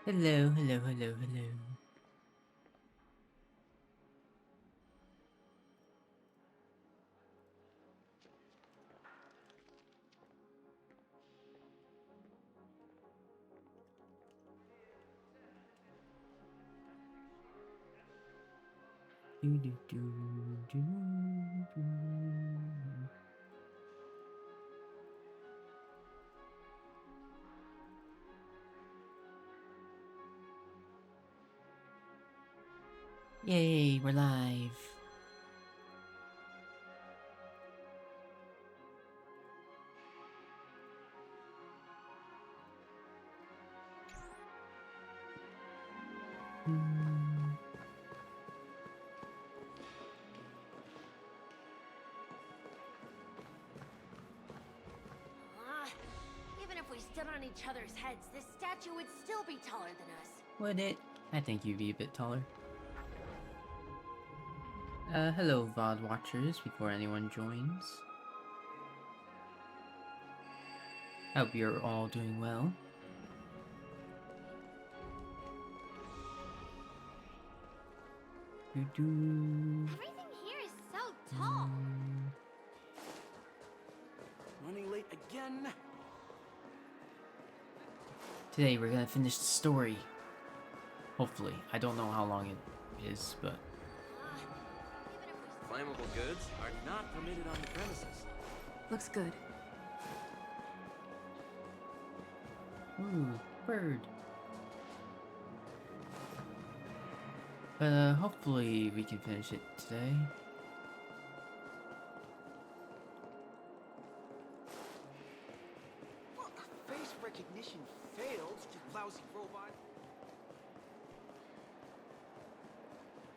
Hello, hello, hello, hello. Do, do, do, do, do. Yay, we're live. Even if we stood on each other's heads, this statue would still be taller than us. Would it? I think you'd be a bit taller. Hello, VOD watchers, before anyone joins. Hope you're all doing well. Everything here is so tall. Running late again. Today we're gonna finish the story. Hopefully. I don't know how long it is, but... Flammable goods are not permitted on the premises. Looks good. Ooh, bird. But hopefully we can finish it today. Face recognition failed, you lousy robot.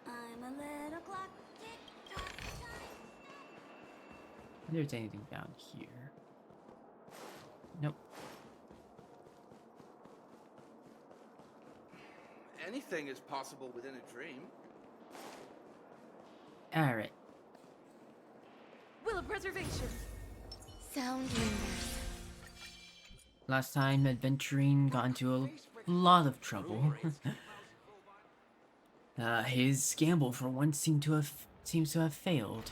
I'm a little clock, tick-tock, time. If there's anything down here. Nope. Anything is possible within a dream. Alright. Will of preservation. Sound lingers. Last time adventuring got into a lot of trouble. His gamble for once seems to have failed.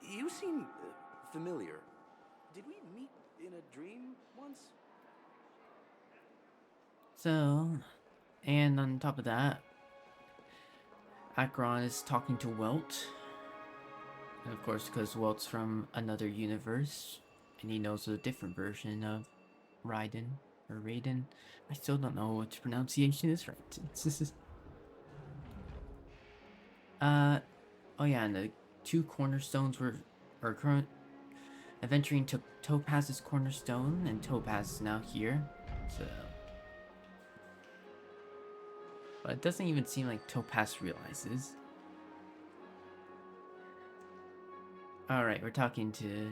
You seem familiar. Did we meet in a dream once? So, and on top of that, Akron is talking to Welt. And of course, because Welt's from another universe, and he knows a different version of Raiden, or Raiden. I still don't know which pronunciation is right. Oh yeah, and the two cornerstones our current adventuring took Topaz's cornerstone, and Topaz is now here, so... But it doesn't even seem like Topaz realizes. Alright, we're talking to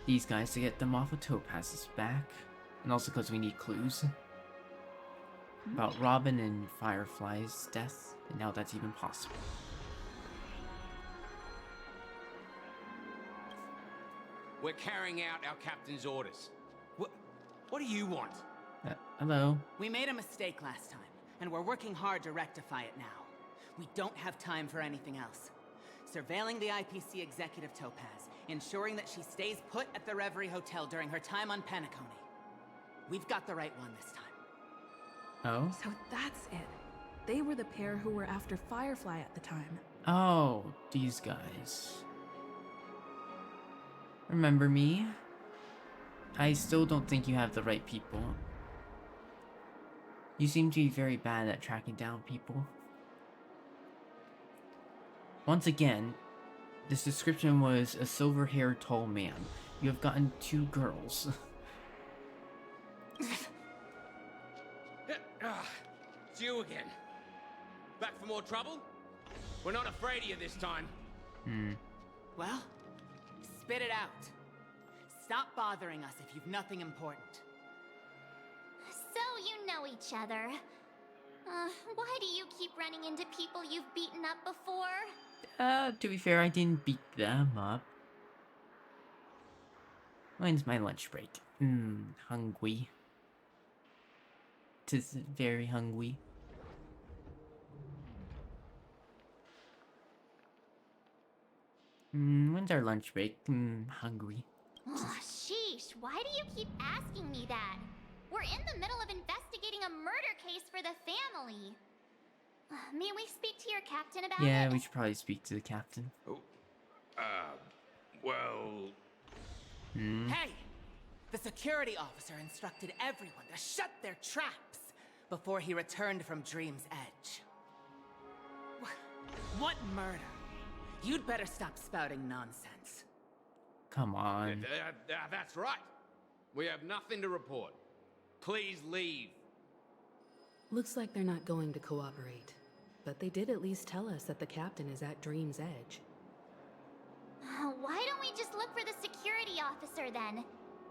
these guys to get them off of Topaz's back. And also because we need clues about Robin and Firefly's death, and now that's even possible. We're carrying out our captain's orders. What do you want? Hello. We made a mistake last time, and we're working hard to rectify it now. We don't have time for anything else. Surveilling the IPC executive Topaz, ensuring that she stays put at the Reverie Hotel during her time on Penacony. We've got the right one this time. Oh? So that's it. They were the pair who were after Firefly at the time. Oh, these guys. Remember me? I still don't think you have the right people. You seem to be very bad at tracking down people. Once again, this description was a silver-haired tall man. You have gotten two girls. It's you again. Back for more trouble? We're not afraid of you this time. Well, spit it out. Stop bothering us if you've nothing important. So you know each other. Why do you keep running into people you've beaten up before? To be fair, I didn't beat them up. When's my lunch break? Hungry. Tis very hungry. When's our lunch break? Hungry. Oh, sheesh, why do you keep asking me that? We're in the middle of investigating a murder case for the family. May we speak to your captain about Yeah, it? we should probably speak to the captain. Well... Hey! The security officer instructed everyone to shut their traps before he returned from Dream's Edge. What murder? You'd better stop spouting nonsense. Come on. That's right. We have nothing to report. Please leave. Looks like they're not going to cooperate. But they did at least tell us that the captain is at Dream's Edge. Why don't we just look for the security officer then?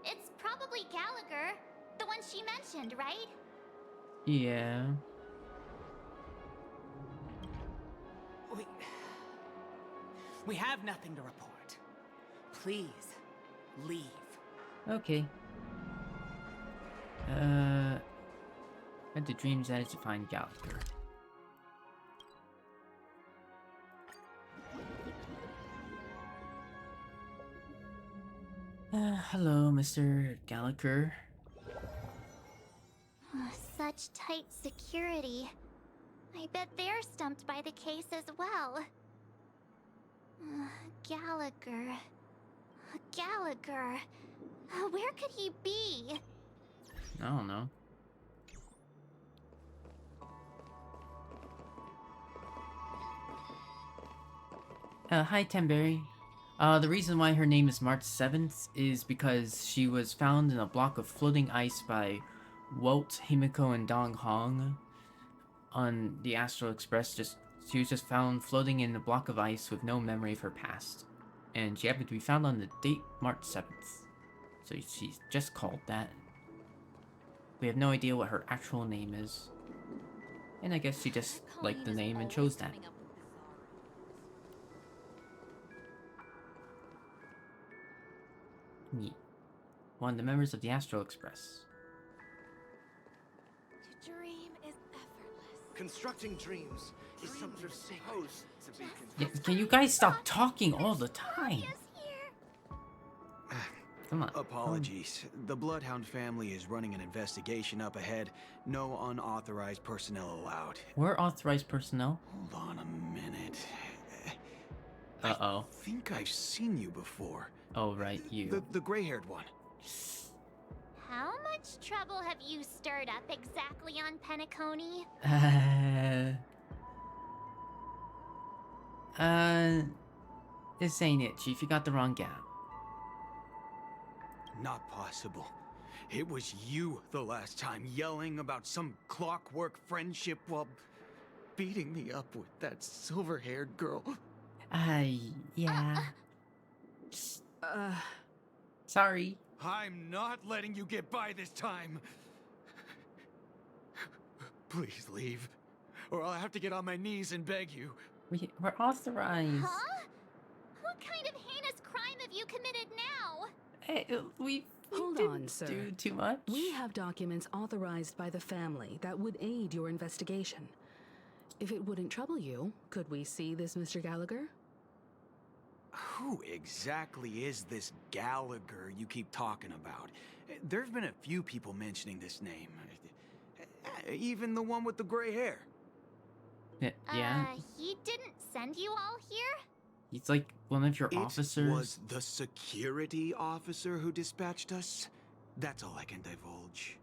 It's probably Gallagher, the one she mentioned, right? Yeah. We have nothing to report. Please, leave. Okay. Head to Dream's Edge to find Gallagher. Hello, Mr. Gallagher. Such tight security. I bet they're stumped by the case as well. Gallagher. Gallagher. Where could he be? I don't know. Hi, Temberry. The reason why her name is March 7th is because she was found in a block of floating ice by Walt, Himiko, and Dong Hong on the Astral Express. She was just found floating in a block of ice with no memory of her past. And she happened to be found on the date March 7th. So she's just called that. We have no idea what her actual name is. And I guess she just liked the name and chose that. Neat. One of the members of the Astral Express. To dream is effortless. Constructing dreams is something supposed to be Yeah, can you guys stop talking all the time? Come on. Apologies. The Bloodhound family is running an investigation up ahead. No unauthorized personnel allowed. We're authorized personnel. Hold on a minute. Uh-oh. I think I've seen you before. Oh, right, you. The gray-haired one. How much trouble have you stirred up exactly on Penacony? This ain't it, Chief. You got the wrong gal. Not possible. It was you the last time, yelling about some clockwork friendship while beating me up with that silver-haired girl. Yeah. Sorry. I'm not letting you get by this time. Please leave, or I'll have to get on my knees and beg you. We're authorized. Huh? What kind of heinous crime have you committed now? Hey, we Hold didn't on, sir. do too much. We have documents authorized by the family that would aid your investigation. If it wouldn't trouble you, could we see this Mr. Gallagher? Who exactly is this Gallagher you keep talking about? There's been a few people mentioning this name. Even the one with the gray hair. Yeah. He didn't send you all here? He's like one of your It officers. was the security officer who dispatched us. That's all I can divulge.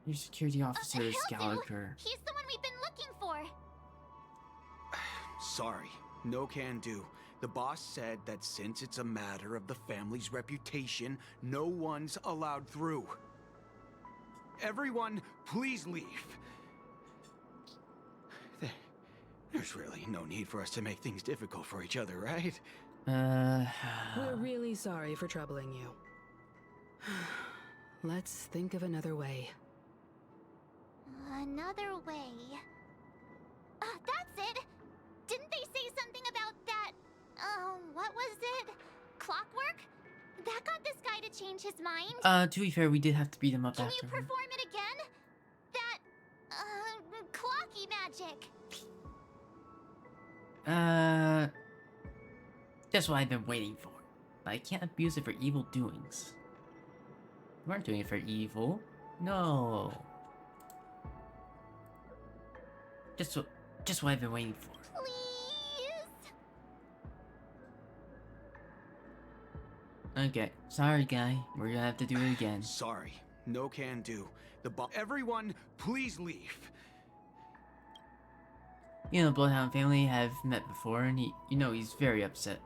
Your security officer is he'll do. Gallagher. He's the one we've been looking for. Sorry, no can do. The boss said that since it's a matter of the family's reputation, no one's allowed through. Everyone, please leave. There's really no need for us to make things difficult for each other, right? We're really sorry for troubling you. Let's think of another way. Another way. That's it! Didn't they say something about that? What was it? Clockwork? That got this guy to change his mind? To be fair, we did have to beat him up Can you after. perform it again? That monkey magic. That's what I've been waiting for. But I can't abuse it for evil doings. We weren't doing it for evil. No. Just what I've been waiting for. Please. Okay, sorry guy. We're gonna have to do it again. Sorry, no can do. Everyone, please leave. You know, the Bloodhound family have met before, and he's very upset.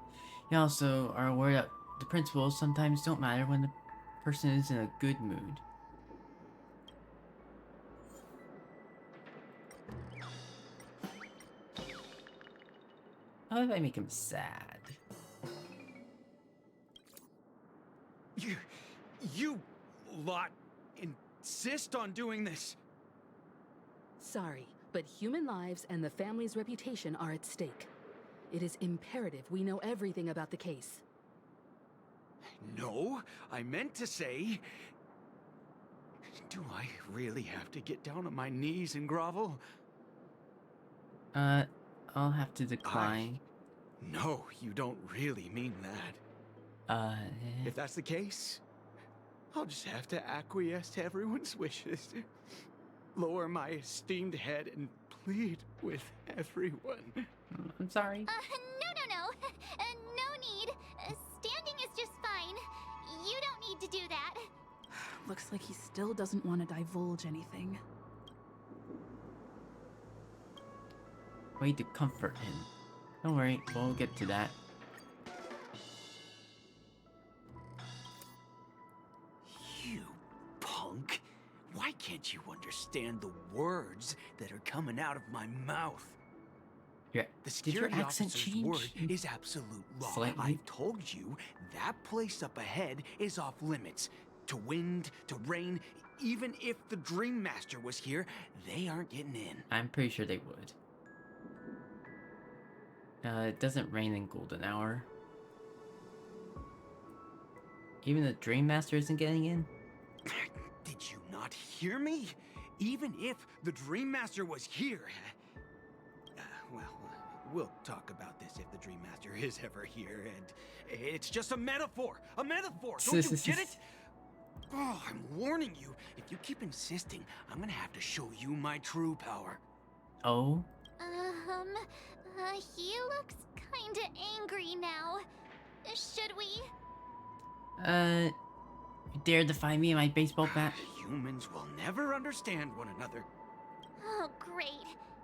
You also are aware that the principles sometimes don't matter when the person is in a good mood. How if I make him sad? You lot insist on doing this. Sorry, but human lives and the family's reputation are at stake. It is imperative we know everything about the case. No, I meant to say... Do I really have to get down on my knees and grovel? I'll have to decline. No, you don't really mean that. If that's the case, I'll just have to acquiesce to everyone's wishes. Lower my esteemed head and plead with everyone. I'm sorry. No. No need. Standing is just fine. You don't need to do that. Looks like he still doesn't want to divulge anything. Way to comfort him. Don't worry, we'll get to that. You punk. Why can't you understand the words that are coming out of my mouth? Yeah. The Did your security accent officer's change? word is absolute law. Slightly. I've told you, that place up ahead is off limits. To wind, to rain, even if the Dream Master was here, they aren't getting in. I'm pretty sure they would. It doesn't rain in Golden Hour. Even the Dream Master isn't getting in? Did you not hear me? Even if the Dream Master was here... we'll talk about this if the Dream Master is ever here, and it's just a metaphor! A metaphor! Don't you get it? Oh, I'm warning you. If you keep insisting, I'm gonna have to show you my true power. Oh? He looks kinda angry now. Should we? You dare defy me and my baseball bat? Humans will never understand one another. Oh, great.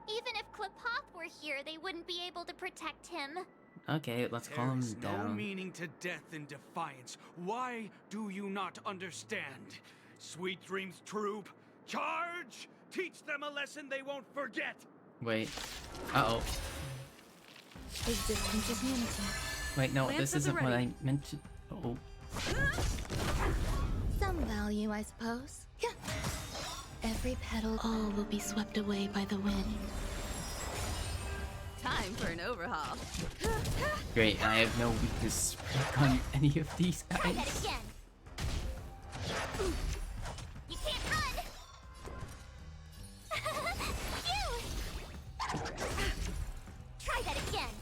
Even if Klipoth were here, they wouldn't be able to protect him. Okay, let's calm him There's no down. meaning to death and defiance. Why do you not understand? Sweet Dreams troop, charge! Teach them a lesson they won't forget! Wait. Uh-oh. Existence is unity. Wait, no, Lance this is isn't what ready. I meant to... Oh. Some value, I suppose. Yeah. Every petal, all will be swept away by the wind. Time for an overhaul. Great, I have no weakness on any of these Try that guys. again. You can't run. Phew! Try that again.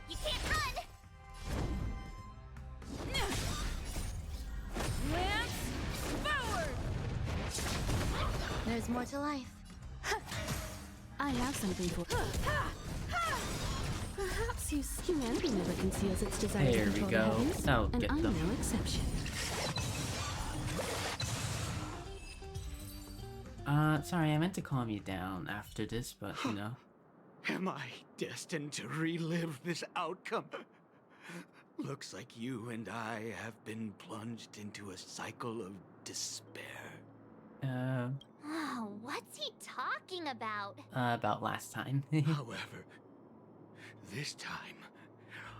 You can't run. Lance, forward! There's more to life. I have something for... Perhaps humanity never conceals its desire There to we control go. the heavens, I'll and get I'm them. no exception. Sorry, I meant to calm you down after this, but, you know. Am I destined to relive this outcome? Looks like you and I have been plunged into a cycle of despair. Oh, what's he talking about? About last time. However, this time,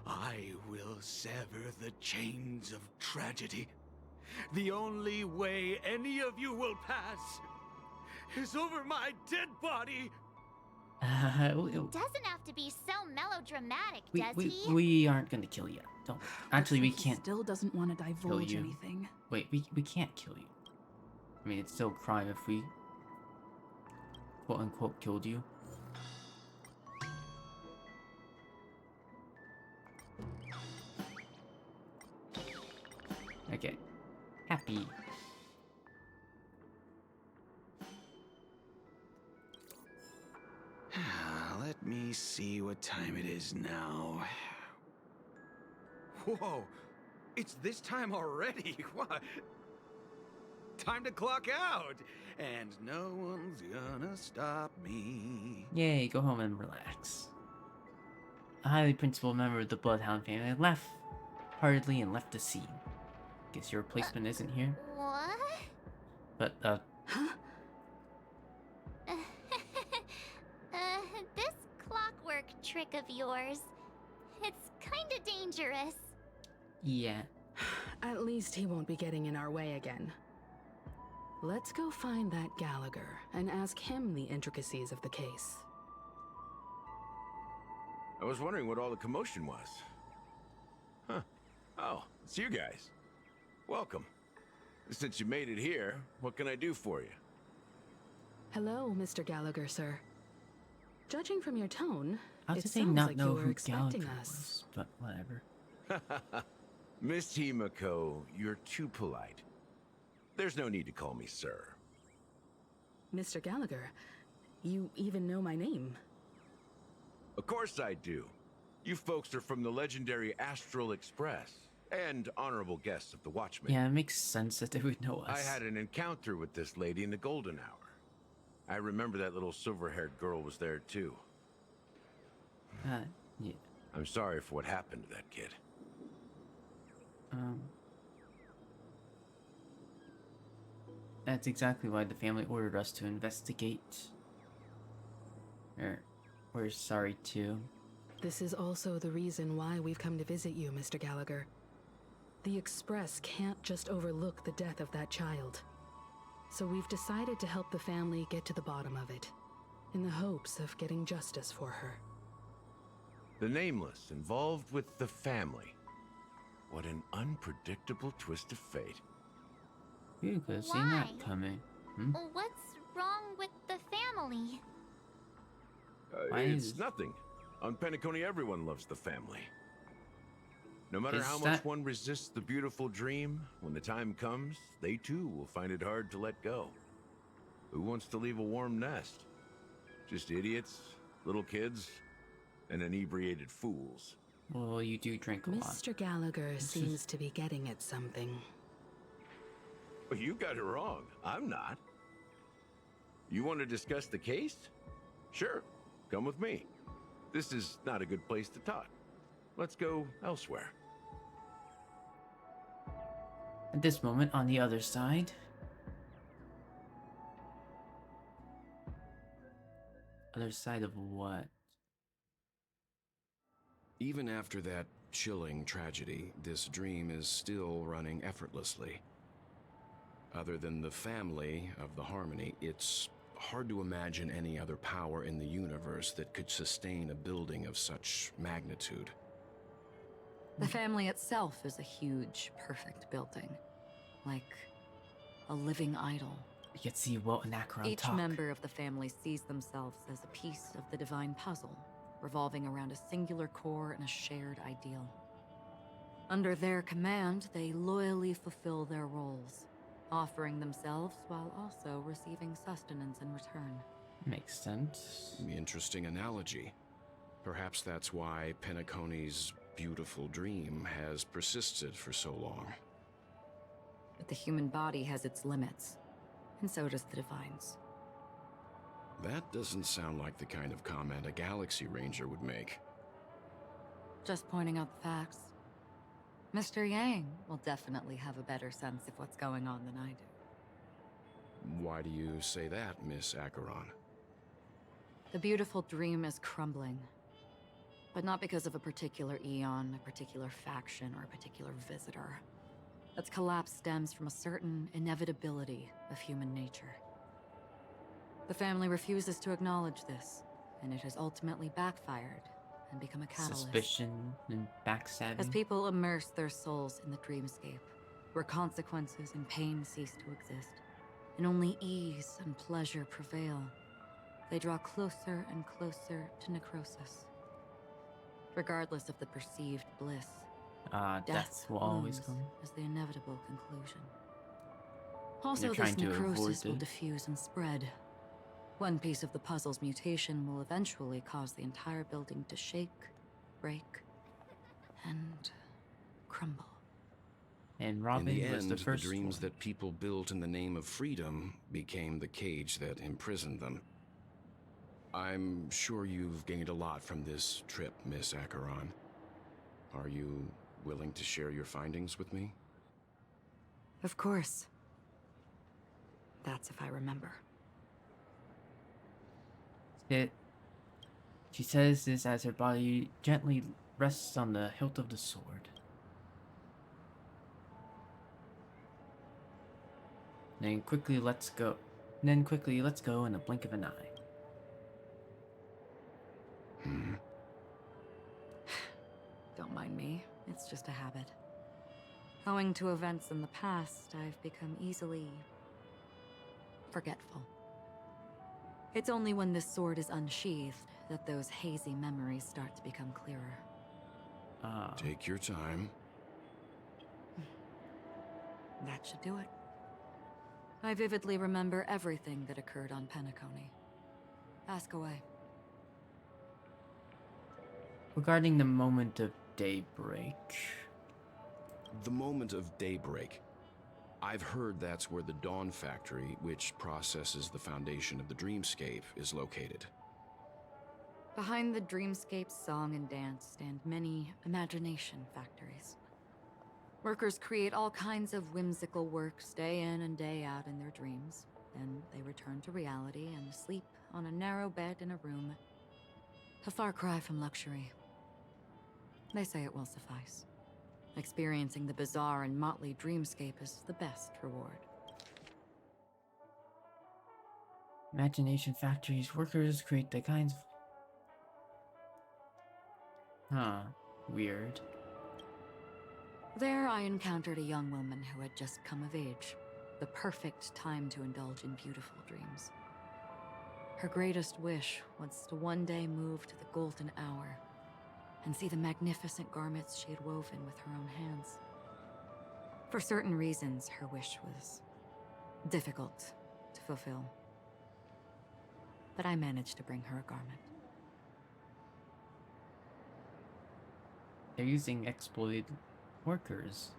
I will sever the chains of tragedy. The only way any of you will pass is over my dead body. Doesn't have to be so melodramatic, does he? we aren't gonna kill you. Don't. Actually, we Looks like he can't. still doesn't want to divulge you. anything. Wait, we can't kill you. I mean, it's still a crime if we quote unquote killed you. Okay. Happy. Let me see what time it is now. Whoa! It's this time already! What? Time to clock out! And no one's gonna stop me. Yay, go home and relax. A highly principled member of the Bloodhound family left hurriedly and left the scene. Guess your replacement isn't here. What? But, Huh? This clockwork trick of yours, it's kinda dangerous. yeah. At least he won't be getting in our way again. Let's go find that Gallagher and ask him the intricacies of the case. I was wondering what all the commotion was. Huh. Oh, it's you guys. Welcome. Since you made it here, what can I do for you? Hello, Mr. Gallagher, sir. Judging from your tone, I was it just saying sounds not like know you were who expecting Gallagher us. was, but whatever. Miss Himiko, you're too polite. There's no need to call me sir. Mr. Gallagher, you even know my name. Of course I do. You folks are from the legendary Astral Express and honorable guests of the Watchmen. Yeah, it makes sense that they would know us. I had an encounter with this lady in the Golden Hour. I remember that little silver-haired girl was there too. Yeah. I'm sorry for what happened to that kid. That's exactly why the family ordered us to investigate. We're sorry too. This is also the reason why we've come to visit you, Mr. Gallagher. The Express can't just overlook the death of that child. So we've decided to help the family get to the bottom of it, in the hopes of getting justice for her. The Nameless involved with the family. What an unpredictable twist of fate. You could have seen that Why? coming. What's wrong with the family? Why It's is- nothing. On Penacony, everyone loves the family. No matter Is how much that- one resists the beautiful dream, when the time comes, they too will find it hard to let go. Who wants to leave a warm nest? Just idiots, little kids, and inebriated fools. Well, you do drink a lot. Mr. Gallagher seems to be getting at something. Well, you got it wrong. I'm not. You want to discuss the case? Sure, come with me. This is not a good place to talk. Let's go elsewhere. At this moment, on the other side... Other side of what? Even after that chilling tragedy, this dream is still running effortlessly. Other than the family of the Harmony, it's hard to imagine any other power in the universe that could sustain a building of such magnitude. The family itself is a huge, perfect building. Like a living idol. You can see Walt and Acheron Each talk. member of the family sees themselves as a piece of the divine puzzle, revolving around a singular core and a shared ideal. Under their command, they loyally fulfill their roles, offering themselves while also receiving sustenance in return. Makes sense. Interesting analogy. Perhaps that's why Penacony's beautiful dream has persisted for so long. But the human body has its limits, and so does the divine's. That doesn't sound like the kind of comment a Galaxy Ranger would make. Just pointing out the facts. Mr. Yang will definitely have a better sense of what's going on than I do. Why do you say that, Miss Acheron? The beautiful dream is crumbling. But not because of a particular eon, a particular faction, or a particular visitor. Its collapse stems from a certain inevitability of human nature. The family refuses to acknowledge this, and it has ultimately backfired and become a catalyst. Suspicion and backstabbing. As people immerse their souls in the dreamscape, where consequences and pain cease to exist, and only ease and pleasure prevail, they draw closer and closer to necrosis. Regardless of the perceived bliss, death will always looms come. as the inevitable conclusion. They're Also, trying this to avoid necrosis will it. diffuse and spread. One piece of the puzzle's mutation will eventually cause the entire building to shake, break, and crumble. And Robin In the was end, the first dreams one. that people built in the name of freedom became the cage that imprisoned them. I'm sure you've gained a lot from this trip, Miss Acheron. Are you willing to share your findings with me? Of course. That's if I remember. She says this as her body gently rests on the hilt of the sword. Then quickly lets go in a blink of an eye. Don't mind me, it's just a habit. Owing to events in the past, I've become easily forgetful. It's only when this sword is unsheathed that those hazy memories start to become clearer. Take your time. That should do it. I vividly remember everything that occurred on Penacony. Ask away. Regarding the moment of daybreak. The moment of daybreak. I've heard that's where the Dawn Factory, which processes the foundation of the dreamscape, is located. Behind the dreamscape's song and dance stand many imagination factories. Workers create all kinds of whimsical works day in and day out in their dreams. Then they return to reality and sleep on a narrow bed in a room. A far cry from luxury. They say it will suffice. Experiencing the bizarre and motley dreamscape is the best reward. Imagination factories, workers create the kinds of... weird. There I encountered a young woman who had just come of age. The perfect time to indulge in beautiful dreams. Her greatest wish was to one day move to the golden hour and see the magnificent garments she had woven with her own hands. For certain reasons, her wish was difficult to fulfill. But I managed to bring her a garment. They're using exploited workers.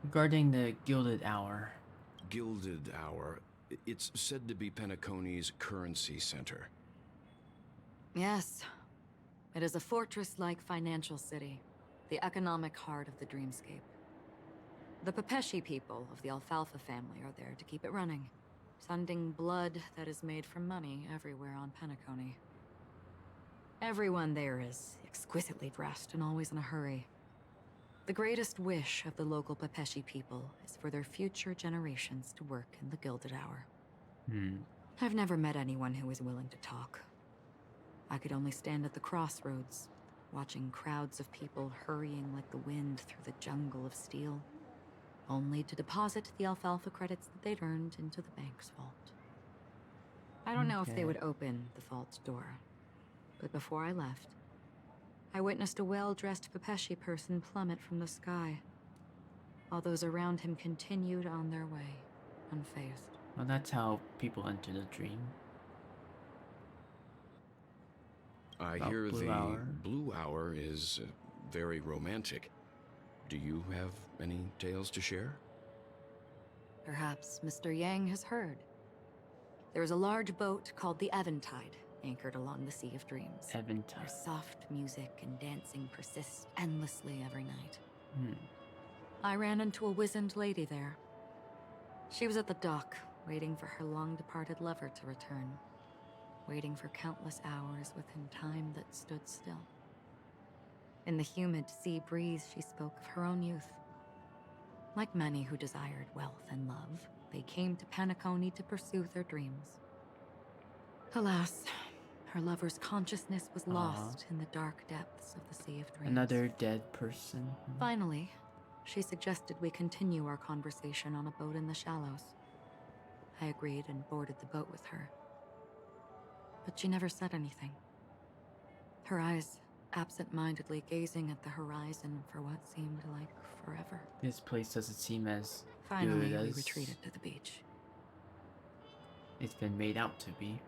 Regarding the Gilded Hour. Gilded Hour. It's said to be Penacony's currency center. Yes. It is a fortress-like financial city, the economic heart of the dreamscape. The Pepeshi people of the Alfalfa family are there to keep it running, sending blood that is made from money everywhere on Penacony. Everyone there is exquisitely dressed and always in a hurry. The greatest wish of the local Pepeshi people is for their future generations to work in the Gilded Hour. I've never met anyone who is willing to talk. I could only stand at the crossroads, watching crowds of people hurrying like the wind through the jungle of steel, only to deposit the alfalfa credits that they'd earned into the bank's vault. I don't know if they would open the vault's door, but before I left, I witnessed a well-dressed Pepeshi person plummet from the sky, while those around him continued on their way, unfazed. Well, that's how people enter the dream. I About hear Blue the Hour. Blue Hour is very romantic. Do you have any tales to share? Perhaps Mr. Yang has heard. There is a large boat called the Eventide, anchored along the Sea of Dreams. Eventide. Where soft music and dancing persist endlessly every night. I ran into a wizened lady there. She was at the dock, waiting for her long-departed lover to return. Waiting for countless hours within time that stood still. In the humid sea breeze, she spoke of her own youth. Like many who desired wealth and love, they came to Penacony to pursue their dreams. Alas, her lover's consciousness was lost in the dark depths of the Sea of Dreams. Another dead person. Finally, she suggested we continue our conversation on a boat in the shallows. I agreed and boarded the boat with her. But she never said anything. Her eyes absent-mindedly gazing at the horizon for what seemed like forever. This place doesn't seem as Finally, good we as retreated to the beach. it's been made out to be.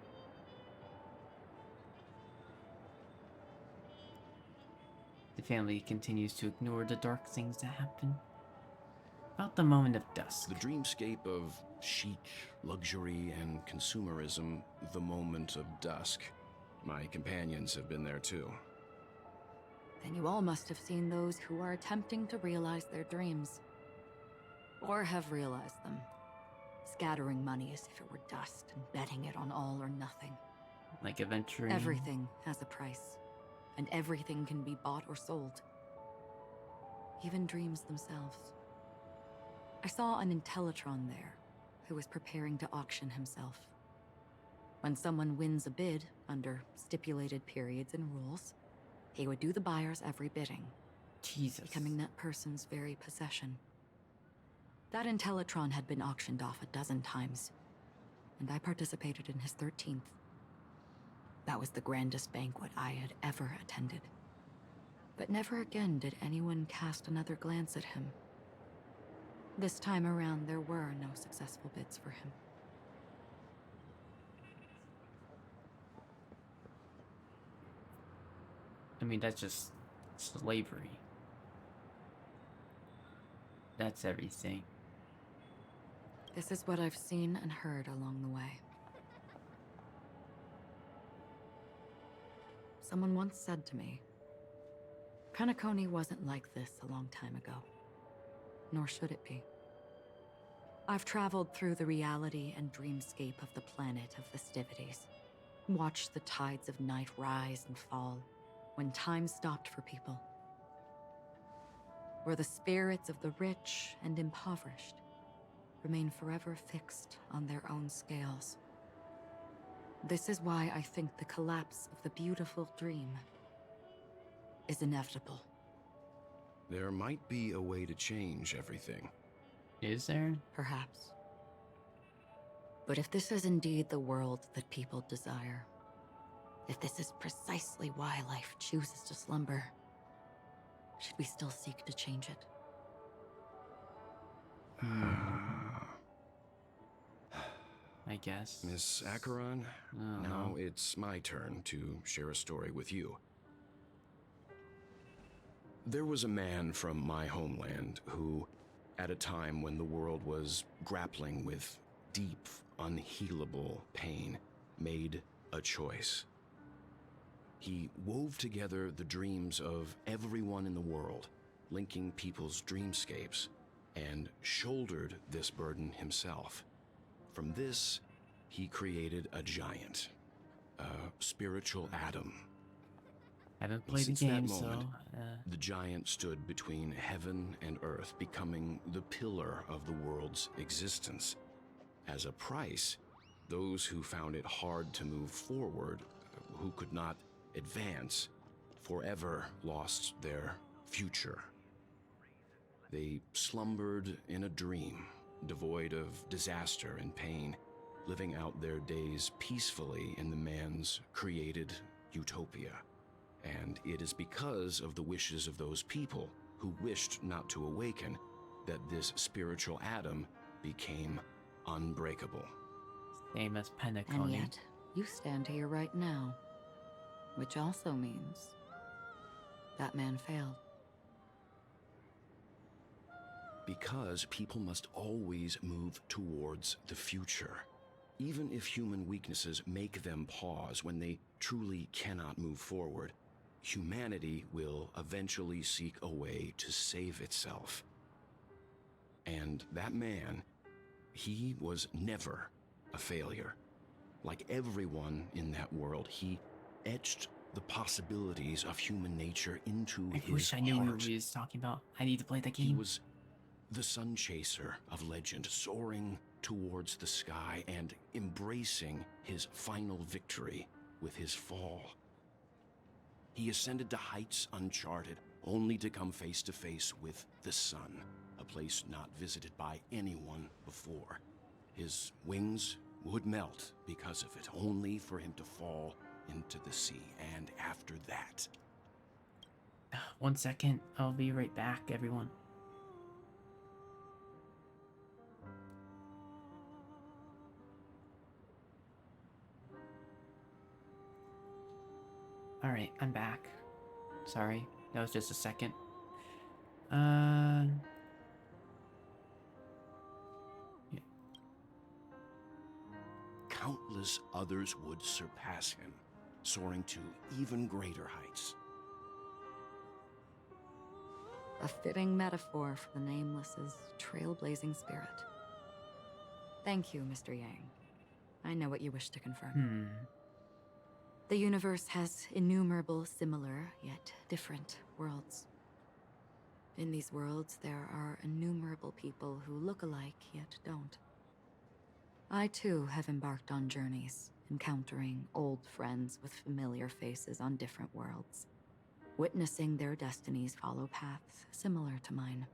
The family continues to ignore the dark things that happen. About the moment of dusk. The dreamscape of chic, luxury, and consumerism, the moment of dusk. My companions have been there too. Then you all must have seen those who are attempting to realize their dreams. Or have realized them. Scattering money as if it were dust and betting it on all or nothing. Like adventuring. Everything has a price. And everything can be bought or sold. Even dreams themselves. I saw an Intellitron there, who was preparing to auction himself. When someone wins a bid, under stipulated periods and rules, he would do the buyer's every bidding. Jesus. Becoming that person's very possession. That Intellitron had been auctioned off a dozen times, and I participated in his 13th. That was the grandest banquet I had ever attended. But never again did anyone cast another glance at him. This time around, there were no successful bids for him. I mean, that's just slavery. That's everything. This is what I've seen and heard along the way. Someone once said to me, Penacony wasn't like this a long time ago. Nor should it be. I've traveled through the reality and dreamscape of the planet of festivities. Watched the tides of night rise and fall when time stopped for people. Where the spirits of the rich and impoverished remain forever fixed on their own scales. This is why I think the collapse of the beautiful dream is inevitable. There might be a way to change everything. Is there? Perhaps. But if this is indeed the world that people desire, if this is precisely why life chooses to slumber, should we still seek to change it? I guess. Miss Acheron, Oh, now no. it's my turn to share a story with you. There was a man from my homeland who, at a time when the world was grappling with deep, unhealable pain, made a choice. He wove together the dreams of everyone in the world, linking people's dreamscapes, and shouldered this burden himself. From this, he created a giant, a spiritual atom. Haven't played the Since that game, moment, so... the giant stood between heaven and earth, becoming the pillar of the world's existence. As a price, those who found it hard to move forward, who could not advance, forever lost their future. They slumbered in a dream, devoid of disaster and pain, living out their days peacefully in the man's created utopia. And it is because of the wishes of those people who wished not to awaken that this spiritual atom became unbreakable. Same as And Penacony. yet, you stand here right now. Which also means that man failed. Because people must always move towards the future. Even if human weaknesses make them pause when they truly cannot move forward, humanity will eventually seek a way to save itself. And that man, he was never a failure. Like everyone in that world, he etched the possibilities of human nature into I his wish I knew heart. what he was talking about. I need to play the game. He was the sun chaser of legend, soaring towards the sky and embracing his final victory with his fall. He ascended to heights uncharted, only to come face to face with the sun, a place not visited by anyone before. His wings would melt because of it, only for him to fall into the sea. And after that... 1 second. I'll be right back, everyone. Alright, I'm back. Sorry, that was just a second. Yeah. Countless others would surpass him, soaring to even greater heights. A fitting metaphor for the Nameless's trailblazing spirit. Thank you, Mr. Yang. I know what you wish to confirm. The universe has innumerable similar, yet different worlds. In these worlds, there are innumerable people who look alike, yet don't. I, too, have embarked on journeys, encountering old friends with familiar faces on different worlds, witnessing their destinies follow paths similar to mine.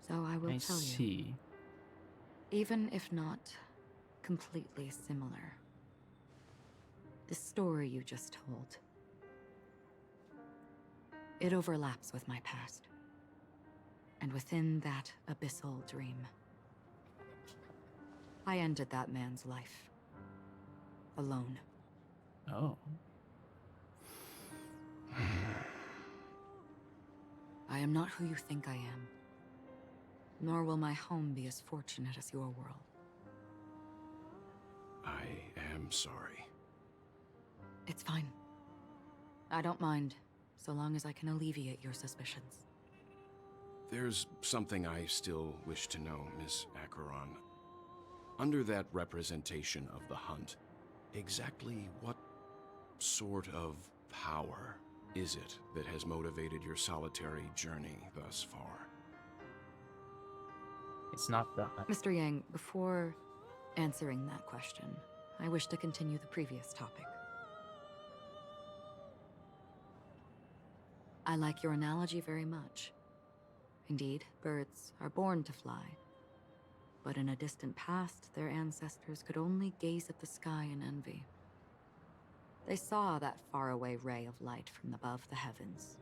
So I will tell you, even if not completely similar, the story you just told, it overlaps with my past. And within that abyssal dream, I ended that man's life. Alone. Oh. I am not who you think I am. Nor will my home be as fortunate as your world. I am sorry. It's fine. I don't mind, so long as I can alleviate your suspicions. There's something I still wish to know, Miss Acheron. Under that representation of the hunt, exactly what sort of power is it that has motivated your solitary journey thus far? It's not the hunt. Mr. Yang, before answering that question, I wish to continue the previous topic. I like your analogy very much. Indeed, birds are born to fly. But in a distant past, their ancestors could only gaze at the sky in envy. They saw that faraway ray of light from above the heavens,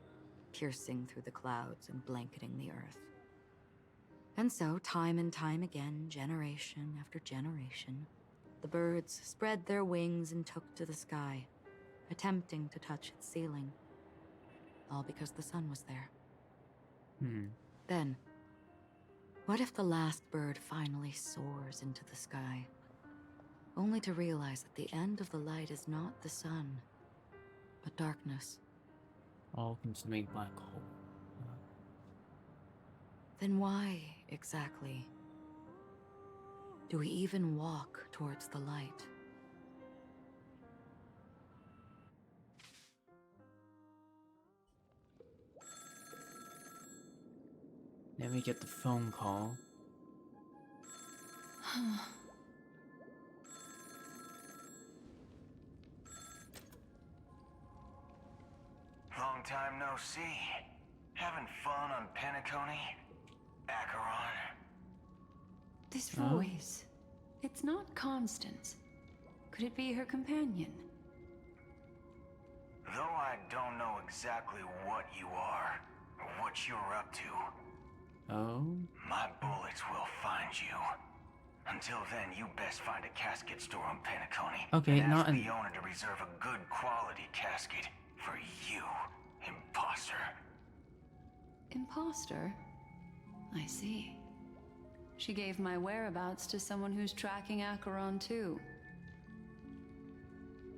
piercing through the clouds and blanketing the earth. And so, time and time again, generation after generation, the birds spread their wings and took to the sky, attempting to touch its ceiling. All because the sun was there. Then, what if the last bird finally soars into the sky, only to realize that the end of the light is not the sun, but darkness? All consuming black hole. Then why, exactly, do we even walk towards the light? Then we get the phone call. Long time no see. Having fun on Penacony? Acheron? This voice, it's not Constance. Could it be her companion? Though I don't know exactly what you are, or what you're up to, my bullets will find you. Until then, you best find a casket store on Penacony. Okay, and not ask the owner to reserve a good quality casket for you, imposter. Imposter? I see. She gave my whereabouts to someone who's tracking Acheron too.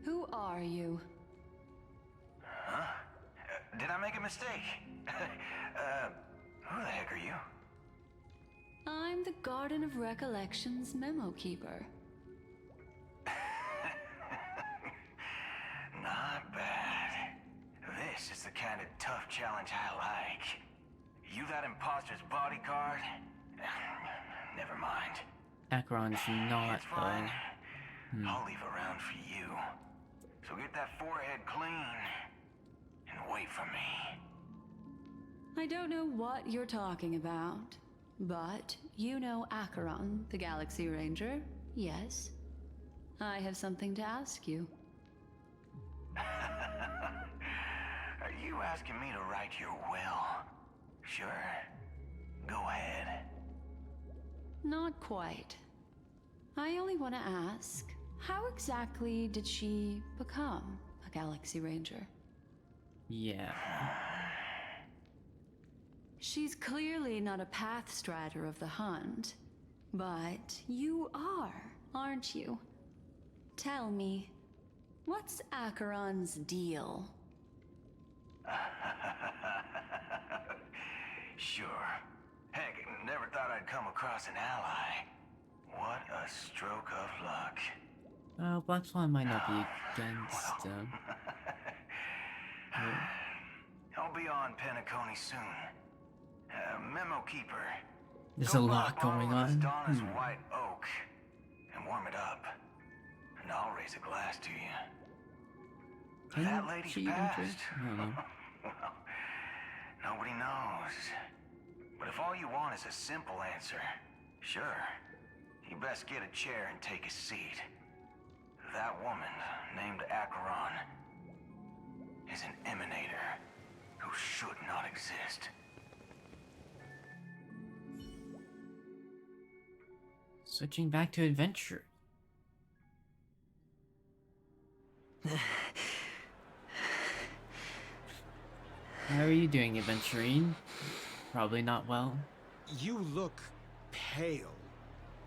Who are you? Huh? Did I make a mistake? Who the heck are you? I'm the Garden of Recollection's memo keeper. Not bad. This is the kind of tough challenge I like. You that imposter's bodyguard? Never mind. Acheron's not, It's fine. I'll leave a round for you. So get that forehead clean and wait for me. I don't know what you're talking about. But you know Acheron, the Galaxy Ranger, yes? I have something to ask you. Are you asking me to write your will? Sure. Go ahead. Not quite. I only want to ask, how exactly did she become a Galaxy Ranger? Yeah. She's clearly not a pathstrider of the hunt, but you are, aren't you? Tell me, what's Acheron's deal? Sure. Heck, never thought I'd come across an ally. What a stroke of luck. Black Swan might not be against them. I'll be on Penacony soon. Memo keeper. There's a lot going on. Donna's white oak and warm it up. And I'll raise a glass to you. That lady's passed. Well, nobody knows. But if all you want is a simple answer, sure. You best get a chair and take a seat. That woman, named Acheron, is an emanator who should not exist. Switching back to adventure. How are you doing, Adventurine? Probably not well. You look pale.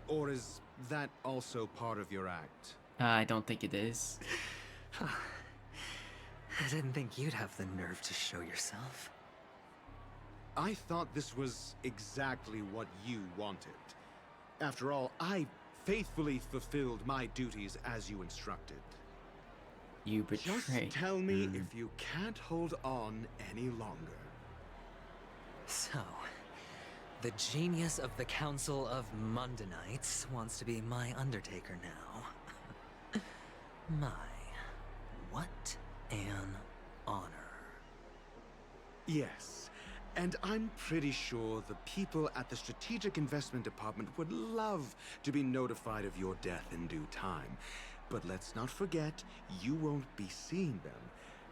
Or is that also part of your act? I don't think it is. I didn't think you'd have the nerve to show yourself. I thought this was exactly what you wanted. After all, I faithfully fulfilled my duties as you instructed. You betrayed. Just tell me if you can't hold on any longer. So, the genius of the Council of Mundanites wants to be my Undertaker now. My, what an honor. Yes, and I'm pretty sure the people at the Strategic Investment Department would love to be notified of your death in due time. But let's not forget, you won't be seeing them,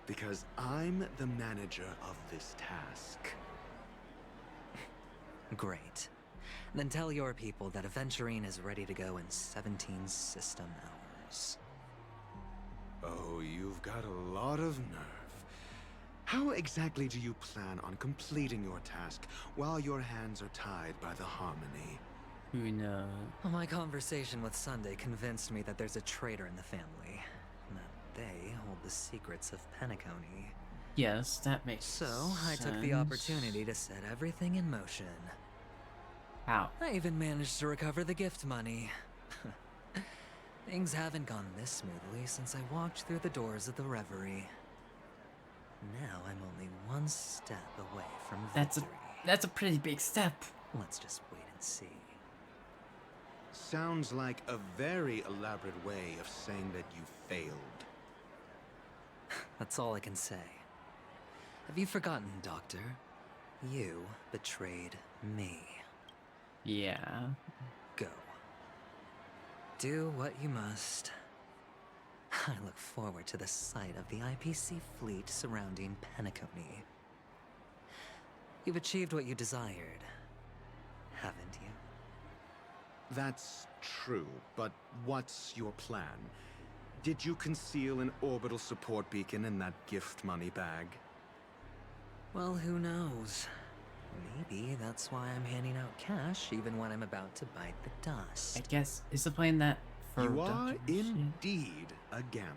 because I'm the manager of this task. Great. Then tell your people that Aventurine is ready to go in 17 system hours. Oh, you've got a lot of nerve. How exactly do you plan on completing your task while your hands are tied by the Harmony? Who knows? Well, my conversation with Sunday convinced me that there's a traitor in the family, and that they hold the secrets of Penacony. Yes, that makes sense. So, I took the opportunity to set everything in motion. How? I even managed to recover the gift money. Things haven't gone this smoothly since I walked through the doors of the Reverie. Now I'm only one step away from victory. That's a pretty big step. Let's just wait and see. Sounds like a very elaborate way of saying that you failed. That's all I can say. Have you forgotten, Doctor? You betrayed me. Yeah. Go. Do what you must. I look forward to the sight of the IPC fleet surrounding Penacony. You've achieved what you desired, haven't you? That's true, but what's your plan? Did you conceal an orbital support beacon in that gift money bag? Well, who knows? Maybe that's why I'm handing out cash even when I'm about to bite the dust. I guess, is the plan that for You are Dr. indeed a gambler.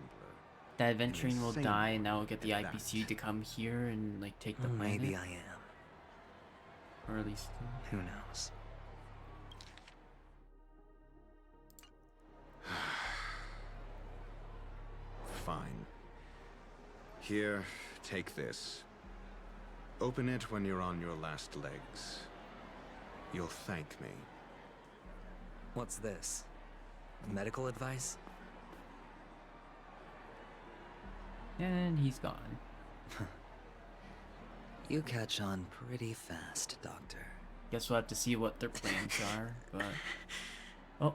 That Adventurine will insane die and that will get the at IPC to come here and like take the planet? Maybe I am. Or at least... Who knows? Fine. Here, take this. Open it when you're on your last legs. You'll thank me. What's this? Medical advice? And he's gone. You catch on pretty fast, Doctor. Guess we'll have to see what their plans are, but... Oh.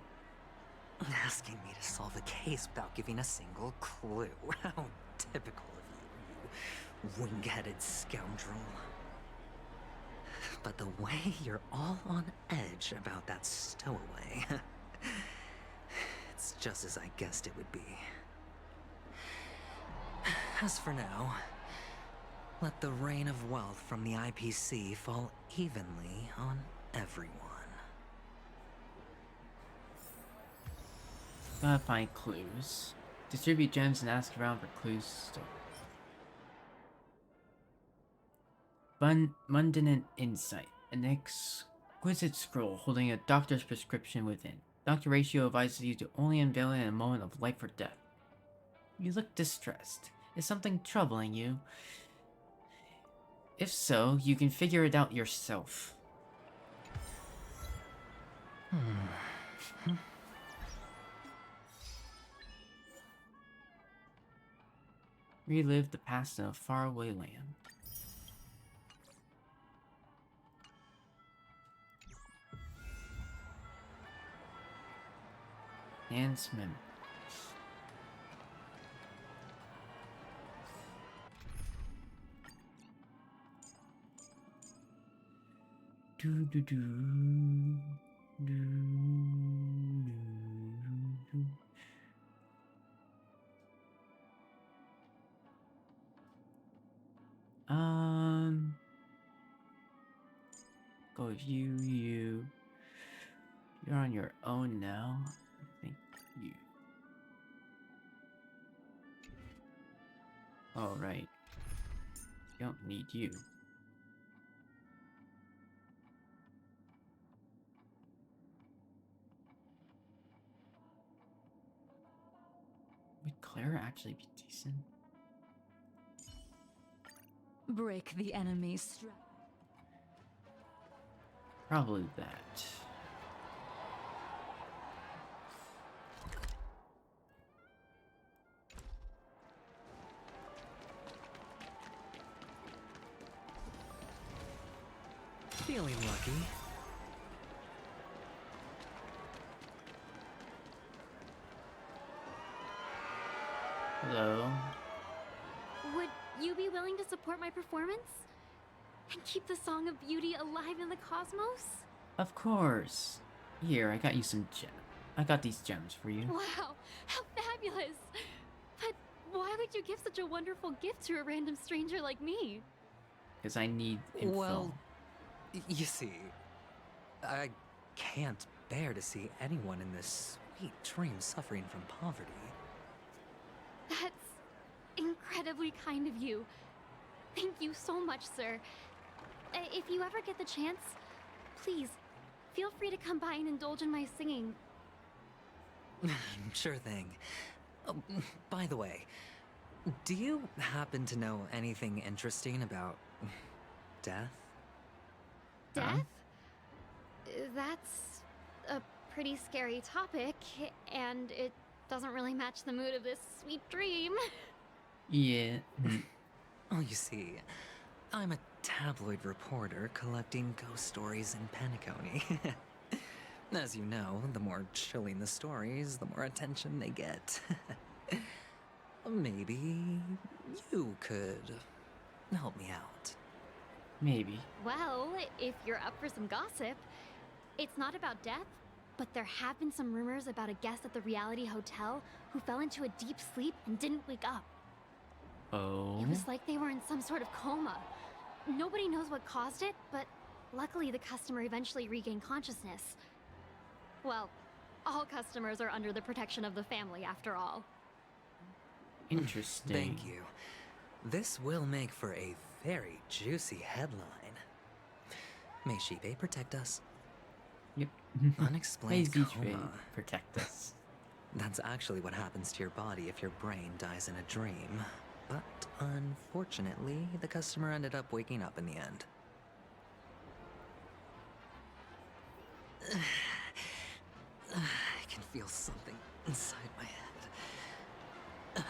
Asking me to solve a case without giving a single clue. How typical of you, you wing-headed scoundrel. But the way you're all on edge about that stowaway... it's just as I guessed it would be. As for now, let the rain of wealth from the IPC fall evenly on everyone. Gotta find clues. Distribute gems and ask around for clues. Mundane Insight. An exquisite scroll holding a doctor's prescription within. Dr. Ratio advises you to only unveil it in a moment of life or death. You look distressed. Is something troubling you? If so, you can figure it out yourself. Relive the past in a faraway land. Anne's memories. Do do do do do do. Go with you. You're on your own now. I think you. All right. Don't need you. Would Claire actually be decent? Break the enemy's strength. Probably that. Feeling lucky. Hello. Would you be willing to support my performance? And keep the Song of Beauty alive in the cosmos? Of course. Here, I got you some gems. I got these gems for you. Wow, how fabulous! But why would you give such a wonderful gift to a random stranger like me? Because I need info. Well, you see, I can't bear to see anyone in this sweet dream suffering from poverty. That's incredibly kind of you. Thank you so much, sir. If you ever get the chance, please, feel free to come by and indulge in my singing. Sure thing. Oh, by the way, do you happen to know anything interesting about death? Death? That's a pretty scary topic, and it doesn't really match the mood of this sweet dream. Yeah. Oh, you see, I'm a tabloid reporter collecting ghost stories in Penacony. As you know, the more chilling the stories, the more attention they get. Maybe you could help me out. Maybe. Well, if you're up for some gossip, it's not about death, but there have been some rumors about a guest at the reality hotel who fell into a deep sleep and didn't wake up. Oh. It was like they were in some sort of coma. Nobody knows what caused it, but luckily the customer eventually regained consciousness. Well, all customers are under the protection of the family after all. Interesting. Thank you. This will make for a very juicy headline. May Shibe protect us. Yep. Unexplained May coma. protect us. That's actually what happens to your body if your brain dies in a dream. But unfortunately, the customer ended up waking up in the end. I can feel something inside my head.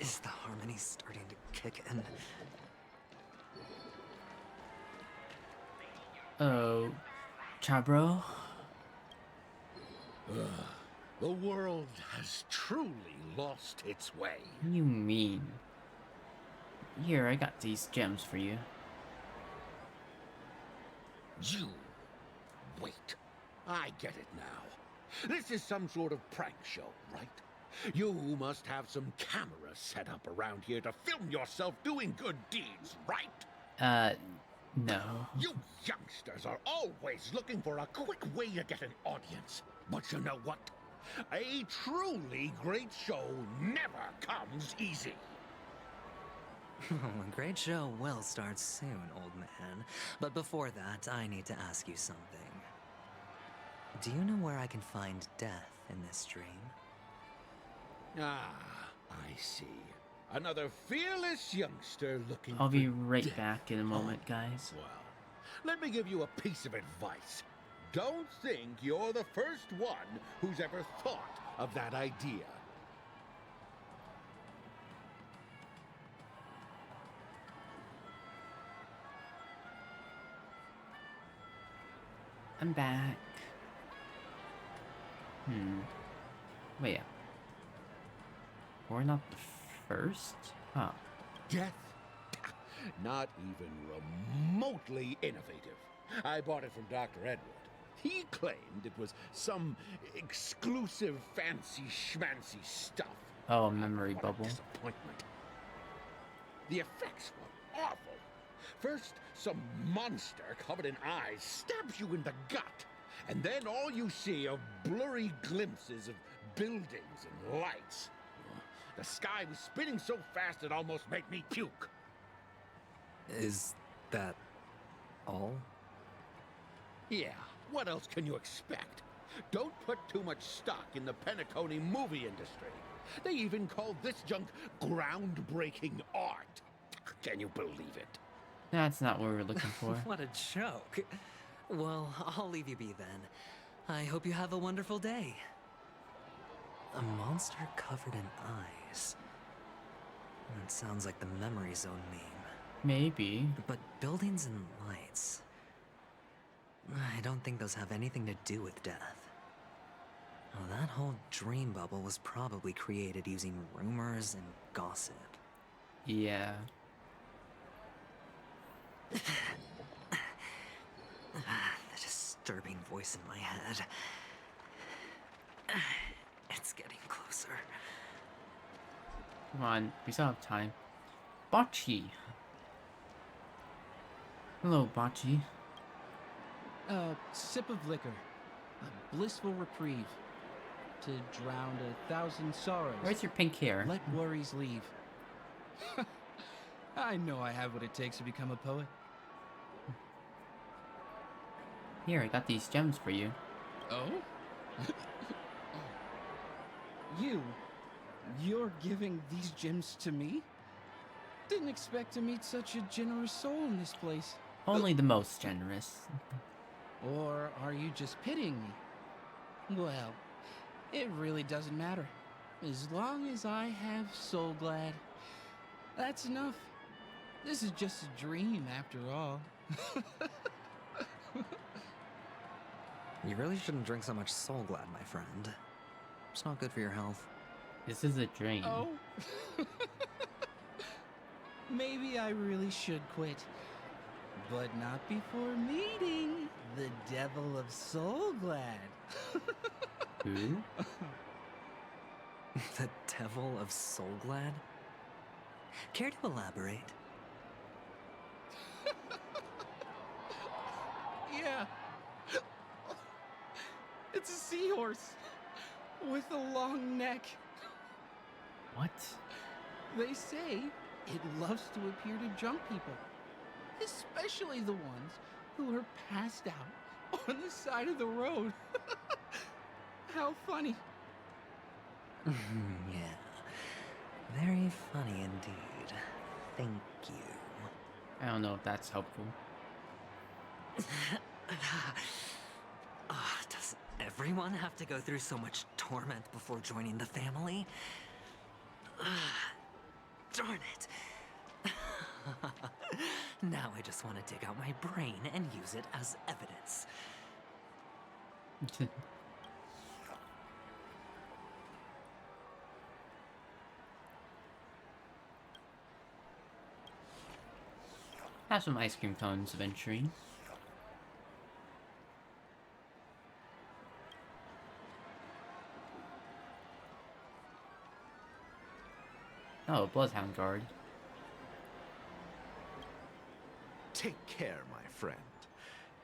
Is the harmony starting to kick in? Oh, Chabro. The world has truly lost its way. What do you mean? Here, I got these gems for you. You... Wait. I get it now. This is some sort of prank show, right? You must have some cameras set up around here to film yourself doing good deeds, right? No. You youngsters are always looking for a quick way to get an audience. But you know what? A truly great show never comes easy. A great show will start soon, old man. But before that, I need to ask you something. Do you know where I can find death in this dream? Ah, I see. Another fearless youngster looking I'll be for right death. back in a moment, guys. Well, let me give you a piece of advice. Don't think you're the first one who's ever thought of that idea. I'm back. Wait. We're not the first? Huh. Death? Not even remotely innovative. I bought it from Dr. Edward. He claimed it was some exclusive fancy schmancy stuff. Oh, a memory What bubble. a disappointment. The effects were awful. First, some monster covered in eyes stabs you in the gut. And then all you see are blurry glimpses of buildings and lights. The sky was spinning so fast it almost made me puke. Is that all? Yeah, what else can you expect? Don't put too much stock in the Penacony movie industry. They even call this junk groundbreaking art. Can you believe it? That's not what we were looking for. What a joke. Well, I'll leave you be then. I hope you have a wonderful day. A monster covered in eyes. That sounds like the Memory Zone meme. Maybe. But buildings and lights... I don't think those have anything to do with death. Well, that whole dream bubble was probably created using rumors and gossip. Yeah. The disturbing voice in my head. It's getting closer. Come on, we still have time. Bocce. Hello, Bocce. A sip of liquor. A blissful reprieve. To drown 1,000 sorrows. Where's your pink hair? Let worries leave. I know I have what it takes to become a poet. Here, I got these gems for you. Oh? You're giving these gems to me? Didn't expect to meet such a generous soul in this place. Only the most generous. Or are you just pitying me? Well, it really doesn't matter. As long as I have Soul Glad, that's enough. This is just a dream after all. You really shouldn't drink so much Soul Glad, my friend. It's not good for your health. This is a dream. Oh? Maybe I really should quit. But not before meeting the Devil of Soul Glad. Who? The Devil of Soul Glad? Care to elaborate? Yeah. It's a seahorse with a long neck. What? They say it loves to appear to drunk people, especially the ones who are passed out on the side of the road. How funny. Yeah. Very funny indeed. Thank you. I don't know if that's helpful. Does everyone have to go through so much torment before joining the family? Darn it. Now I just want to dig out my brain and use it as evidence. Have some ice cream cones eventually. Oh, Bloodhound Guard. Take care, my friend.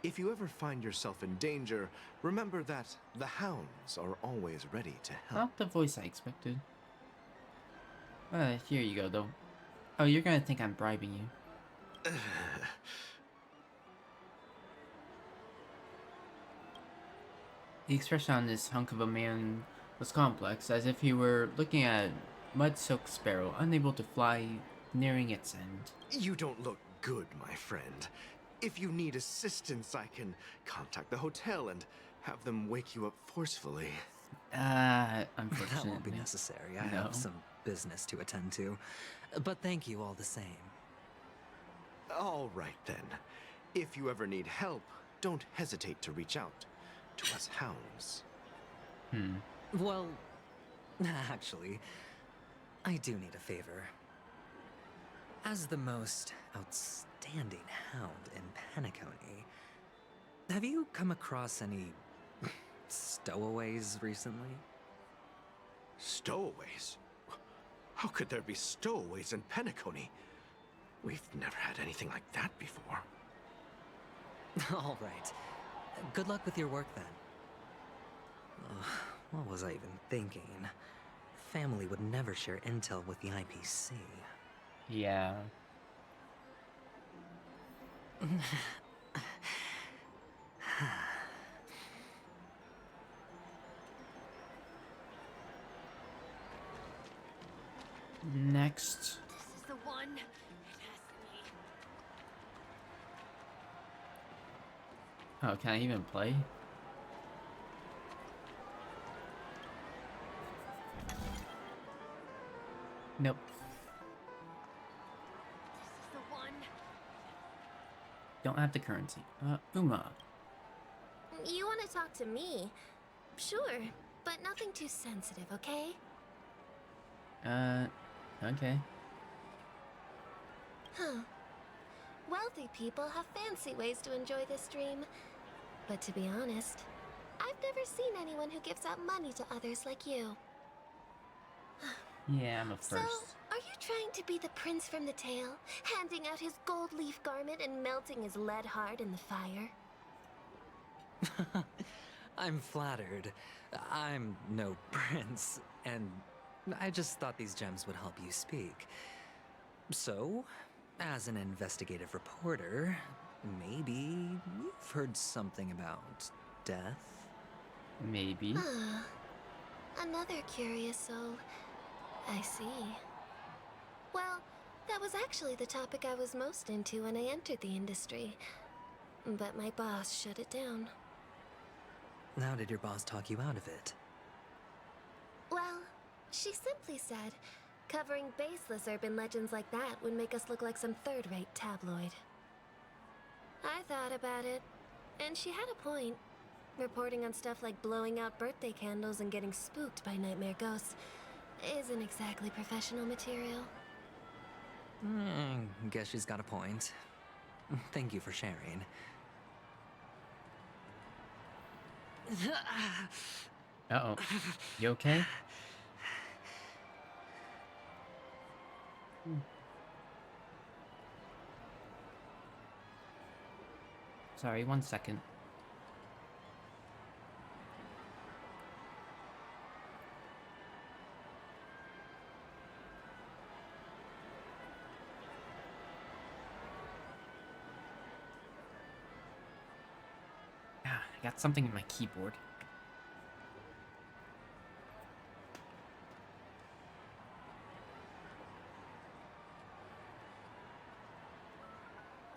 If you ever find yourself in danger, remember that the hounds are always ready to help. Not the voice I expected. Here you go, though. Oh, you're gonna think I'm bribing you. The expression on this hunk of a man was complex, as if he were looking at a mud-soaked sparrow, unable to fly, nearing its end. You don't look good, my friend. If you need assistance, I can contact the hotel and have them wake you up forcefully. Unfortunately. That won't be necessary. I have some business to attend to. But thank you all the same. All right, then. If you ever need help, don't hesitate to reach out to us hounds. Well, actually, I do need a favor. As the most outstanding hound in Penacony, have you come across any stowaways recently? Stowaways? How could there be stowaways in Penacony? We've never had anything like that before. All right. Good luck with your work, then. What was I even thinking? Family would never share intel with the IPC. Yeah. Next. This is the one. It has to be. Oh, can I even play? Nope. This is the one. Don't have the currency. Uma. You want to talk to me? Sure, but nothing too sensitive, okay? Okay. Huh. Wealthy people have fancy ways to enjoy this dream. But to be honest, I've never seen anyone who gives out money to others like you. Yeah, I'm a first. So, are you trying to be the prince from the tale, handing out his gold leaf garment and melting his lead heart in the fire? I'm flattered. I'm no prince, and I just thought these gems would help you speak. So, as an investigative reporter, maybe you've heard something about death? Maybe. Another curious soul. I see. Well, that was actually the topic I was most into when I entered the industry. But my boss shut it down. How did your boss talk you out of it? Well, she simply said, covering baseless urban legends like that would make us look like some third-rate tabloid. I thought about it, and she had a point. Reporting on stuff like blowing out birthday candles and getting spooked by nightmare ghosts isn't exactly professional material. Guess she's got a point. Thank you for sharing. Uh-oh. You okay? Sorry, 1 second. I got something in my keyboard.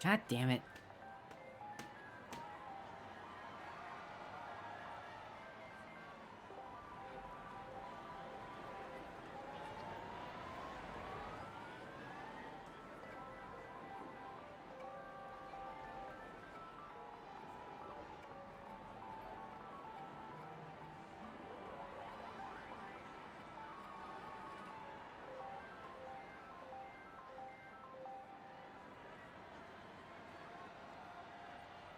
God damn it.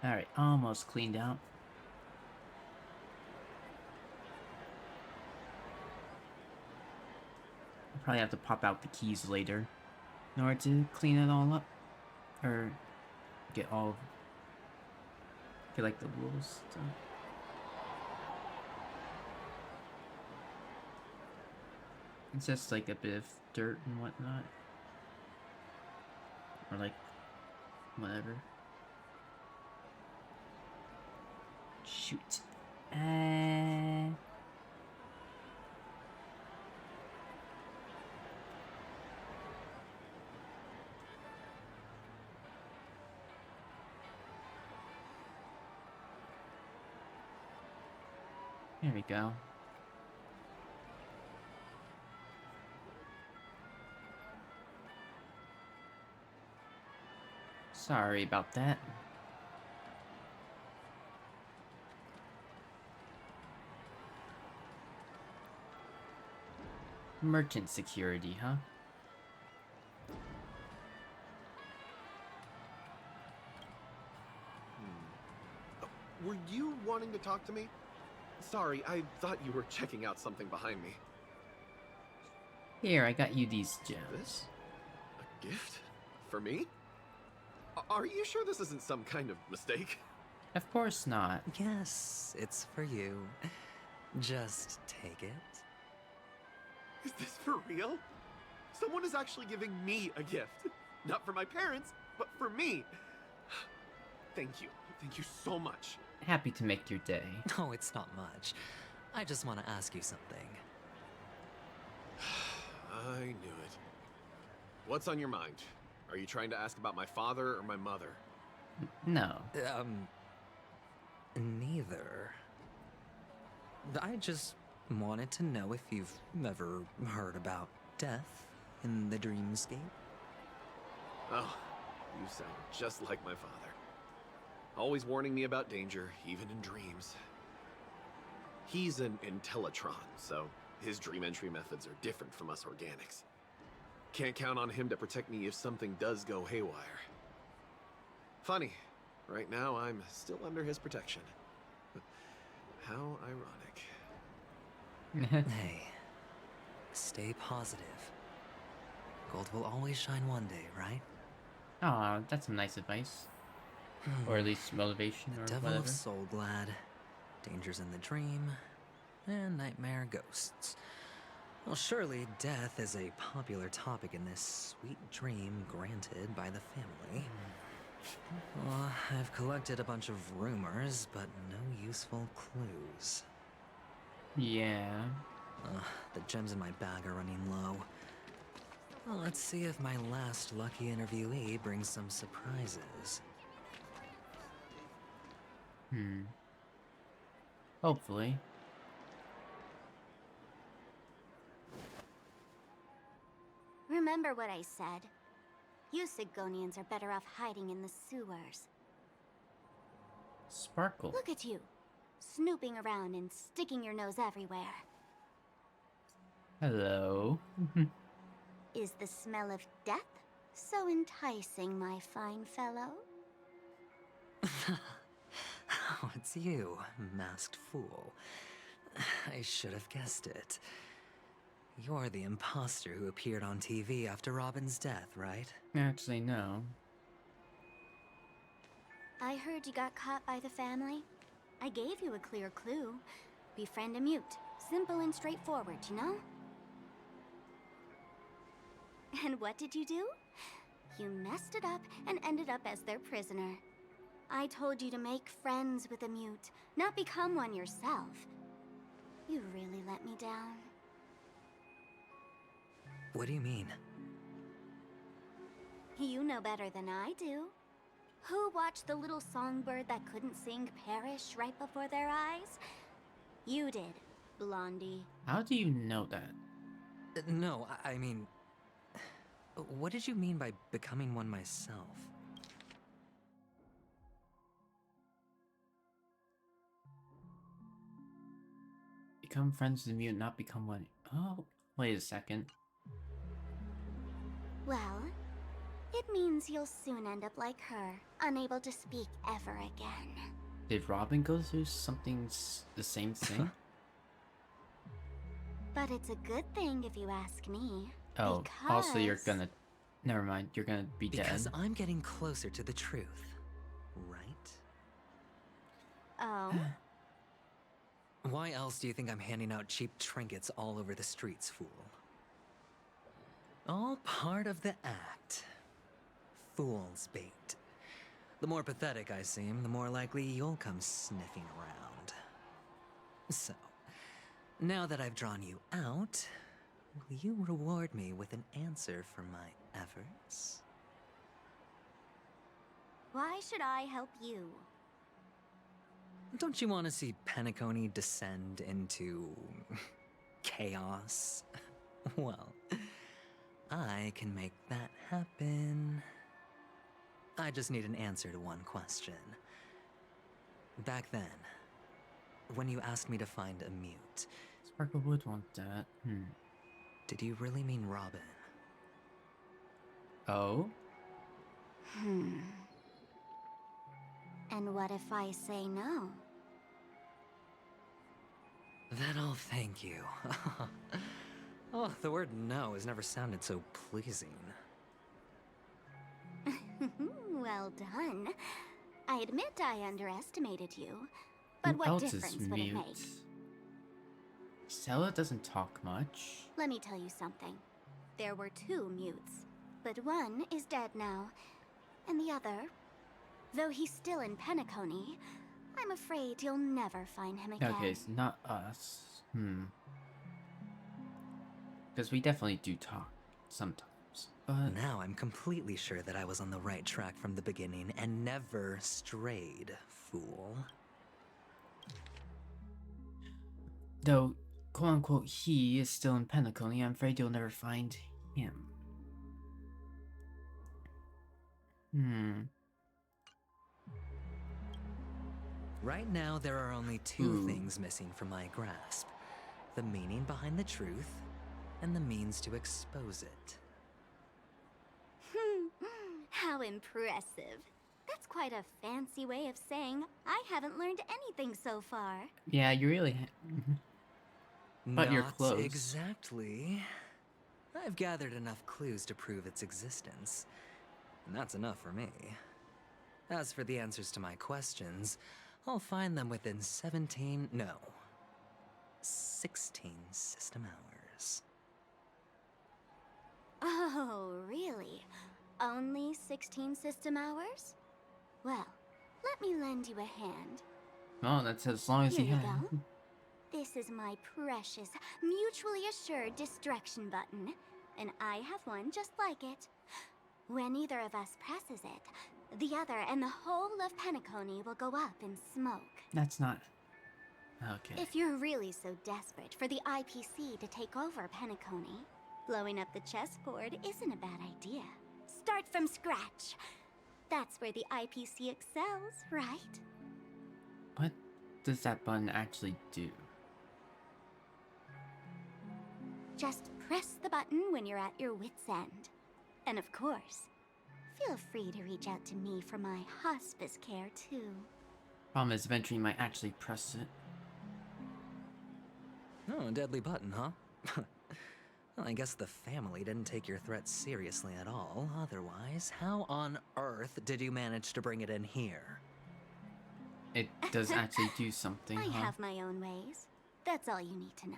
Alright, almost cleaned out. I'll probably have to pop out the keys later in order to clean it all up. Or get like the rules done. It's just like a bit of dirt and whatnot. Or like, whatever. Shoot. There we go. Sorry about that. Merchant security, huh? Were you wanting to talk to me? Sorry, I thought you were checking out something behind me. Here, I got you these gems. A gift? For me? Are you sure this isn't some kind of mistake? Of course not. Yes, it's for you. Just take it. Is this for real? Someone is actually giving me a gift. Not for my parents, but for me. Thank you. Thank you so much. Happy to make your day. No, it's not much. I just want to ask you something. I knew it. What's on your mind? Are you trying to ask about my father or my mother? No. Neither. I just wanted to know if you've ever heard about death in the dreamscape. Oh, you sound just like my father. Always warning me about danger, even in dreams. He's an Intellitron, so his dream entry methods are different from us organics. Can't count on him to protect me if something does go haywire. Funny, right now I'm still under his protection. How ironic. Hey, stay positive. Gold will always shine one day, right? Aw, that's some nice advice. Or at least motivation or Devil whatever. of Soul Glad, Dangers in the Dream, and Nightmare Ghosts. Well, surely death is a popular topic in this sweet dream granted by the family. Well, I've collected a bunch of rumors, but no useful clues. Yeah. The gems in my bag are running low. Well, let's see if my last lucky interviewee brings some surprises. Hopefully. Remember what I said. You Sigonians are better off hiding in the sewers. Sparkle. Look at you, snooping around and sticking your nose everywhere. Hello. Is the smell of death so enticing, my fine fellow? Oh, it's you, masked fool. I should have guessed it. You're the imposter who appeared on TV after Robin's death, right? Actually, no. I heard you got caught by the family. I gave you a clear clue. Befriend a mute. Simple and straightforward, you know? And what did you do? You messed it up and ended up as their prisoner. I told you to make friends with a mute, not become one yourself. You really let me down. What do you mean? You know better than I do. Who watched the little songbird that couldn't sing perish right before their eyes? You did, Blondie. How do you know that? No, I mean... What did you mean by becoming one myself? Become friends with the mute, not become one. Oh, wait a second. Well, It means you'll soon end up like her, unable to speak ever again. Did Robin go through something the same thing? But it's a good thing if you ask me. Oh, also you're gonna... Never mind, you're gonna be dead. Because I'm getting closer to the truth, right? Oh? Why else do you think I'm handing out cheap trinkets all over the streets, fool? All part of the act. Fool's bait. The more pathetic I seem, the more likely you'll come sniffing around. So, now that I've drawn you out, will you reward me with an answer for my efforts? Why should I help you? Don't you want to see Penacony descend into... chaos? Well, I can make that happen. I just need an answer to one question. Back then, when you asked me to find a mute... Sparkle would want that. Did you really mean Robin? Oh? And what if I say no? Then I'll thank you. Oh, the word no has never sounded so pleasing. Well done. I admit I underestimated you. But Who what else difference is would it mute? make? Stella doesn't talk much. Let me tell you something. There were 2 mutes, but one is dead now. And the other, though he's still in Penacony, I'm afraid you'll never find him again. Okay, it's not us. Because we definitely do talk sometimes. But now I'm completely sure that I was on the right track from the beginning and never strayed, fool. though, quote unquote, he is still in Penacony, I'm afraid you'll never find him. Right now, there are only 2 things missing from my grasp. The meaning behind the truth, and the means to expose it. How impressive. That's quite a fancy way of saying I haven't learned anything so far. Yeah, you really but you're Not close. Exactly. I've gathered enough clues to prove its existence, and that's enough for me. As for the answers to my questions, I'll find them within 16 system hours. Oh, really? Only 16 system hours? Well, let me lend you a hand. Oh, that's as long as Here he you has. go. This is my precious, mutually assured distraction button, and I have one just like it. When either of us presses it, the other and the whole of Penacony will go up in smoke. That's not... Okay. If you're really so desperate for the IPC to take over Penacony, blowing up the chessboard isn't a bad idea. Start from scratch. That's where the IPC excels, right? What does that button actually do? Just press the button when you're at your wit's end. And of course, feel free to reach out to me for my hospice care too. Problem is, eventually you might actually press it. Oh, a deadly button, huh? Well, I guess the family didn't take your threat seriously at all. Otherwise, how on earth did you manage to bring it in here? It does actually do something, I huh? have my own ways. That's all you need to know.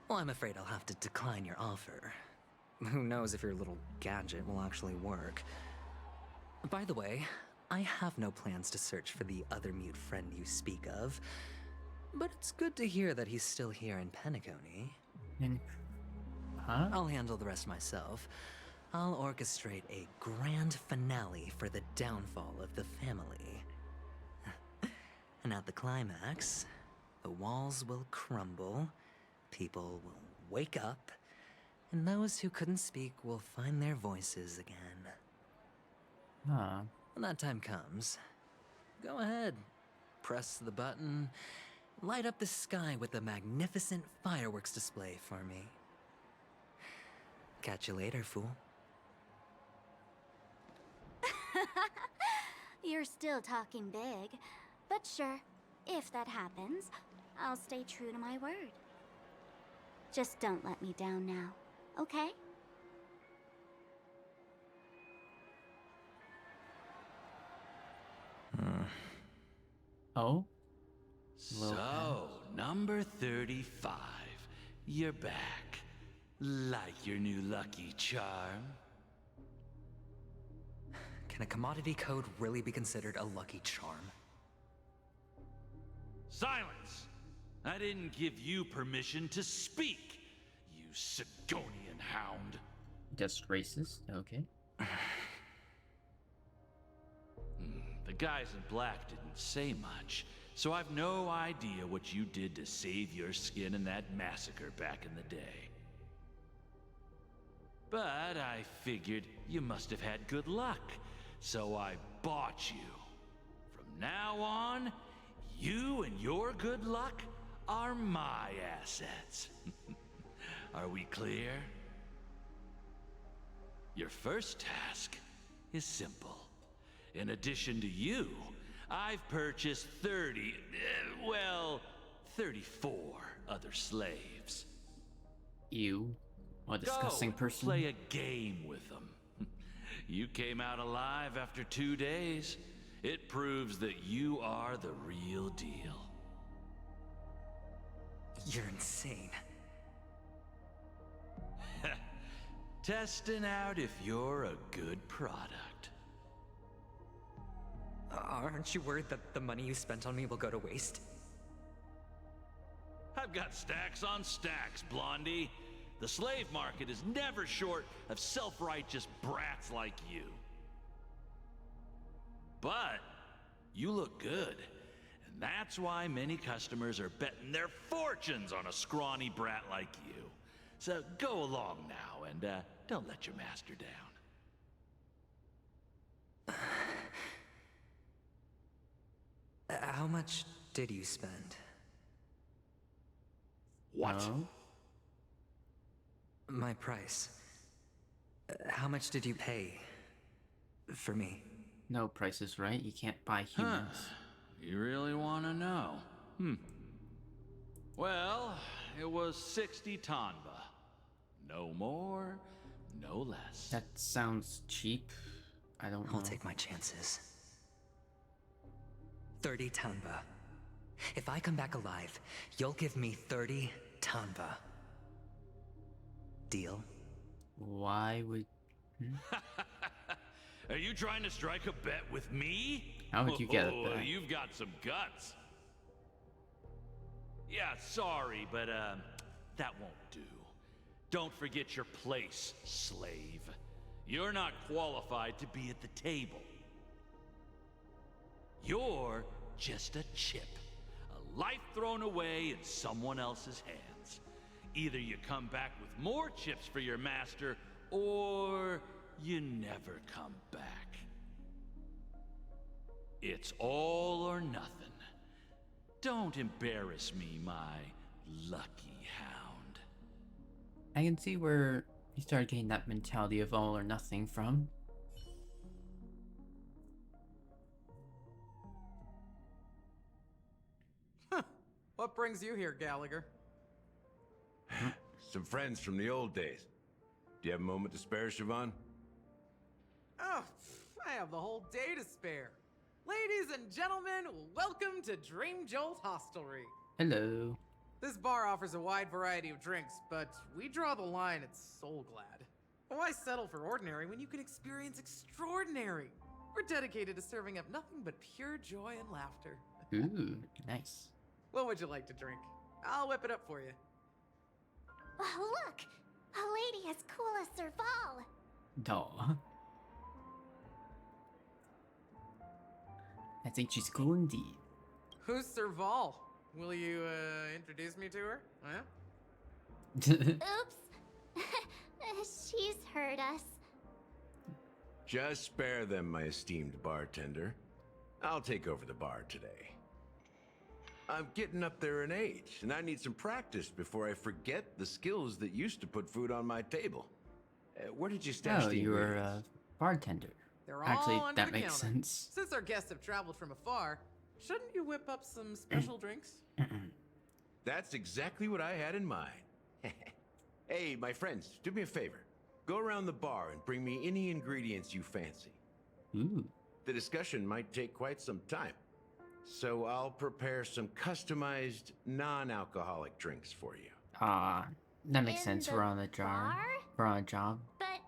Well, I'm afraid I'll have to decline your offer. Who knows if your little gadget will actually work. By the way, I have no plans to search for the other mute friend you speak of, but it's good to hear that he's still here in Penacony. Huh? I'll handle the rest myself. I'll orchestrate a grand finale for the downfall of the family. And at the climax, the walls will crumble, people will wake up, and those who couldn't speak will find their voices again. Huh. When that time comes, go ahead, press the button, light up the sky with a magnificent fireworks display for me. Catch you later, fool. You're still talking big. But sure, if that happens, I'll stay true to my word. Just don't let me down now, okay? Oh? So, number 35. You're back. Like your new lucky charm? Can a commodity code really be considered a lucky charm? Silence! I didn't give you permission to speak, you Sigonian hound. Just racist? Okay. The guys in black didn't say much, so I've no idea what you did to save your skin in that massacre back in the day. But I figured you must have had good luck, so I bought you. From now on, you and your good luck are my assets. Are we clear? Your first task is simple. In addition to you, I've purchased 34 other slaves. You? What a disgusting person. Play a game with them. You came out alive after 2 days. It proves that you are the real deal. You're insane. Testing out if you're a good product. Aren't you worried that the money you spent on me will go to waste? I've got stacks on stacks, Blondie. The slave market is never short of self-righteous brats like you. But you look good, and that's why many customers are betting their fortunes on a scrawny brat like you. So go along now and don't let your master down. How much did you spend? What? My price. How much did you pay for me? No price is right. You can't buy humans. You really want to know? Well, it was 60 tanba. No more, no less. That sounds cheap. I don't know. I'll take my chances. 30 tanba. If I come back alive, you'll give me 30 tanba. Deal? Why would... Are you trying to strike a bet with me? How would you get it back? You've got some guts. Yeah, sorry, but that won't do. Don't forget your place, slave. You're not qualified to be at the table. You're just a chip. A life thrown away in someone else's hands. Either you come back with more chips for your master, or you never come back. It's all or nothing. Don't embarrass me, my lucky hound. I can see where he started getting that mentality of all or nothing from. What brings you here, Gallagher? Some friends from the old days. Do you have a moment to spare, Siobhan? Oh, I have the whole day to spare. Ladies and gentlemen, welcome to Dream Jolt Hostelry. Hello. This bar offers a wide variety of drinks, but we draw the line at Soul Glad. Why settle for ordinary when you can experience extraordinary? We're dedicated to serving up nothing but pure joy and laughter. Ooh, nice. What would you like to drink? I'll whip it up for you. Oh, look! A lady as cool as Serval! Duh. I think she's cool indeed. Who's Serval? Will you, introduce me to her? Huh? Oops. She's heard us. Just spare them, my esteemed bartender. I'll take over the bar today. I'm getting up there in age, and I need some practice before I forget the skills that used to put food on my table. Where did you stash Oh, the you were ingredients? a bartender. They're Actually, all under that the makes counter. sense. Since our guests have traveled from afar, shouldn't you whip up some special drinks? That's exactly what I had in mind. Hey, my friends, do me a favor. Go around the bar and bring me any ingredients you fancy. Ooh. The discussion might take quite some time, so I'll prepare some customized, non-alcoholic drinks for you. That makes sense. the We're on a job. bar? We're on a job. But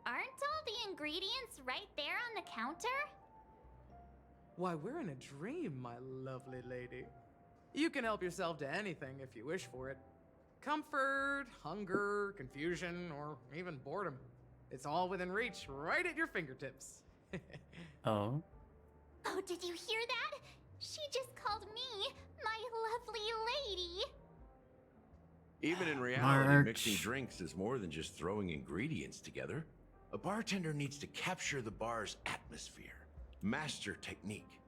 aren't all the ingredients right there on the counter? Why, we're in a dream, my lovely lady. You can help yourself to anything if you wish for it. Comfort, hunger, confusion, or even boredom. It's all within reach, right at your fingertips. Oh. Oh, did you hear that? She just called me my lovely lady. Even in reality, March. mixing drinks is more than just throwing ingredients together. A bartender needs to capture the bar's atmosphere, master technique,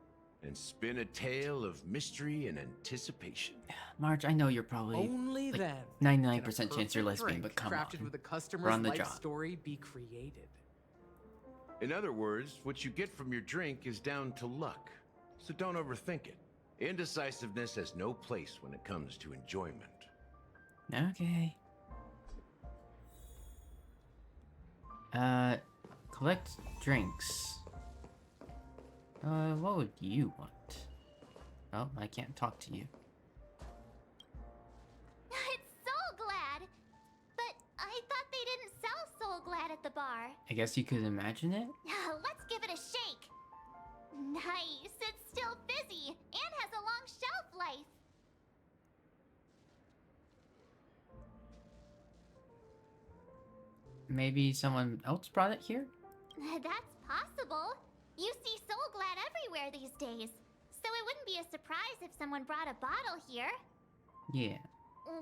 and spin a tale of mystery and anticipation. Marge, I know you're probably Only like then 99% can a chance you're perfect lesbian, drink but come crafted on. with a We're customer's on the life job. story be created. In other words, what you get from your drink is down to luck, so don't overthink it. Indecisiveness has no place when it comes to enjoyment. Okay. Collect drinks. What would you want? Oh, I can't talk to you. It's Soul Glad. But I thought they didn't sell Soul Glad at the bar. I guess you could imagine it? Let's give it a shake. Nice. It's still fizzy and has a long shelf life. Maybe someone else brought it here? That's possible. You see Soul Glad everywhere these days. So it wouldn't be a surprise if someone brought a bottle here. Yeah.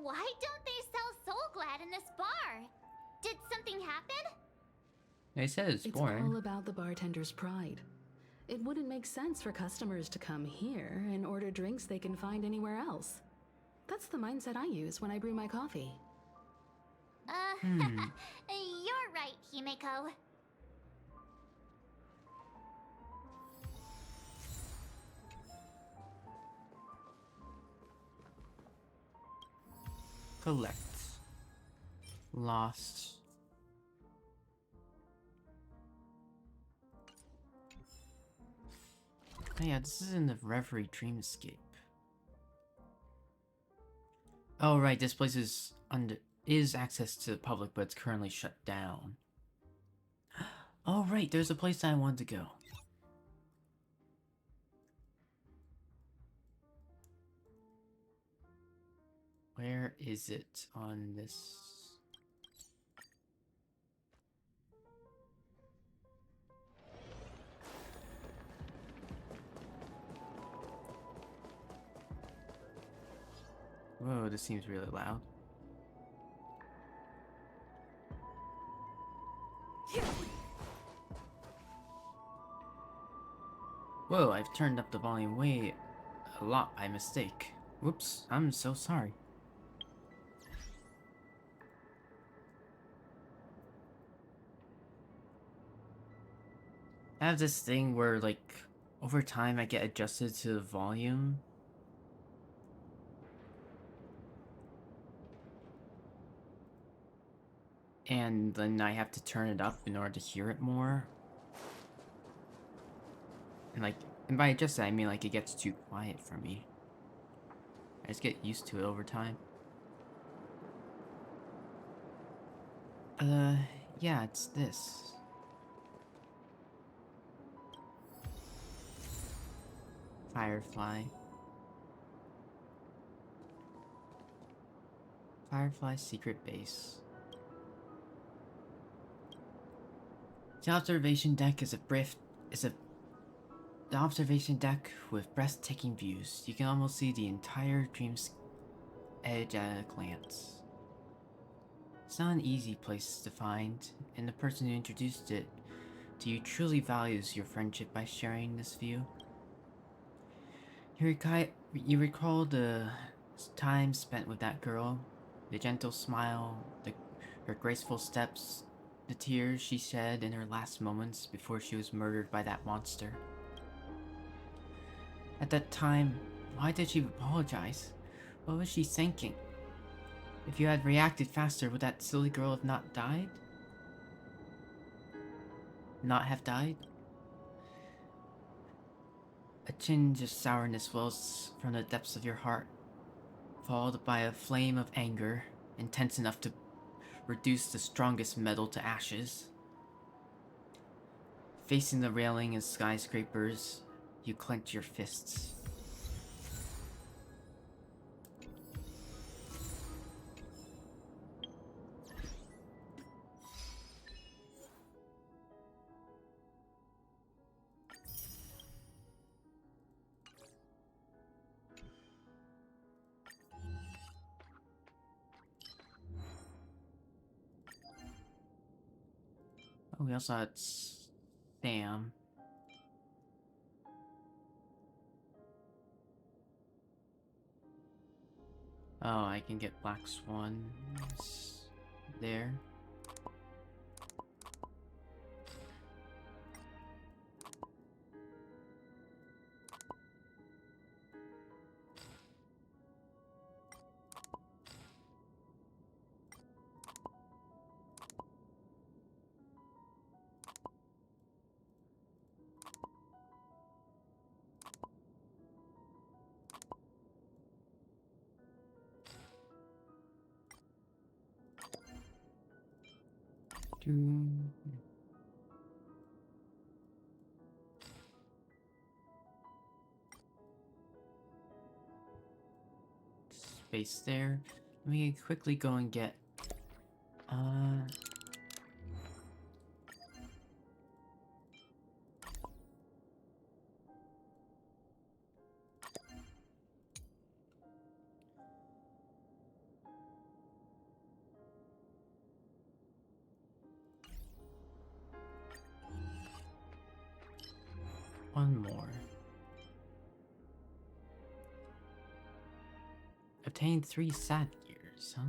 Why don't they sell Soul Glad in this bar? Did something happen? They said it's It's boring. all about the bartender's pride. It wouldn't make sense for customers to come here and order drinks they can find anywhere else. That's the mindset I use when I brew my coffee. You're right, Himeko. Collect. Lost. Oh yeah, this is in the Reverie Dreamscape. Oh right, this place is access to the public, but it's currently shut down. Oh right, there's a place I wanted to go. Where is it on this? Whoa, this seems really loud. Whoa, I've turned up the volume way a lot by mistake. Whoops, I'm so sorry. I have this thing where, like, over time I get adjusted to the volume. And then I have to turn it up in order to hear it more. And by adjust I mean like it gets too quiet for me. I just get used to it over time. Yeah, it's this. Firefly. Firefly secret base. The observation deck is the observation deck with breathtaking views. You can almost see the entire dream's edge at a glance. It's not an easy place to find, and the person who introduced it to you truly values your friendship by sharing this view. You recall the time spent with that girl, the gentle smile, her graceful steps, The tears she shed in her last moments before she was murdered by that monster. At that time, why did she apologize? What was she thinking? If you had reacted faster, would that silly girl have not died? Not have died? A tinge of sourness wells from the depths of your heart, followed by a flame of anger, intense enough to reduce the strongest metal to ashes. Facing the railing and skyscrapers, you clenched your fists. Oh, we also had Sam. Oh, I can get Black Swans there. Space there. Let me quickly go and get one more. Obtained 3 satyrs, huh?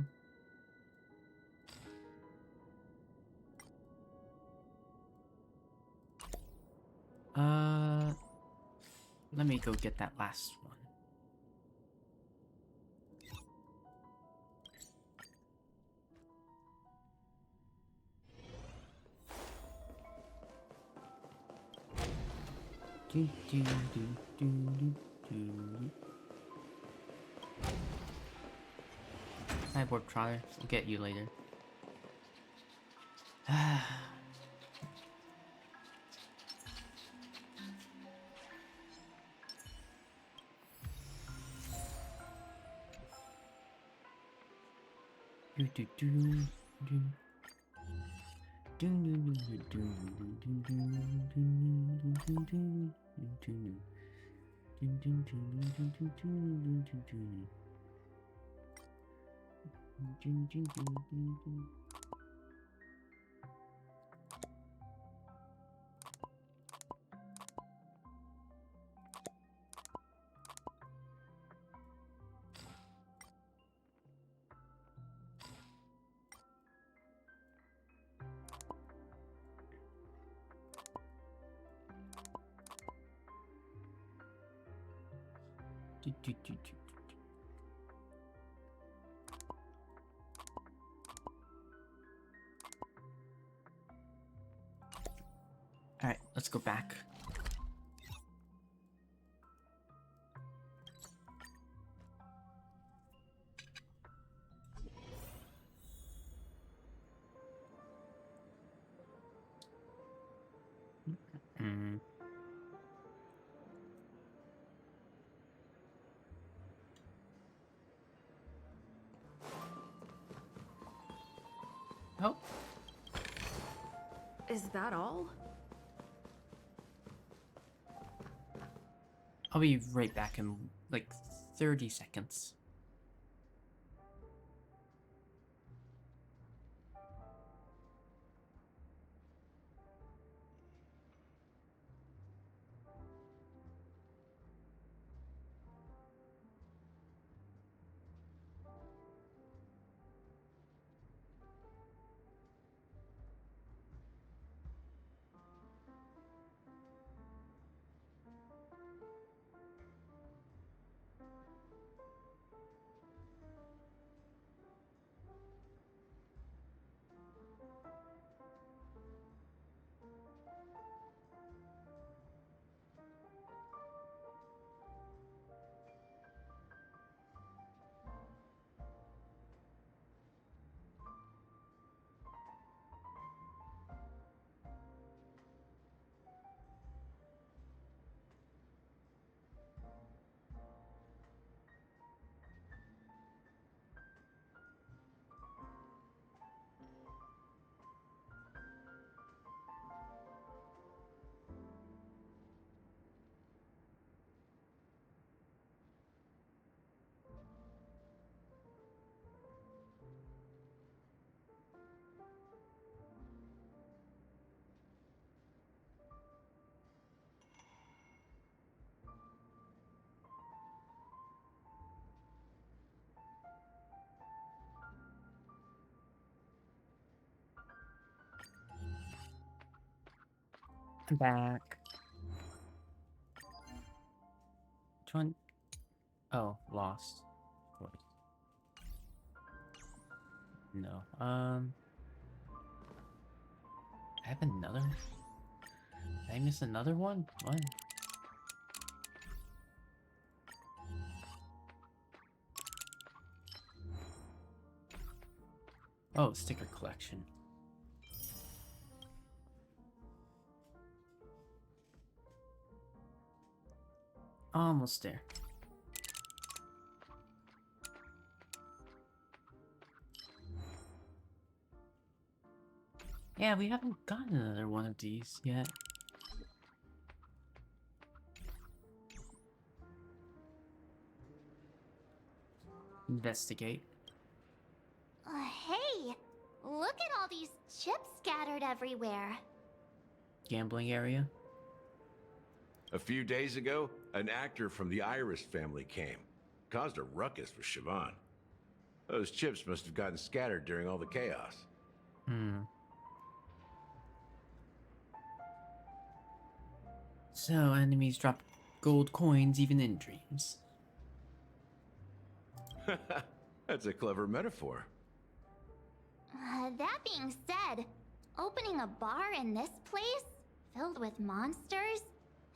Let me go get that last one. Do, do, do, do, do, do. Hi, Warp Trotter. We'll get you later. Do, do, do, do. Do, do, do, do, do, do, do, do, do, do, do. Alright, let's go back. Oh. Is that all? I'll be right back in like 30 seconds. Back. Which one? Oh, lost. Of course. No. I have another. Did I miss another one? What? Oh, sticker collection. Almost there. Yeah, we haven't gotten another one of these yet. Investigate. Hey, look at all these chips scattered everywhere. Gambling area. A few days ago, an actor from the Iris family came. Caused a ruckus for Siobhan. Those chips must have gotten scattered during all the chaos. So, enemies drop gold coins even in dreams. That's a clever metaphor. That being said, opening a bar in this place, filled with monsters,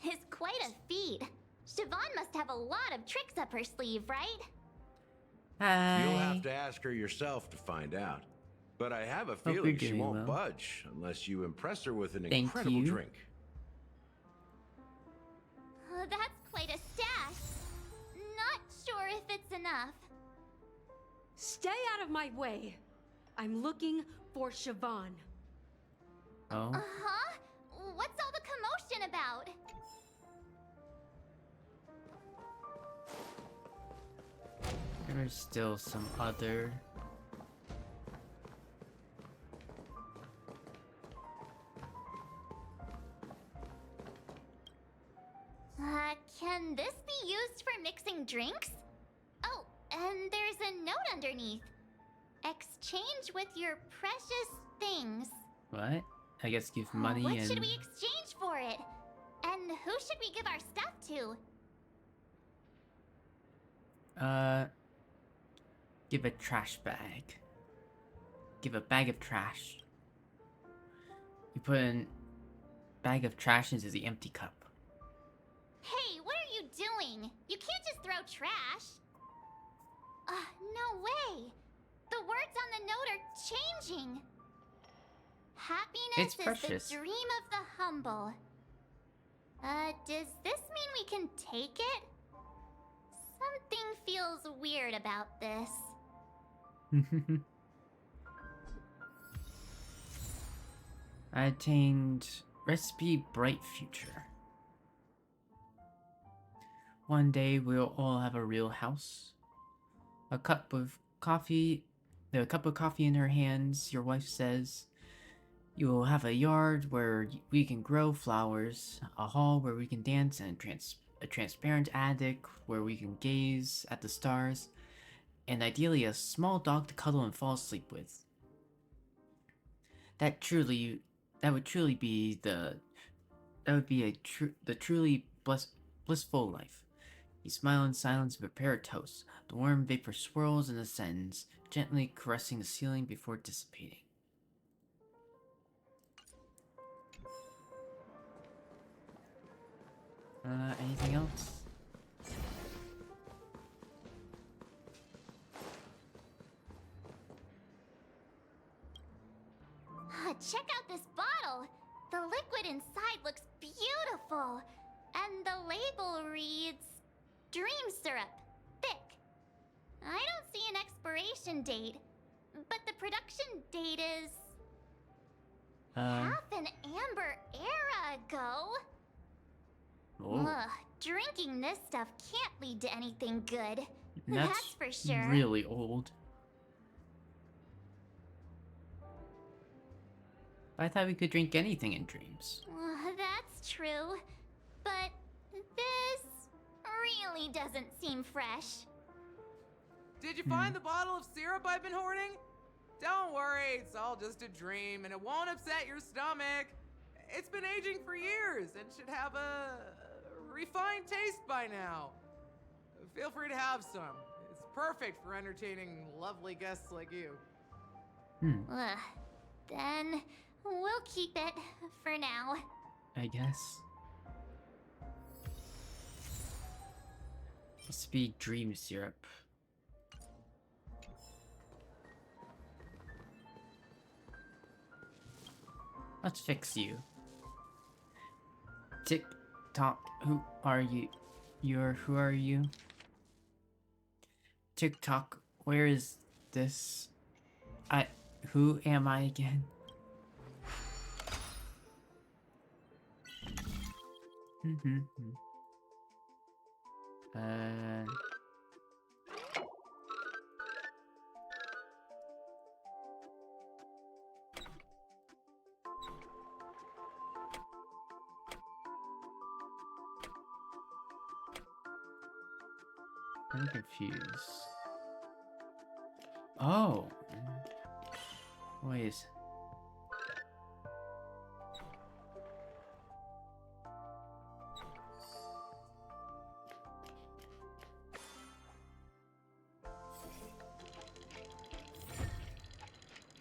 is quite a feat. Siobhan must have a lot of tricks up her sleeve, right? You'll have to ask her yourself to find out. But I have a feeling she won't budge unless you impress her with an incredible drink. That's quite a stash. Not sure if it's enough. Stay out of my way. I'm looking for Siobhan. Oh. Uh-huh? What's all the commotion about? There's still some other... Can this be used for mixing drinks? Oh, and there's a note underneath. Exchange with your precious things. What? I guess give money what and... should we exchange for it? And who should we give our stuff to? Give a trash bag. Give a bag of trash. You put a bag of trash into the empty cup. Hey, what are you doing? You can't just throw trash. No way. The words on the note are changing. Happiness is the dream of the humble. Does this mean we can take it? Something feels weird about this. I attained recipe bright future. One day we'll all have a real house. A cup of coffee in her hands, your wife says. You will have a yard where we can grow flowers, a hall where we can dance, and a transparent attic where we can gaze at the stars, and ideally a small dog to cuddle and fall asleep with. That would truly be the truly blissful life. You smile in silence and prepare a toast. The warm vapor swirls and ascends, gently caressing the ceiling before dissipating. Anything else? Check out this bottle. The liquid inside looks beautiful. And the label reads, Dream Syrup, thick. I don't see an expiration date, but the production date is... half an amber era ago. Drinking this stuff can't lead to anything good. That's for sure. Really old. I thought we could drink anything in dreams. That's true. But this really doesn't seem fresh. Did you find the bottle of syrup I've been hoarding? Don't worry, it's all just a dream and it won't upset your stomach. It's been aging for years and should have a refined taste by now. Feel free to have some. It's perfect for entertaining lovely guests like you. Then we'll keep it for now. I guess. Must be dream syrup. Let's fix you. Tick tock, who are you? Who are you? Tick tock, where is this? Who am I again? I'm confused. Oh. Wait.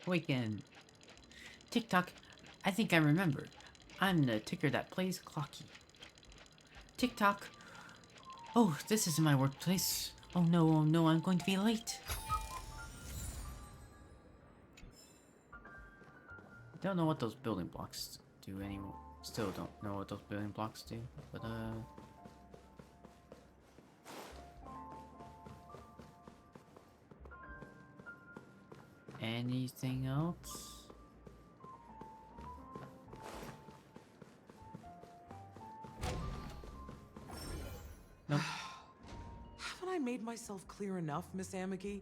Weekend. TikTok, I think I remember. I'm the ticker that plays Clocky. TikTok. Oh, this isn't my workplace. Oh no, I'm going to be late. Don't know what those building blocks do anymore. Still don't know what those building blocks do, but anything else? Nope. Haven't I made myself clear enough, Miss Amiki?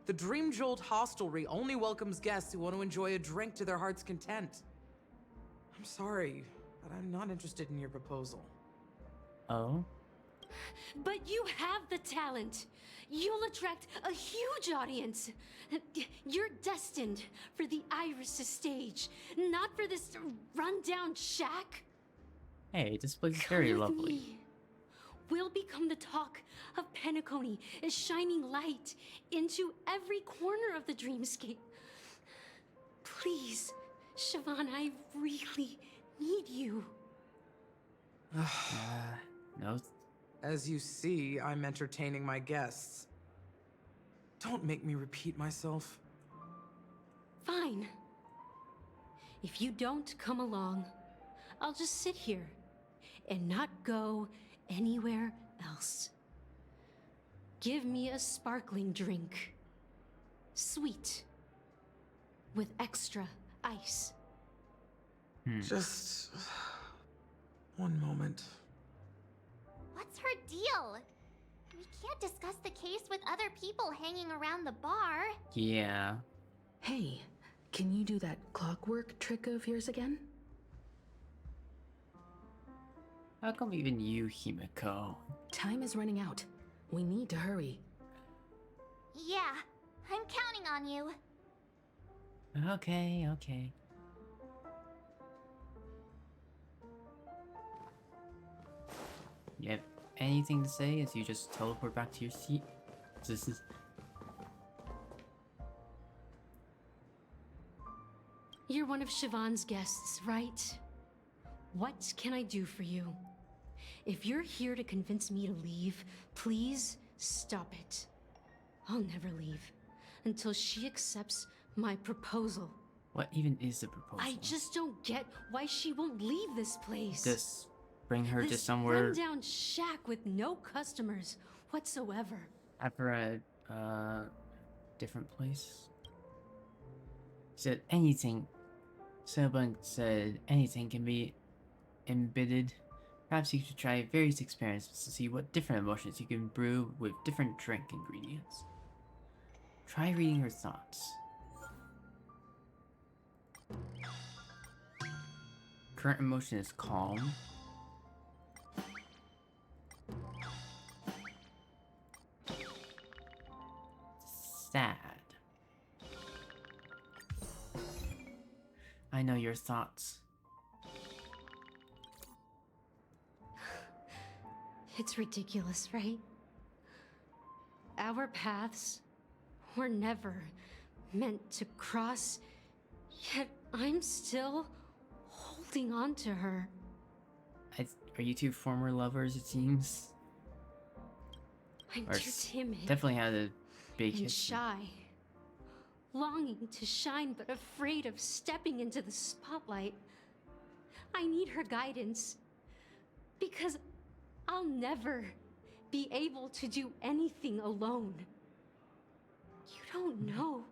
The Dream Jolt Hostelry only welcomes guests who want to enjoy a drink to their heart's content. I'm sorry, but I'm not interested in your proposal. Oh? But you have the talent. You'll attract a huge audience. You're destined for the Iris' stage, not for this rundown shack. Hey, this place is very Come with lovely. me. We'll become the talk of Penacony, is shining light into every corner of the dreamscape. Please, Siobhan, I really need you. No. As you see, I'm entertaining my guests. Don't make me repeat myself. Fine. If you don't come along, I'll just sit here and not go anywhere else. Give me a sparkling drink. Sweet. With extra ice. Just one moment. What's her deal? We can't discuss the case with other people hanging around the bar. Yeah. Hey, can you do that clockwork trick of yours again? How come even you, Himiko? Time is running out. We need to hurry. Yeah, I'm counting on you. Okay. You have anything to say as you just teleport back to your seat? This is... You're one of Siobhan's guests, right? What can I do for you? If you're here to convince me to leave, please stop it. I'll never leave until she accepts my proposal. What even is the proposal? I just don't get why she won't leave this place. Just bring her to This somewhere... rundown shack with no customers whatsoever. After a different place? Said anything. Someone said anything can be embedded. Perhaps you should try various experiments to see what different emotions you can brew with different drink ingredients. Try reading her thoughts. Current emotion is calm. Sad. I know your thoughts. It's ridiculous, right? Our paths were never meant to cross, yet I'm still holding on to her. Are you two former lovers, it seems? I'm Or too timid definitely had a big and history. shy, longing to shine but afraid of stepping into the spotlight. I need her guidance, because I'll never be able to do anything alone. You don't know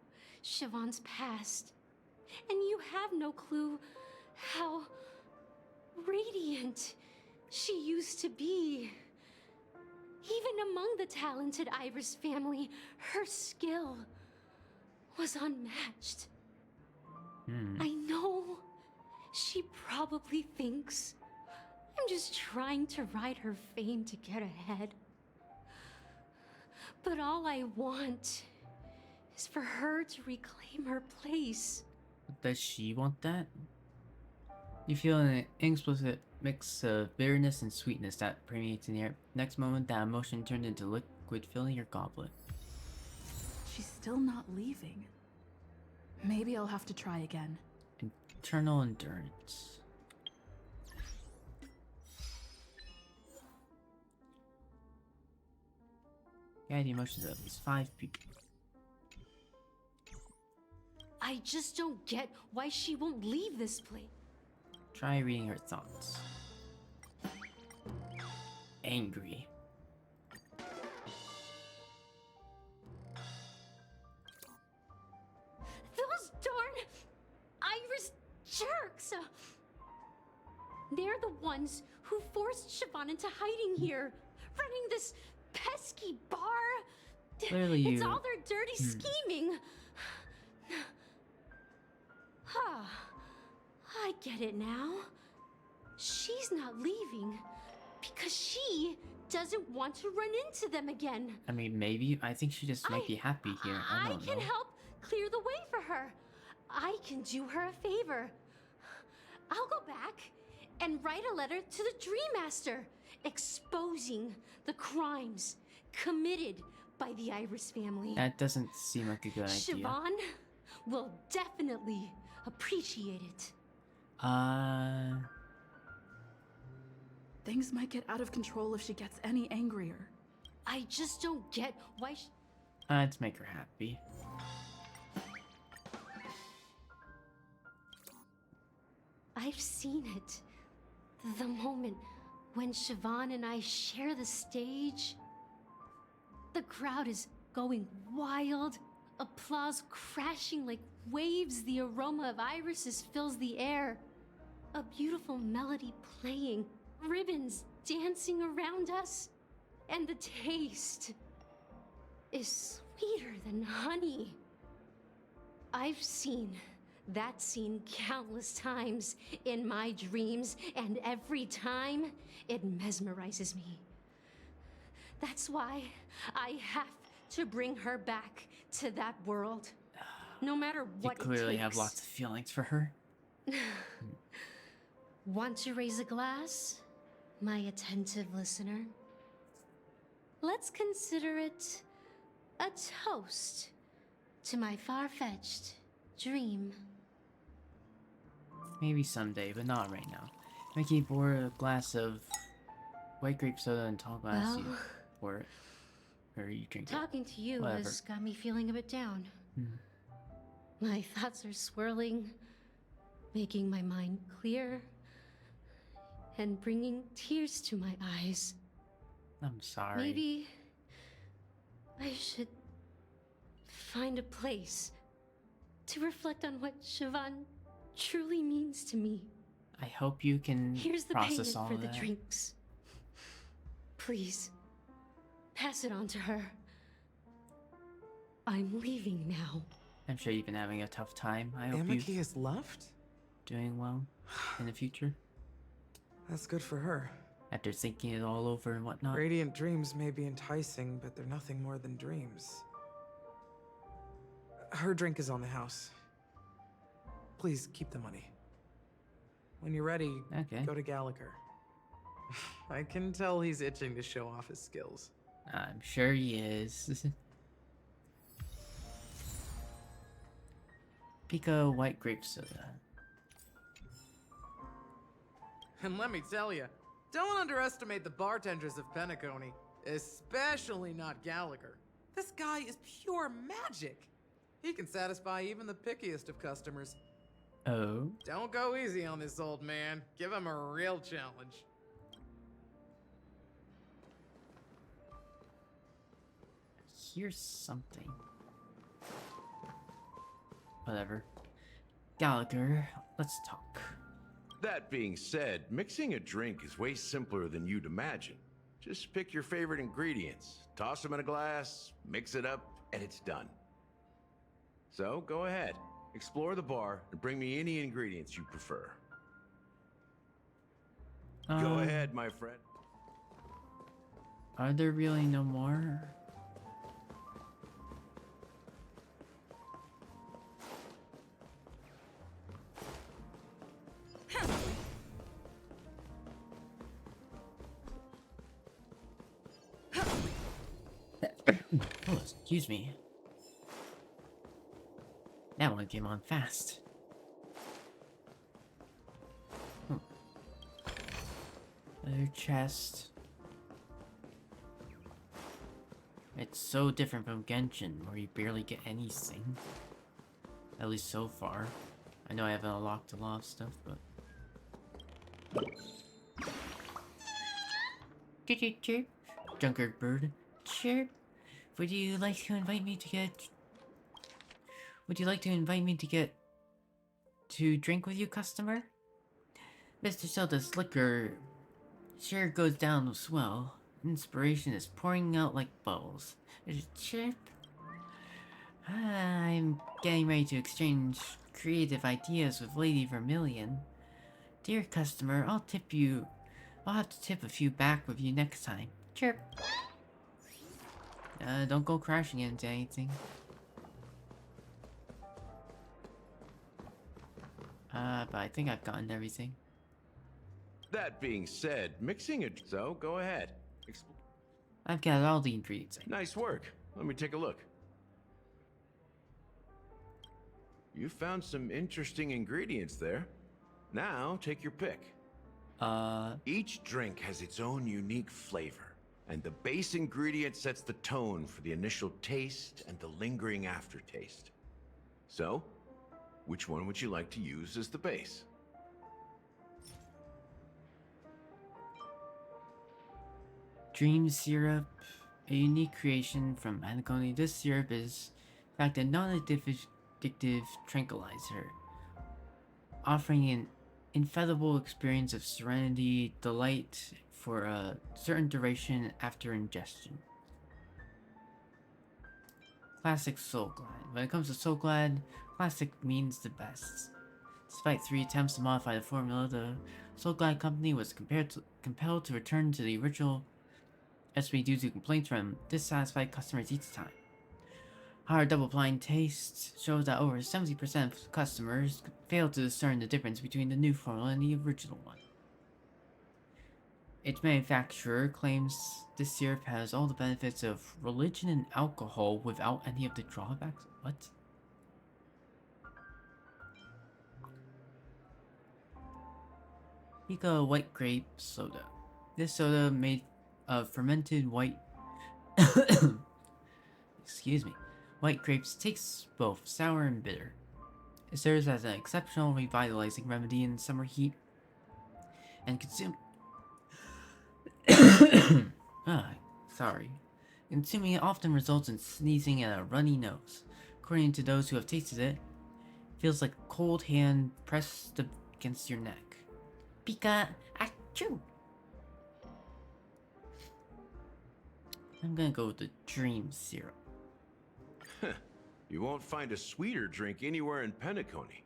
Siobhan's past, and you have no clue how radiant she used to be. Even among the talented Iris family, her skill was unmatched. I know she probably thinks I'm just trying to ride her fame to get ahead. But all I want is for her to reclaim her place. Does she want that? You feel an inexplicit mix of bitterness and sweetness that permeates in the air. Next moment, that emotion turned into liquid filling your goblet. She's still not leaving. Maybe I'll have to try again. Eternal endurance. Guide the emotions of at least 5 people. I just don't get why she won't leave this place. Try reading her thoughts. Angry. Those darn Iris jerks! They're the ones who forced Siobhan into hiding here, running this pesky bar. Clearly It's you- all their dirty scheming. I get it now. She's not leaving because she doesn't want to run into them again. I mean, maybe. I think she just might be happy here. I don't can know. help clear the way for her. I can do her a favor. I'll go back and write a letter to the Dream Master exposing the crimes committed by the Iris family. That doesn't seem like a good idea. Siobhan will definitely appreciate it. Things might get out of control if she gets any angrier. I just don't get why Let's make her happy. I've seen it. The moment when Siobhan and I share the stage. The crowd is going wild. Applause crashing like waves. The aroma of irises fills the air. A beautiful melody playing. Ribbons dancing around us. And the taste is sweeter than honey. I've seen that scene countless times in my dreams, and every time it mesmerizes me. That's why I have to bring her back to that world, no matter what it takes. You clearly have lots of feelings for her. Want to raise a glass, my attentive listener? Let's consider it a toast to my far-fetched dream. Maybe someday, but not right now. Mickey pour a glass of white grape soda and tall glass. Well, Pour it. Or you drink it. Talking to you Whatever. has got me feeling a bit down. My thoughts are swirling, making my mind clear, and bringing tears to my eyes. I'm sorry. Maybe I should find a place to reflect on what Siobhan truly means to me. I hope you can Here's the process payment all for of the that. drinks. Please, pass it on to her. I'm leaving now. I'm sure you've been having a tough time. I hope Amaki you're has left? doing well in the future. That's good for her. After thinking it all over and whatnot. Radiant dreams may be enticing, but they're nothing more than dreams. Her drink is on the house. Please keep the money. When you're ready, Okay. go to Gallagher. I can tell he's itching to show off his skills. I'm sure he is. Pico white grape soda. And let me tell you, don't underestimate the bartenders of Penacony, especially not Gallagher. This guy is pure magic. He can satisfy even the pickiest of customers. Oh? Don't go easy on this old man. Give him a real challenge. Here's something. Whatever. Gallagher, let's talk. That being said, mixing a drink is way simpler than you'd imagine. Just pick your favorite ingredients, toss them in a glass, mix it up, and it's done. So, go ahead. Explore the bar and bring me any ingredients you prefer. Go ahead, my friend. Are there really no more? Oh, excuse me. That one came on fast. Other chest. It's so different from Genshin, where you barely get anything. At least so far. I know I haven't unlocked a lot of stuff, but... Chirp, chirp. Drunkard bird. Chirp. Would you like to invite me to get... Would you like to invite me to get... to drink with you, customer? Mr. Soda's liquor sure goes down swell. Inspiration is pouring out like bubbles. Chirp. I'm getting ready to exchange creative ideas with Lady Vermilion. Dear customer, I'll have to tip a few back with you next time. Chirp. Don't go crashing into anything. But I think I've gotten everything. That being said, mixing it. So, go ahead. I've got all the ingredients. Nice work. Let me take a look. You found some interesting ingredients there. Now, take your pick. Each drink has its own unique flavor, and the base ingredient sets the tone for the initial taste and the lingering aftertaste. So, which one would you like to use as the base? Dream syrup, a unique creation from Penacony. This syrup is, in fact, a non-addictive tranquilizer, offering an ineffable experience of serenity, delight for a certain duration after ingestion. Classic Soul Glad. When it comes to Soul Glad, classic means the best. Despite 3 attempts to modify the formula, the Soul Glad company was compelled to return to the original recipe due to complaints from dissatisfied customers each time. Our double-blind taste shows that over 70% of customers failed to discern the difference between the new formula and the original one. Its manufacturer claims this syrup has all the benefits of religion and alcohol without any of the drawbacks. What? Pika white grape soda. This soda made of fermented white excuse me. White grapes tastes both sour and bitter. It serves as an exceptional revitalizing remedy in summer heat and Consuming it often results in sneezing and a runny nose. According to those who have tasted it, feels like a cold hand pressed against your neck. Pika achoo! I'm gonna go with the dream syrup. You won't find a sweeter drink anywhere in Penacony.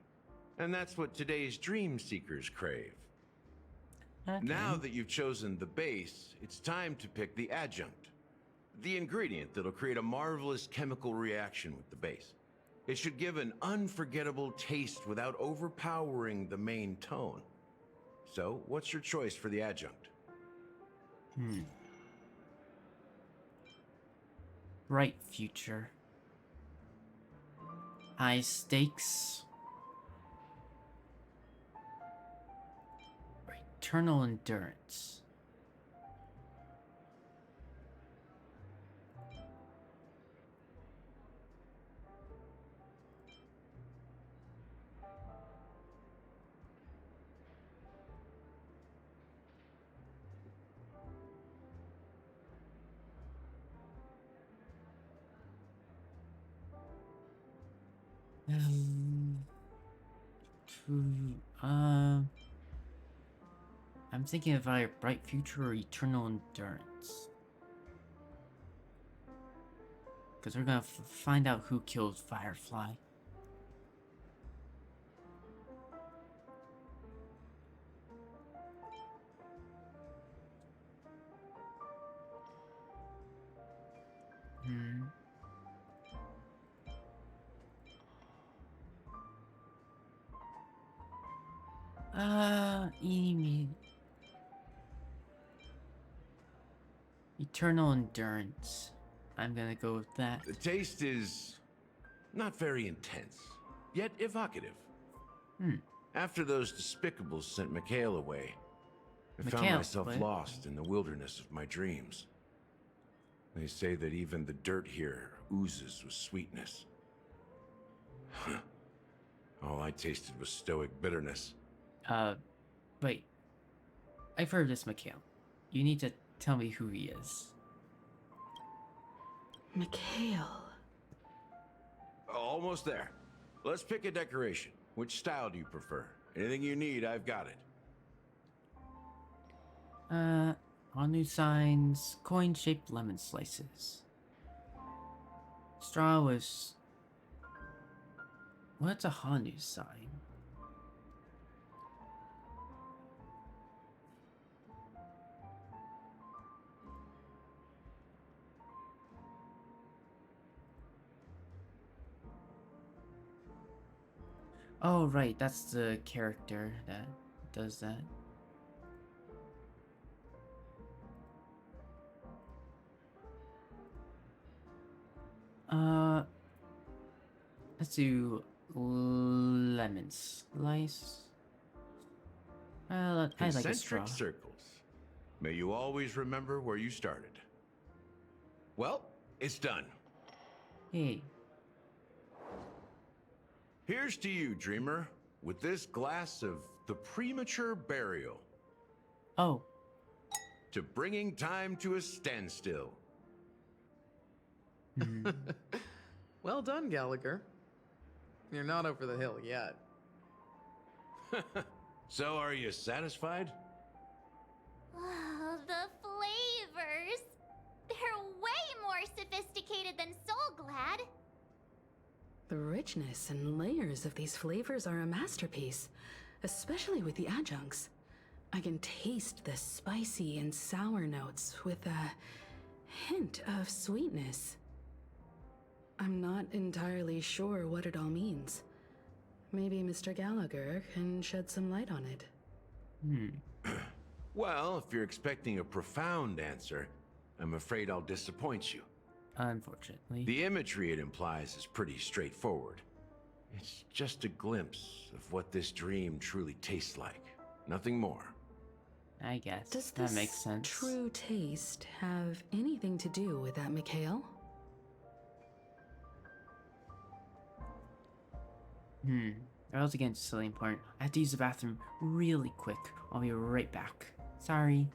And that's what today's dream seekers crave. Okay. Now that you've chosen the base, it's time to pick the adjunct. The ingredient that'll create a marvelous chemical reaction with the base. It should give an unforgettable taste without overpowering the main tone. So, what's your choice for the adjunct? Bright future. High stakes. Eternal endurance. I'm thinking of either bright future or eternal endurance. Because we're gonna find out who killed Firefly. Eternal endurance. I'm gonna go with that. The taste is not very intense, yet evocative. After those despicables sent Mikhail away, I found myself lost in the wilderness of my dreams. They say that even the dirt here oozes with sweetness. All I tasted was stoic bitterness. Wait. I've heard of this Mikhail. You need to tell me who he is. Mikhail. Almost there. Let's pick a decoration. Which style do you prefer? Anything you need, I've got it. All new signs, coin-shaped lemon slices. Straw was... What's a Hanu sign? Oh, right, that's the character that does that. Let's do lemon slice. I like a straw. Concentric circles. May you always remember where you started. Well, it's done. Hey. Here's to you, dreamer, with this glass of the premature burial. Oh. To bringing time to a standstill. Well done, Gallagher. You're not over the hill yet. So, are you satisfied? Oh, the flavors! They're way more sophisticated than Soulglad. The richness and layers of these flavors are a masterpiece, especially with the adjuncts. I can taste the spicy and sour notes with a hint of sweetness. I'm not entirely sure what it all means. Maybe Mr. Gallagher can shed some light on it. Well, if you're expecting a profound answer, I'm afraid I'll disappoint you. Unfortunately. The imagery it implies is pretty straightforward. It's just a glimpse of what this dream truly tastes like. Nothing more. I guess. Does that this makes sense. true taste have anything to do with that, Mikhail? I was getting to the silly part. I have to use the bathroom really quick. I'll be right back. Sorry.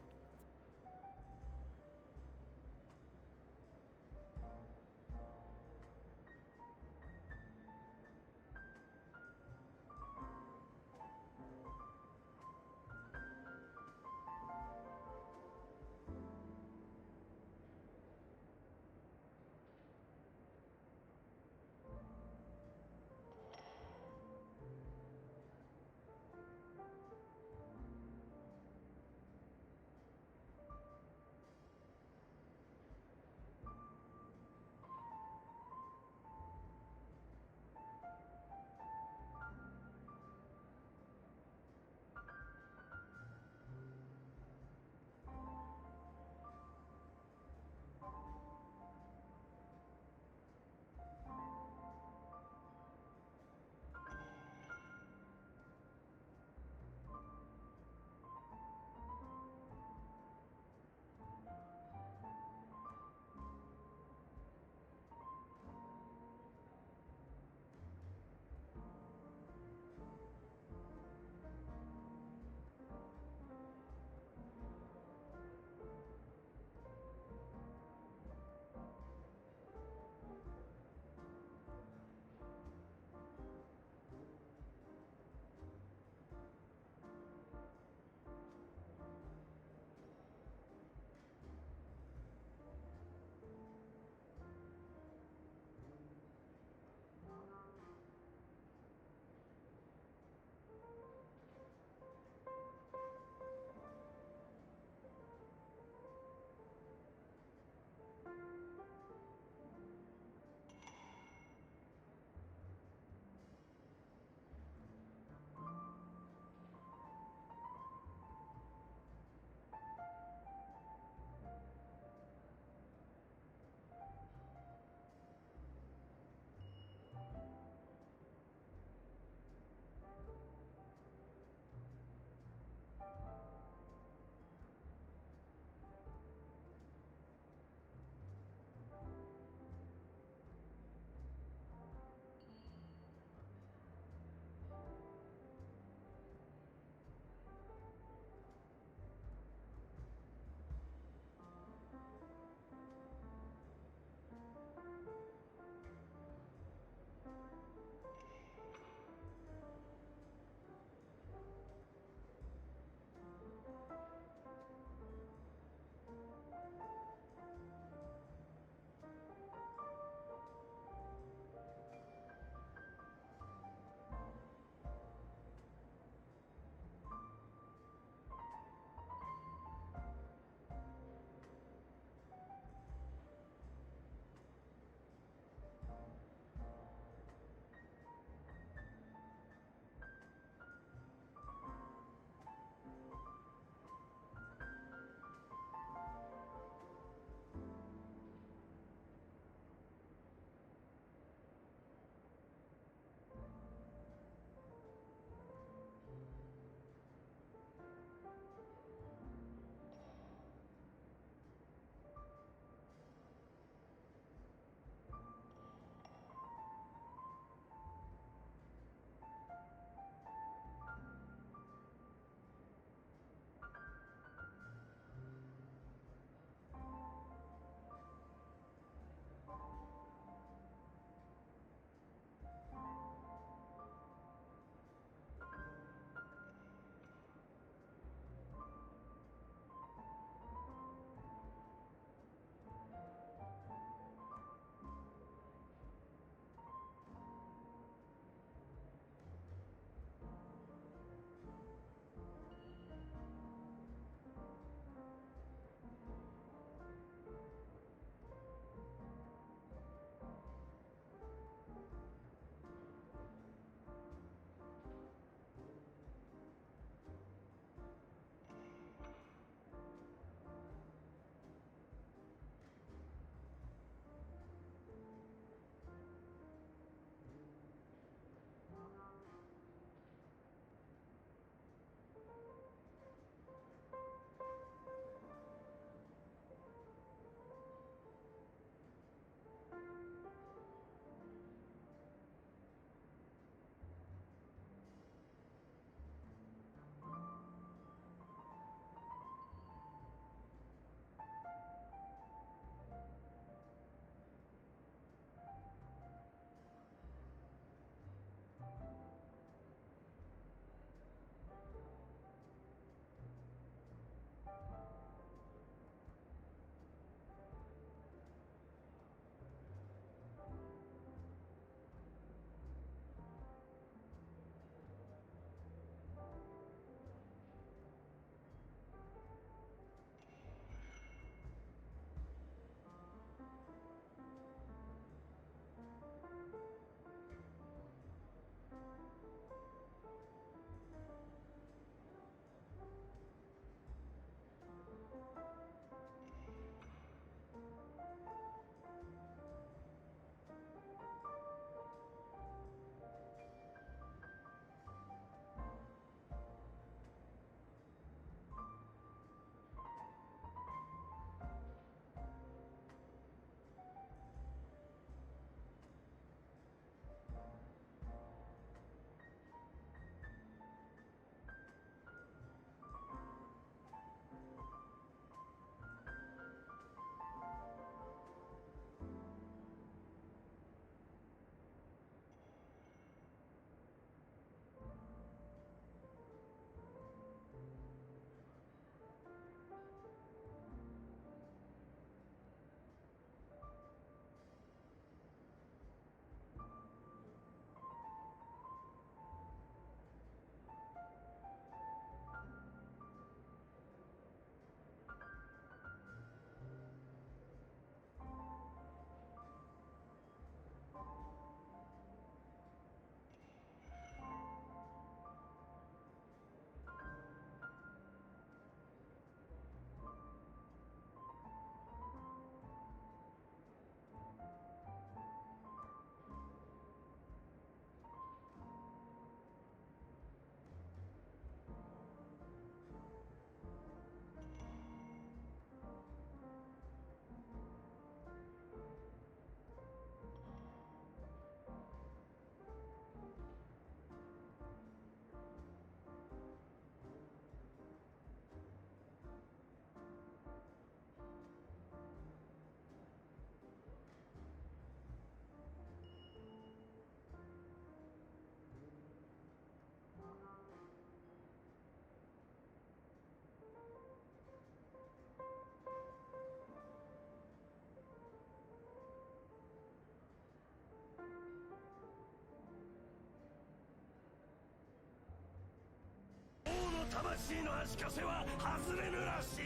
魂の足かせは外れぬらしい。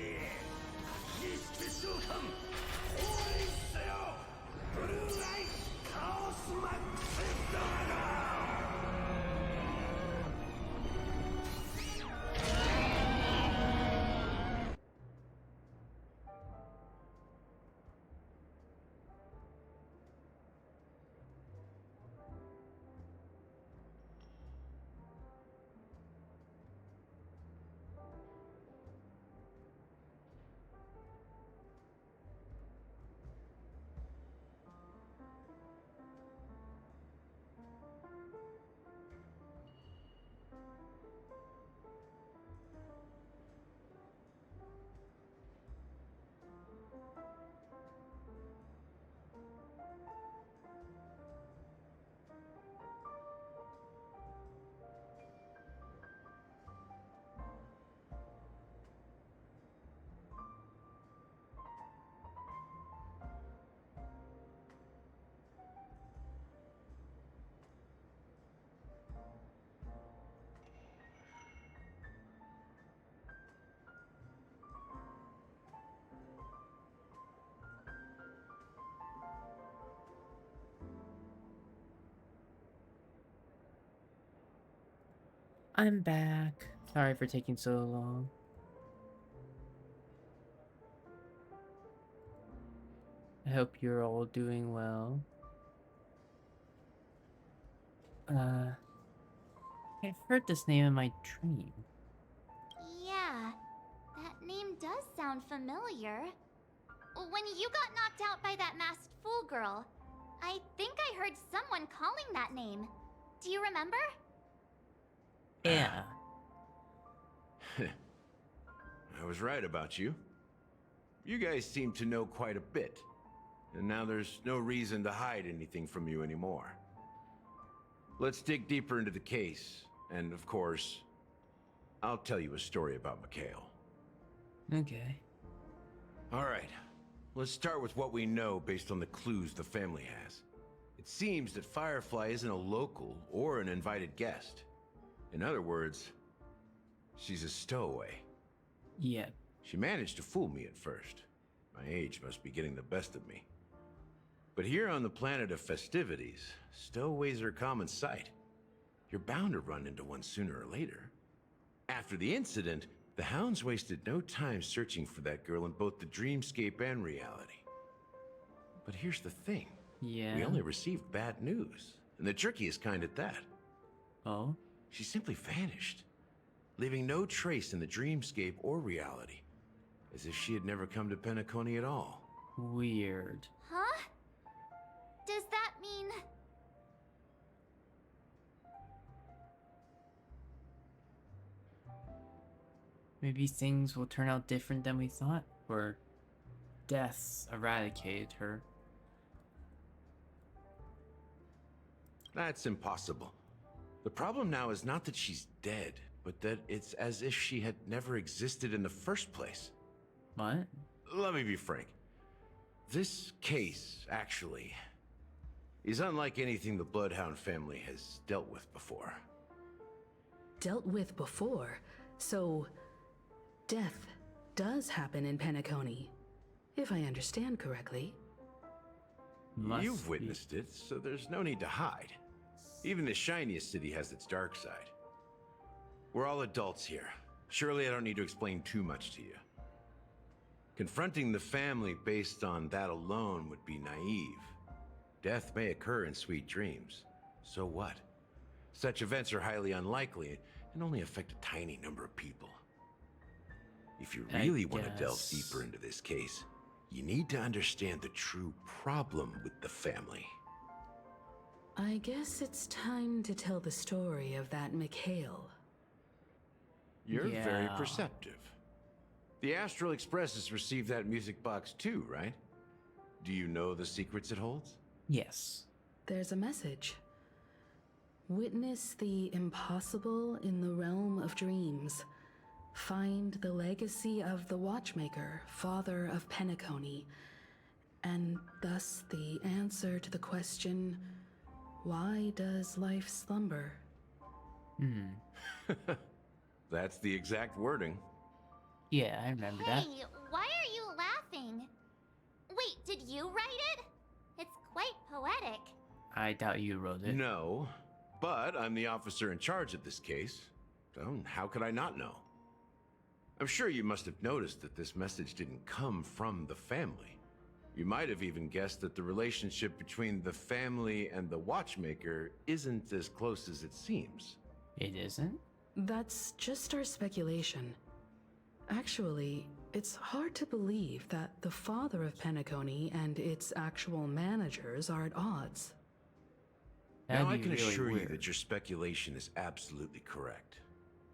儀式召喚降臨せよ、ブルーライトカオスマックスドラゴン。I'm back. Sorry for taking so long. I hope you're all doing well. I've heard this name in my dream. Yeah, that name does sound familiar. When you got knocked out by that masked fool girl, I think I heard someone calling that name. Do you remember? Yeah. I was right about you. You guys seem to know quite a bit. And now there's no reason to hide anything from you anymore. Let's dig deeper into the case. And of course, I'll tell you a story about Mikhail. Okay. Alright. Let's start with what we know based on the clues the family has. It seems that Firefly isn't a local or an invited guest. In other words, she's a stowaway. Yeah. She managed to fool me at first. My age must be getting the best of me. But here on the planet of festivities, stowaways are a common sight. You're bound to run into one sooner or later. After the incident, the hounds wasted no time searching for that girl in both the dreamscape and reality. But here's the thing. Yeah. We only received bad news, and the trickiest kind at that. Oh? She simply vanished, leaving no trace in the dreamscape or reality, as if she had never come to Penacony at all. Weird. Huh? Does that mean... Maybe things will turn out different than we thought, or deaths eradicated her. That's impossible. The problem now is not that she's dead, but that it's as if she had never existed in the first place. What? Let me be frank. This case, actually, is unlike anything the Bloodhound family has dealt with before. Dealt with before? So, death does happen in Penacony, if I understand correctly. You've witnessed it, so there's no need to hide. Even the shiniest city has its dark side. We're all adults here. Surely I don't need to explain too much to you. Confronting the family based on that alone would be naive. Death may occur in sweet dreams. So what? Such events are highly unlikely and only affect a tiny number of people. If you really want to delve deeper into this case, you need to understand the true problem with the family. I guess it's time to tell the story of that Mikhail. You're very perceptive. The Astral Express has received that music box too, right? Do you know the secrets it holds? Yes. There's a message. Witness the impossible in the realm of dreams. Find the legacy of the Watchmaker, father of Penacony, and thus the answer to the question, why does life slumber? That's the exact wording. Yeah, I remember that. Hey, why are you laughing? Wait, did you write it? It's quite poetic. I doubt you wrote it. No, but I'm the officer in charge of this case. So how could I not know? I'm sure you must have noticed that this message didn't come from the family. You might have even guessed that the relationship between the family and the watchmaker isn't as close as it seems. It isn't? That's just our speculation. Actually, it's hard to believe that the father of Penacony and its actual managers are at odds. Now I can assure you that your speculation is absolutely correct.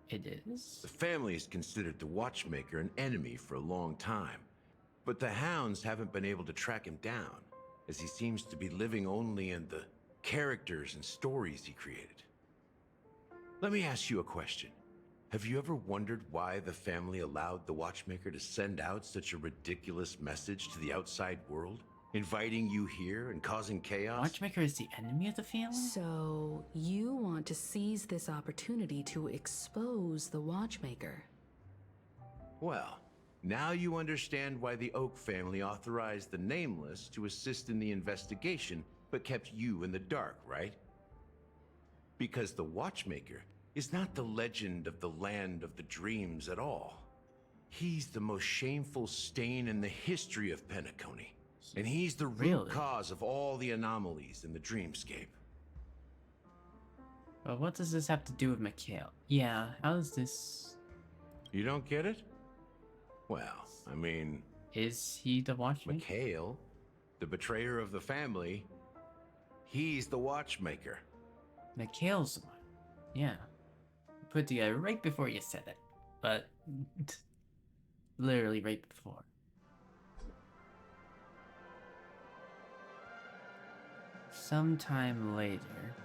It is? The family has considered the watchmaker an enemy for a long time, but the hounds haven't been able to track him down, as he seems to be living only in the characters and stories he created. Let me ask you a question. Have you ever wondered why the family allowed the watchmaker to send out such a ridiculous message to the outside world, inviting you here and causing chaos? Watchmaker is the enemy of the family? So, you want to seize this opportunity to expose the watchmaker? Well, now you understand why the Oak family authorized the Nameless to assist in the investigation, but kept you in the dark, right? Because the watchmaker is not the legend of the land of the dreams at all. He's the most shameful stain in the history of Penacony. And he's the root cause of all the anomalies in the dreamscape. But what does this have to do with Mikhail? Yeah, how is this... You don't get it? Well, I mean... Is he the watchmaker? Mikhail, the betrayer of the family, he's the watchmaker. Mikhail's the one. Yeah. Put together right before you said it. But... literally right before. Sometime later.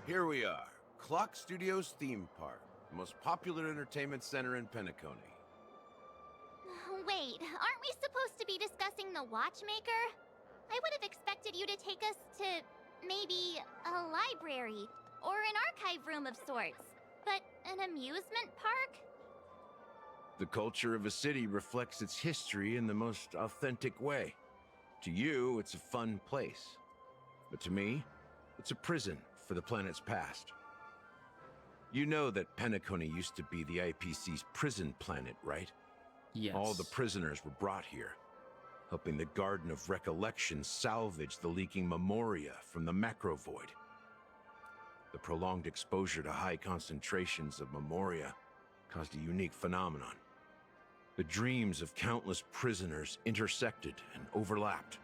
Here we are, Clock Studios theme park, the most popular entertainment center in Penacony. Wait, aren't we supposed to be discussing the watchmaker? I would have expected you to take us to maybe a library or an archive room of sorts. But an amusement park? The culture of a city reflects its history in the most authentic way. To you, it's a fun place. But to me, it's a prison for the planet's past. You know that Penacony used to be the IPC's prison planet, right? Yes. All the prisoners were brought here, helping the Garden of Recollection salvage the leaking memoria from the macro void. The prolonged exposure to high concentrations of memoria caused a unique phenomenon. The dreams of countless prisoners intersected and overlapped,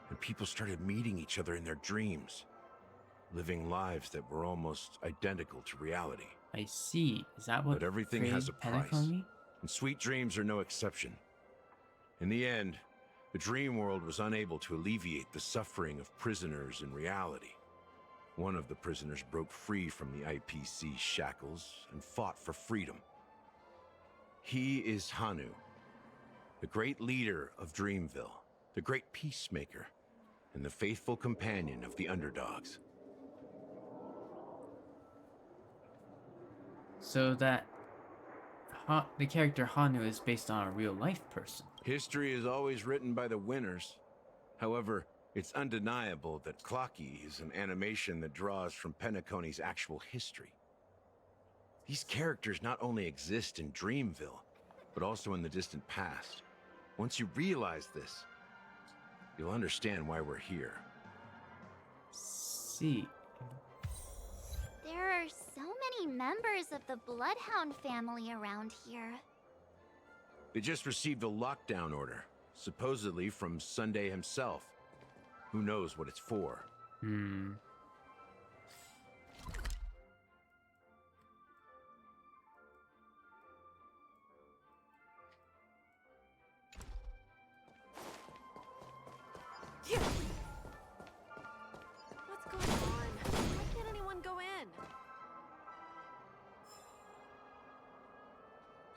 and people started meeting each other in their dreams, living lives that were almost identical to reality. I see. Is that what? But everything has a price, Penacony? and sweet dreams are no exception. In the end, the dream world was unable to alleviate the suffering of prisoners in reality. One of the prisoners broke free from the IPC shackles and fought for freedom. He is Hanu, the great leader of Dreamville, the great peacemaker, and the faithful companion of the underdogs. So that the character Hanu is based on a real-life person. History is always written by the winners. However, it's undeniable that Clocky is an animation that draws from Penacony's actual history. These characters not only exist in Dreamville, but also in the distant past. Once you realize this, you'll understand why we're here. See. There are so many members of the Bloodhound family around here. They just received a lockdown order, supposedly from Sunday himself. Who knows what it's for? What's going on? Why can't anyone go in?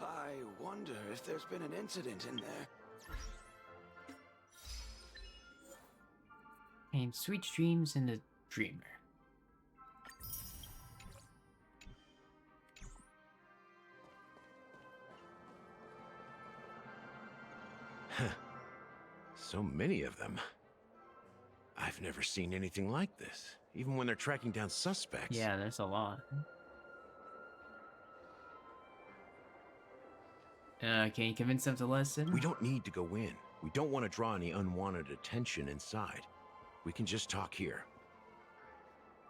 I wonder if there's been an incident in there. And sweet dreams in the dreamer. So many of them. I've never seen anything like this, even when they're tracking down suspects. Yeah, there's a lot. Can you convince them to listen? We don't need to go in. We don't want to draw any unwanted attention inside. We can just talk here.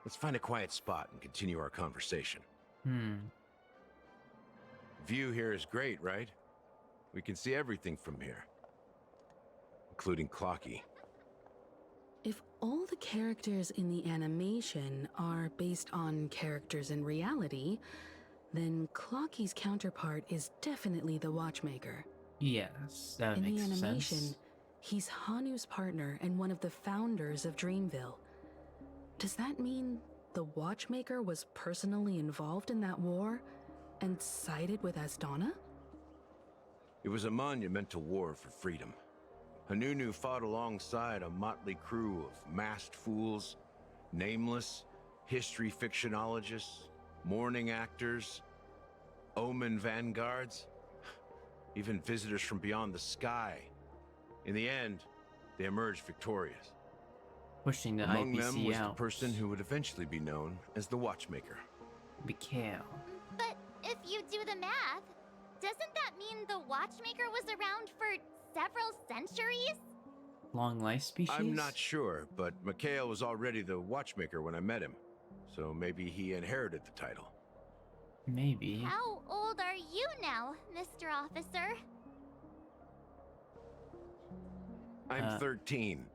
Let's find a quiet spot and continue our conversation. View here is great, right? We can see everything from here. Including Clocky. If all the characters in the animation are based on characters in reality, then Clocky's counterpart is definitely the Watchmaker. Yes, that in makes the animation, sense. He's Hanu's partner and one of the founders of Dreamville. Does that mean the Watchmaker was personally involved in that war and sided with Asdana? It was a monumental war for freedom. Hanunu fought alongside a motley crew of masked fools, nameless, history fictionologists, mourning actors, omen vanguards, even visitors from beyond the sky. In the end, they emerged victorious. Pushing the Among IPC them was out. the person who would eventually be known as the Watchmaker. Mikhail. But if you do the math, doesn't that mean the Watchmaker was around for several centuries? Long life species? I'm not sure, but Mikhail was already the Watchmaker when I met him. So maybe he inherited the title. Maybe. How old are you now, Mr. Officer? I'm 13.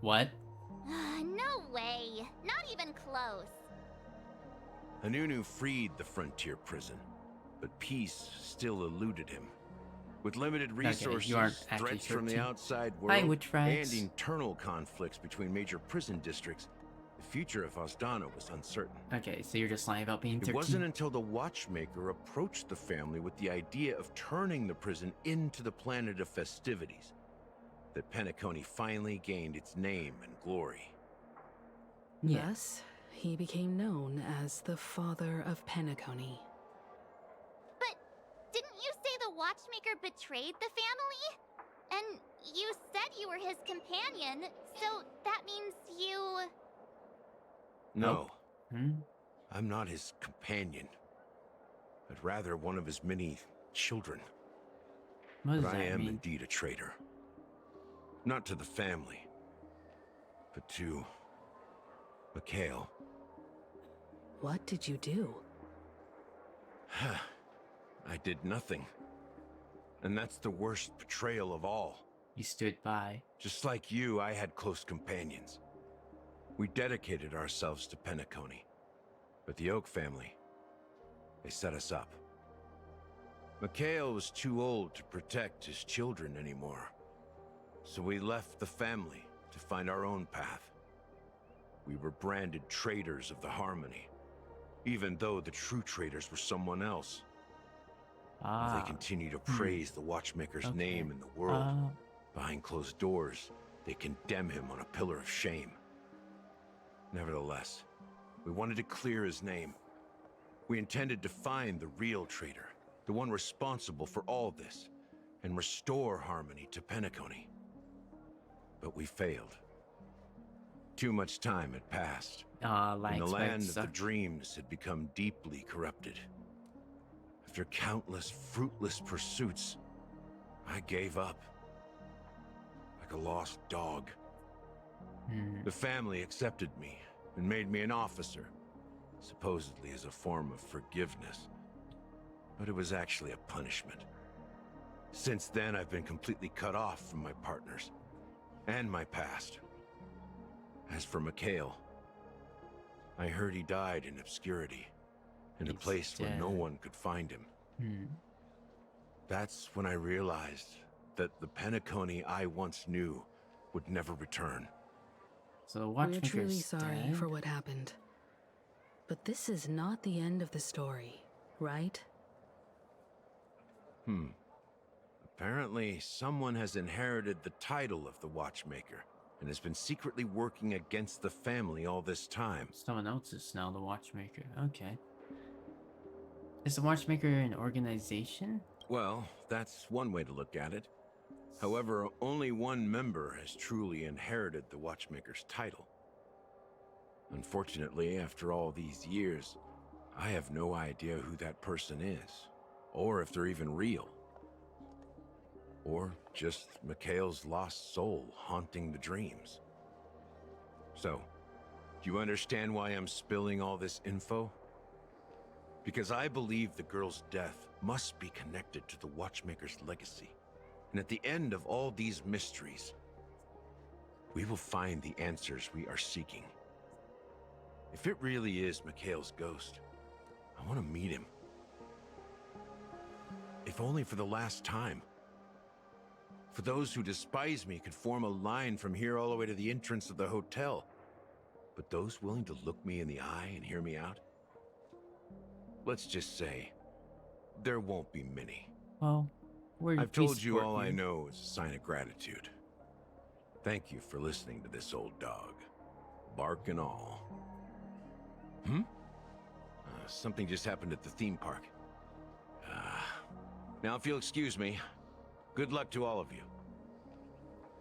What? No way. Not even close. Hanunu freed the frontier prison, but peace still eluded him. With limited resources, you aren't actually threats from the 13. outside Hi, world, Witch and Frags. internal conflicts between major prison districts, the future of Asdana was uncertain. Okay, so you're just lying about being 13. It wasn't until the Watchmaker approached the family with the idea of turning the prison into the planet of festivities that Penacony finally gained its name and glory. Yes, he became known as the Father of Penacony. But didn't you say the Watchmaker betrayed the family? And you said you were his companion, so that means you... No. I'm not his companion, but rather one of his many children. What does But I that am mean? indeed a traitor. Not to the family, but to Mikhail. What did you do? I did nothing. And that's the worst betrayal of all. You stood by. Just like you, I had close companions. We dedicated ourselves to Penacony. But the Oak family, they set us up. Mikhail was too old to protect his children anymore. So we left the family to find our own path. We were branded traitors of the Harmony, even though the true traitors were someone else. They continue to praise the Watchmaker's name in the world. Behind closed doors, they condemn him on a pillar of shame. Nevertheless, we wanted to clear his name. We intended to find the real traitor, the one responsible for all this, and restore harmony to Penacony. But we failed. Too much time had passed, and the land of the dreams had become deeply corrupted. After countless fruitless pursuits, I gave up. Like a lost dog. The family accepted me and made me an officer, supposedly as a form of forgiveness. But it was actually a punishment. Since then, I've been completely cut off from my partners and my past. As for Mikhail, I heard he died in obscurity, in a place where no one could find him. That's when I realized that the Penacony I once knew would never return. So the We're Watchmaker's truly sorry dead? for what happened. But this is not the end of the story, right? Apparently, someone has inherited the title of the Watchmaker and has been secretly working against the family all this time. Someone else is now the Watchmaker. Okay. Is the Watchmaker an organization? Well, that's one way to look at it. However, only one member has truly inherited the Watchmaker's title. Unfortunately, after all these years, I have no idea who that person is, or if they're even real. Or just Mikhail's lost soul haunting the dreams. So, do you understand why I'm spilling all this info? Because I believe the girl's death must be connected to the Watchmaker's legacy. And at the end of all these mysteries, we will find the answers we are seeking. If it really is Mikhail's ghost, I want to meet him. If only for the last time. For those who despise me could form a line from here all the way to the entrance of the hotel. But those willing to look me in the eye and hear me out? Let's just say, there won't be many. Well, I've told you all I know is a sign of gratitude. Thank you for listening to this old dog. Bark and all. Something just happened at the theme park. Now if you'll excuse me, good luck to all of you.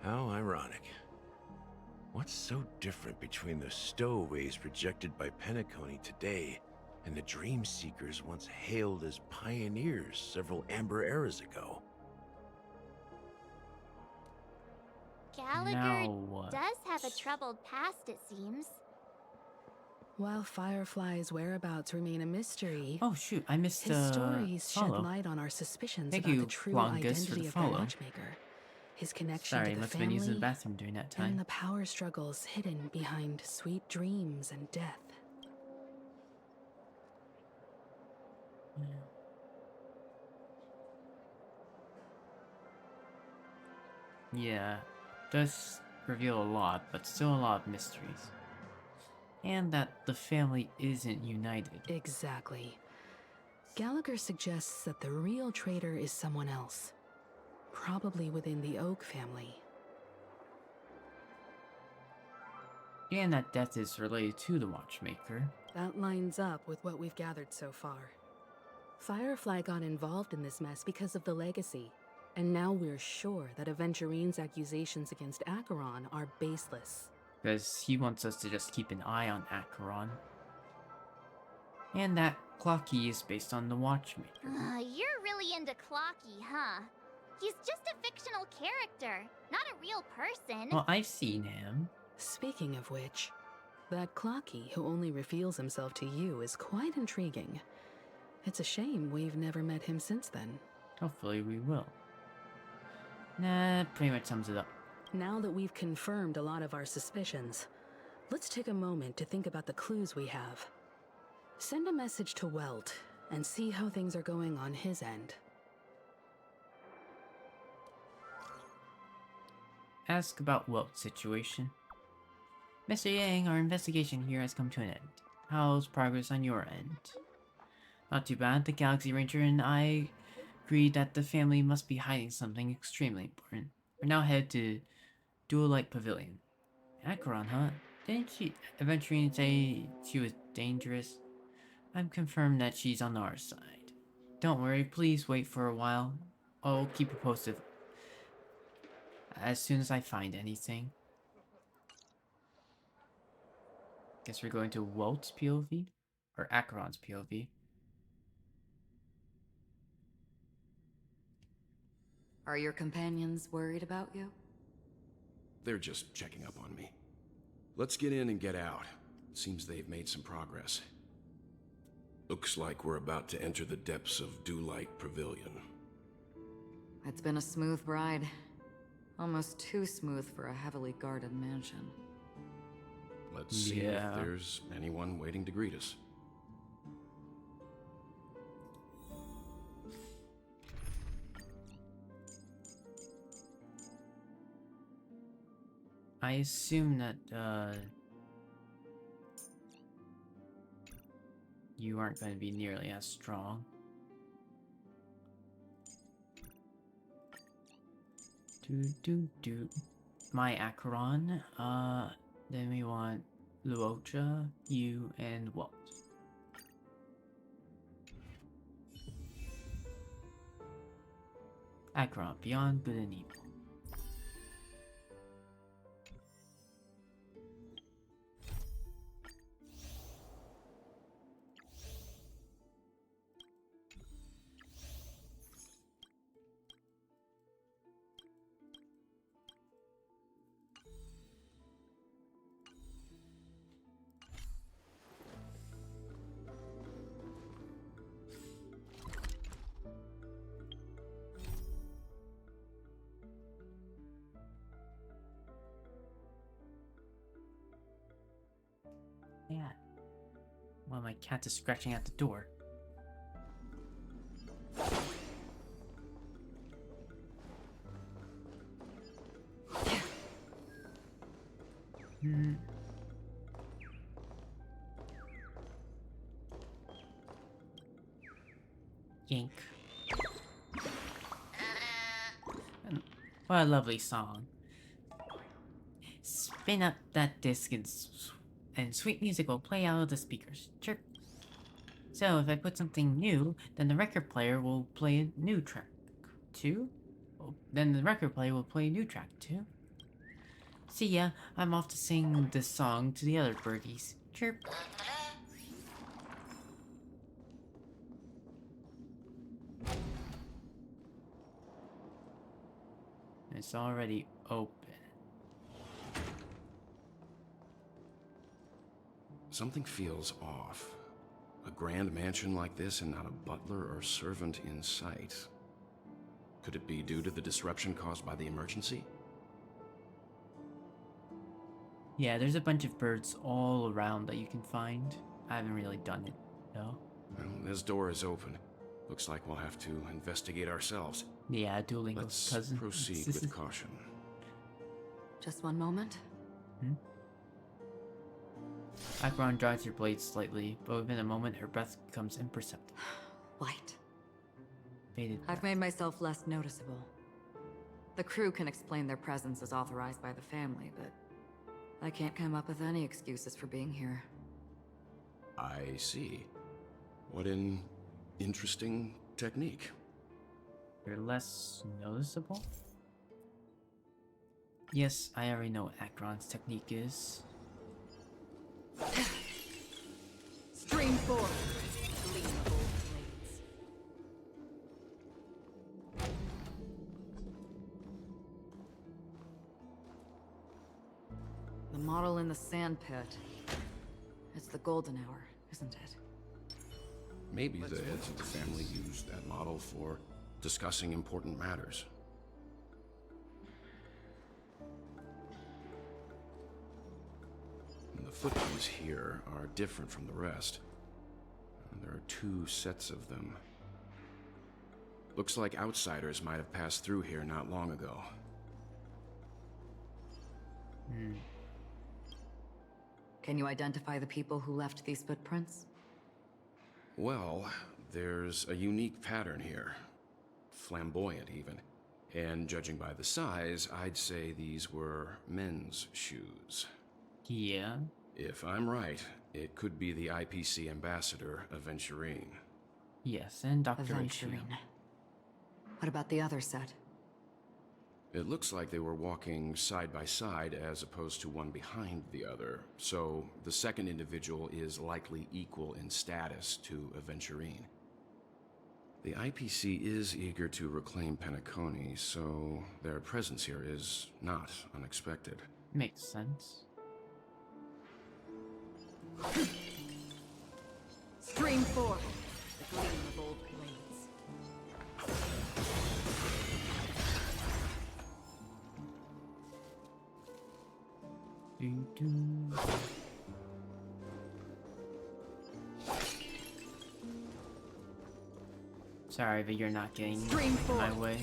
How ironic. What's so different between the stowaways rejected by Penacony today and the dream seekers once hailed as pioneers several amber eras ago? Gallagher does have a troubled past, it seems. While Firefly's whereabouts remain a mystery, oh shoot, I missed his stories follow. shed light on our suspicions Thank about you, the true Longus, identity for of the the follow. Watchmaker, his connection Sorry, to the must have been using the family, bathroom during that time. and the power struggles hidden behind sweet dreams and death. Yeah, does reveal a lot, but still a lot of mysteries. And that the family isn't united. Exactly. Gallagher suggests that the real traitor is someone else. Probably within the Oak family. And that death is related to the Watchmaker. That lines up with what we've gathered so far. Firefly got involved in this mess because of the legacy. And now we're sure that Aventurine's accusations against Acheron are baseless. Because he wants us to just keep an eye on Acheron. And that Clocky is based on the Watchmaker. You're really into Clocky, huh? He's just a fictional character, not a real person. Well, I've seen him. Speaking of which, that Clocky who only reveals himself to you is quite intriguing. It's a shame we've never met him since then. Hopefully we will. That pretty much sums it up. Now that we've confirmed a lot of our suspicions, let's take a moment to think about the clues we have. Send a message to Welt and see how things are going on his end. Ask about Welt's situation. Mr. Yang, our investigation here has come to an end. How's progress on your end? Not too bad. The Galaxy Ranger and I agreed that the family must be hiding something extremely important. We're now headed to Dual-Light Pavilion. Acheron, huh? Didn't Aventurine say she was dangerous? I'm confirmed that she's on our side. Don't worry, please wait for a while. I'll keep you posted as soon as I find anything. Guess we're going to Welt's POV? Or Acheron's POV. Are your companions worried about you? They're just checking up on me. Let's get in and get out. Seems they've made some progress. Looks like we're about to enter the depths of Dual-Light Pavilion. It's been a smooth ride. Almost too smooth for a heavily guarded mansion. Let's see if there's anyone waiting to greet us. I assume that, you aren't going to be nearly as strong. My Acheron, then we want Luocha, you, and Walt. Acheron, beyond good and evil. while my cat is scratching at the door. Yank. And what a lovely song. Spin up that disc and sweet music will play out of the speakers. Chirp. So if I put something new, then the record player will play a new track too. Oh, then the record player will play a new track too. See ya, I'm off to sing this song to the other birdies. Chirp. It's already open. Something feels off. A grand mansion like this and not a butler or servant in sight. Could it be due to the disruption caused by the emergency? Yeah, there's a bunch of birds all around that you can find. I haven't really done it, though. Well, this door is open. Looks like we'll have to investigate ourselves. Yeah, Duolingo's cousin. Let's proceed with caution. Just one moment. Acheron drives her blade slightly, but within a moment her breath becomes imperceptible. White. Faded. I've made myself less noticeable. The crew can explain their presence as authorized by the family, but I can't come up with any excuses for being here. I see. What an interesting technique. You're less noticeable? Yes, I already know what Acheron's technique is. Stream 4. The model in the sand pit. It's the golden hour, isn't it? Maybe the heads of the family used that model for discussing important matters. And the footprints here are different from the rest. And there are 2 sets of them. Looks like outsiders might have passed through here not long ago. Can you identify the people who left these footprints? Well, there's a unique pattern here. Flamboyant, even. And judging by the size, I'd say these were men's shoes. Yeah? If I'm right, it could be the IPC ambassador, Aventurine. Yes, and Dr. Aventurine. What about the other set? It looks like they were walking side by side as opposed to one behind the other, so the second individual is likely equal in status to Aventurine. The IPC is eager to reclaim Penacony, so their presence here is not unexpected. Makes sense. Stream 4. The gleam of old blades. Sorry, but you're not getting Stream in my way.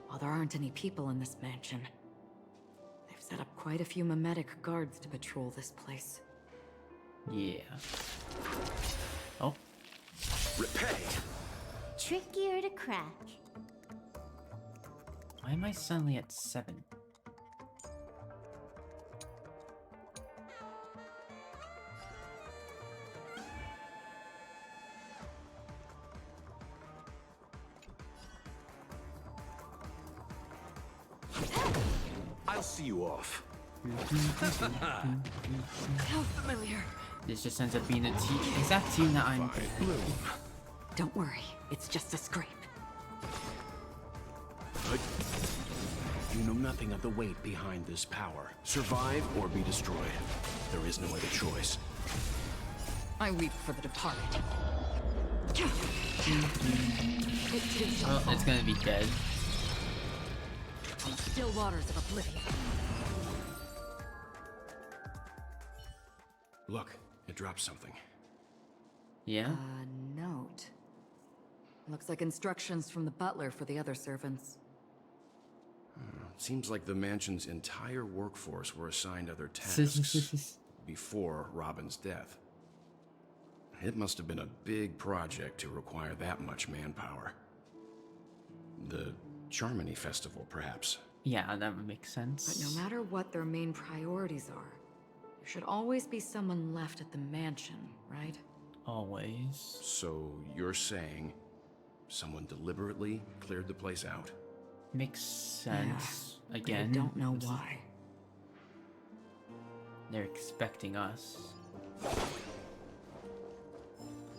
While there aren't any people in this mansion, they've set up quite a few mimetic guards to patrol this place. Yeah. Oh. Repay. Trickier to crack. Why am I suddenly at 7? I'll see you off. How familiar. This just ends up being a exact team that I'm Bloom. Don't worry, it's just a scrape. You know nothing of the weight behind this power. Survive or be destroyed. There is no other choice. I weep for the departed. Oh, it's gonna be dead. On still waters of oblivion. Look, it dropped something. Yeah? A note. Looks like instructions from the butler for the other servants. Seems like the mansion's entire workforce were assigned other tasks before Robin's death. It must have been a big project to require that much manpower. The Charmony Festival, perhaps. Yeah, that would make sense. But no matter what their main priorities are, there should always be someone left at the mansion, right? Always. So you're saying someone deliberately cleared the place out? Makes sense. Again. I don't know why. They're expecting us.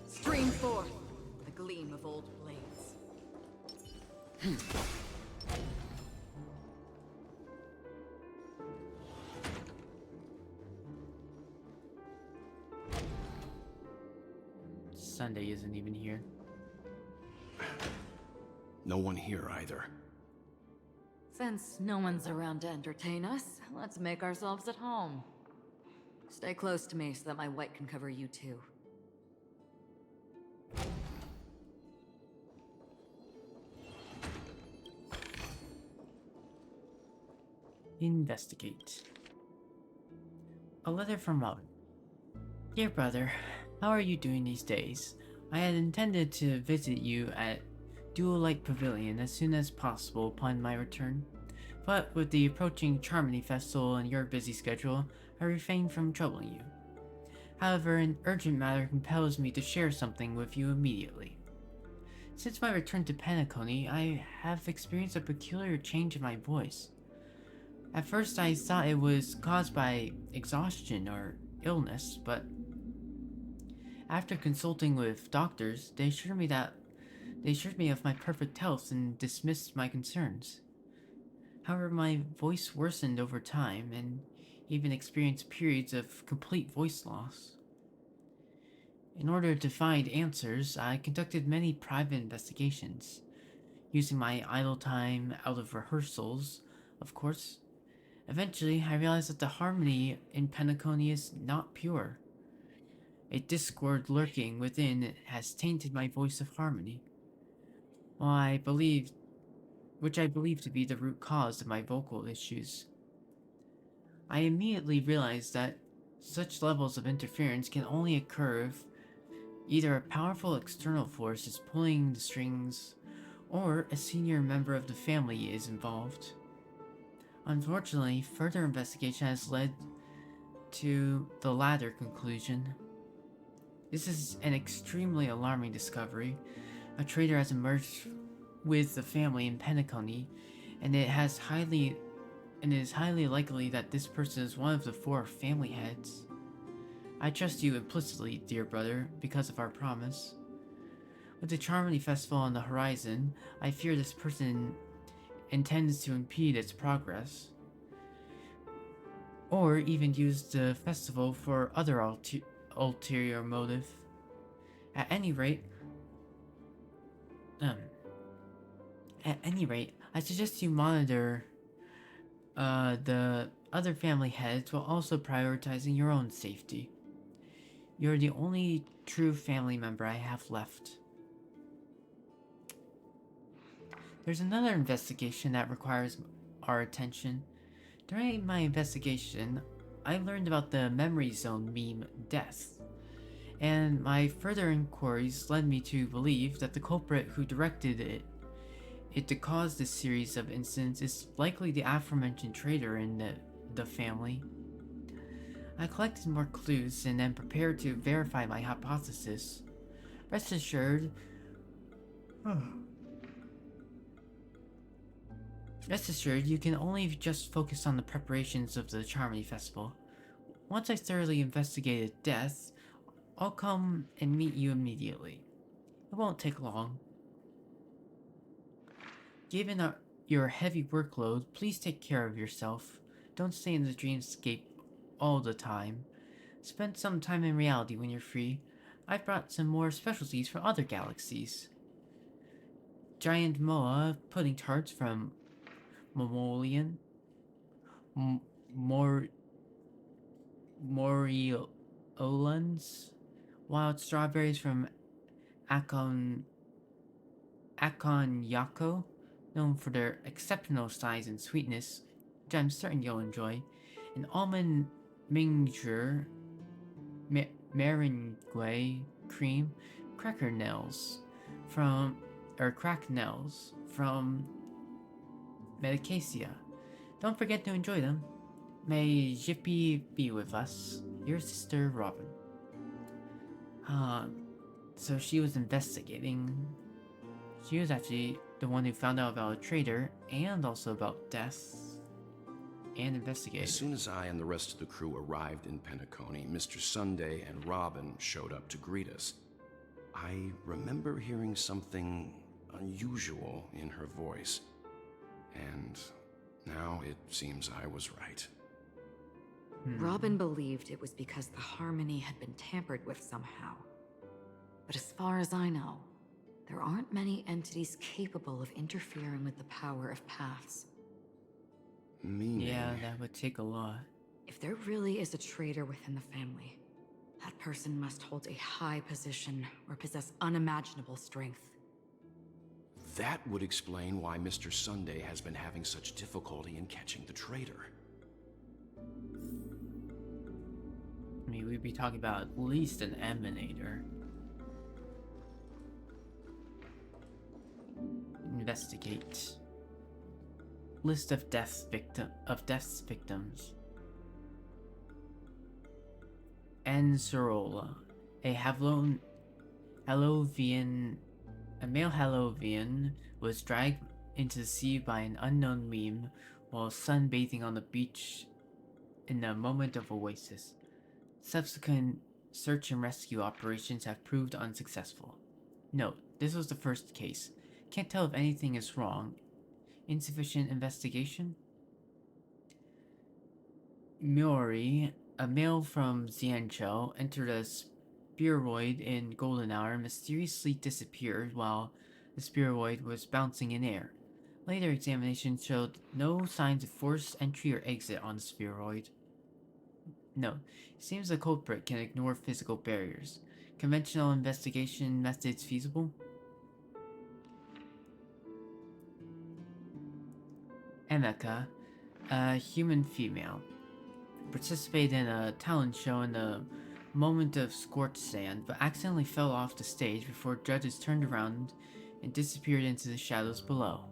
Stream forth the gleam of old blades. Sunday isn't even here. No one here either. Since no one's around to entertain us, let's make ourselves at home. Stay close to me so that my white can cover you too. Investigate. A letter from Robin. Dear brother, how are you doing these days? I had intended to visit you at Dual Light Pavilion as soon as possible upon my return, but with the approaching Charmony Festival and your busy schedule, I refrained from troubling you. However, an urgent matter compels me to share something with you immediately. Since my return to Penacony, I have experienced a peculiar change in my voice. At first I thought it was caused by exhaustion or illness, but after consulting with doctors, they assured me of my perfect health and dismissed my concerns. However, my voice worsened over time and even experienced periods of complete voice loss. In order to find answers, I conducted many private investigations, using my idle time out of rehearsals, of course. Eventually, I realized that the harmony in Penacony is not pure. A discord lurking within has tainted my voice of harmony, which I believe to be the root cause of my vocal issues. I immediately realized that such levels of interference can only occur if either a powerful external force is pulling the strings, or a senior member of the family is involved. Unfortunately, further investigation has led to the latter conclusion. This is an extremely alarming discovery. A traitor has emerged with the family in Penacony, and it is highly likely that this person is one of the 4 family heads. I trust you implicitly, dear brother, because of our promise. With the Charmony Festival on the horizon, I fear this person intends to impede its progress, or even use the festival for other ulterior motive. At any rate, I suggest you monitor the other family heads while also prioritizing your own safety. You're the only true family member I have left. There's another investigation that requires our attention. During my investigation, I learned about the Memory Zone meme death, and my further inquiries led me to believe that the culprit who directed it to cause this series of incidents is likely the aforementioned traitor in the family. I collected more clues and then prepared to verify my hypothesis. Rest assured, you can only just focus on the preparations of the Charmony Festival. Once I thoroughly investigated death, I'll come and meet you immediately. It won't take long. Given your heavy workload, please take care of yourself. Don't stay in the dreamscape all the time. Spend some time in reality when you're free. I've brought some more specialties from other galaxies. Giant Moa pudding tarts from Moriel. Olans, wild strawberries from Akonyako, known for their exceptional size and sweetness, which I'm certain you'll enjoy, and almond mingzhi meringue cream cracknels from Medicacia. Don't forget to enjoy them. May Jippy be with us. Your sister, Robin. So she was investigating. She was actually the one who found out about a traitor and also about death and investigated. As soon as I and the rest of the crew arrived in Penacony, Mr. Sunday and Robin showed up to greet us. I remember hearing something unusual in her voice, and now it seems I was right. Robin believed it was because the harmony had been tampered with somehow. But as far as I know, there aren't many entities capable of interfering with the power of paths. Meaning? Yeah, that would take a lot. If there really is a traitor within the family, that person must hold a high position or possess unimaginable strength. That would explain why Mr. Sunday has been having such difficulty in catching the traitor. I mean, we'd be talking about at least an emanator. Investigate. List of death's victims. Anserola, a male Halovian was dragged into the sea by an unknown meme while sunbathing on the beach in a moment of oasis. Subsequent search and rescue operations have proved unsuccessful. Note, this was the first case. Can't tell if anything is wrong. Insufficient investigation? Miori, a male from Xianzhou, entered a spheroid in golden hour and mysteriously disappeared while the spheroid was bouncing in air. Later examination showed no signs of forced entry or exit on the spheroid. No, it seems the culprit can ignore physical barriers. Conventional investigation methods feasible? Emeka, a human female, participated in a talent show in the moment of scorched sand, but accidentally fell off the stage before judges turned around and disappeared into the shadows below.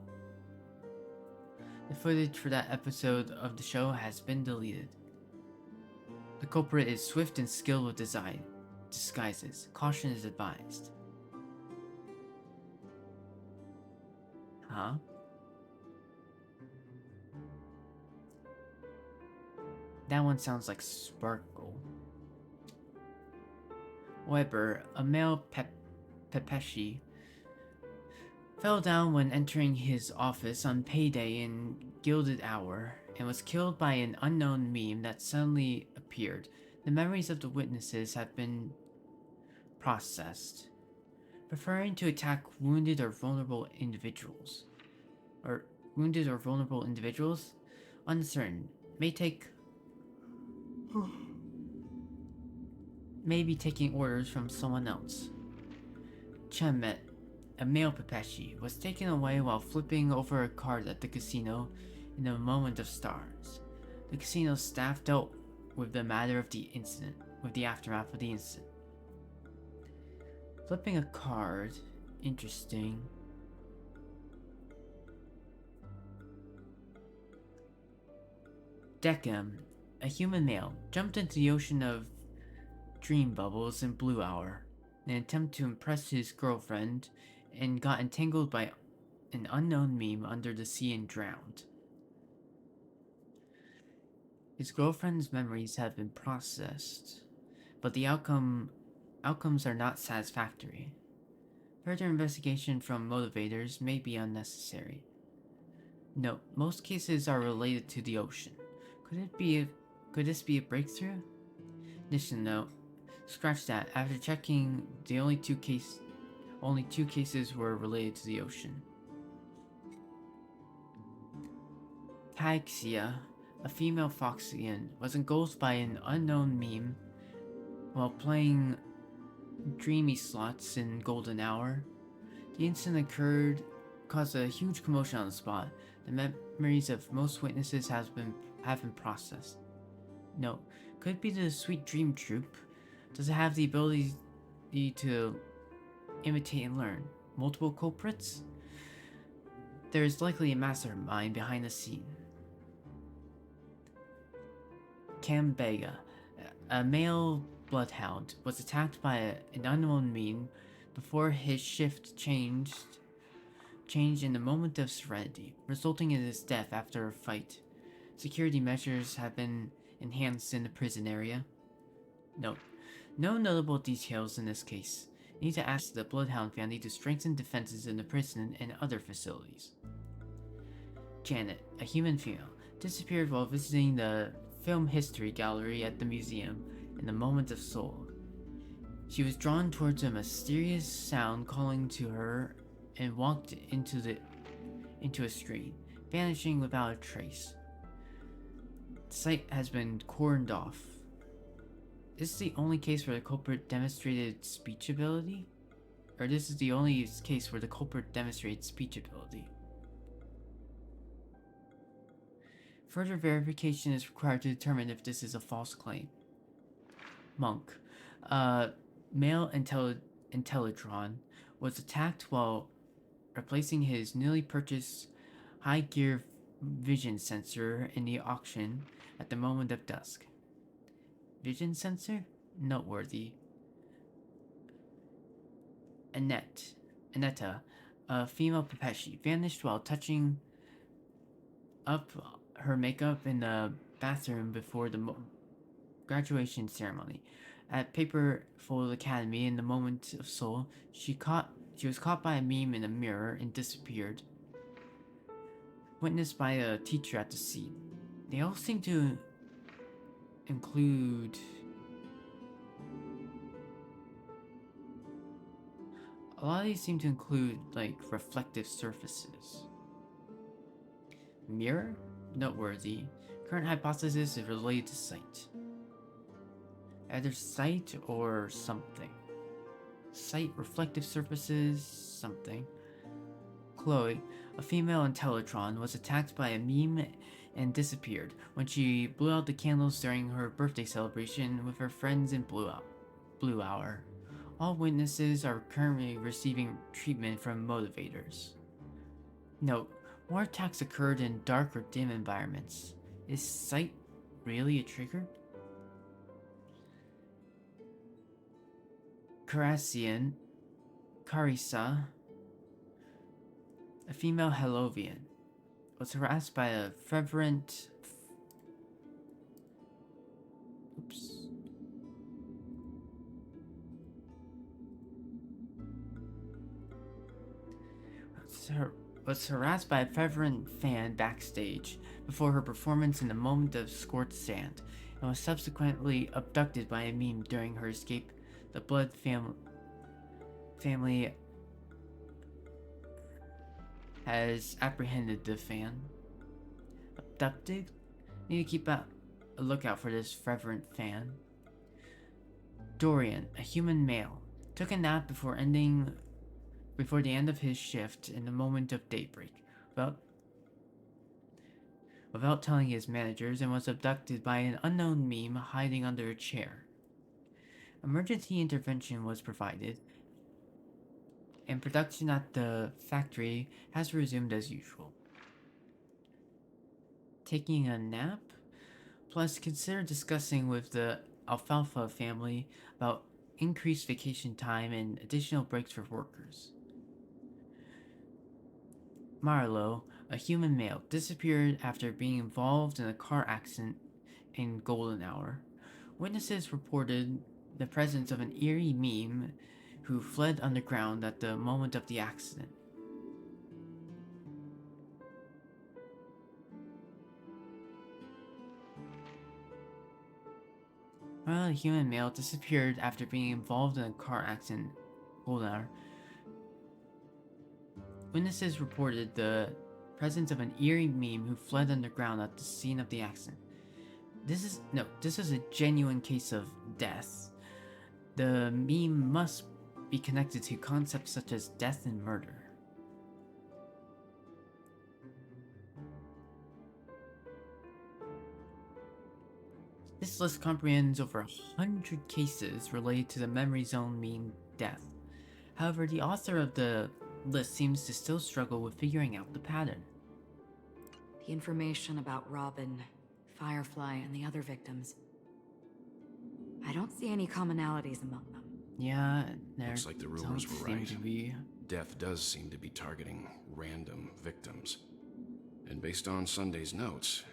The footage for that episode of the show has been deleted. The culprit is swift and skilled with disguises. Caution is advised. Huh? That one sounds like Sparkle. Weber, a male Pepeshi, fell down when entering his office on payday in Gilded Hour and was killed by an unknown meme that suddenly appeared. The memories of the witnesses have been processed, preferring to attack wounded or vulnerable individuals. Uncertain. May be taking orders from someone else. Chemet, a male Pepeshi, was taken away while flipping over a card at the casino in a moment of stars. The casino staff dealt with the matter of the incident, with the aftermath of the incident. Flipping a card, interesting. Deckham, a human male, jumped into the ocean of dream bubbles in Blue Hour in an attempt to impress his girlfriend and got entangled by an unknown meme under the sea and drowned. His girlfriend's memories have been processed, but the outcomes are not satisfactory. Further investigation from motivators may be unnecessary. Note, most cases are related to the ocean. Could this be a breakthrough? Addition note, scratch that. After checking, the only two cases were related to the ocean. Taixia, a female Foxian, was engulfed by an unknown meme while playing dreamy slots in Golden Hour. The incident caused a huge commotion on the spot. The memories of most witnesses have been processed. No, could it be the Sweet Dream Troop? Does it have the ability to imitate and learn? Multiple culprits? There is likely a mastermind behind the scene. Cambega, a male bloodhound, was attacked by an unknown meme before his shift changed in a moment of serenity, resulting in his death after a fight. Security measures have been enhanced in the prison area. Note: no notable details in this case. You need to ask the Bloodhound family to strengthen defenses in the prison and other facilities. Janet, a human female, disappeared while visiting the film history gallery at the museum in the moment of soul. She was drawn towards a mysterious sound calling to her and walked into a screen, vanishing without a trace. The site has been cordoned off. This is the only case where the culprit demonstrated speech ability? Or this is the only case where the culprit demonstrated speech ability. Further verification is required to determine if this is a false claim. Monk, a male Intellitron, was attacked while replacing his newly purchased high-gear vision sensor in the auction at the moment of dusk. Vision sensor? Noteworthy. Anetta, a female Pepeshi, vanished while touching up her makeup in the bathroom before the graduation ceremony. At Paperfold Academy, in the moment of soul, she was caught by a meme in a mirror and disappeared. Witnessed by a teacher at the scene. They all seem to include a lot of these seem to include like reflective surfaces. Mirror? Noteworthy. Current hypothesis is related to sight. Either sight or something. Sight, reflective surfaces, something. Chloe, a female Intellitron, was attacked by a meme and disappeared when she blew out the candles during her birthday celebration with her friends in Blue Hour. All witnesses are currently receiving treatment from motivators. Note: more attacks occurred in dark or dim environments. Is sight really a trigger? Carissa, a female Hellovian, was harassed by a fervent fan backstage before her performance in the moment of scorched sand, and was subsequently abducted by a meme during her escape. The Blood family has apprehended the fan. Abducted? Need to keep a lookout for this fervent fan. Dorian, a human male, took a nap before the end of his shift in the moment of daybreak, without telling his managers, and was abducted by an unknown meme hiding under a chair. Emergency intervention was provided, and production at the factory has resumed as usual. Taking a nap? Plus, consider discussing with the Alfalfa family about increased vacation time and additional breaks for workers. Marlowe, a human male, disappeared after being involved in a car accident in Golden Hour. Witnesses reported the presence of an eerie meme who fled underground at the moment of the accident. A human male disappeared after being involved in a car accident in Golden Hour. Witnesses reported the presence of an eerie meme who fled underground at the scene of the accident. This is a genuine case of death. The meme must be connected to concepts such as death and murder. This list comprehends over 100 cases related to the memory zone meme death. However, the author of the list seems to still struggle with figuring out the pattern. The information about Robin, Firefly, and the other victims. I don't see any commonalities among them. Yeah, there looks like the rumors were right. Death does seem to be targeting random victims. And based on Sunday's notes,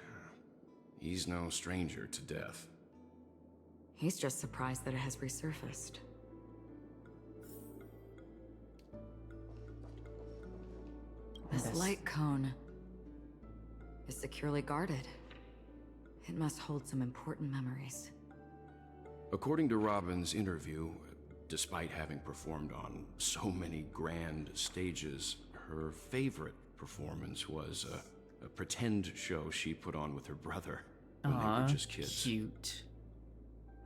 he's no stranger to death. He's just surprised that it has resurfaced. This light cone is securely guarded. It must hold some important memories. According to Robin's interview, despite having performed on so many grand stages, her favorite performance was a pretend show she put on with her brother when they were just kids. Cute.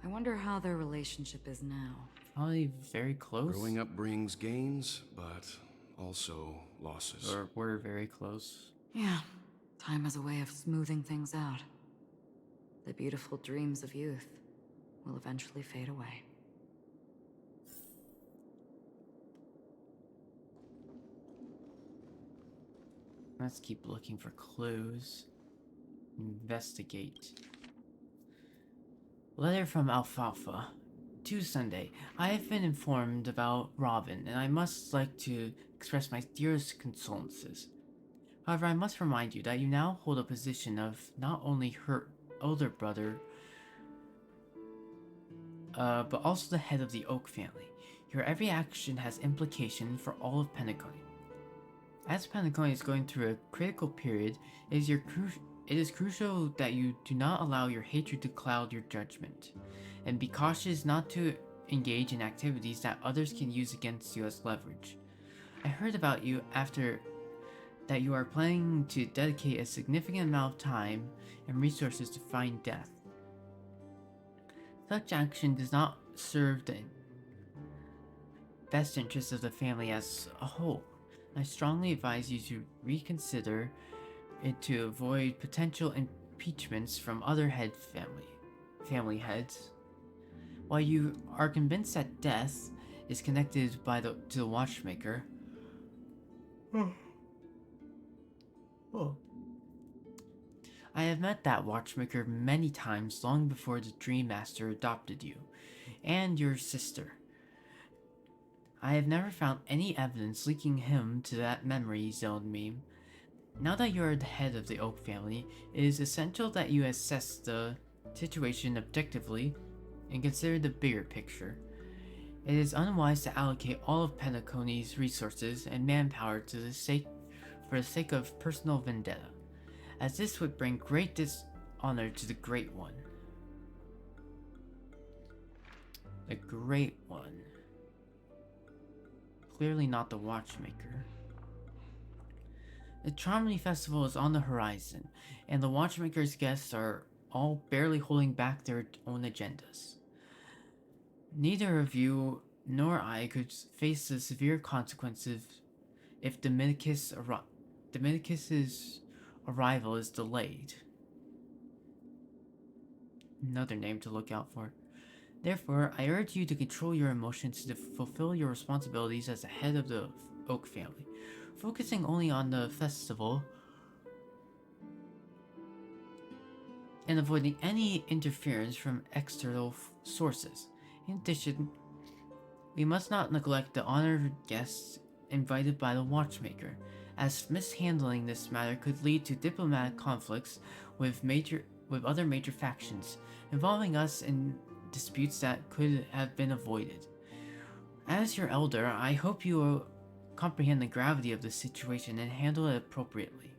I wonder how their relationship is now. Probably very close. Growing up brings gains, but also losses. Or we're very close. Yeah, time has a way of smoothing things out. The beautiful dreams of youth will eventually fade away. Let's keep looking for clues. Investigate. Letter from Alfalfa. To Sunday. I have been informed about Robin, and I must like to express my dearest condolences. However, I must remind you that you now hold a position of not only her older brother, but also the head of the Oak family. Your every action has implication for all of Penacony. As Penacony is going through a critical period, it is crucial that you do not allow your hatred to cloud your judgment, and be cautious not to engage in activities that others can use against you as leverage. I heard about you after that you are planning to dedicate a significant amount of time and resources to find death. Such action does not serve the best interests of the family as a whole. I strongly advise you to reconsider it to avoid potential impeachments from other family heads. While you are convinced that death is connected to the watchmaker, I have met that watchmaker many times long before the Dream Master adopted you and your sister. I have never found any evidence linking him to that memory zone meme. Now that you are the head of the Oak family, it is essential that you assess the situation objectively and consider the bigger picture. It is unwise to allocate all of Penacony's resources and manpower for the sake of personal vendetta, as this would bring great dishonor to the Great One. The Great One. Clearly not the watchmaker. The Charmony Festival is on the horizon, and the watchmaker's guests are all barely holding back their own agendas. Neither of you nor I could face the severe consequences if Dominicus's arrival is delayed. Another name to look out for. Therefore, I urge you to control your emotions to fulfill your responsibilities as the head of the Oak family, focusing only on the festival and avoiding any interference from external sources. In addition, we must not neglect the honored guests invited by the watchmaker, as mishandling this matter could lead to diplomatic conflicts with other major factions, involving us in disputes that could have been avoided. As your elder, I hope you will comprehend the gravity of the situation and handle it appropriately.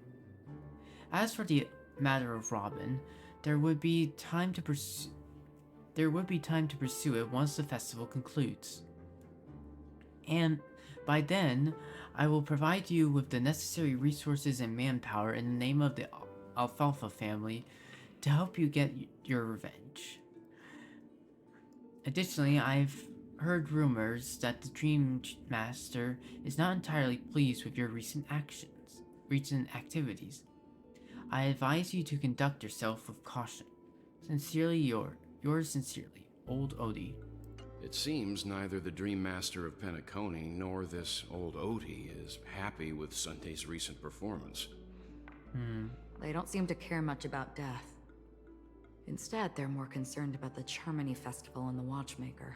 As for the matter of Robin, there would be time to pursue it once the festival concludes. And by then, I will provide you with the necessary resources and manpower in the name of the Alfalfa family to help you get your revenge. Additionally, I've heard rumors that the Dream Master is not entirely pleased with your recent activities. I advise you to conduct yourself with caution. Sincerely yours sincerely, Old Odie. It seems neither the Dream Master of Penacony nor this old Odie is happy with Sunday's recent performance. They don't seem to care much about death. Instead, they're more concerned about the Charmony Festival and the Watchmaker.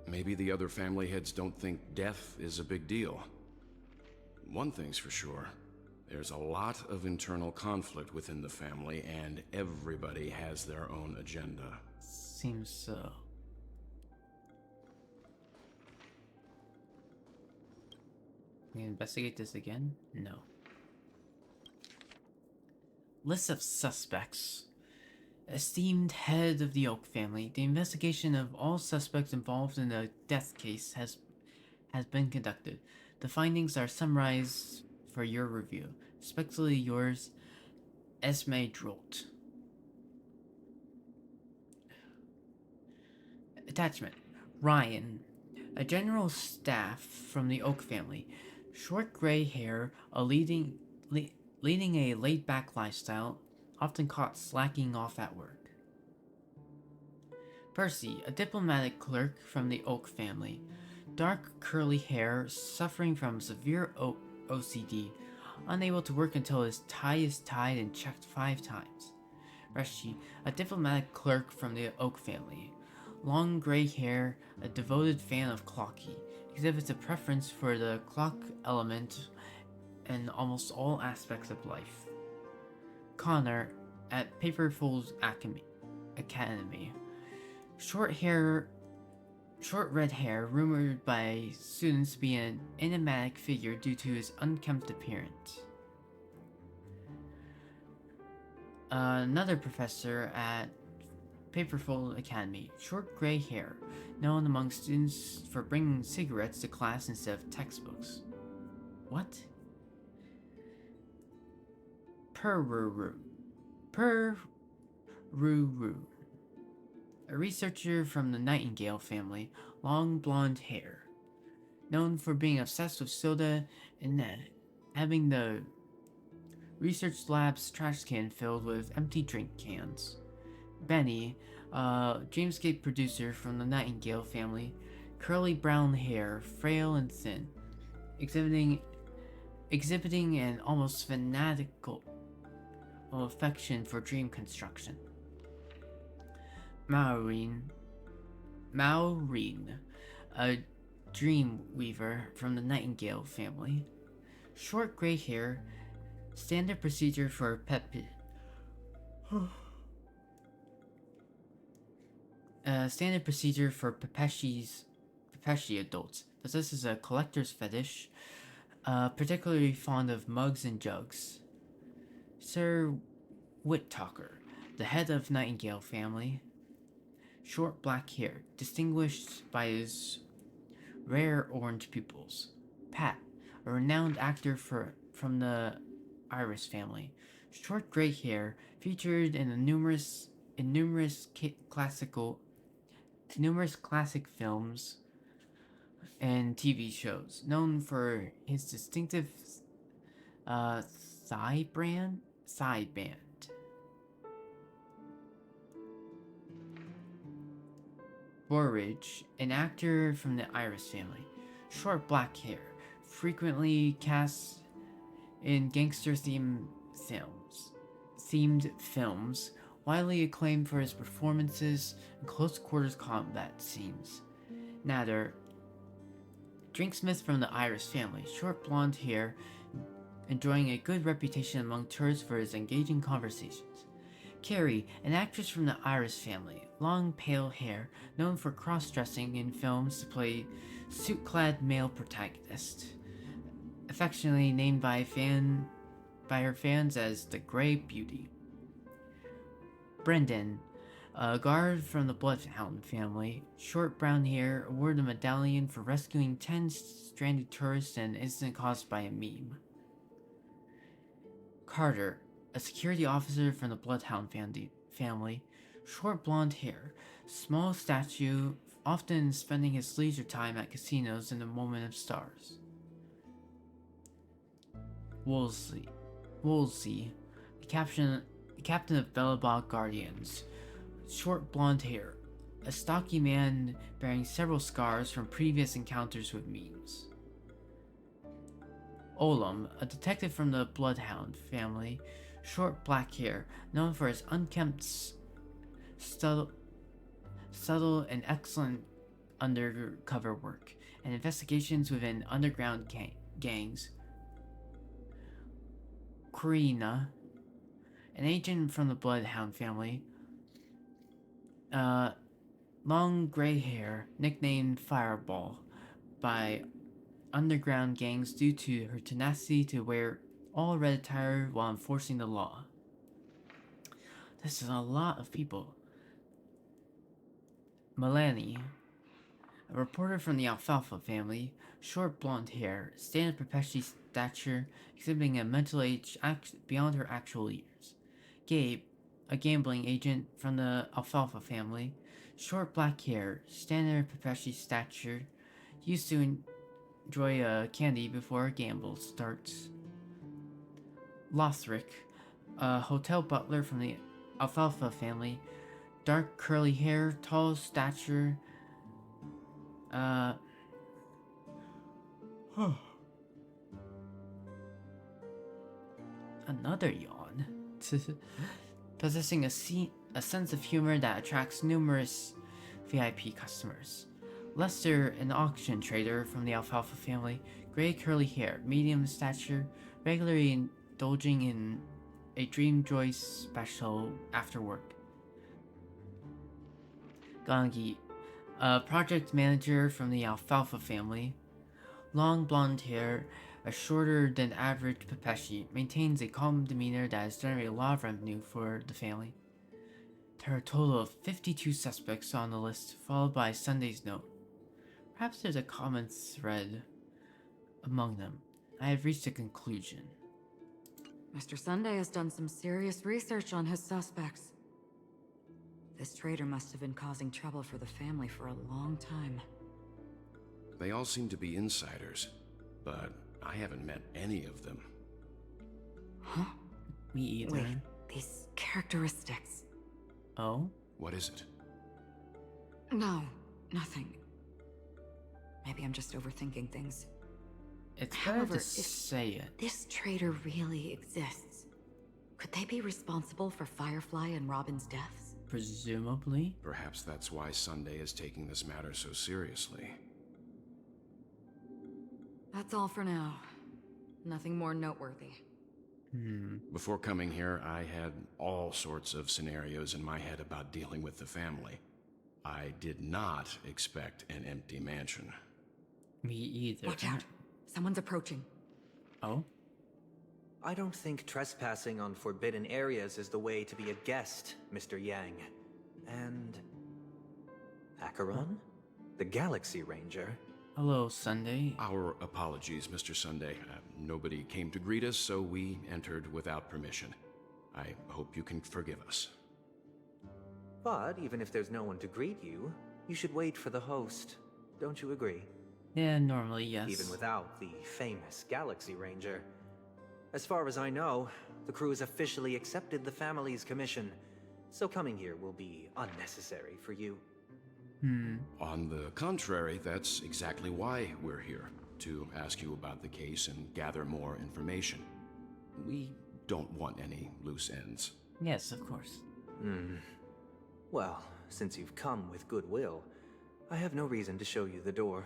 Maybe the other family heads don't think death is a big deal. One thing's for sure. There's a lot of internal conflict within the family, and everybody has their own agenda. Seems so. Can we investigate this again? No. List of suspects. Esteemed head of the Oak family, the investigation of all suspects involved in the death case has been conducted. The findings are summarized for your review. Respectfully yours, Esme Drolt. Attachment. Ryan, a general staff from the Oak family. Short gray hair, leading a laid-back lifestyle, often caught slacking off at work. Percy, a diplomatic clerk from the Oak family. Dark curly hair, suffering from severe OCD, unable to work until his tie is tied and checked 5 times. Reshi, a diplomatic clerk from the Oak family. Long gray hair, a devoted fan of clocky, exhibits a preference for the clock element in almost all aspects of life. Connor, at Paperfold Academy. Short red hair, rumored by students to be an enigmatic figure due to his unkempt appearance. Another professor at Paperfold Academy. Short gray hair, known among students for bringing cigarettes to class instead of textbooks. What? Peruru. A researcher from the Nightingale family. Long blonde hair. Known for being obsessed with soda and having the research lab's trash can filled with empty drink cans. Benny, a Dreamscape producer from the Nightingale family. Curly brown hair, frail and thin. Exhibiting an almost fanatical affection for dream construction. Maureen, a dream weaver from the Nightingale family. Short gray hair, standard procedure for Pepeshi adults. Possesses a collector's fetish, particularly fond of mugs and jugs. Sir Whittalker, the head of Nightingale family. Short black hair, distinguished by his rare orange pupils. Pat, a renowned actor from the Iris family. Short gray hair, featured in numerous classic films and TV shows, known for his distinctive sideband. Burridge, an actor from the Iris family. Short black hair, frequently cast in gangster-themed films, widely acclaimed for his performances in close-quarters combat scenes. Nader, drinksmith from the Iris family. Short blonde hair, enjoying a good reputation among tourists for his engaging conversations. Carrie, an actress from the Iris family. Long pale hair, known for cross-dressing in films to play suit-clad male protagonist. Affectionately named by her fans as the Grey Beauty. Brendan, a guard from the Bloodhound family. Short brown hair, awarded a medallion for rescuing 10 stranded tourists in an incident caused by a meme. Carter, a security officer from the Bloodhound family. Short blonde hair, small stature, often spending his leisure time at casinos in the moment of stars. Woolsey, the captain of Bellabog Guardians, short blonde hair, a stocky man bearing several scars from previous encounters with memes. Olam, a detective from the Bloodhound family, short black hair, known for his unkempt, subtle and excellent undercover work and investigations within underground gangs. Karina, an agent from the Bloodhound family, long gray hair, nicknamed Fireball by underground gangs due to her tenacity to wear all red attire while enforcing the law. This is a lot of people. Melanie, a reporter from the Alfalfa family, short blonde hair, standard perpetually stature, exhibiting a mental age beyond her actual years. Gabe, a gambling agent from the Alfalfa family, short black hair, standard perpetually stature, used to enjoy candy before a gamble starts. Lothric, a hotel butler from the Alfalfa family, dark curly hair, tall stature, another yawn. Possessing a sense of humor that attracts numerous VIP customers. Lester, an auction trader from the Alfalfa family, gray curly hair, medium stature, regularly indulging in a Dream Joy special after work. Gangi, a project manager from the Alfalfa family, long blonde hair, a shorter than average Pepeshi, maintains a calm demeanor that has generated a lot of revenue for the family. There are a total of 52 suspects on the list, followed by Sunday's note. Perhaps there's a common thread among them. I have reached a conclusion. Mr. Sunday has done some serious research on his suspects. This traitor must have been causing trouble for the family for a long time. They all seem to be insiders, but I haven't met any of them. Huh? Me either. Wait, these characteristics. Oh? What is it? No, nothing. Maybe I'm just overthinking things. It's better to say it. This traitor really exists, could they be responsible for Firefly and Robin's deaths? Presumably. Perhaps that's why Sunday is taking this matter so seriously. That's all for now. Nothing more noteworthy. Before coming here, I had all sorts of scenarios in my head about dealing with the family. I did not expect an empty mansion. Me either. Watch out. Someone's approaching. Oh? I don't think trespassing on forbidden areas is the way to be a guest, Mr. Yang. And... Acheron? The Galaxy Ranger? Hello, Sunday. Our apologies, Mr. Sunday. Nobody came to greet us, so we entered without permission. I hope you can forgive us. But even if there's no one to greet you, you should wait for the host. Don't you agree? Yeah, normally, yes. Even without the famous Galaxy Ranger. As far as I know, the crew has officially accepted the family's commission, so coming here will be unnecessary for you. On the contrary, that's exactly why we're here, to ask you about the case and gather more information. We don't want any loose ends. Yes, of course. Well, since you've come with goodwill, I have no reason to show you the door.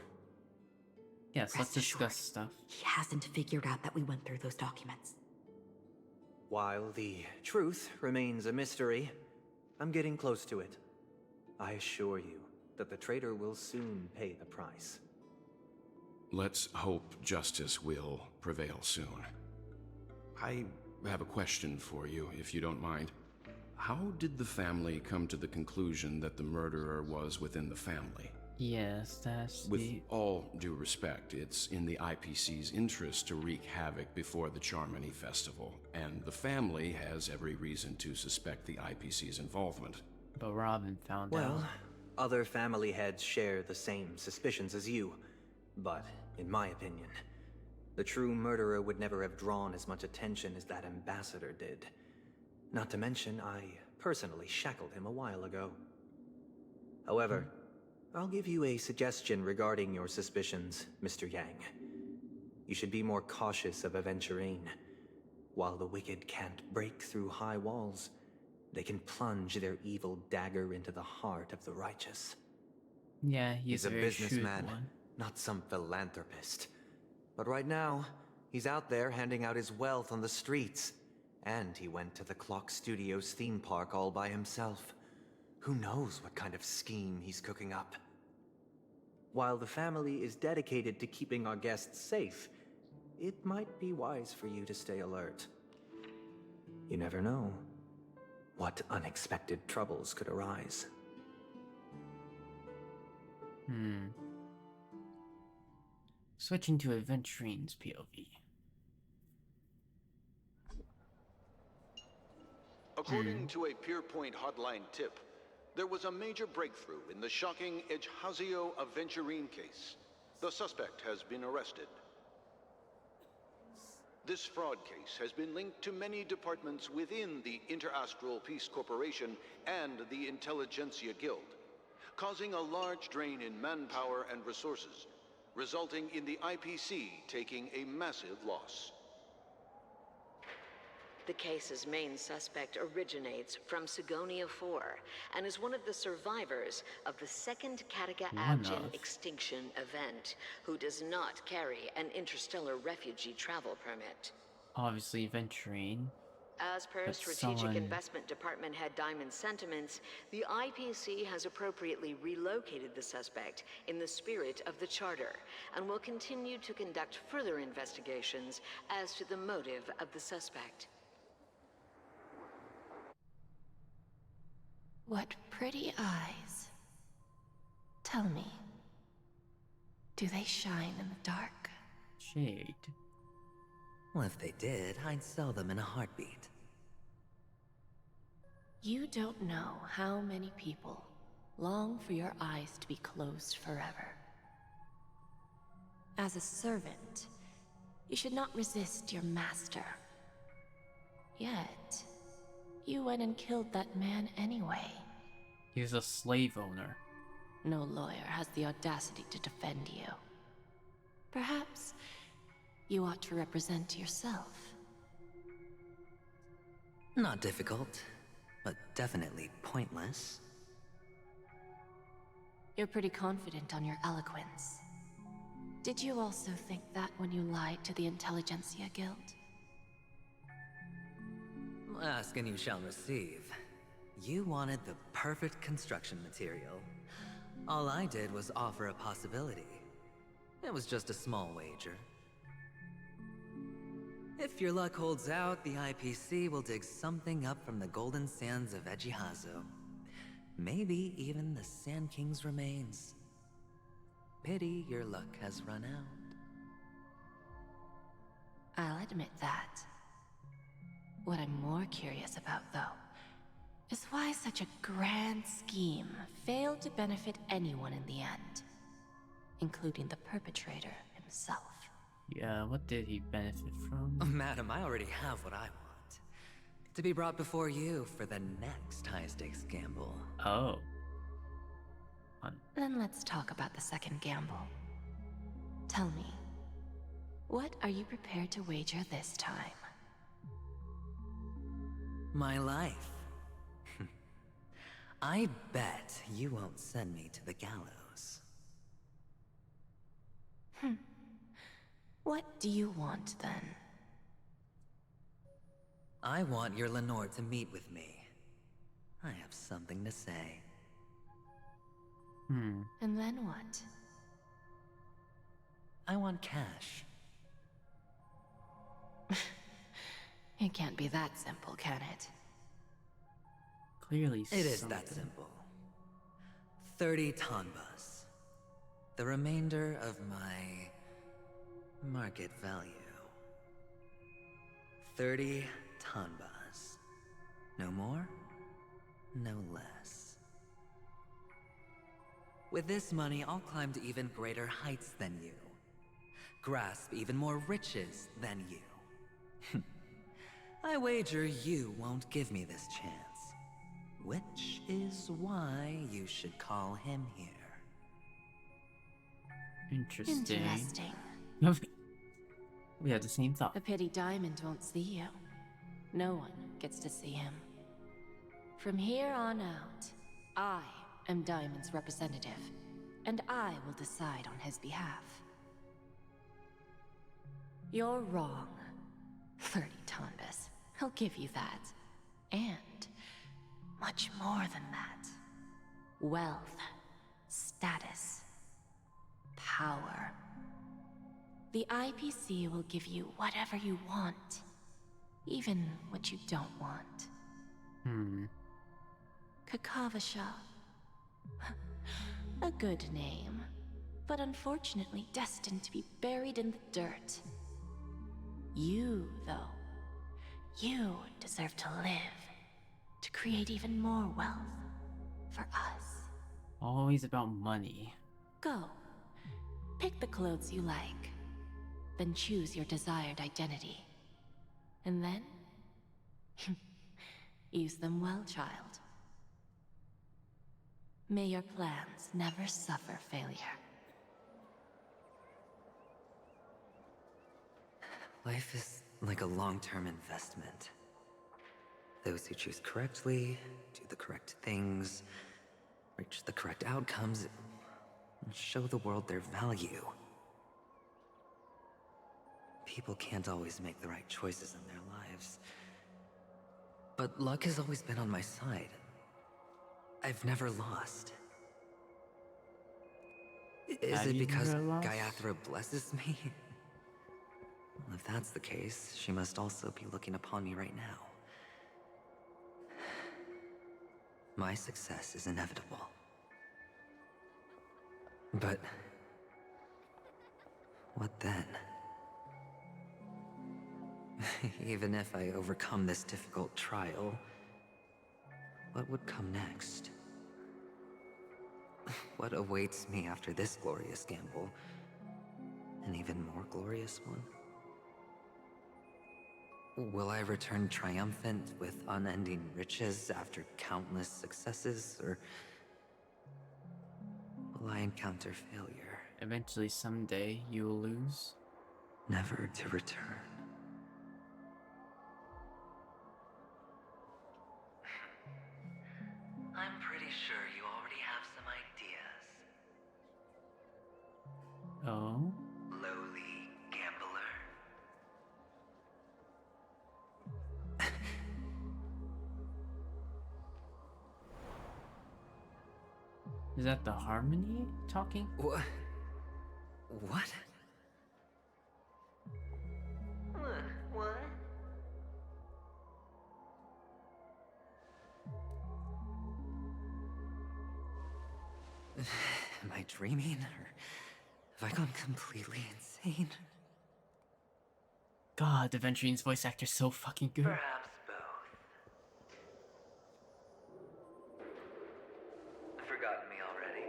Yes, let's discuss stuff. He hasn't figured out that we went through those documents. While the truth remains a mystery, I'm getting close to it. I assure you that the traitor will soon pay the price. Let's hope justice will prevail soon. I have a question for you, if you don't mind. How did the family come to the conclusion that the murderer was within the family? Yes, that's With all due respect, it's in the IPC's interest to wreak havoc before the Charmony Festival, and the family has every reason to suspect the IPC's involvement. But Robin found out. Well, Other family heads share the same suspicions as you, but in my opinion, the true murderer would never have drawn as much attention as that ambassador did. Not to mention, I personally shackled him a while ago. However, I'll give you a suggestion regarding your suspicions, Mr. Yang. You should be more cautious of Aventurine. While the wicked can't break through high walls, they can plunge their evil dagger into the heart of the righteous. Yeah, he's a very businessman, shrewd one. not some philanthropist. But right now, he's out there handing out his wealth on the streets. And he went to the Clock Studios theme park all by himself. Who knows what kind of scheme he's cooking up? While the family is dedicated to keeping our guests safe, it might be wise for you to stay alert. You never know what unexpected troubles could arise. Switching to Aventurine's POV. According to a Pierpoint hotline tip, there was a major breakthrough in the shocking Ejhazio Aventurine case. The suspect has been arrested. This fraud case has been linked to many departments within the Interastral Peace Corporation and the Intelligentsia Guild, causing a large drain in manpower and resources, resulting in the IPC taking a massive loss. The case's main suspect originates from Sigonia 4 and is one of the survivors of the second Kataka-Abjin extinction event, who does not carry an interstellar refugee travel permit. Obviously, Aventurine. As per Strategic Investment Department head Diamond's sentiments, the IPC has appropriately relocated the suspect in the spirit of the Charter, and will continue to conduct further investigations as to the motive of the suspect. What pretty eyes. Tell me, do they shine in the dark? Shade. Well, if they did, I'd sell them in a heartbeat. You don't know how many people long for your eyes to be closed forever. As a servant, you should not resist your master. Yet, you went and killed that man anyway. He's a slave owner. No lawyer has the audacity to defend you. Perhaps you ought to represent yourself. Not difficult, but definitely pointless. You're pretty confident on your eloquence. Did you also think that when you lied to the Intelligentsia Guild? Ask and you shall receive. You wanted the perfect construction material. All I did was offer a possibility. It was just a small wager. If your luck holds out, the IPC will dig something up from the golden sands of Ejhazio. Maybe even the Sand King's remains. Pity your luck has run out. I'll admit that. What I'm more curious about, though, is why such a grand scheme failed to benefit anyone in the end, including the perpetrator himself. Yeah, what did he benefit from? Madam, I already have what I want. To be brought before you for the next high-stakes gamble. Oh. Then let's talk about the second gamble. Tell me, what are you prepared to wager this time? My life. I bet you won't send me to the gallows. What do you want, then? I want your Lenore to meet with me. I have something to say. And then what? I want cash. It can't be that simple, can it? Clearly it is that simple. 30 tanbas. The remainder of my market value. 30 tanbas. No more, no less. With this money, I'll climb to even greater heights than you. Grasp even more riches than you. I wager you won't give me this chance. Which is why you should call him here. Interesting. Interesting. We had the same thought. A pity Diamond won't see you. No one gets to see him. From here on out, I am Diamond's representative, and I will decide on his behalf. You're wrong, 30 Tonbas. I'll give you that. And much more than that. Wealth, status, power. The IPC will give you whatever you want, even what you don't want. Kakavasha. A good name, but unfortunately destined to be buried in the dirt. You, though, you deserve to live, to create even more wealth for us. Always about money. Go. Pick the clothes you like, then choose your desired identity. And then, use them well, child. May your plans never suffer failure. Life is like a long-term investment. Those who choose correctly, do the correct things, reach the correct outcomes, and show the world their value. People can't always make the right choices in their lives. But luck has always been on my side. I've never lost. Is Have it you because never lost? Gayathra blesses me? Well, if that's the case, she must also be looking upon me right now. My success is inevitable. But what then? Even if I overcome this difficult trial, what would come next? What awaits me after this glorious gamble? An even more glorious one? Will I return triumphant with unending riches after countless successes, or will I encounter failure? Eventually, someday, you will lose. Never to return. I'm pretty sure you already have some ideas. Oh? Lowly gambler. Is that the Harmony talking? What? What? What? Am I dreaming, or have I gone completely insane? God, the Venturine's voice actor's so fucking good. Perhaps both. Forgotten me already?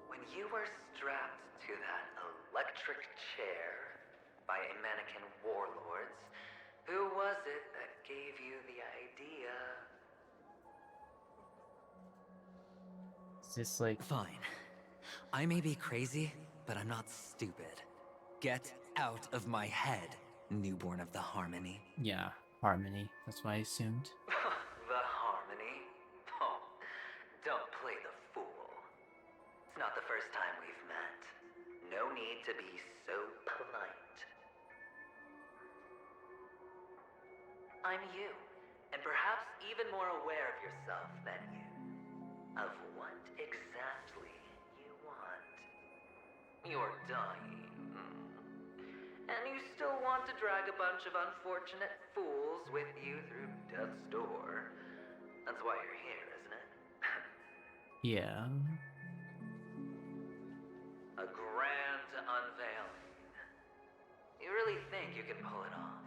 When you were strapped to that electric chair by a mannequin warlords, who was it that gave you the idea? It's just like... Fine. I may be crazy, but I'm not stupid. Get out of my head, newborn of the Harmony. Yeah, Harmony. That's what I assumed. The Harmony? Oh, don't play the fool. It's not the first time we've met. No need to be so polite. I'm you, and perhaps even more aware of yourself than you. Of what exactly you want. You're dying. And you still want to drag a bunch of unfortunate fools with you through death's door. That's why you're here, isn't it? Yeah. A grand unveiling. You really think you can pull it off?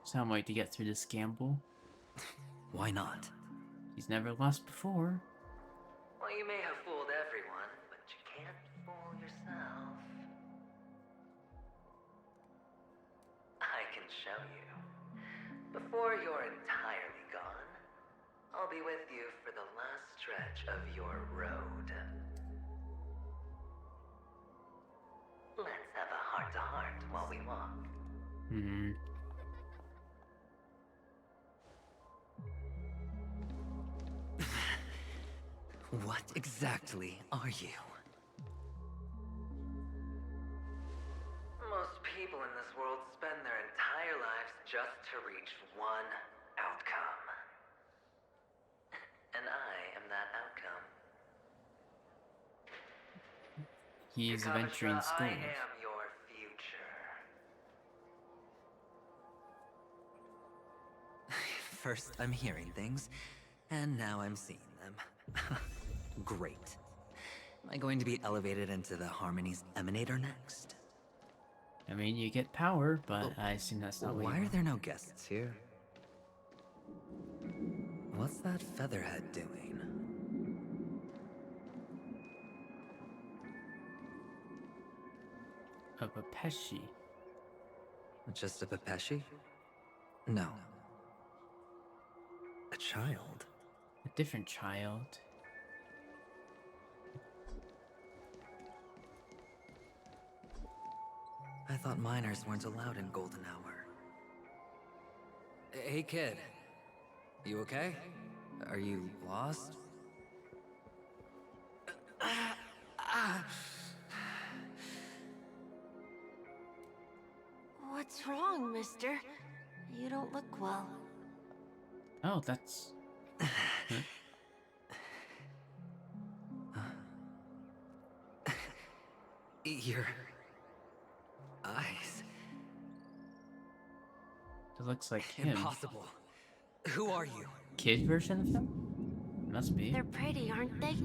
Sound like to get through this gamble. Why not? He's never lost before. Well, you may have fooled everyone, but you can't fool yourself. I can show you. Before you're entirely gone, I'll be with you for the last stretch of your road. Let's have a heart-to-heart while we walk. What exactly are you? Most people in this world spend their entire lives just to reach one outcome. And I am that outcome. He is Kakavasha, venturing schools. I am your future. First, I'm hearing things, and now I'm seeing them. Great. Am I going to be elevated into the Harmony's Emanator next? I mean, you get power, but I assume that's not what Why you are want. there no guests here? What's that featherhead doing? A Papeshi. Just a Papeshi? No. A child? A different child. I thought minors weren't allowed in Golden Hour. Hey kid, you okay? Are you lost? What's wrong, mister? You don't look well. Oh, that's... Your eyes. It looks like him. Impossible. Who are you? Kid version of him? Must be. They're pretty, aren't they?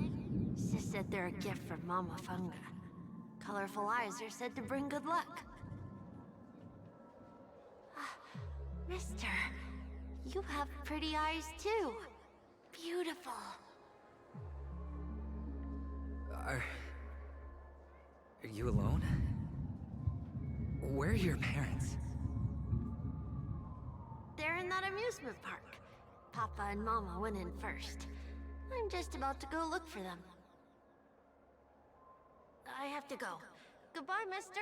Sis said they're a gift from Mama Funga. Colorful eyes are said to bring good luck. Mister, you have pretty eyes too. Beautiful. Are you alone? Where are your parents? They're in that amusement park. Papa and Mama went in first. I'm just about to go look for them. I have to go. Goodbye, mister.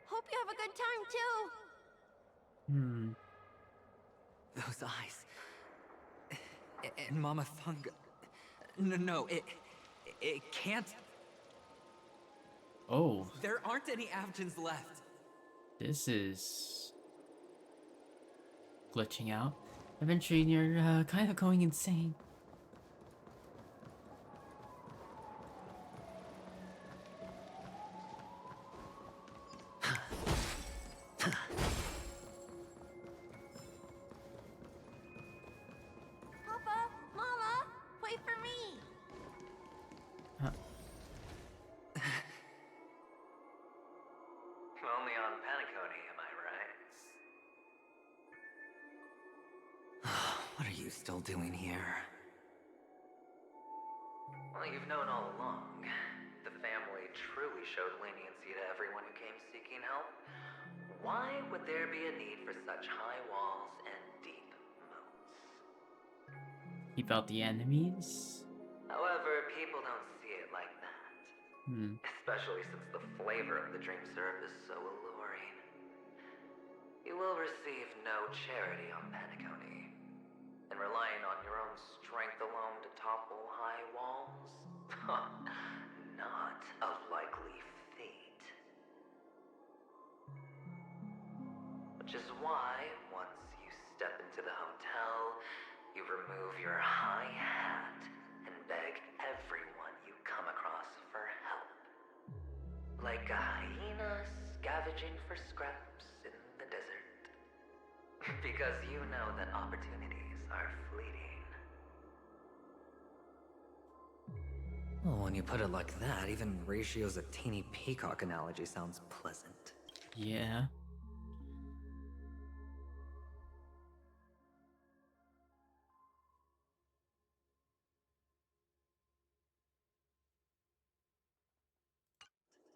Hope you have a good time, too. Those eyes. And Mama Funga. No, it can't. Oh. There aren't any Avgens left. This is... glitching out. Eventually, you're kind of going insane. Papa, Mama, wait for me. Only on Penacony, am I right? What are you still doing here? Well, you've known all along. The family truly showed leniency to everyone who came seeking help. Why would there be a need for such high walls and deep moats? Keep out the enemies? However, people don't see it like that. Especially since the flavor of the dream syrup is so alluring. You will receive no charity on Penacony. And relying on your own strength alone to topple high walls? Not a likely fate. Which is why, once you step into the hotel, you remove your high hat and beg everyone you come across for help. Like a hyena scavenging for scraps in the desert. Because you know that opportunities are fleeting. Well, when you put it like that, even Ratio's a teeny peacock analogy sounds pleasant. Yeah.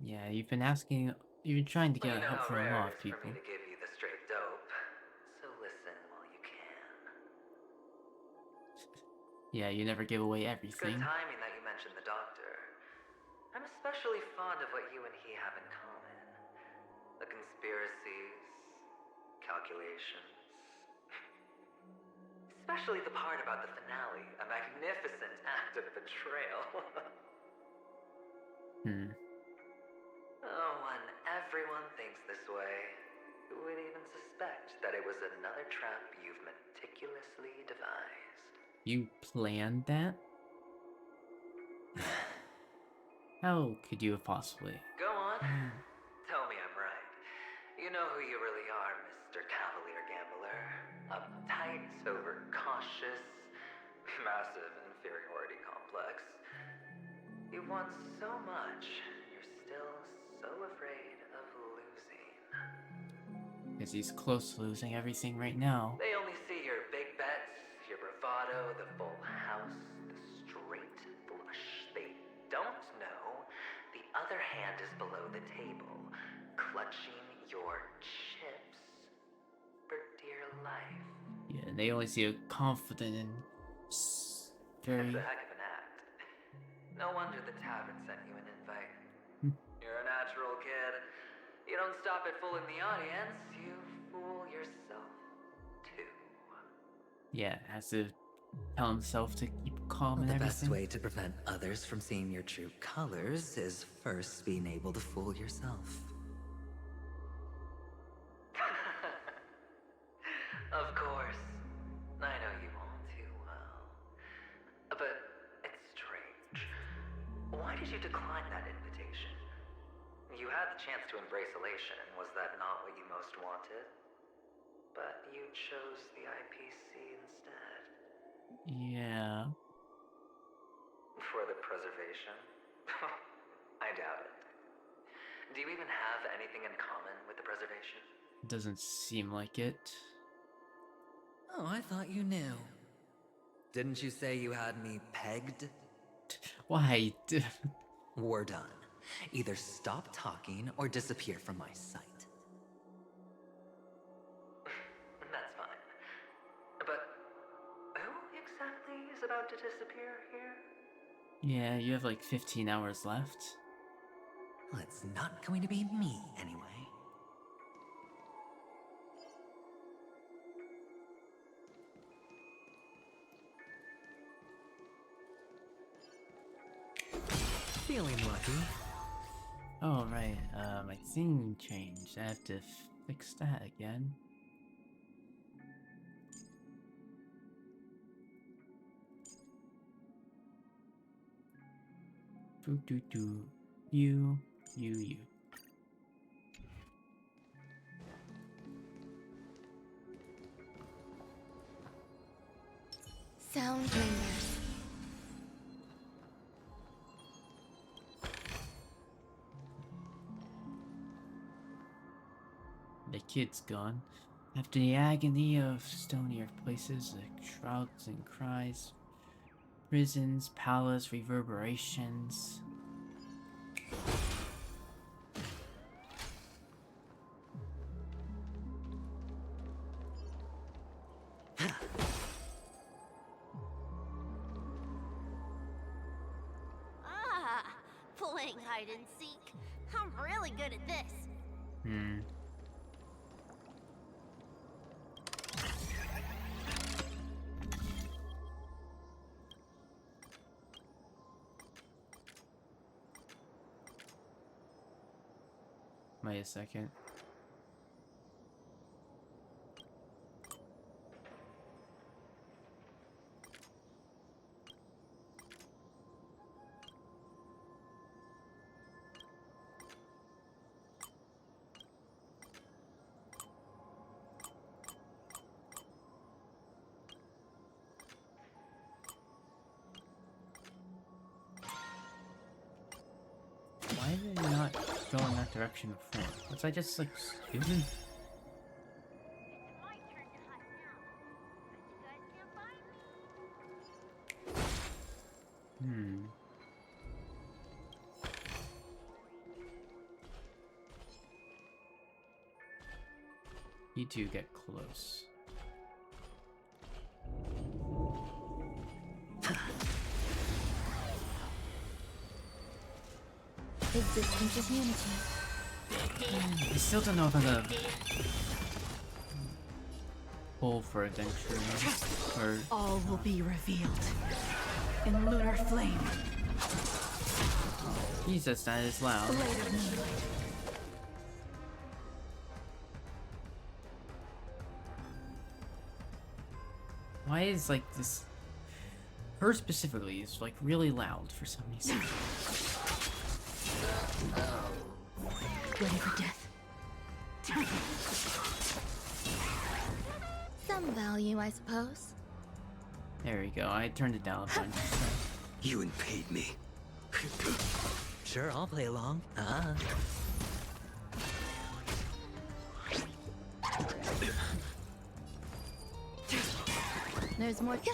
Yeah, you've been trying to get help from a lot of people. For me to give you the straight dope, so listen while you can. Yeah, you never give away It's good everything. timing that you mentioned the doctor. I'm especially fond of what you and he have in common. The conspiracies, calculations. Especially the part about the finale, a magnificent act of betrayal. Oh, when everyone thinks this way, who would even suspect that it was another trap you've meticulously devised? You planned that? How could you have possibly? Go on. Tell me I'm right. You know who you really are, Mr. Cavalier Gambler. Uptight, overcautious, massive inferiority complex. You want so much, you're still so afraid of losing. Because he's close to losing everything right now. They only see your big bets, your bravado, the full house, the straight flush. They don't know the other hand is below the table, clutching your chips for dear life. Yeah, they only see a confident and very... That's a heck of an act. No wonder the tavern sent you an invite. You're a natural kid. You don't stop at fooling the audience, you fool yourself too. Yeah, has to tell himself to keep calm and The everything. best way to prevent others from seeing your true colors is first being able to fool yourself. Of course. I know you all too well. But it's strange. Why did you decline that invitation? You had the chance to embrace elation. Was that not what you most wanted? But you chose the IPC instead. Yeah. For the preservation? I doubt it. Do you even have anything in common with the preservation? Doesn't seem like it. Oh, I thought you knew. Didn't you say you had me pegged? Why? We're done. Either stop talking or disappear from my sight. That's fine. But who exactly is about to disappear here? Yeah, you have like 15 hours left. Well, it's not going to be me, anyway. Feeling lucky. Oh, right. My thing changed. I have to fix that again. Do. You. Sound lingers. The kid's gone. After the agony of stonier places, like shrouds and cries, prisons, palace, reverberations. Playing hide and seek. I'm really good at this. Wait a second. Why did it not go in that direction before? Was I just like stupid? You two get close. Existence is unity. I still don't know if I'm gonna pull for adventure or all will be revealed in lunar flame. Jesus, that is loud. Blade of moonlight. Why is like this? Her specifically is like really loud for some reason. Ready for death. Some value, I suppose. There we go. I turned it down a bunch. So. You paid me. Sure, I'll play along. There's more. Yeah.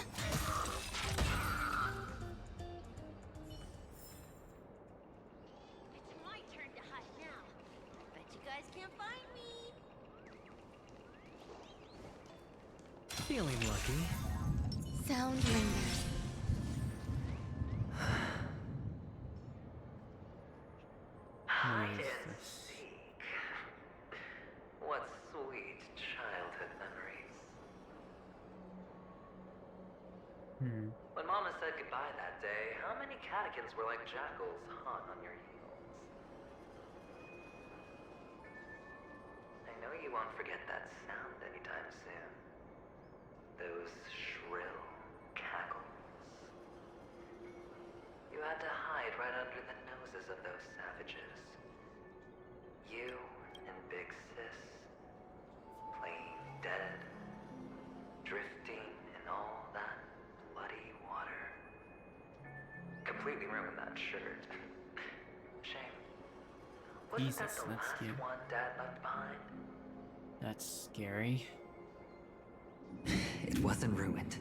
It's my turn to hide now. Bet you guys can't find me. Feeling lucky. Sound lingers. Hide and seek. What sweet childhood memories. When Mama said goodbye that day, how many catechins were like jackals hot on your heels? I know you won't forget that sound anytime soon. Those shrill cackles. You had to hide right under the noses of those savages. You and Big Sis, playing dead, drifting in all that bloody water. Completely ruined that shirt. Shame. Wasn't that Jesus, the that's last scary. one Dad left behind? That's scary. It wasn't ruined.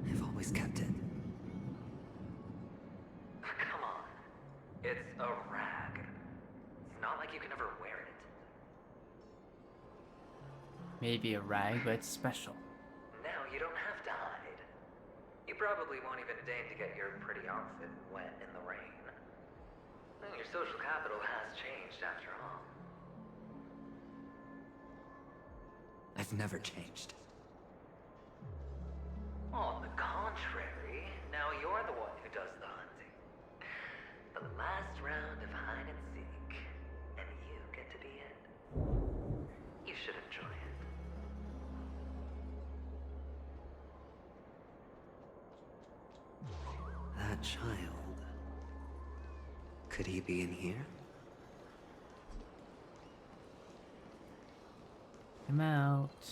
I've always kept it. Come on. It's a rag. It's not like you can ever wear it. Maybe a rag, but it's special. Now you don't have to hide. You probably won't even deign to get your pretty outfit wet in the rain. Your social capital has changed after all. I've never changed. On the contrary, now you're the one who does the hunting. The last round of hide and seek, and you get to be it. You should enjoy it. That child. Could he be in here? Come out.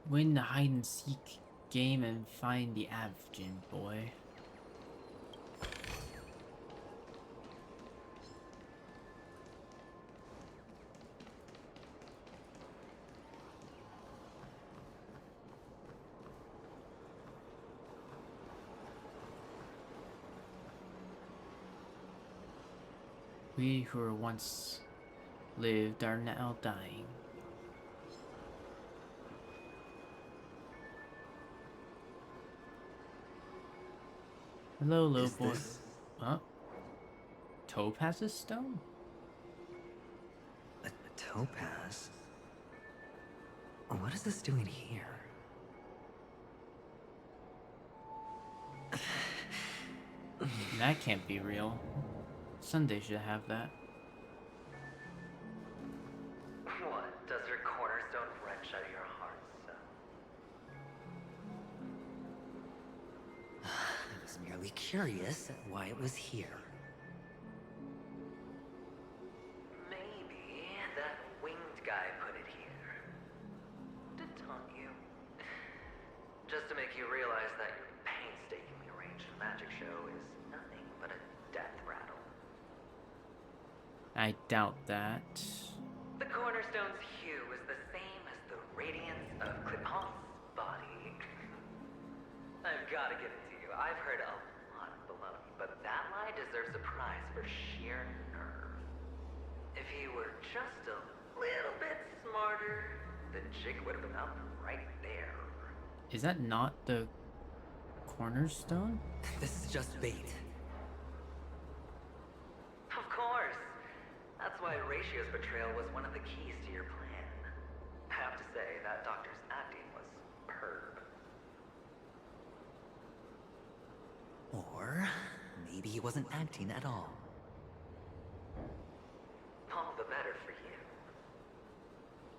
Win the hide and seek game and find the Avgin boy. We who were once lived are now dying. Hello, little boy. Huh? Topaz's stone? A topaz? What is this doing here? That can't be real. Sunday should have that. What? Does your cornerstone wrench out your heart, son? I was merely curious at why it was here. Maybe that winged guy put it here. To taunt you. Just to make you realize that your painstakingly arranged magic show is nothing but a death rattle. I doubt that. The cornerstone's hue is the same as the radiance of Cliphont's body. I've got to give it to you. I've heard a lot of baloney, but that lie deserves a prize for sheer nerve. If he were just a little bit smarter, the jig would have been up right there. Is that not the cornerstone? This is just bait. Of course. That's why Ratio's betrayal was one of the keys to your plan. I have to say, that doctor's acting was superb. Or maybe he wasn't acting at all. All the better for you.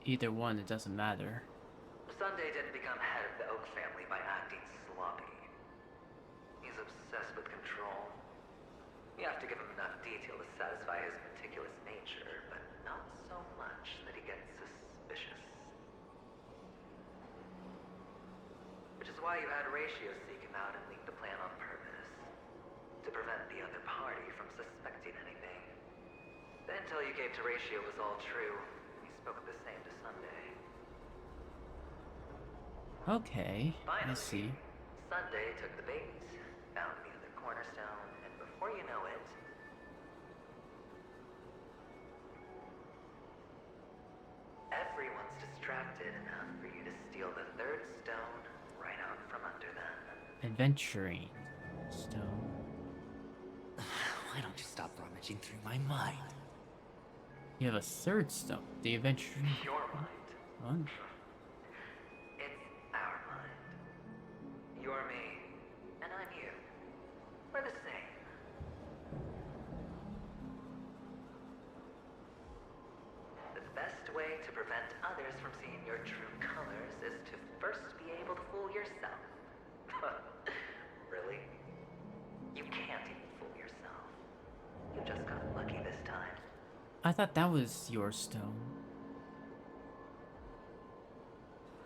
Either one, it doesn't matter. Sunday didn't become head of the Oak family by acting sloppy. He's obsessed with control. You have to give him enough detail to satisfy his meticulous nature, but not so much that he gets suspicious. Which is why you had Ratio seek him out and leak the plan on purpose. To prevent the other party from suspecting anything. The intel you gave to Ratio was all true. He spoke of the same to Sunday. Okay, Finally, I see. Sunday took the bait, found the other cornerstone, and before you know it, everyone's distracted enough for you to steal the third stone right out from under them. Adventuring stone. Why don't you stop rummaging through my mind? You have a third stone. The adventuring. Your mind. What? It's our mind. You're me, and I'm you. We're the same. The best way to prevent others from seeing your true colors is to first be able to fool yourself. Really? You can't even fool yourself. You just got lucky this time. I thought that was your stone.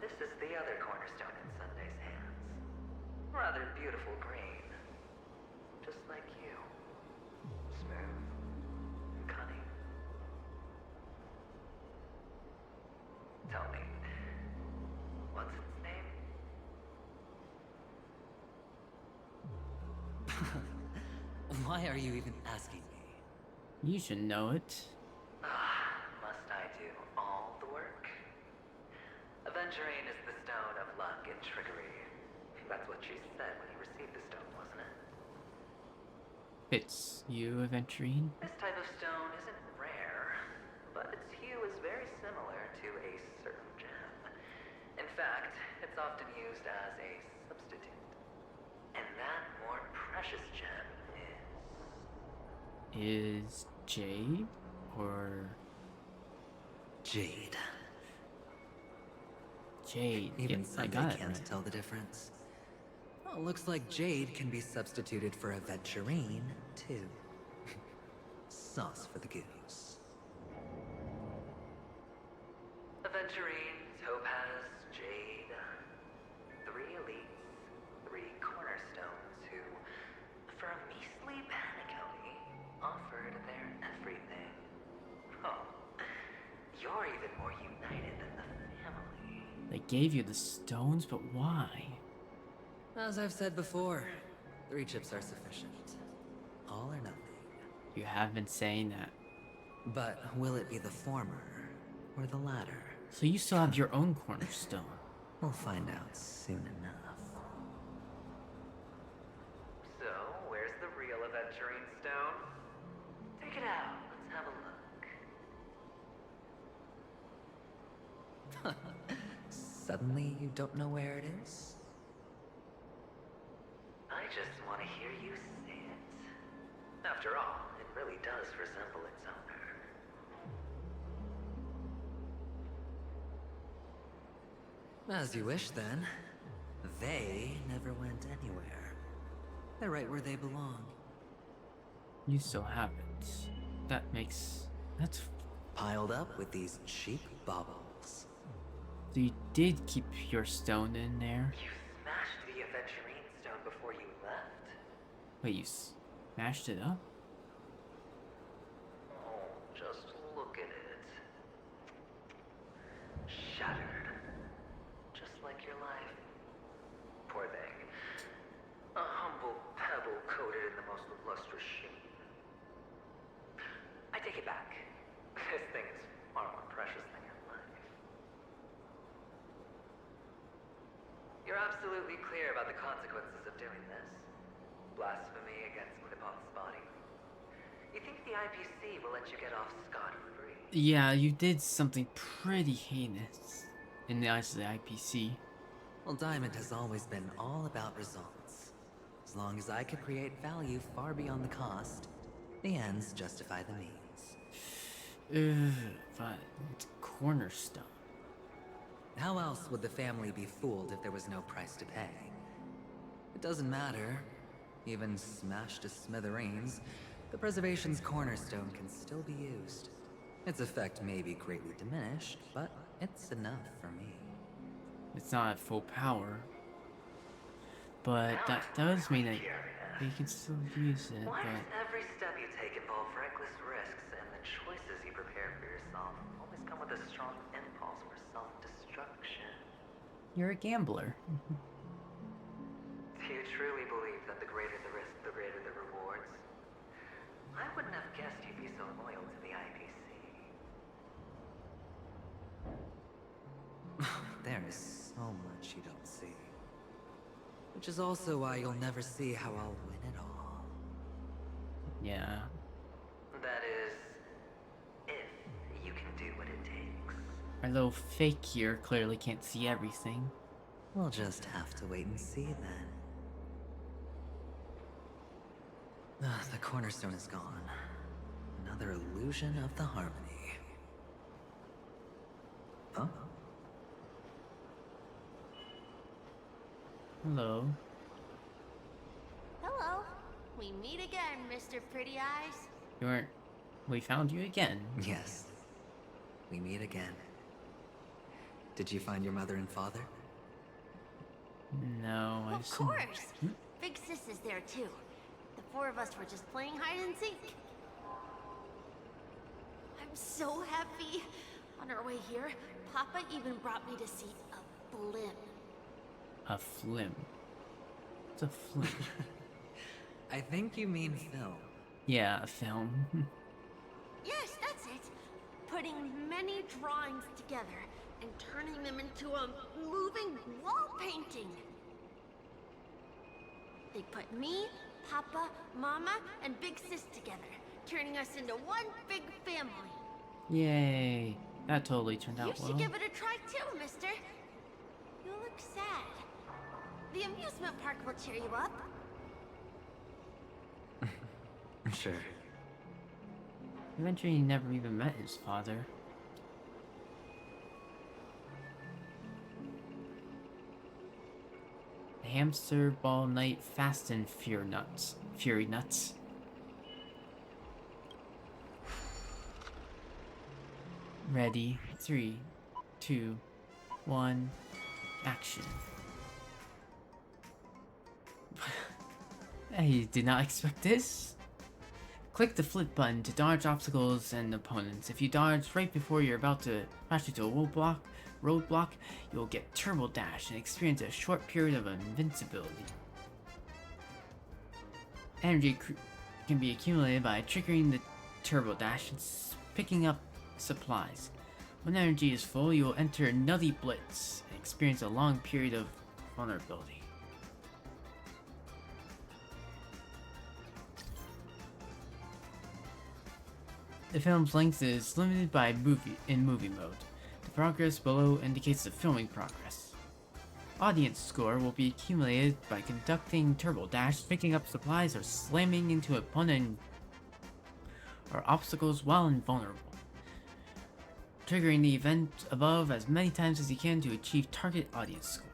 This is the other cornerstone in Sunday's hands. Rather beautiful green. Just like you. Smooth. And cunning. Tell me, what's its name? Why are you even asking me? You should know it. Must I do all the work? Aventurine is the stone of luck and trickery. That's what she said when you received the stone, wasn't it? It's you, Aventurine? This type of stone isn't rare, but its hue is very similar to a certain gem. In fact, it's often used as a substitute. And that more precious gem Is jade? Or... Jade. Jade. Even Yes, I Sunday got it can't right. tell the difference. Well, looks like jade can be substituted for aventurine, too. Sauce for the goose. Aventurine, topaz, jade. 3 elites, 3 cornerstones who, for a measly Penacony, offered their everything. Oh, you're even more united than the family. They gave you the stones, but why? As I've said before, 3 chips are sufficient. All or nothing. You have been saying that. But will it be the former or the latter? So you still have your own cornerstone. We'll find out soon enough. So, where's the real aventurine stone? Take it out. Let's have a look. Suddenly, you don't know where it is? I just want to hear you say it. After all, it really does resemble its owner. As you wish, then. They never went anywhere. They're right where they belong. You still have it. That makes... That's... Piled up with these cheap baubles. So you did keep your stone in there? You smashed the aventurine stone before you left? Wait, you smashed it up? Oh, just look at it. Shattered. Just like your life. Poor thing. A humble pebble coated in the most lustrous sheen. I take it back. absolutely clear about the consequences of doing this? Blasphemy against Clip-On's body? You think the IPC will let you get off scot-free? Yeah, you did something pretty heinous in the eyes of the IPC. Well, Diamond has always been all about results. As long as I could create value far beyond the cost, the ends justify the means. But cornerstone. How else would the family be fooled if there was no price to pay? It doesn't matter. Even smashed to smithereens, the preservation's cornerstone can still be used. Its effect may be greatly diminished, but it's enough for me. It's not at full power. But that does mean that you can still use it, Why but... does every step you take involve reckless risks, and the choices you prepare for yourself always come with a strong impulse for self-destruction? You're a gambler. Do you truly believe that the greater the risk, the greater the rewards? I wouldn't have guessed you'd be so loyal to the IPC. There is so much you don't see. Which is also why you'll never see how I'll win it all. Yeah. That is, if you can do what it takes. Our little fake here clearly can't see everything. We'll just have to wait and see then. The cornerstone is gone. Another illusion of the harmony. Huh? Hello. Hello. We meet again, Mr. Pretty Eyes. We found you again. Yes. We meet again. Did you find your mother and father? No, Of course. Big Sis is there too. The four of us were just playing hide and seek. I'm so happy. On our way here, Papa even brought me to see a blimp. A flim. What's a flim? I think you mean film. Yeah, a film. Yes, that's it. Putting many drawings together and turning them into a moving wall painting. They put me, Papa, Mama, and Big Sis together, turning us into one big family. Yay. That totally turned out You well. should give it a try too, mister. You look sad. The amusement park will cheer you up. Sure. Eventually, he never even met his father. The hamster ball night fast and fury nuts. Fury nuts. Ready. 3, 2, 1. Action. I did not expect this. Click the flip button to dodge obstacles and opponents. If you dodge right before you're about to crash into a roadblock, you'll get Turbo Dash and experience a short period of invincibility. Energy can be accumulated by triggering the Turbo Dash and picking up supplies. When energy is full, you will enter Nutty Blitz and experience a long period of vulnerability. The film's length is limited by movie mode. The progress below indicates the filming progress. Audience score will be accumulated by conducting Turbo Dash, picking up supplies, or slamming into opponent or obstacles while invulnerable. Triggering the event above as many times as you can to achieve target audience score.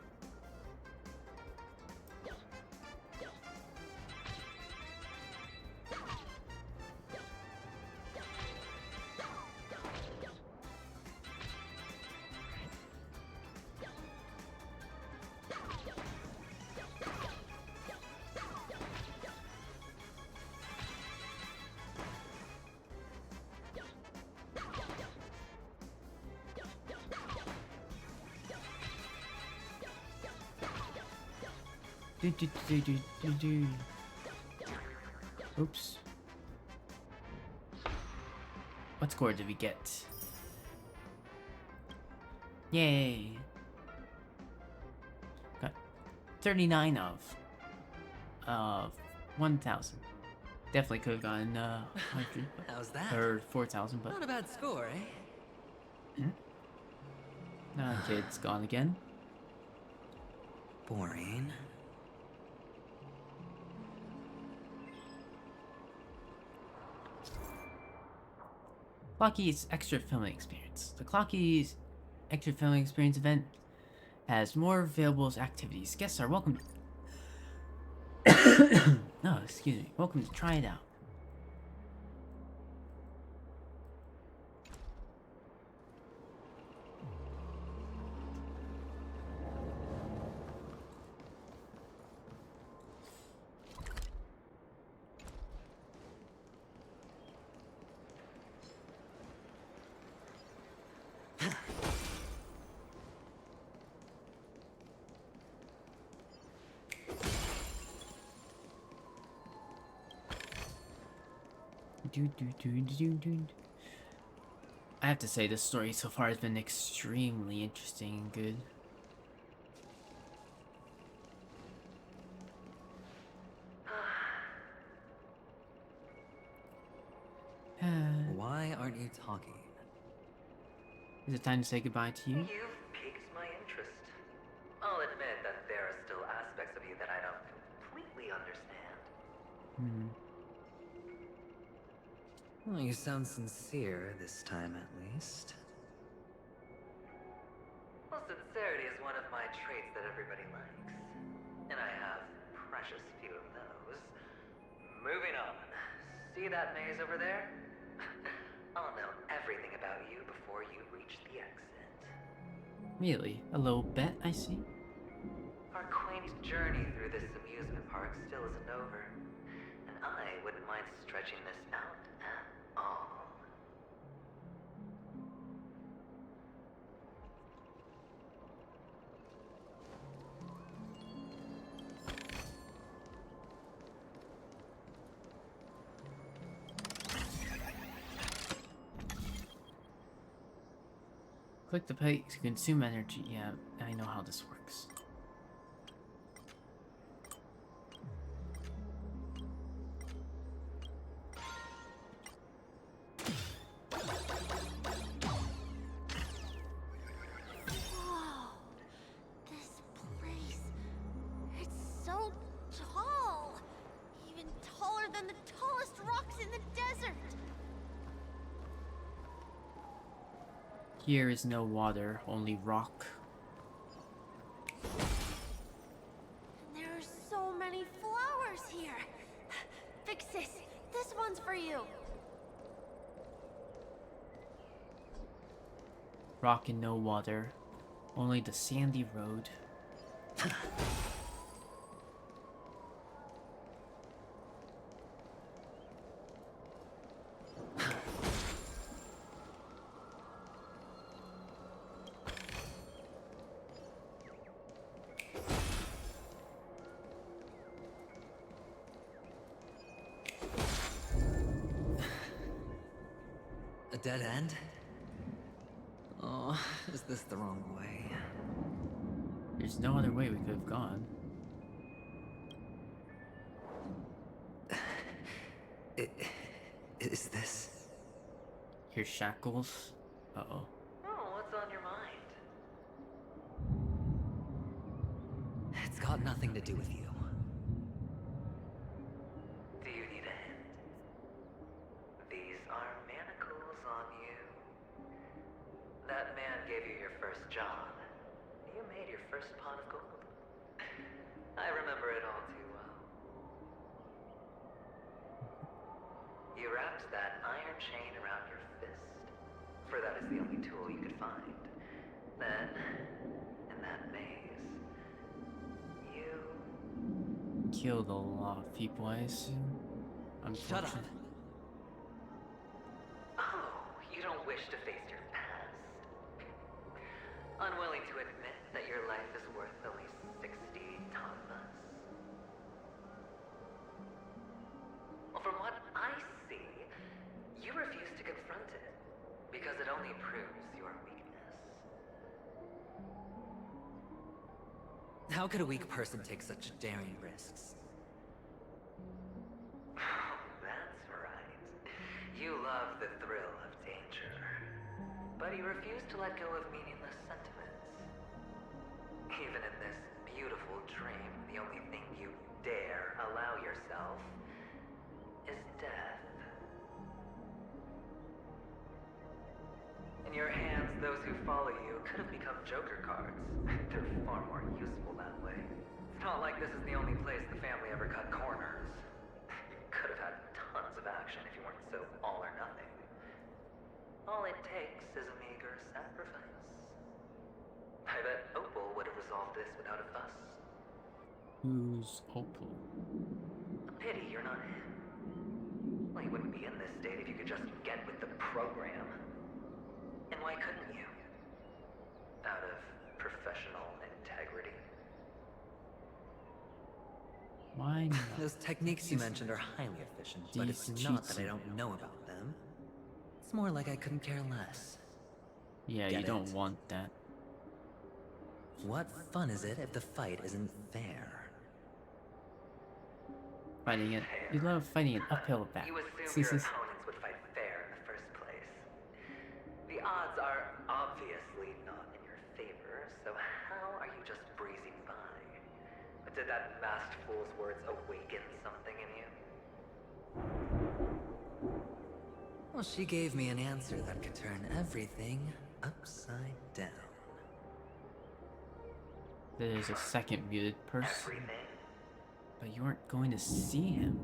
Oops. What score did we get? Yay! 39 of 1,000. Definitely could have gotten 100. How's that? Or 4,000, but Not a bad score, eh? Kid's gone again. Boring. Clocky's Extra Filming Experience. The Clocky's Extra Filming Experience event has more available activities. Guests are welcome to... oh, excuse me. Welcome to try it out. I have to say, this story so far has been extremely interesting and good. Why aren't you talking? Is it time to say goodbye to you? You've piqued my interest. I'll admit that there are still aspects of you that I don't completely understand. Well, you sound sincere this time, at least. Well, sincerity is one of my traits that everybody likes. And I have precious few of those. Moving on. See that maze over there? I'll know everything about you before you reach the exit. Really? A little bet, I see. Our quaint journey through this amusement park still isn't over. And I wouldn't mind stretching this out at all. Click the plate to consume energy. Yeah, I know how this works. Whoa. This place. It's so tall. Even taller than the tallest rocks in the desert. Here is no water, only rock. And there are so many flowers here. Vixis, this one's for you. Rock and no water, only the sandy road. A dead end? Oh, is this the wrong way? There's no other way we could have gone. Is this... Your shackles? Uh-oh. Oh, what's on your mind? It's got nothing to do with you. Do you need a hint? These are manacles on you. That man gave you your first job. You made your first pot of gold. I remember it all too well. You wrapped that iron chain around your fist, for that is the only tool you could find. Then, in that maze, you... Killed a lot of people, I assume. Shut up! Unfortunately. Oh, you don't wish to face your past? Unwilling to admit that your life is worth at least 60 tamas? Well, from what I see, you refuse to confront it, because it only proves your weakness. How could a weak person take such daring risks? That's right. You love the thrill of danger. But you refuse to let go of meaningless sentiments. Even in this beautiful dream, the only thing you dare allow yourself is death. In your hands, those who follow you could have become Joker cards. They're far more useful that way. It's not like this is the only place the family ever cut corners. You could have had tons of action if you weren't so all or nothing. All it takes is a meager sacrifice. I bet Opal would have resolved this without a fuss. Who's Opal? A pity you're not him. Well, you wouldn't be in this state if you could just get with the program. And why couldn't you? Out of professional integrity. Why not? Those techniques you mentioned are highly efficient, but it's not that I don't know about them. It's more like I couldn't care less. Yeah, Get you don't it? want that. What fun is it if the fight isn't fair? Fighting it. You love fighting an uphill battle. You assumed your opponents would fight fair in the first place. The odds are obviously not in your favor, so how are you just breezing by? Did that masked fool's words awaken something in you? Well, she gave me an answer that could turn everything upside down. There's a second muted person. But you weren't going to see him.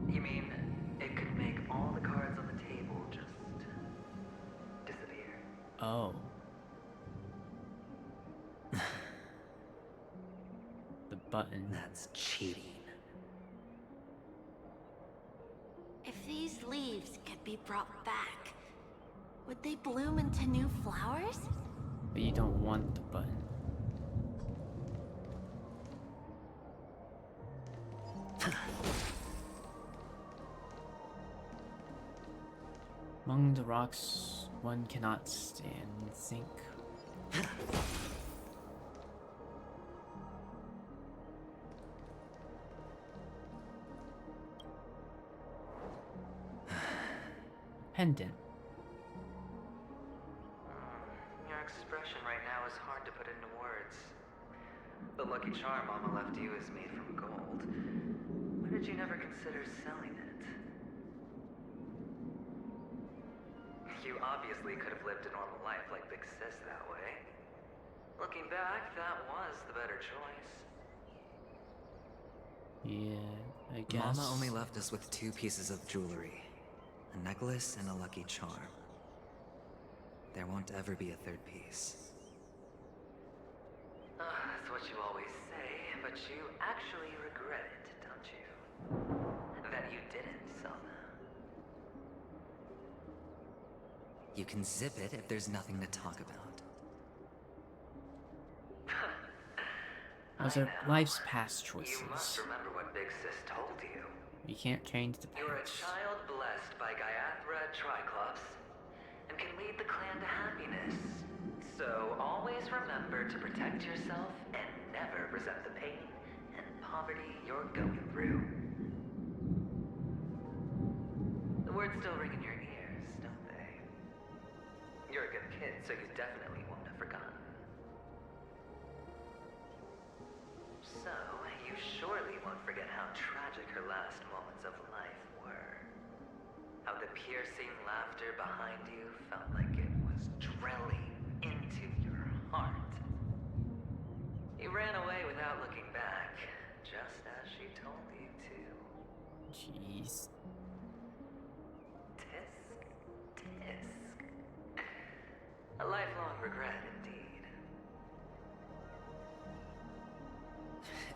You mean it could make all the cards on the table just disappear? Oh. The button. That's cheating. If these leaves could be brought back, would they bloom into new flowers? But you don't want the button. Among the rocks, one cannot stand and think. Pendant. Your expression right now is hard to put into words. The lucky charm Mama left you is made from gold. Why did you never consider selling it? You obviously could have lived a normal life like Big Sis that way. Looking back, that was the better choice. Yeah, I guess. Mama only left us with 2 pieces of jewelry. A necklace and a lucky charm. There won't ever be a 3rd piece. That's what you always say, but you actually regret it, don't you? That you didn't sell them. You can zip it if there's nothing to talk about. Those are life's past choices. You must remember what Big Sis told you. You can't change the You're a past. child blessed by Gaiathra Triclops and can lead the clan to happiness. So always remember to protect yourself and never resent the pain and poverty you're going through. The words still ring in your ears, don't they? You're a good kid, so you definitely won't have forgotten. So, you surely won't forget how tragic her last moments of life were. How the piercing laughter behind you felt like it was drilling into your heart. You ran away without looking back, just as she told you to. Jeez. Tisk, tisk. A lifelong regret indeed.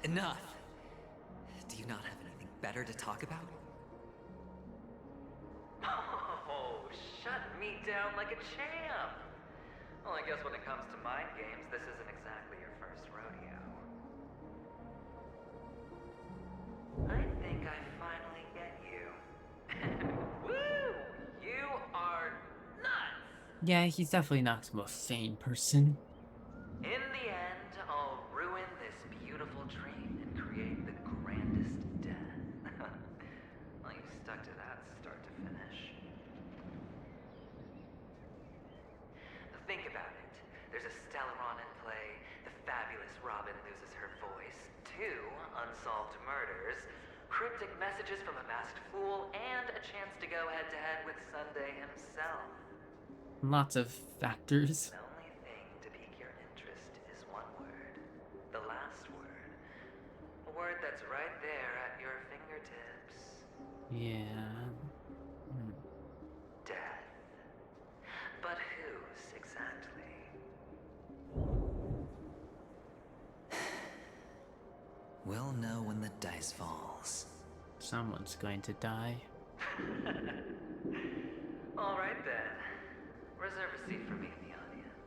Enough! Do you not have anything better to talk about? Oh, shut me down like a champ! Well, I guess when it comes to mind games, this isn't exactly your first rodeo. I think I finally get you. Woo! You are nuts! Yeah, he's definitely not the most sane person. In the end, I'll ruin this unsolved murders, cryptic messages from a masked fool, and a chance to go head-to-head with Sunday himself. Lots of factors. The only thing to pique your interest is one word. The last word. A word that's right there at your fingertips. Yeah. Death. But whose exactly? We'll know when the dice falls. Someone's going to die. All right then. Reserve a seat for me in the audience.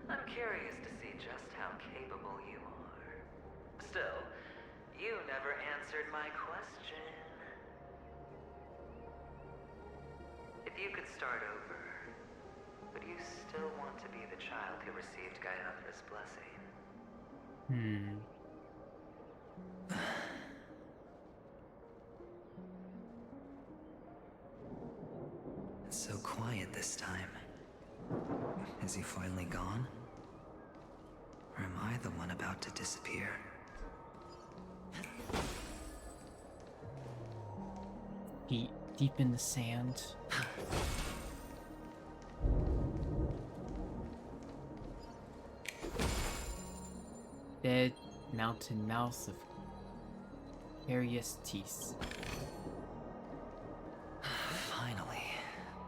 I'm curious to see just how capable you are. Still, you never answered my question. If you could start over, would you still want to be the child who received Gayathra's blessing? It's so quiet this time. Is he finally gone? Or am I the one about to disappear? Feet deep in the sand. Dead mountain mouth of curious teeth. Finally,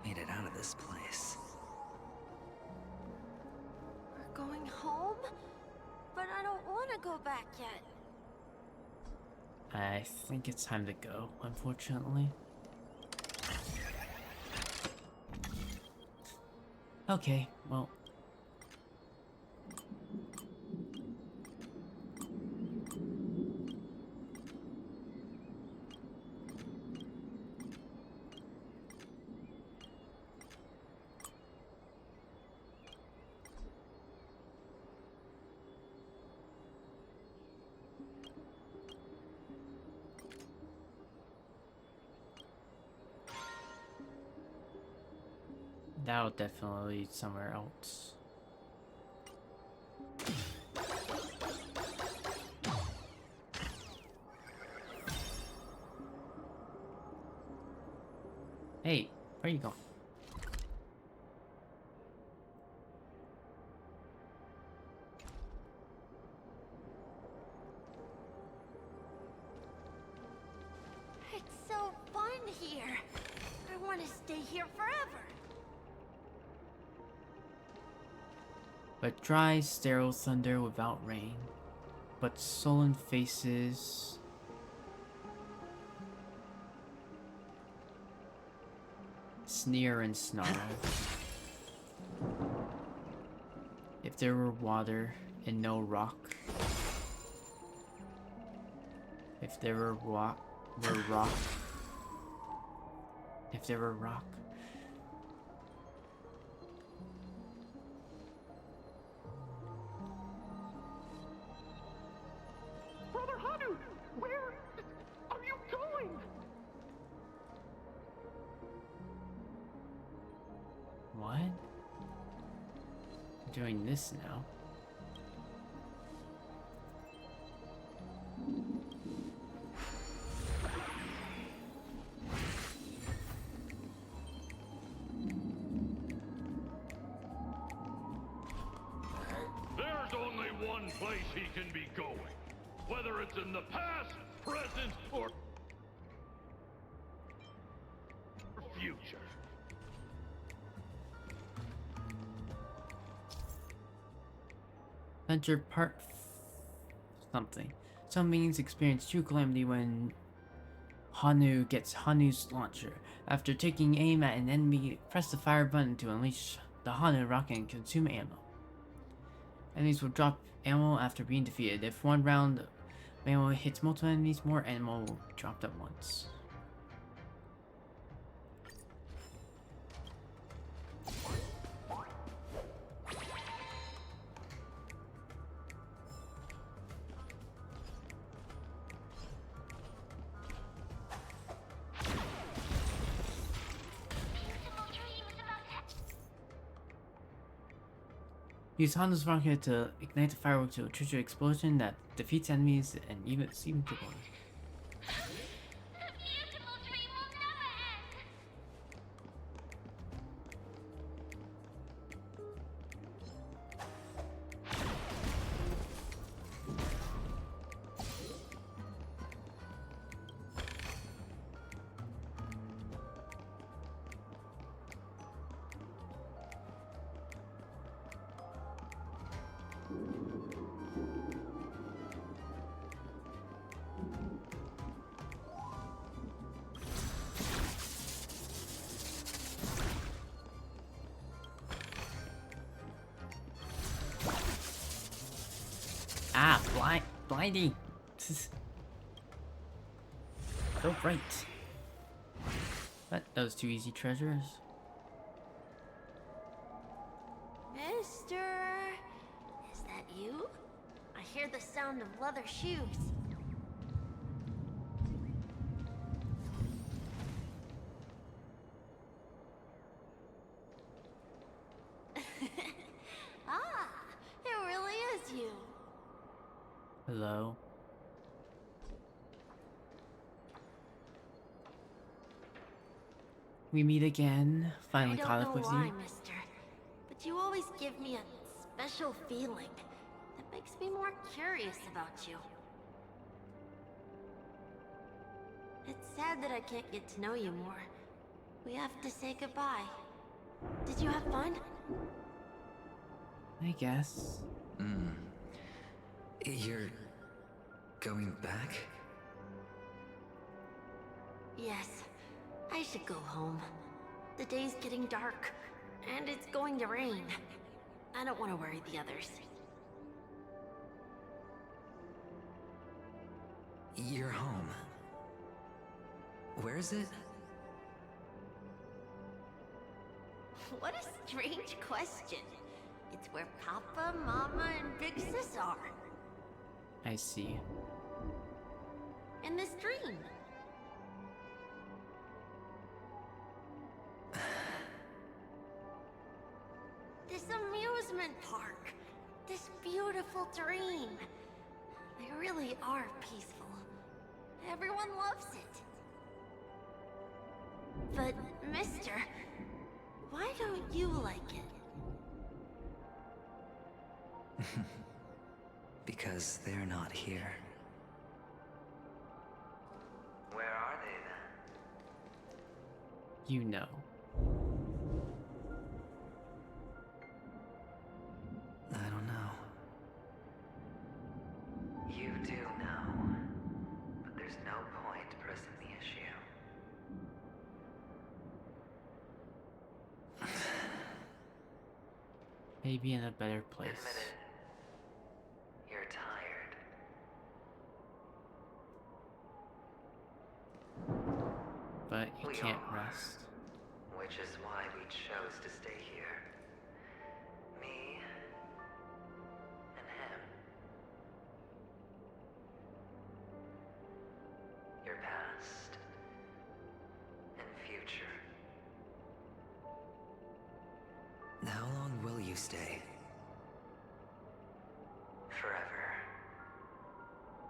made it out of this place. We're going home? But I don't want to go back yet. I think it's time to go, unfortunately. Okay, well. That'll definitely lead somewhere else. Hey, where are you going? It's so fun here. I want to stay here forever. But dry, sterile thunder without rain. But sullen faces. Sneer and snarl. If there were water and no rock. If there were rock. If there were rock. Brother Hanu, where are you going? What? I'm doing this now. There's only one place he can be going. Whether it's in the past, present, or future. Enter part something. Some beings experience true calamity when Hanu gets Hanu's launcher. After taking aim at an enemy, press the fire button to unleash the Hanu rocket and consume ammo. Enemies will drop ammo after being defeated. If one round of ammo hits multiple enemies, more ammo will drop at once. Use Honda's rocket to ignite the fireworks to a trigger explosion that defeats enemies and even people. Ah, blinding. So bright. But those two easy treasures. Mister, is that you? I hear the sound of leather shoes. Ah, it really is you. Hello. We meet again. Finally caught up with I don't know why, you. mister, but you always give me a special feeling that makes me more curious about you. It's sad that I can't get to know you more. We have to say goodbye. Did you have fun? I guess. You're going back? Yes. I should go home. The day's getting dark, and it's going to rain. I don't want to worry the others. You're home. Where is it? What a strange question. It's where Papa, Mama, and Big Sis are. I see. In this dream. This amusement park. This beautiful dream. They really are peaceful. Everyone loves it. But, mister, why don't you like it? Because they're not here. Where are they then? You know. I don't know. You do know. But there's no point pressing the issue. Maybe in a better place. Admit it. You're tired. But you We can't all are. rest. Which is why we chose to stay here. Me and him. Your past and future. How long will you stay? Forever.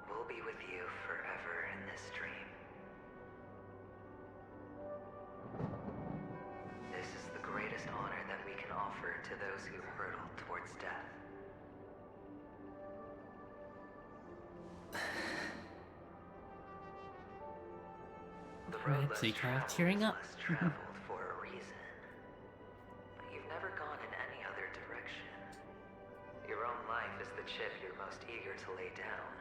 We'll be with you forever in this dream. This is the greatest honor that we can offer to those who hurtle towards death. The road Right, less so you kind of traveled tearing is up. less traveled for a reason. You've never gone in any other direction. Your own life is the chip you're most eager to lay down.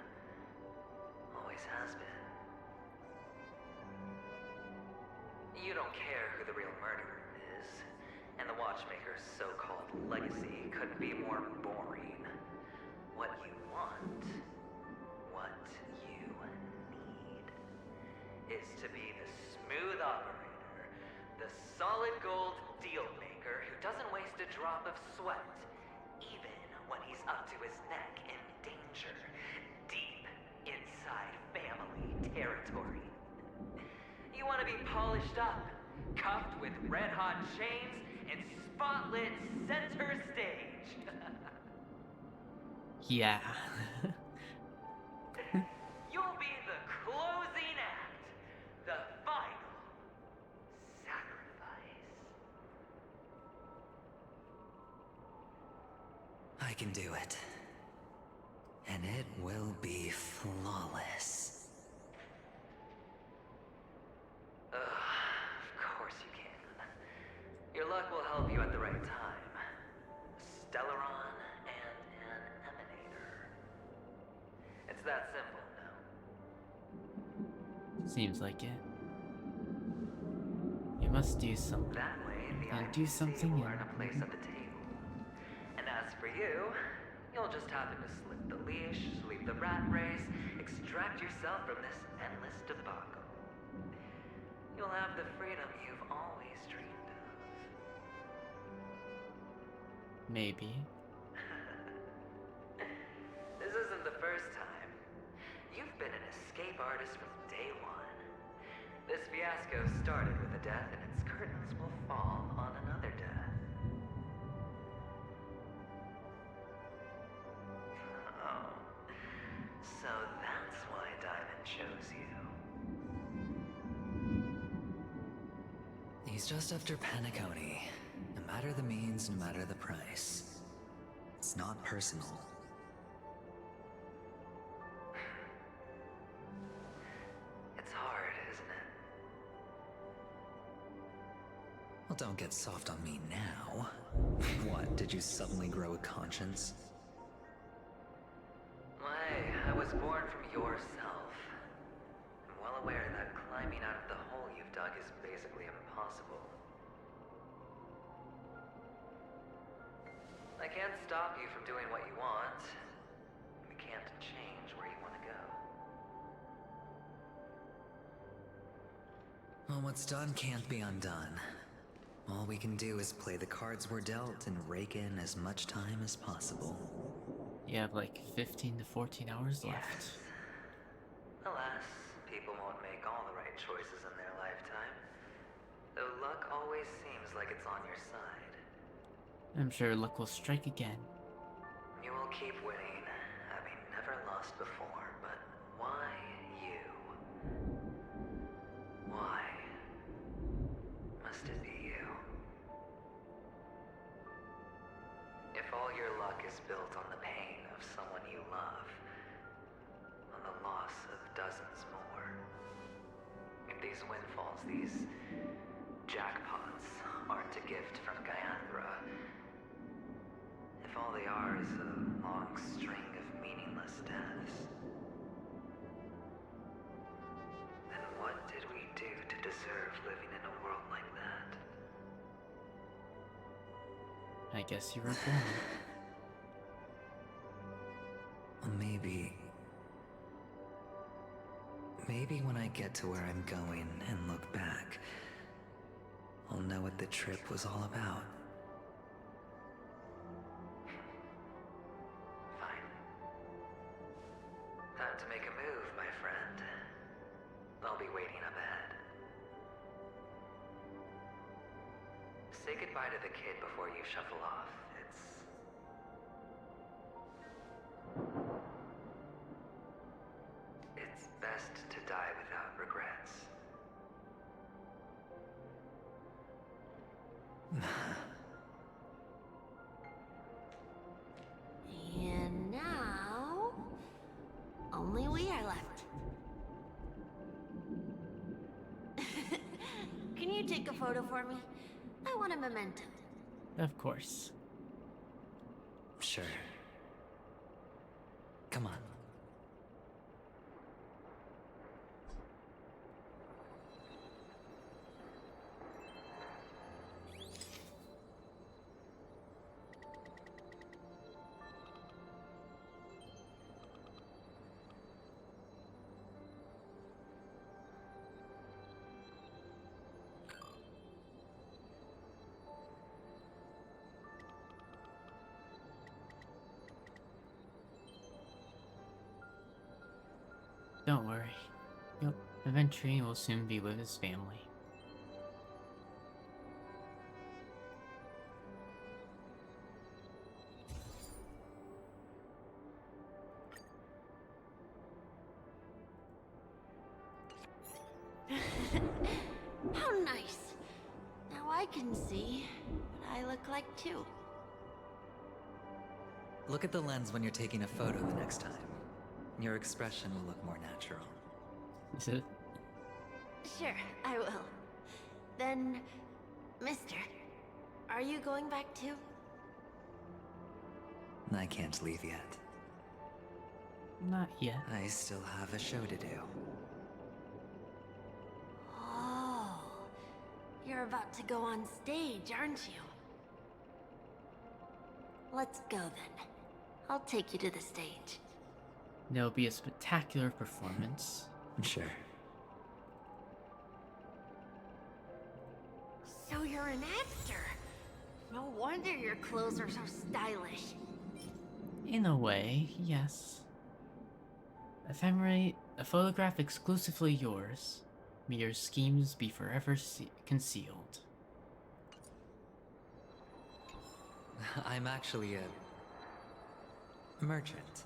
Always has been. You don't care who the real murderer is, and the Watchmaker's so-called legacy couldn't be more boring. What you want, what you need, is to be the smooth operator, the solid gold deal maker who doesn't waste a drop of sweat, even when he's up to his neck in danger, deep inside family territory. You want to be polished up, cuffed with red-hot chains, and spotlit center stage. Yeah. You'll be the closing act, the final sacrifice. I can do it. And it will be flawless. Of course you can. Your luck will help you at the right time. A Stellaron and an Emanator. It's that simple now. Seems like it. You must do something. That way, the And do IPC something will and earn a place at the table. And as for you, you'll just happen to slip the leash, sweep the rat race, extract yourself from this endless debacle. You'll have the freedom you've always dreamed of. Maybe. This isn't the first time. You've been an escape artist from day one. This fiasco started with a death, and its curtains will fall on another death. Oh. So that's why Diamond chose you. He's just after Penacony. No matter the means, no matter the price. It's not personal. It's hard, isn't it? Well, don't get soft on me now. What, did you suddenly grow a conscience? Hey, I was born from yourself. I'm well aware that climbing out of the hole you've dug is basically impossible. I can't stop you from doing what you want. We can't change where you want to go. Well, what's done can't be undone. All we can do is play the cards we're dealt and rake in as much time as possible. You have like 15 to 14 hours left. Alas, people won't make all the right choices in their lifetime. Though luck always seems like it's on your side. I'm sure luck will strike again. You will keep winning, having never lost before, but why you? Why must it be you? If all your luck is built on the pain of someone you love, on the loss of dozens more, if these windfalls, these jackpots, aren't a gift from Gaiathra, if all they are is a long string of meaningless deaths, then what did we do to deserve living in a world like that? I guess you were born. Well, maybe when I get to where I'm going and look back, I'll know what the trip was all about. Time to make a move, my friend. I'll be waiting up ahead. Say goodbye to the kid before you shuffle off. It's best to die without regrets. And now, only we are left. Can you take a photo for me? I want a memento. Of course. Sure. Come on. Don't worry. Yep, Aventurine will soon be with his family. How nice. Now I can see what I look like too. Look at the lens when you're taking a photo the next time. Your expression will look more natural. Is it? Sure, I will. Then, mister, are you going back too? I can't leave yet. Not yet. I still have a show to do. Oh, you're about to go on stage, aren't you? Let's go then. I'll take you to the stage. There'll be a spectacular performance. Sure. So you're an actor. No wonder your clothes are so stylish. In a way, yes. Ephemerate, a photograph exclusively yours. May your schemes be forever concealed. I'm actually a merchant.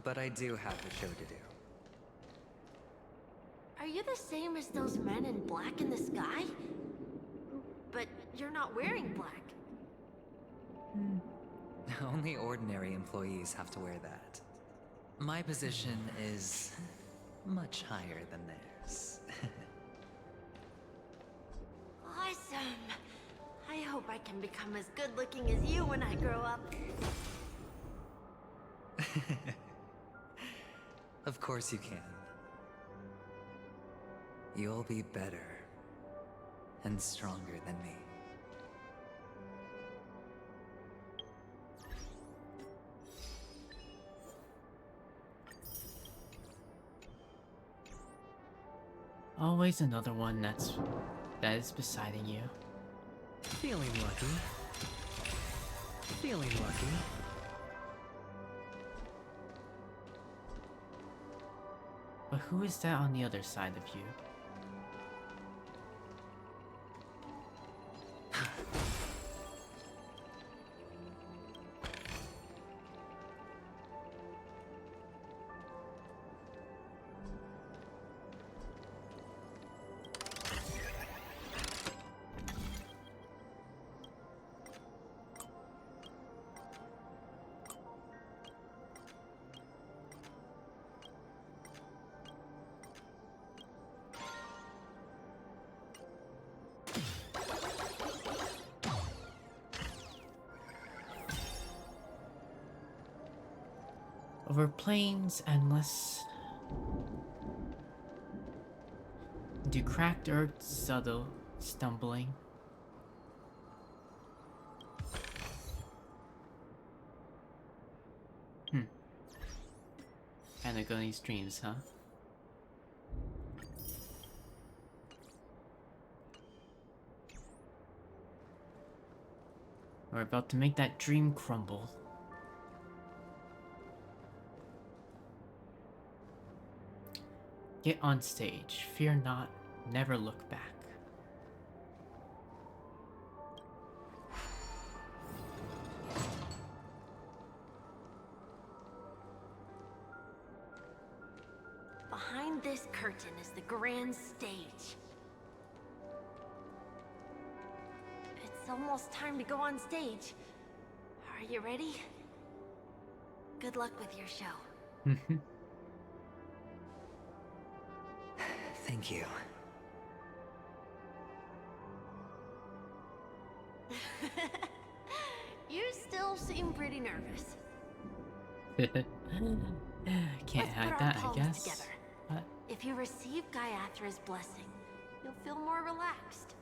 But I do have a show to do. Are you the same as those men in black in the sky? But you're not wearing black. Only ordinary employees have to wear that. My position is much higher than theirs. Awesome. I hope I can become as good looking as you when I grow up. Of course you can. You'll be better and stronger than me. Always another one that is besiding you. Feeling lucky. Feeling lucky. But who is that on the other side of you? Over plains endless, into cracked earth subtle stumbling. Penacony streams, huh? We're about to make that dream crumble. Get on stage. Fear not. Never look back. Behind this curtain is the grand stage. It's almost time to go on stage. Are you ready? Good luck with your show. Thank you. You still seem pretty nervous. Can't hide that, I guess. Together. But If you receive Gaiathra's blessing, you'll feel more relaxed.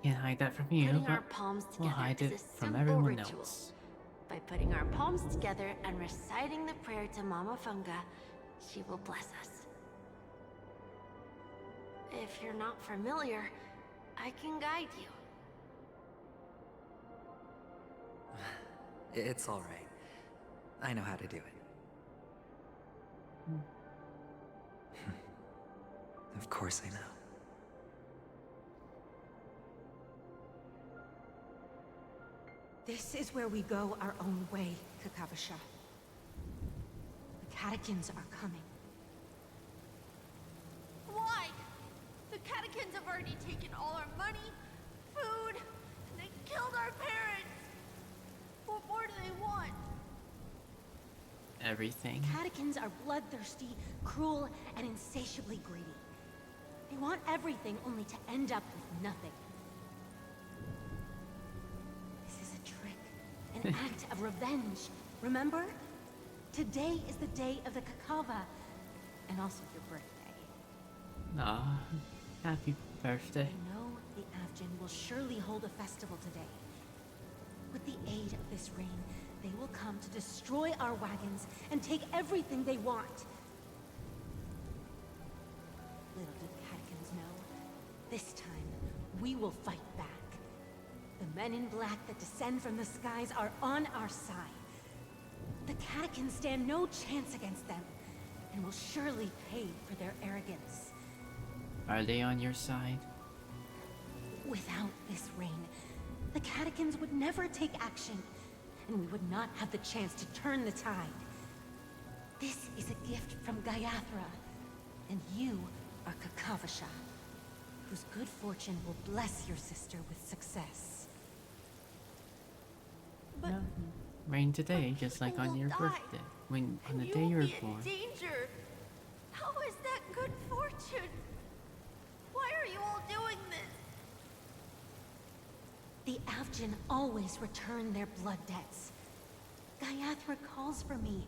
can't hide that from you, Putting our but palms we'll together hide is it a from simple everyone ritual. else. By putting our palms together and reciting the prayer to Mama Funga, she will bless us. If you're not familiar, I can guide you. It's all right. I know how to do it. Of course I know. This is where we go our own way, Kakavasha. The catechins are coming. catechins have already taken all our money, food, and they killed our parents. What more do they want? Everything. Catechins are bloodthirsty, cruel, and insatiably greedy. They want everything only to end up with nothing. This is a trick, an act of revenge. Remember? Today is the day of the Kakava, and also your birthday. Ah, happy birthday. I know the Avgin will surely hold a festival today. With the aid of this rain, they will come to destroy our wagons and take everything they want. Little did Catechins know, this time we will fight back. The men in black that descend from the skies are on our side. The Catechins stand no chance against them, and will surely pay for their arrogance. Are they on your side? Without this rain, the Catechins would never take action, and we would not have the chance to turn the tide. This is a gift from Gaiathra, and you are Kakavasha, whose good fortune will bless your sister with success. But Rain today, just like on your birthday. On the day you were born. Danger. How is that good fortune? Why are you all doing this? The Avgin always return their blood debts. Gaiathra calls for me,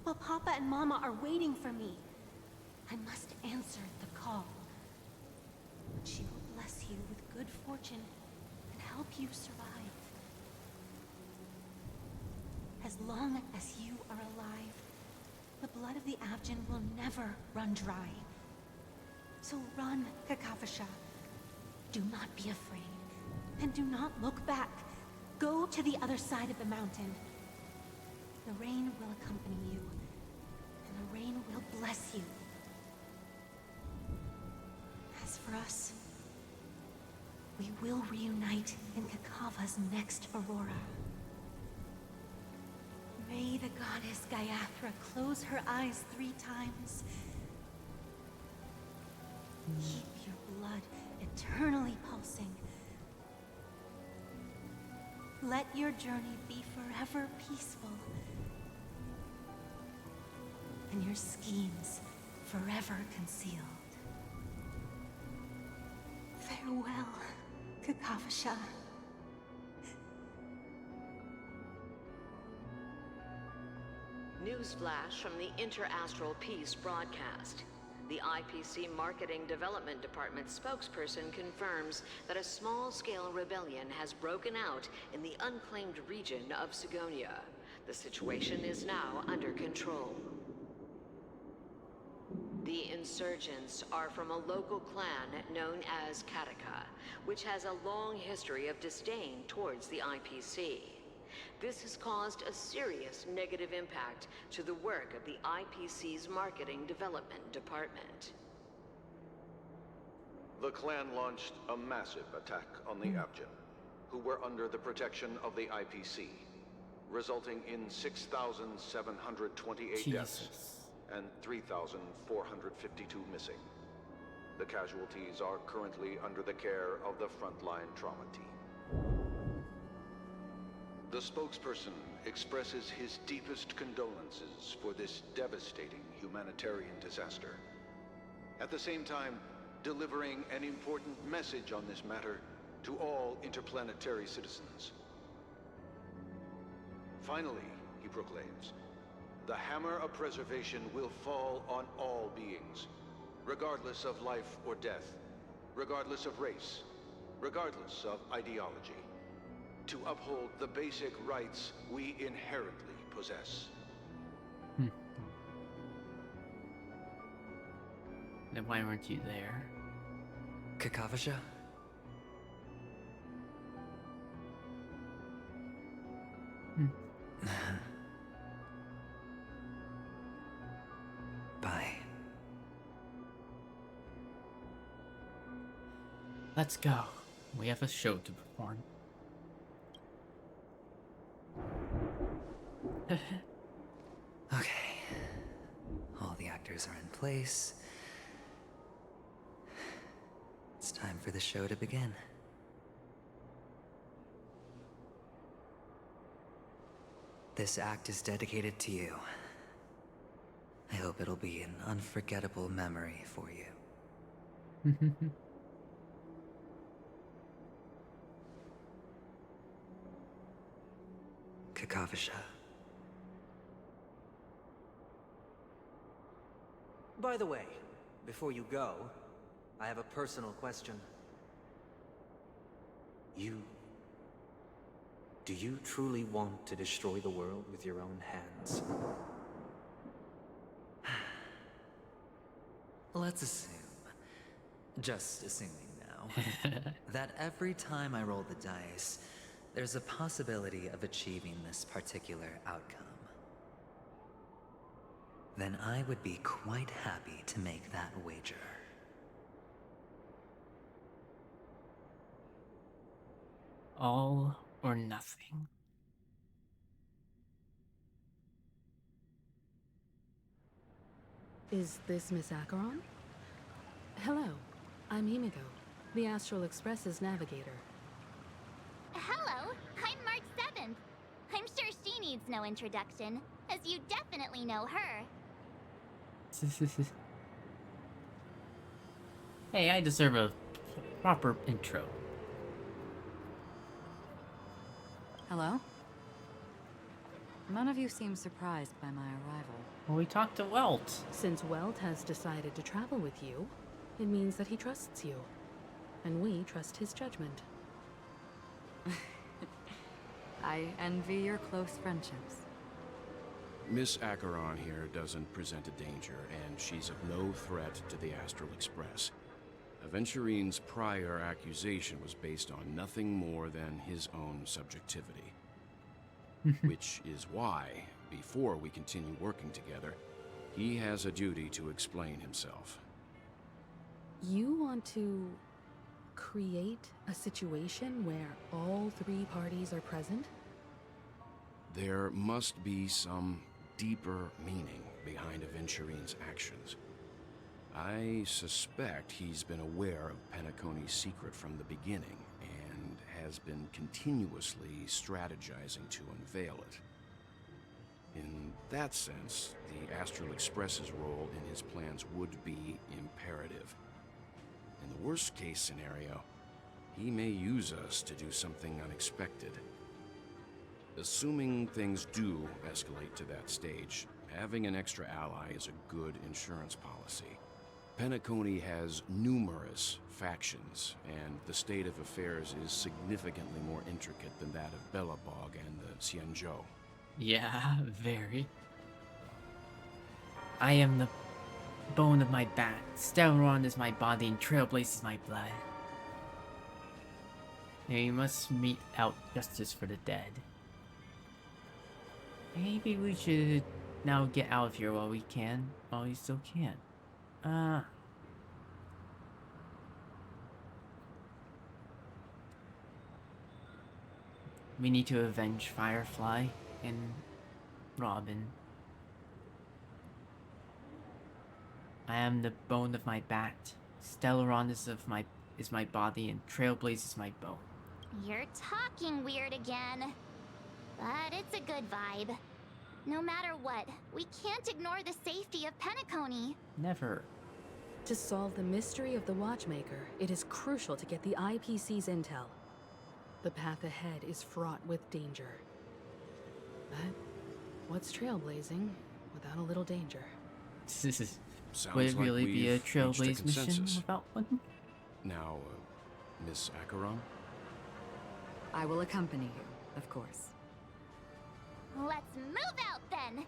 while Papa and Mama are waiting for me. I must answer the call. She will bless you with good fortune and help you survive. As long as you are alive, the blood of the Avgin will never run dry. So run, Kakavasha. Do not be afraid, and do not look back. Go to the other side of the mountain. The rain will accompany you, and the rain will bless you. As for us, we will reunite in Kakava's next aurora. May the goddess Gaiathra close her eyes 3 times. Keep your blood eternally pulsing. Let your journey be forever peaceful. And your schemes forever concealed. Farewell, Kakavasha. Newsflash from the Inter-Astral Peace broadcast. The IPC Marketing Development Department spokesperson confirms that a small-scale rebellion has broken out in the unclaimed region of Sigonia. The situation is now under control. The insurgents are from a local clan known as Kataka, which has a long history of disdain towards the IPC. This has caused a serious negative impact to the work of the IPC's Marketing Development Department. The clan launched a massive attack on the Avgin, who were under the protection of the IPC, resulting in 6,728 deaths and 3,452 missing. The casualties are currently under the care of the frontline trauma team. The spokesperson expresses his deepest condolences for this devastating humanitarian disaster. At the same time, delivering an important message on this matter to all interplanetary citizens. Finally, he proclaims, the hammer of preservation will fall on all beings, regardless of life or death, regardless of race, regardless of ideology, to uphold the basic rights we inherently possess. Then why weren't you there? Kakavasha? Bye. Let's go. We have a show to perform. Okay. All the actors are in place. It's time for the show to begin. This act is dedicated to you. I hope it'll be an unforgettable memory for you. Kakavasha. By the way, before you go, I have a personal question. Do you truly want to destroy the world with your own hands? Let's assume, just assuming now, that every time I roll the dice, there's a possibility of achieving this particular outcome. Then I would be quite happy to make that wager. All or nothing. Is this Miss Acheron? Hello, I'm Himiko, the Astral Express's navigator. Hello, I'm March 7th. I'm sure she needs no introduction, as you definitely know her. Hey, I deserve a proper intro. Hello? None of you seem surprised by my arrival. Well, we talked to Welt. Since Welt has decided to travel with you, it means that he trusts you. And we trust his judgment. I envy your close friendships. Miss Acheron here doesn't present a danger, and she's of no threat to the Astral Express. Aventurine's prior accusation was based on nothing more than his own subjectivity. Which is why, before we continue working together, he has a duty to explain himself. You want to create a situation where all three parties are present? There must be some deeper meaning behind Aventurine's actions. I suspect he's been aware of Penacony's secret from the beginning, and has been continuously strategizing to unveil it. In that sense, the Astral Express's role in his plans would be imperative. In the worst-case scenario, he may use us to do something unexpected. Assuming things do escalate to that stage, having an extra ally is a good insurance policy. Penacony has numerous factions, and the state of affairs is significantly more intricate than that of Belobog and the Xianzhou. Yeah, very. I am the bone of my back. Stellaron is my body, and Trailblaze is my blood. We must mete out justice for the dead. Maybe we should now get out of here while we can, while we still can. We need to avenge Firefly and Robin. I am the bone of my bat. Stellaron is my body, and Trailblaze is my bone. You're talking weird again. But it's a good vibe. No matter what, we can't ignore the safety of Penacony. Never. To solve the mystery of the Watchmaker, it is crucial to get the IPC's intel. The path ahead is fraught with danger. But what's trailblazing without a little danger? Would it really be a trailblaze mission without one? Now, Miss Acheron? I will accompany you, of course. Let's move out then!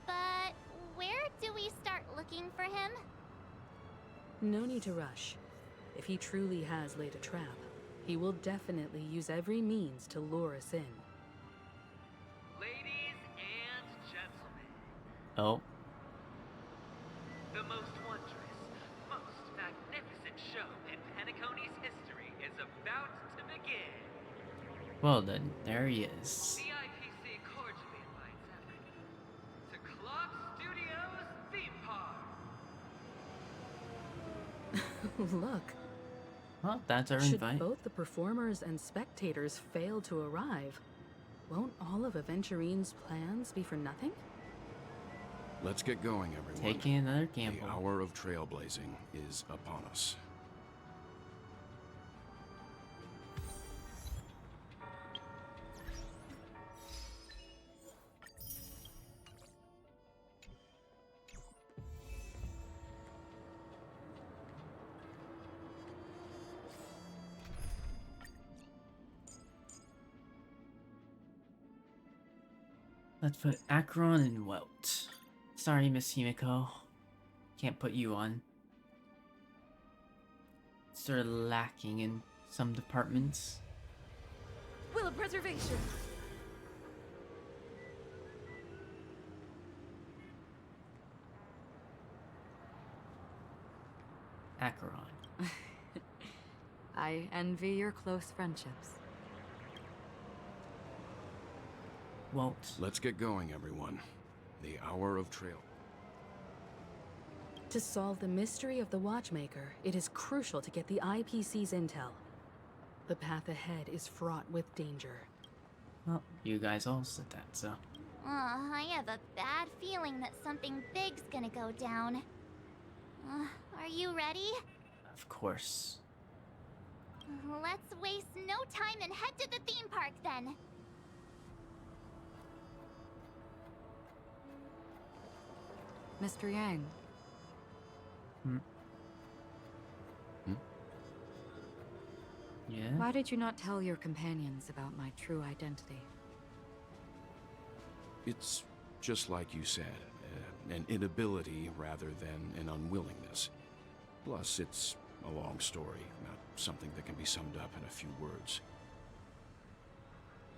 But where do we start looking for him? No need to rush. If he truly has laid a trap, he will definitely use every means to lure us in. Ladies and gentlemen. Oh. The most wondrous, most magnificent show in Penacony's history is about to begin. Well then, there he is. The IPC cordially invites everyone to Clock Studios Theme Park. Look, Well, that's our Should invite. both the performers and spectators fail to arrive, won't all of Aventurine's plans be for nothing? Let's get going, everyone. Taking another gamble. The hour of trailblazing is upon us. Let's put Acheron and Welt. Sorry, Miss Himiko. Can't put you on. Sort of lacking in some departments. Will of preservation. Acheron. I envy your close friendships. Welt. Let's get going, everyone. The hour of trail. To solve the mystery of the Watchmaker, it is crucial to get the IPC's intel. The path ahead is fraught with danger. Well, you guys all said that, so... I have a bad feeling that something big's gonna go down. Are you ready? Of course. Let's waste no time and head to the theme park then. Mr. Yang. Yeah? Why did you not tell your companions about my true identity? It's just like you said, an inability rather than an unwillingness. Plus, it's a long story, not something that can be summed up in a few words.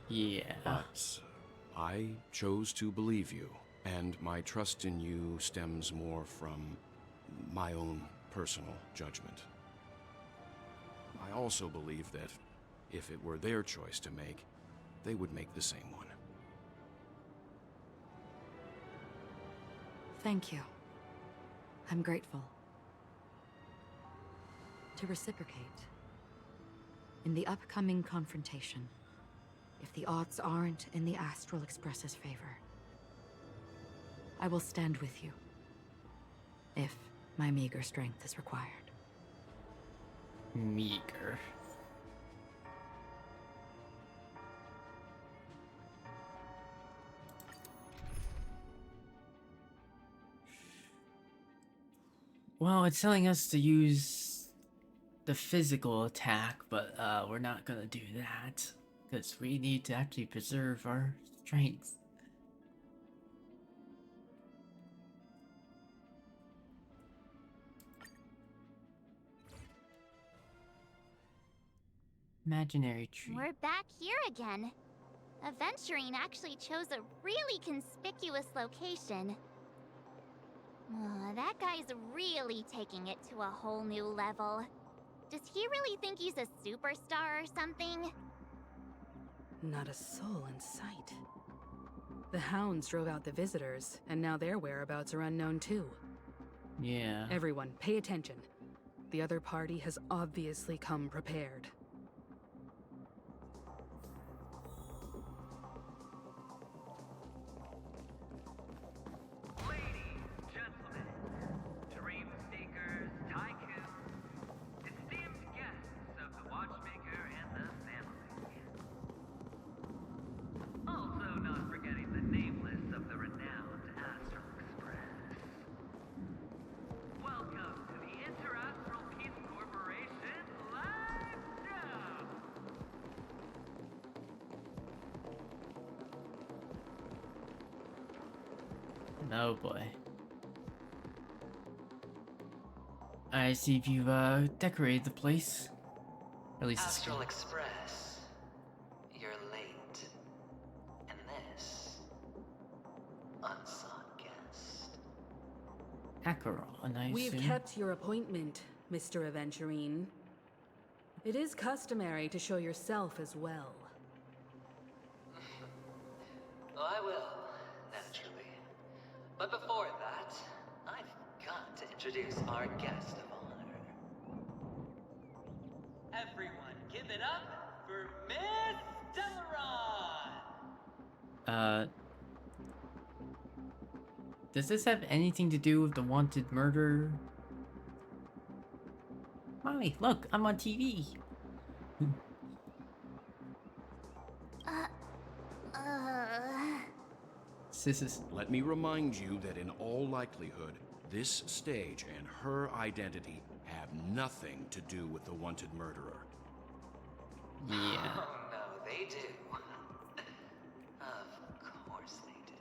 Yeah. But I chose to believe you, and my trust in you stems more from my own personal judgment. I also believe that if it were their choice to make, they would make the same one. Thank you. I'm grateful. To reciprocate, in the upcoming confrontation, if the odds aren't in the Astral Express's favor, I will stand with you, if my meager strength is required. Meager. Well, it's telling us to use the physical attack, but we're not gonna do that because we need to actually preserve our strength. Imaginary tree. We're back here again. Aventurine actually chose a really conspicuous location. That guy's really taking it to a whole new level. Does he really think he's a superstar or something? Not a soul in sight. The hounds drove out the visitors, and now their whereabouts are unknown too. Yeah. Everyone, pay attention. The other party has obviously come prepared. Oh boy. I see if you've decorated the place. Or at least the Astral school. Express. You're late. And this, unsought guest. Acheron, I We've assume. kept your appointment, Mr. Aventurine. It is customary to show yourself as well. I will, naturally. But before that, I've got to introduce our guest of honor. it up for Miss Delaron! Does this have anything to do with the wanted murder? Mommy, look, I'm on TV. Let me remind you that in all likelihood, this stage and her identity have nothing to do with the wanted murderer. Yeah. Oh no, they do. Of course they do.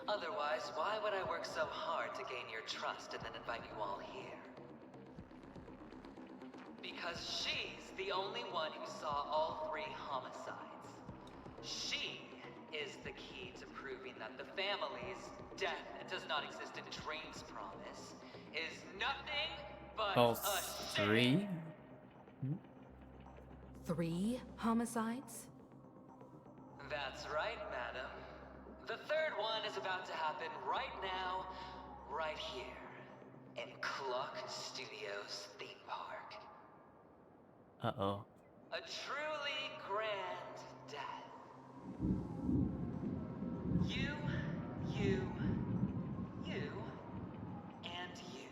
Otherwise, why would I work so hard to gain your trust and then invite you all here? Because she's the only one who saw all 3 homicides. She is the key to proving that the family's death does not exist in Dream's promise is nothing but All a 3? 3 homicides? That's right, madam. The 3rd one is about to happen right now, right here, in Clock Studios theme park. Uh-oh. A truly grand death. You, and you.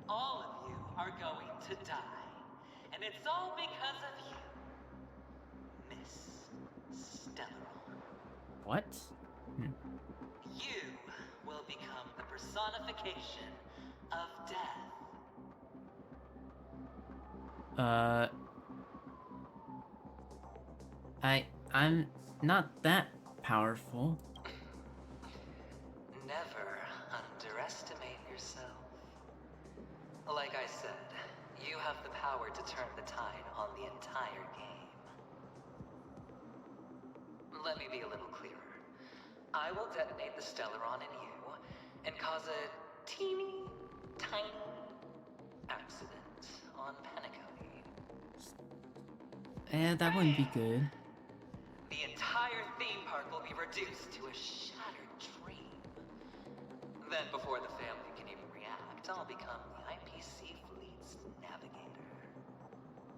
All of you are going to die. And it's all because of you, Miss Stellaron. What? You will become the personification of death. I'm not that powerful. Never underestimate yourself. Like I said, you have the power to turn the tide on the entire game. Let me be a little clearer. I will detonate the Stellaron in you and cause a teeny, tiny accident on Penacony. That wouldn't be good. The entire theme park will be reduced to a shattered dream. Then before the family can even react, I'll become the IPC fleet's navigator.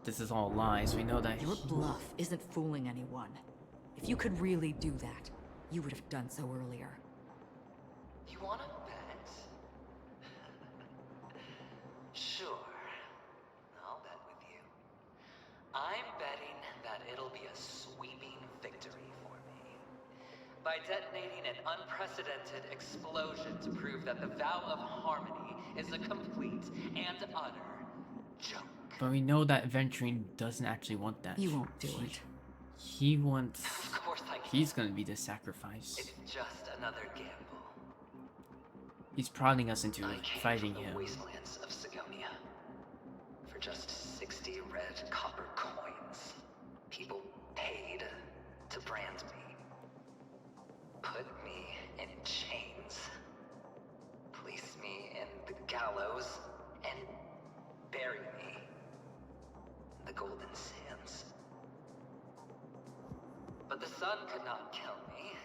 This is all lies. We know that. Your bluff isn't fooling anyone. If you could really do that, you would have done so earlier. You wanna bet? Sure. I'll bet with you. I'm betting that it'll be a sweeping victory for me. By detonating an unprecedented explosion to prove that the vow of harmony is a complete and utter joke. But we know that Venturing doesn't actually want that. You won't do it. He wants... Of course I can. He's gonna be the sacrifice. It's just another gamble. He's prodding us into fighting from the him. wastelands of Sigonia. For just 60 red copper coins, people paid to brand me. Put me in chains. Place me in the gallows and bury me in the golden sands. But the sun could not kill me,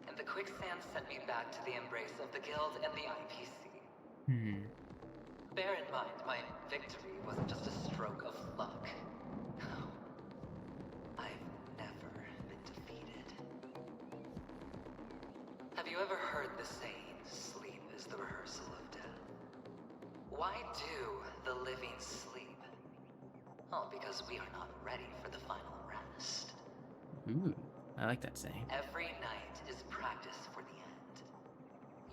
and the quicksand sent me back to the embrace of the Guild and the IPC. Bear in mind, my victory wasn't just a stroke of luck. No. I've never been defeated. Have you ever heard the saying, sleep is the rehearsal of death? Why do the living sleep? Oh, because we are not ready for the final rest. Ooh, I like that saying. Every night is practice for the end.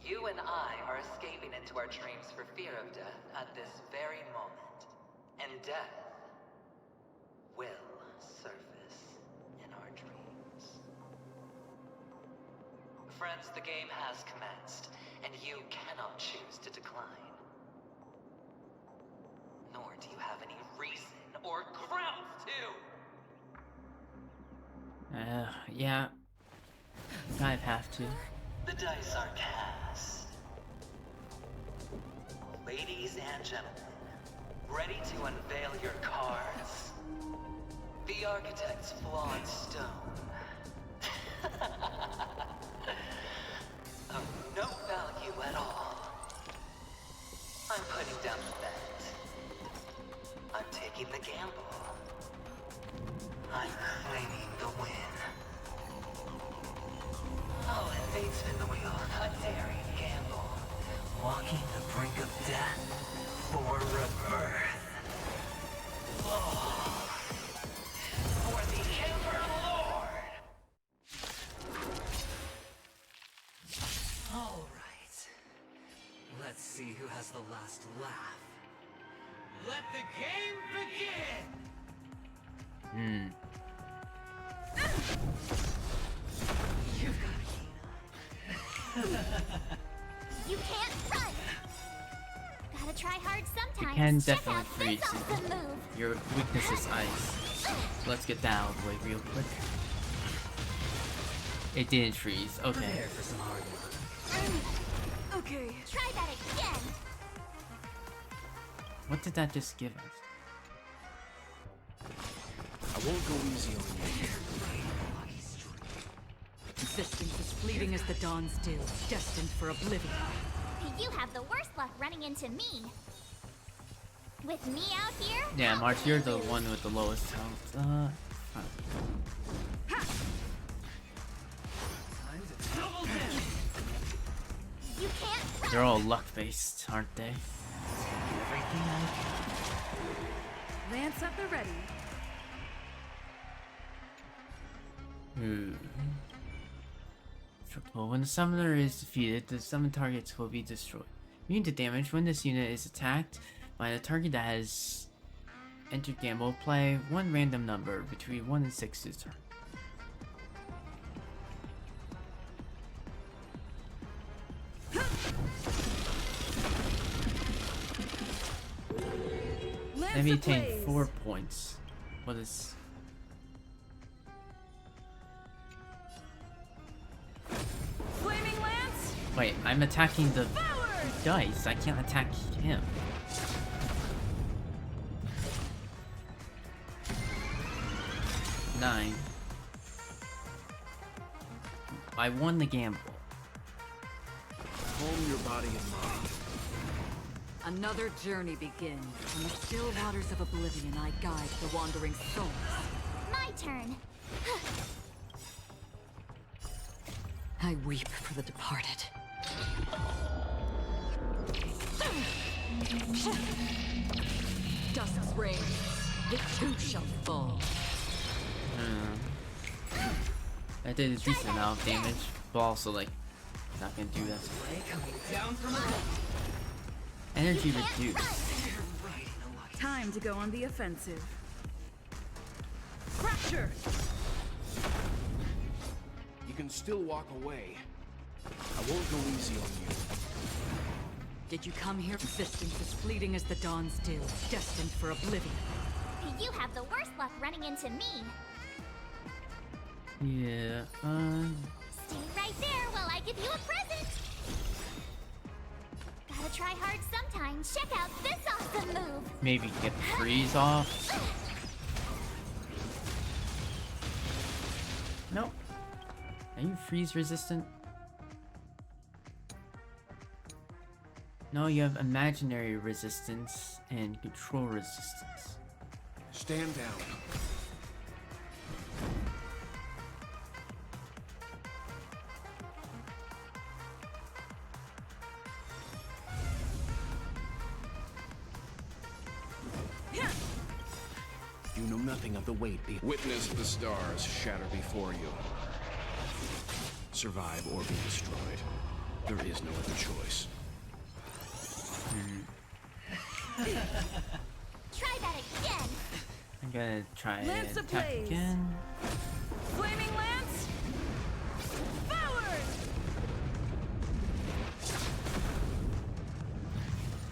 You and I are escaping into our dreams for fear of death at this very moment. And death will surface in our dreams. Friends, the game has commenced, and you cannot choose to decline. Nor do you have any reason or grounds to! Yeah. I'd have to. The dice are cast. Ladies and gentlemen, ready to unveil your cards? The architect's flawed stone. Of no value at all. I'm putting down the bet. I'm taking the gamble. I'm claiming the win. Oh, and fate spin the wheel. A daring gamble. Walking the brink of death for rebirth. Oh. For the Ember Lord! All right. Let's see who has the last laugh. Let the game begin! You've got a keen eye. You can't run! Gotta try hard sometimes. You can Check definitely out freeze. this awesome move! Your weakness is ice. Let's get that out of the way real quick. It didn't freeze. Okay. Prepare for some hard work. Okay. Try that again! What did that just give us? I won't go easy on you. Existence is fleeting as the dawn's dew, destined for oblivion. You have the worst luck running into me. With me out here? Yeah, March, you're the one with the lowest health. You can't run. They're all luck-based, aren't they? Everything I can. Lance at the ready. Well, when the summoner is defeated, the summoned targets will be destroyed. Immune to damage. When this unit is attacked by a target that has entered gamble, play one random number between 1 and 6 this turn. Enemy attained 4 points. What is... Flaming Lance? Wait, I'm attacking the dice. I can't attack him. Nine. I won the gamble. Calm your body and mind. Another journey begins. In the still waters of oblivion, I guide the wandering souls. My turn. I weep for the departed. Dusk's reign. The two shall fall. I did a decent amount of damage, but also like not gonna do that. Energy reduced. Time to go on the offensive. Fracture! You can still walk away. I won't go easy on you. Did you come here? Existence is fleeting as the dawn's dew, destined for oblivion. You have the worst luck running into me. Yeah, Stay right there while I give you a present. Gotta try hard sometimes. Check out this awesome move. maybe get the freeze off. Nope. Are you freeze resistant? No, you have imaginary resistance and control resistance. Stand down. You know nothing of the weight. Witness the stars shatter before you. Survive or be destroyed. There is no other choice. Try that again. I'm gonna try Lance and attack ablaze. again. Flaming Lance! Forward!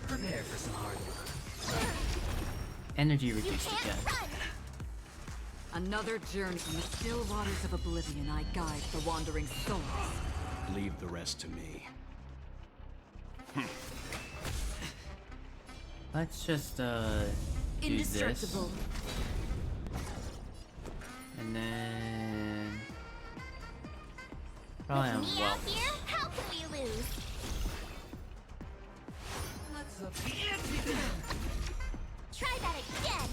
Prepare for some hard work. Energy reduced again. Another journey from the still waters of oblivion, I guide the wandering souls. Leave the rest to me. Let's just do this. Indestructible. And then probably on Me well. out here? How can we lose? Let's up the ante. Try that again.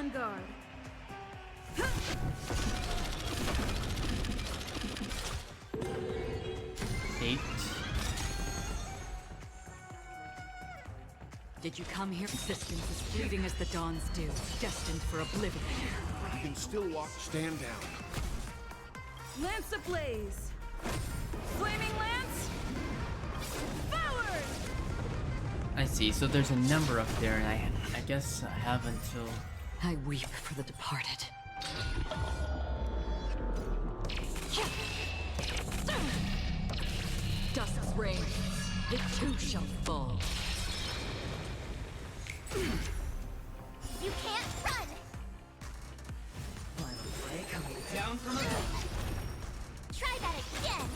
On guard. 8. Did you come here? Existence is fleeting as the dawns do, destined for oblivion. You can still walk. Stand down. Lance ablaze. Flaming lance. Forward. I see. So there's a number up there, and I guess I have until. I weep for the departed. Dusk's reign, it too shall fall. You can't run! Final play coming down from above. Try that again!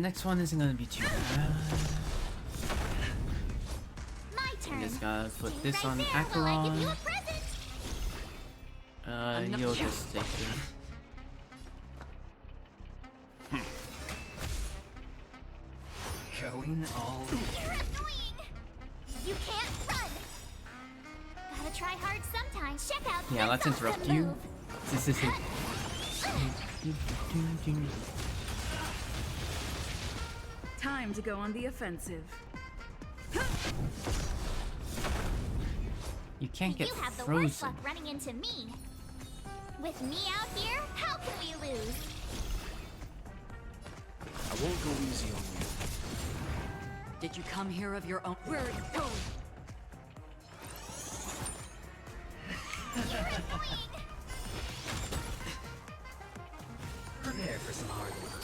Next one isn't gonna be too bad. My turn! Just gotta put Stay this right on there while I give you Acheron. a present! You'll just stay here. Going all. You're annoying! You can't run! Gotta try hard sometimes. Check out Yeah, this let's interrupt awesome you. move. This is it. Time to go on the offensive. You can't get You have the worst frozen. luck running into me. With me out here, how can we lose? I won't go easy on you. Did you come here of your own? Where are you going? Prepare for some hard work.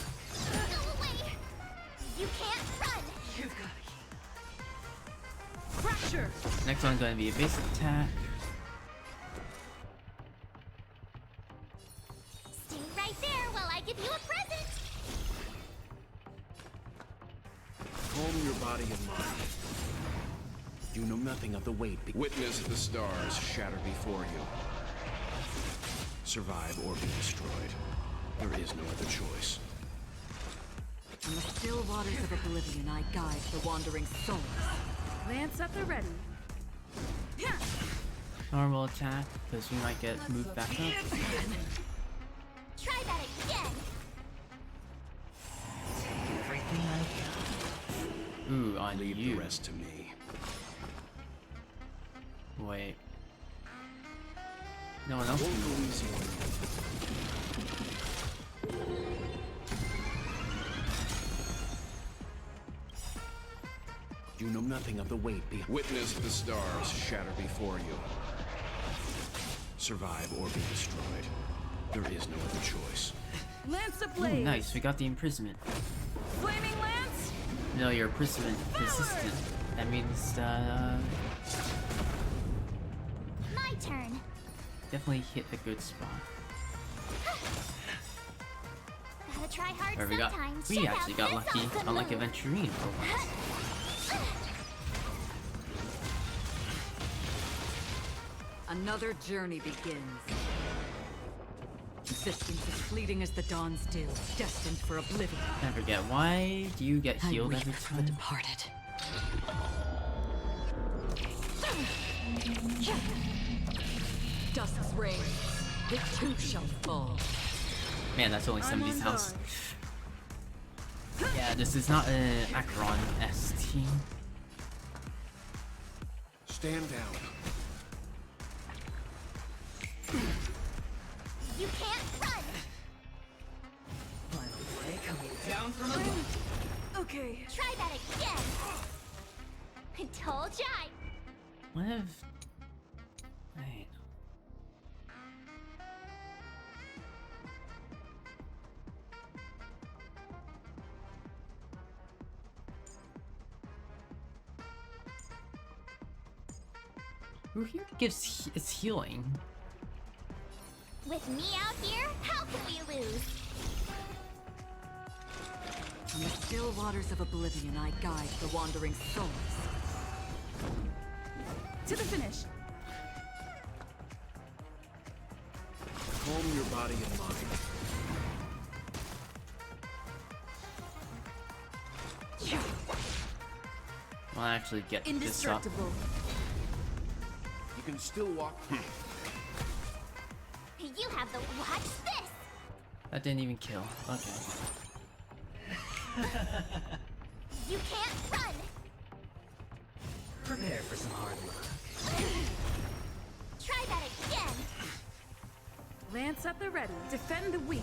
Go away! You can't run! You've got Fracture! Next one's gonna be a basic attack. Stay right there while I give you a present! Calm your body and mind. You know nothing of the weight. Witness the stars shatter before you. Survive or be destroyed. There is no other choice. In the still waters of oblivion, I guide the wandering souls. Lance at the ready. Normal attack, because we might get moved back up. Try that again! everything I can. Ooh, on Leave you. the rest to me. Wait. No one else Won't can go move. easy on you. You know nothing of the weight behind. Witness the stars shatter before you. Survive or be destroyed. There is no other choice. Lance Ooh, ablaze. nice, we got the imprisonment. Flaming lance. No, you're imprisonment resistant. That means, My turn. definitely hit a good spot. Gotta try hard Or we sometimes. we Check actually out got this lucky, awesome unlike move. Aventurine for once. Another journey begins. Existence is fleeting as the dawns do, destined for oblivion. I forget, why do you get I healed weep every for the time? departed. Dusk's reign, it too shall fall. Man, that's only somebody's on house. guard. Yeah, this is not an Acheron-S team. Stand down. You can't run! Final play coming down from above. Okay. Try that again! I told ya! What if... Wait. Who here gives is healing? With me out here, how can we lose? In the still waters of oblivion, I guide the wandering souls. To the finish. Calm your body and mind. I'll actually get this up. Indestructible. can still walk. You have the watch this. That didn't even kill. Okay. You can't run. Prepare for some hard luck. Try that again. Lance at the ready. Defend the weak.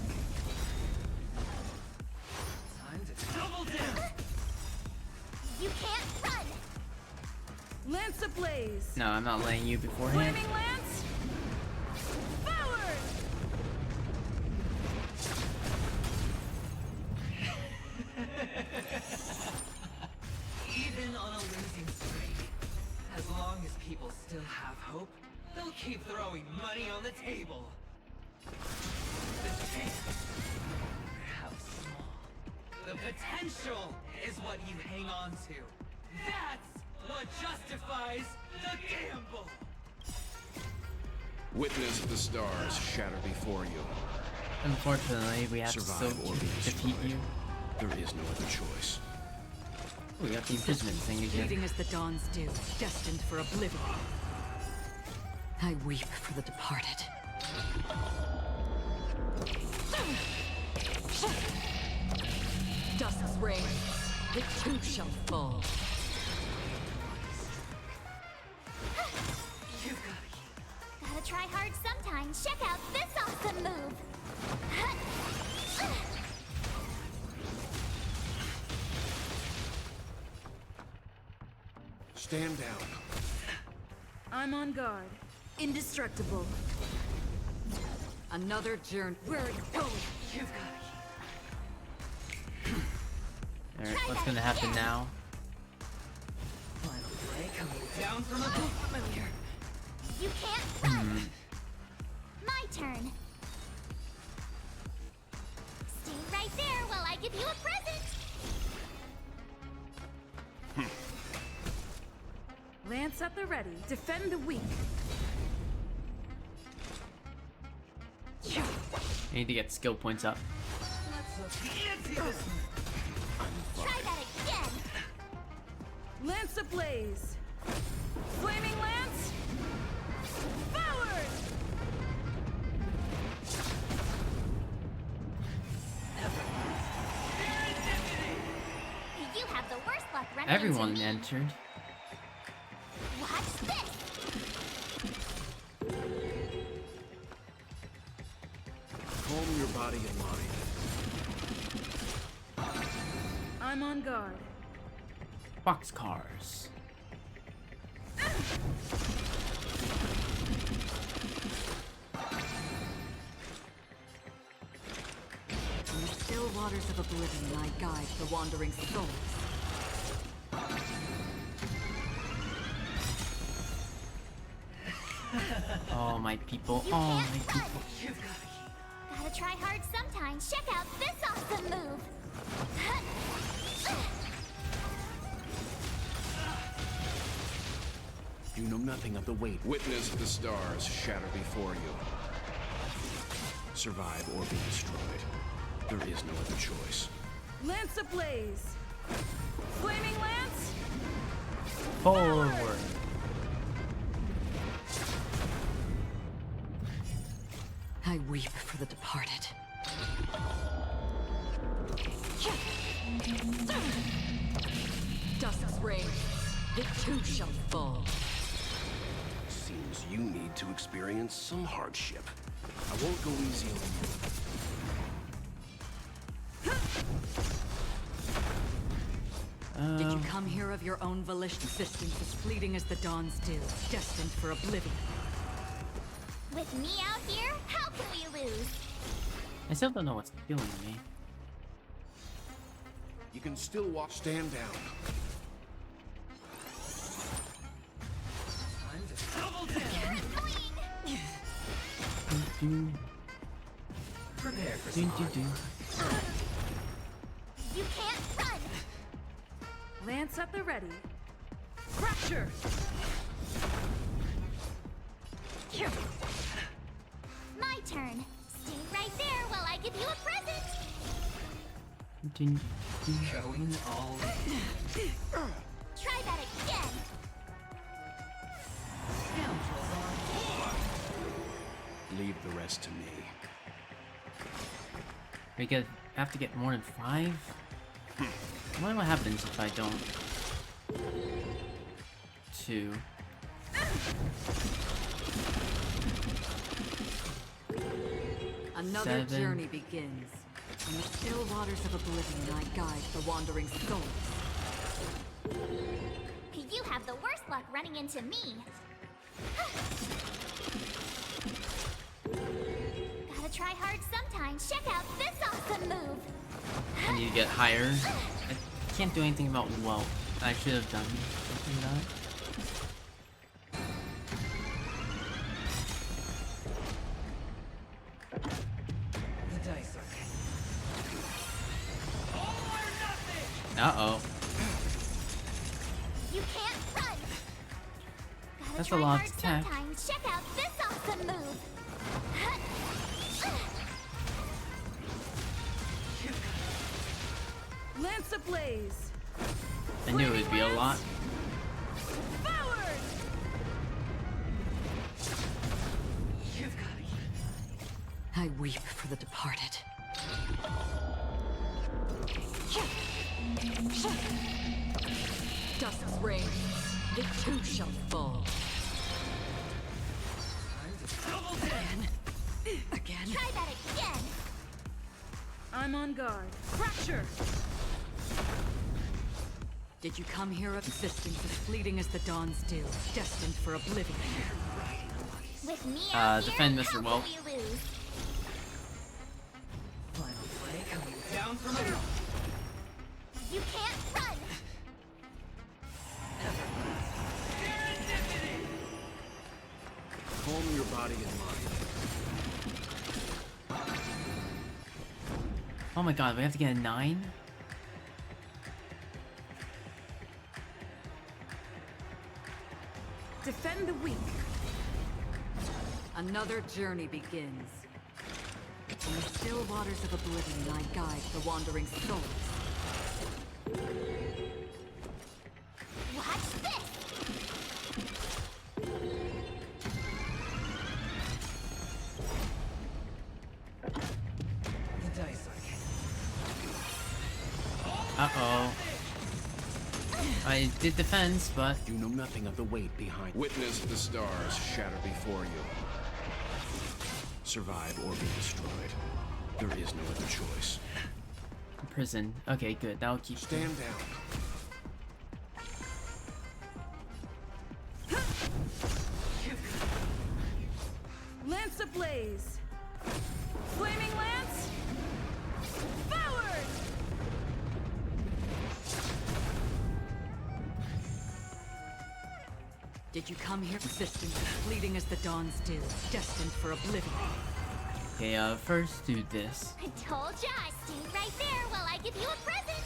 Time to double down. You can't run. Lance ablaze. No, I'm not laying you beforehand. Flaming lance. Forward. Even on a losing streak, as long as people still have hope, they'll keep throwing money on the table. The chance, how small. The potential is what you hang on to. That's what justifies the gamble. Witness the stars shatter before you. Unfortunately, we have Survive to or be defeat you. There is no other choice. We got the imprisonment thing again. Fleeting as the dawn's due, destined for oblivion. I weep for the departed. Dusk's reign, it too shall fall. Gotta try hard sometimes. Check out this awesome move. Stand down. I'm on guard. Indestructible. Another journey. Where are you going? You've got Alright, what's gonna happen now? Final play coming down from above. Familiar. You can't run. My turn. Stay right there while I give you a present. Lance at the ready. Defend the weak. I need to get skill points up. Try that again. Lance ablaze. Flaming lance. Forward. You have the worst luck running Everyone into me. entered. Watch this. Calm your body and mind. I'm on guard. Boxcars. In the still waters of oblivion, I guide the wandering souls. Oh, my people. Oh, my people. Gotta try hard sometimes. Check out this awesome move. You know nothing of the weight. Witness the stars shatter before you. Survive or be destroyed. There is no other choice. Lance ablaze. Flaming lance. Forward. I weep for the departed. Dusk's reign, it too shall fall. Seems you need to experience some hardship. I won't go easy on you. Did you come here of your own volition? Existence as fleeting as the dawn's dew, destined for oblivion. With me out here, how can we lose? I still don't know what's killing me. You can still walk. Stand down. Time to double down. Prepare for some hard luck. You can't run. Lance at the ready. Fracture. My turn. Stay right there while I give you a present. Going all in. Try that again. Scoundrels the rest to me. Have to get more than 5? I wonder what happens if I don't. 2. Another 7. journey begins. In the still waters of oblivion, I guide the wandering souls. You have the worst luck running into me. Gotta try hard sometimes. Check out this awesome move. I need to get higher. I can't do anything about wealth. I should have done something about it. Uh-oh. You can't run. Gotta That's a try lot hard of attack. sometimes. Check out this awesome move. Lance ablaze. I knew it would be a lot. Forward. I weep for the departed. Dusk's reign, the two shall fall. Again. Try that again. I'm on guard. Fracture. Did you come here existence as fleeting as the dawn's dew, destined for oblivion? With me out here, defend Mr. how Welp. will we lose? Final play coming down from above. You can't run. Calm your body and mind. Oh my god, we have to get a 9? Defend the weak. Another journey begins. In the still waters of oblivion, I guide the wandering souls. Watch this. The dice are Uh-oh. I did defense, but... You know nothing of the weight behind. Witness the stars shatter before you. Survive or be destroyed. There is no other choice. Prison. Okay, good. That'll keep... Stand down. Lance ablaze. Flaming lance. Forward. Did you come here existence as fleeting as the dawn's dew, destined for oblivion? Okay, first do this. I told ya. Stay right there while I give you a present.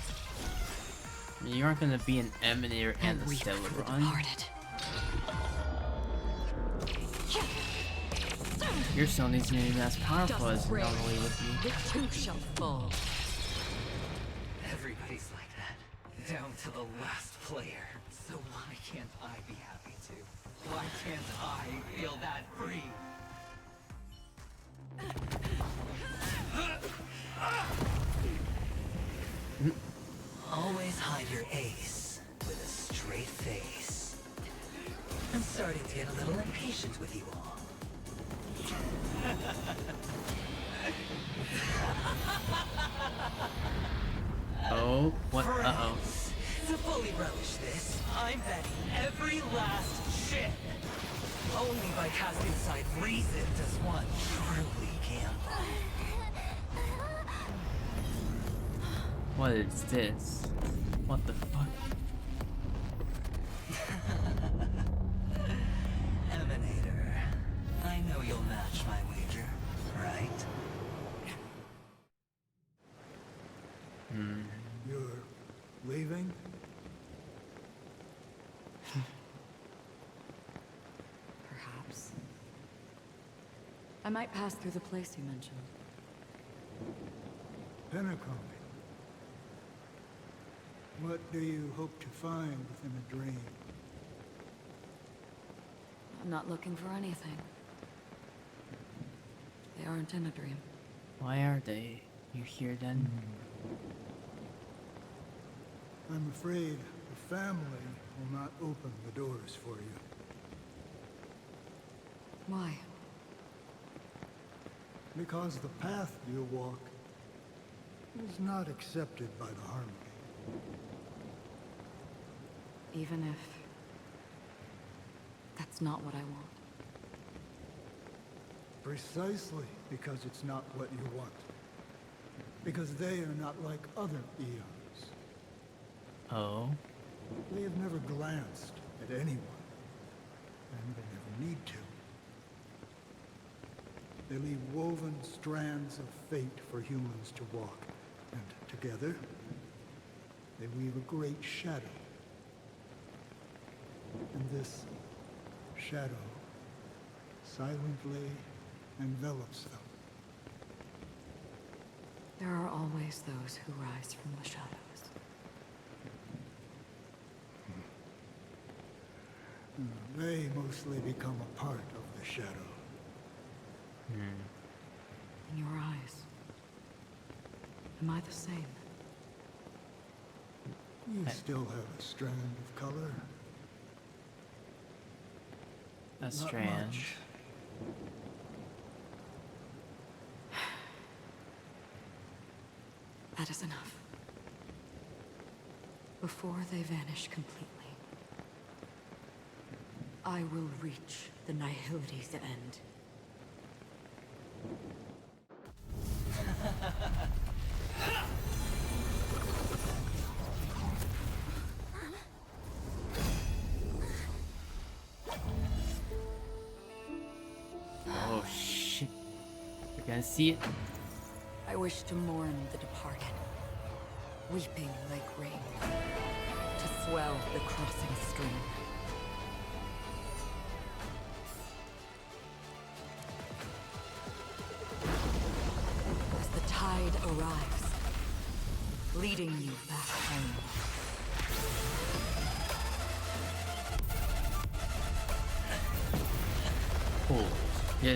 You aren't gonna be an Emanator and a Stellaron. Your stone isn't even as powerful as it normally would be. The two shall fall. Everybody's like that, down to the last player. So why can't I be happy too? Why can't I feel that free? Always hide your ace with a straight face. I'm starting to get a little impatient with you all. Oh, what? Uh-oh. To fully relish this, I'm betting every last ship. Only by casting aside reason does one truly gamble. What is this? What the fuck? Emanator, I know you'll match my wager, right? You're leaving? Perhaps. I might pass through the place you mentioned. Penacony. What do you hope to find within a dream? I'm not looking for anything. aren't in a dream. Why are they? You hear them? I'm afraid the family will not open the doors for you. Why? Because the path you walk is not accepted by the Harmony. Even if that's not what I want. Precisely because it's not what you want. Because they are not like other Eons. Oh? They have never glanced at anyone. And they never need to. They leave woven strands of fate for humans to walk. And together, they weave a great shadow. And this shadow silently envelops them. There are always those who rise from the shadows. They mostly become a part of the shadow. In your eyes, am I the same? You still have a strand of color. A Not strand. much. That is enough. Before they vanish completely, I will reach the Nihility's end. Oh shit. You're gonna see it? I wish to mourn the departed, weeping like rain, to swell the crossing stream. As the tide arrives, leading you back home. Oh, yeah.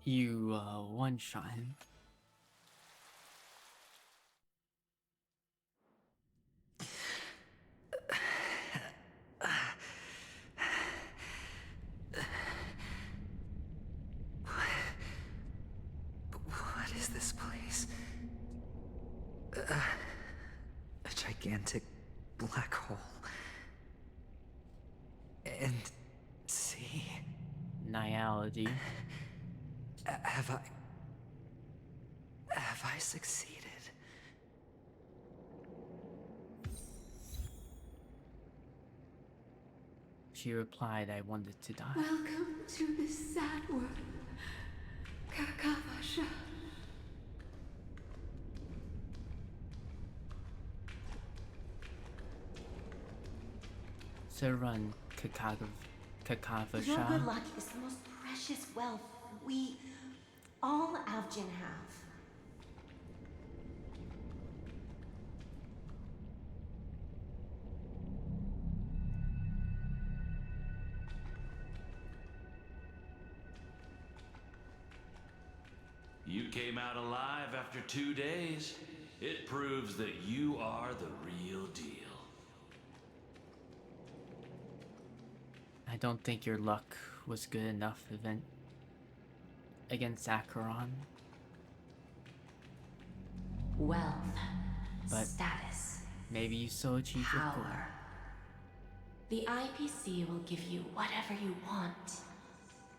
You, one-shot him. What is this place? A gigantic black hole. And sea. Nihility. Have I succeeded? She replied, I wanted to die. Welcome to this sad world, Kakavasha. So run, Kakavasha. Your good luck is the most precious wealth we, all Avgin, have. You came out alive after 2 days. It proves that you are the real deal. I don't think your luck was good enough against Acheron. Wealth, But status, maybe you still achieved your goal. power. The IPC will give you whatever you want,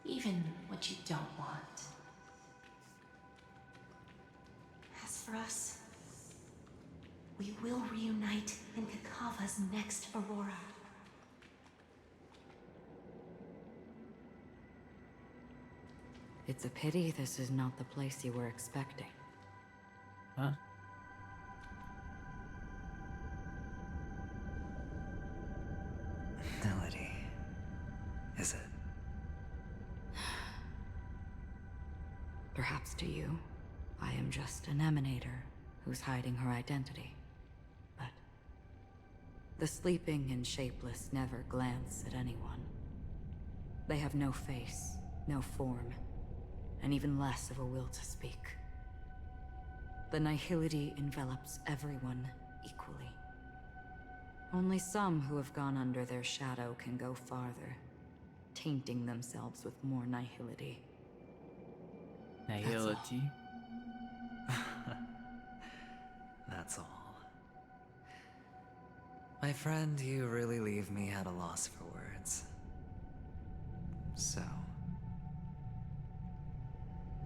even what you don't want. As for us, we will reunite in Kakava's next Aurora. It's a pity this is not the place you were expecting. Huh? is it? Perhaps to you, I am just an emanator who's hiding her identity. But the sleeping and shapeless never glance at anyone. They have no face, no form, and even less of a will to speak. The nihility envelops everyone equally. Only some who have gone under their shadow can go farther, tainting themselves with more nihility. Nihility? That's all. My friend, you really leave me at a loss for words. So,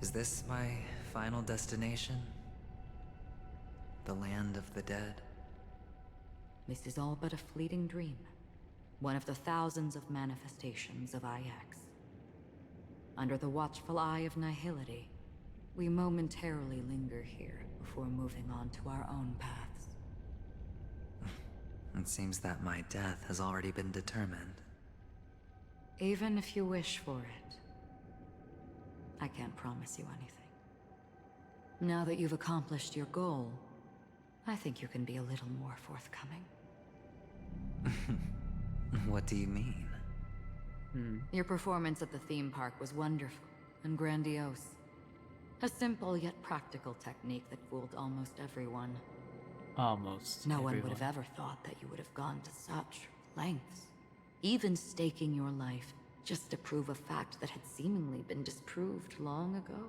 is this my final destination? The land of the dead? This is all but a fleeting dream. One of the thousands of manifestations of IX. Under the watchful eye of nihility, we momentarily linger here before moving on to our own paths. It seems that my death has already been determined. Even if you wish for it, I can't promise you anything. Now that you've accomplished your goal, I think you can be a little more forthcoming. What do you mean? Your performance at the theme park was wonderful and grandiose. A simple yet practical technique that fooled almost everyone. Almost No one everyone. would have ever thought that you would have gone to such lengths. Even staking your life just to prove a fact that had seemingly been disproved long ago.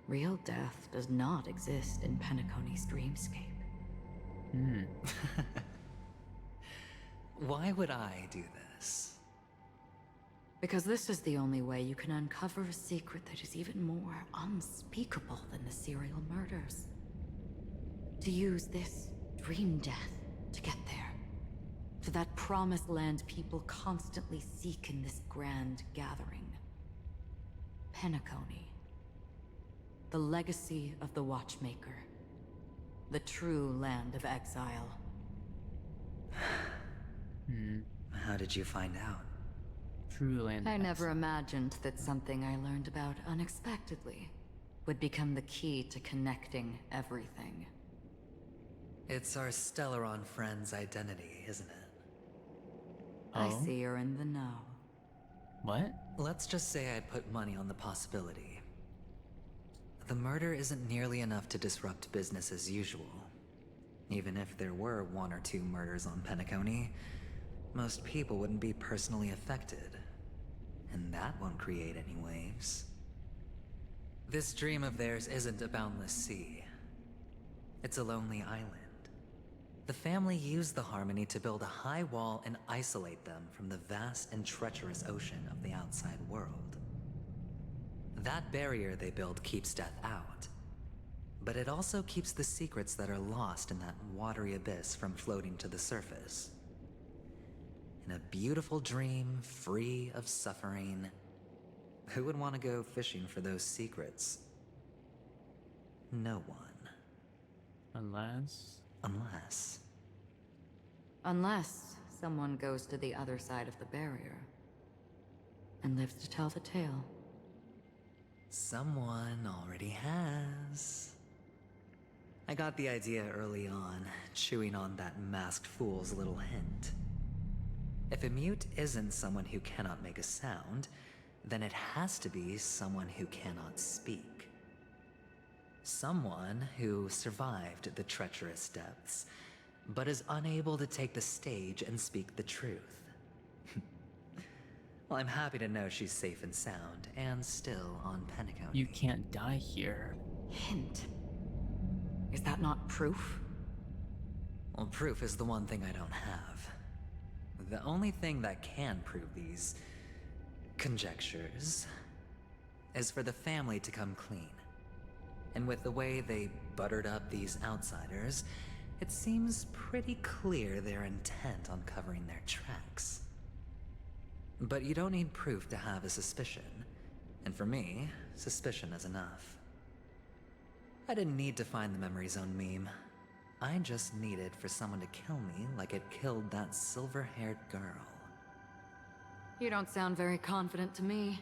Real death does not exist in Penacony's dreamscape. Why would I do this? Because this is the only way you can uncover a secret that is even more unspeakable than the serial murders. To use this dream death to get there. To that promised land people constantly seek in this grand gathering. Penacony. The legacy of the Watchmaker. The true land of exile. How did you find out? True land. I never imagined that something I learned about unexpectedly would become the key to connecting everything. It's our Stellaron friend's identity, isn't it? I see you're in the know. What? Let's just say I put money on the possibility. The murder isn't nearly enough to disrupt business as usual. Even if there were 1 or 2 murders on Penacony, most people wouldn't be personally affected. And that won't create any waves. This dream of theirs isn't a boundless sea. It's a lonely island. The family used the Harmony to build a high wall and isolate them from the vast and treacherous ocean of the outside world. That barrier they built keeps death out, but it also keeps the secrets that are lost in that watery abyss from floating to the surface. In a beautiful dream, free of suffering, who would want to go fishing for those secrets? No one. Unless someone goes to the other side of the barrier and lives to tell the tale. Someone already has. I got the idea early on, chewing on that masked fool's little hint. If a mute isn't someone who cannot make a sound, then it has to be someone who cannot speak. Someone who survived the treacherous depths, but is unable to take the stage and speak the truth. Well, I'm happy to know she's safe and sound, and still on Penacony. You can't die here. Hint. Is that not proof? Well, proof is the one thing I don't have. The only thing that can prove these conjectures is for the family to come clean. And with the way they buttered up these outsiders, it seems pretty clear they're intent on covering their tracks. But you don't need proof to have a suspicion. And for me, suspicion is enough. I didn't need to find the memory zone meme. I just needed for someone to kill me like it killed that silver-haired girl. You don't sound very confident to me.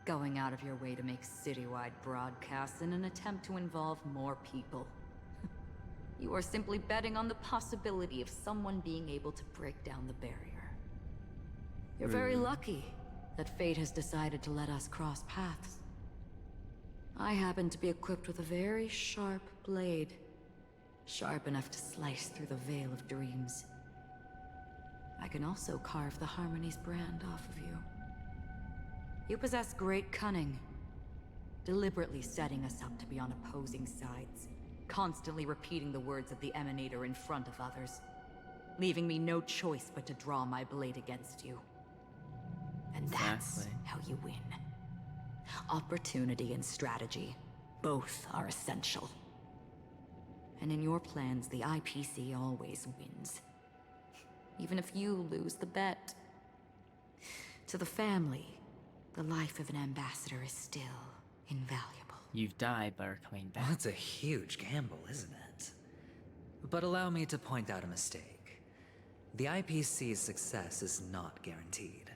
Going out of your way to make citywide broadcasts in an attempt to involve more people. You are simply betting on the possibility of someone being able to break down the barrier. You're very lucky that fate has decided to let us cross paths. I happen to be equipped with a very sharp blade. Sharp enough to slice through the veil of dreams. I can also carve the Harmony's brand off of you. You possess great cunning, deliberately setting us up to be on opposing sides, constantly repeating the words of the Emanator in front of others, leaving me no choice but to draw my blade against you. And that's how you win. Opportunity and strategy, both are essential. And in your plans, the IPC always wins. Even if you lose the bet. To the family, the life of an ambassador is still invaluable. You've died, but are coming back. That's a huge gamble, isn't it? But allow me to point out a mistake. The IPC's success is not guaranteed.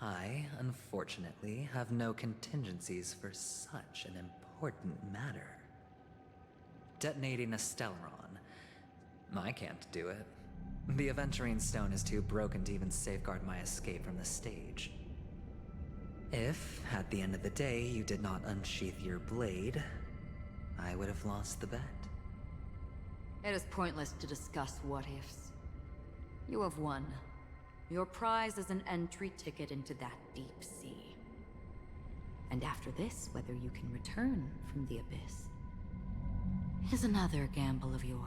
I, unfortunately, have no contingencies for such an important matter. Detonating a Stellaron. I can't do it. The Aventurine Stone is too broken to even safeguard my escape from the stage. If, at the end of the day, you did not unsheath your blade, I would have lost the bet. It is pointless to discuss what-ifs. You have won. Your prize is an entry ticket into that deep sea. And after this, whether you can return from the abyss is another gamble of yours.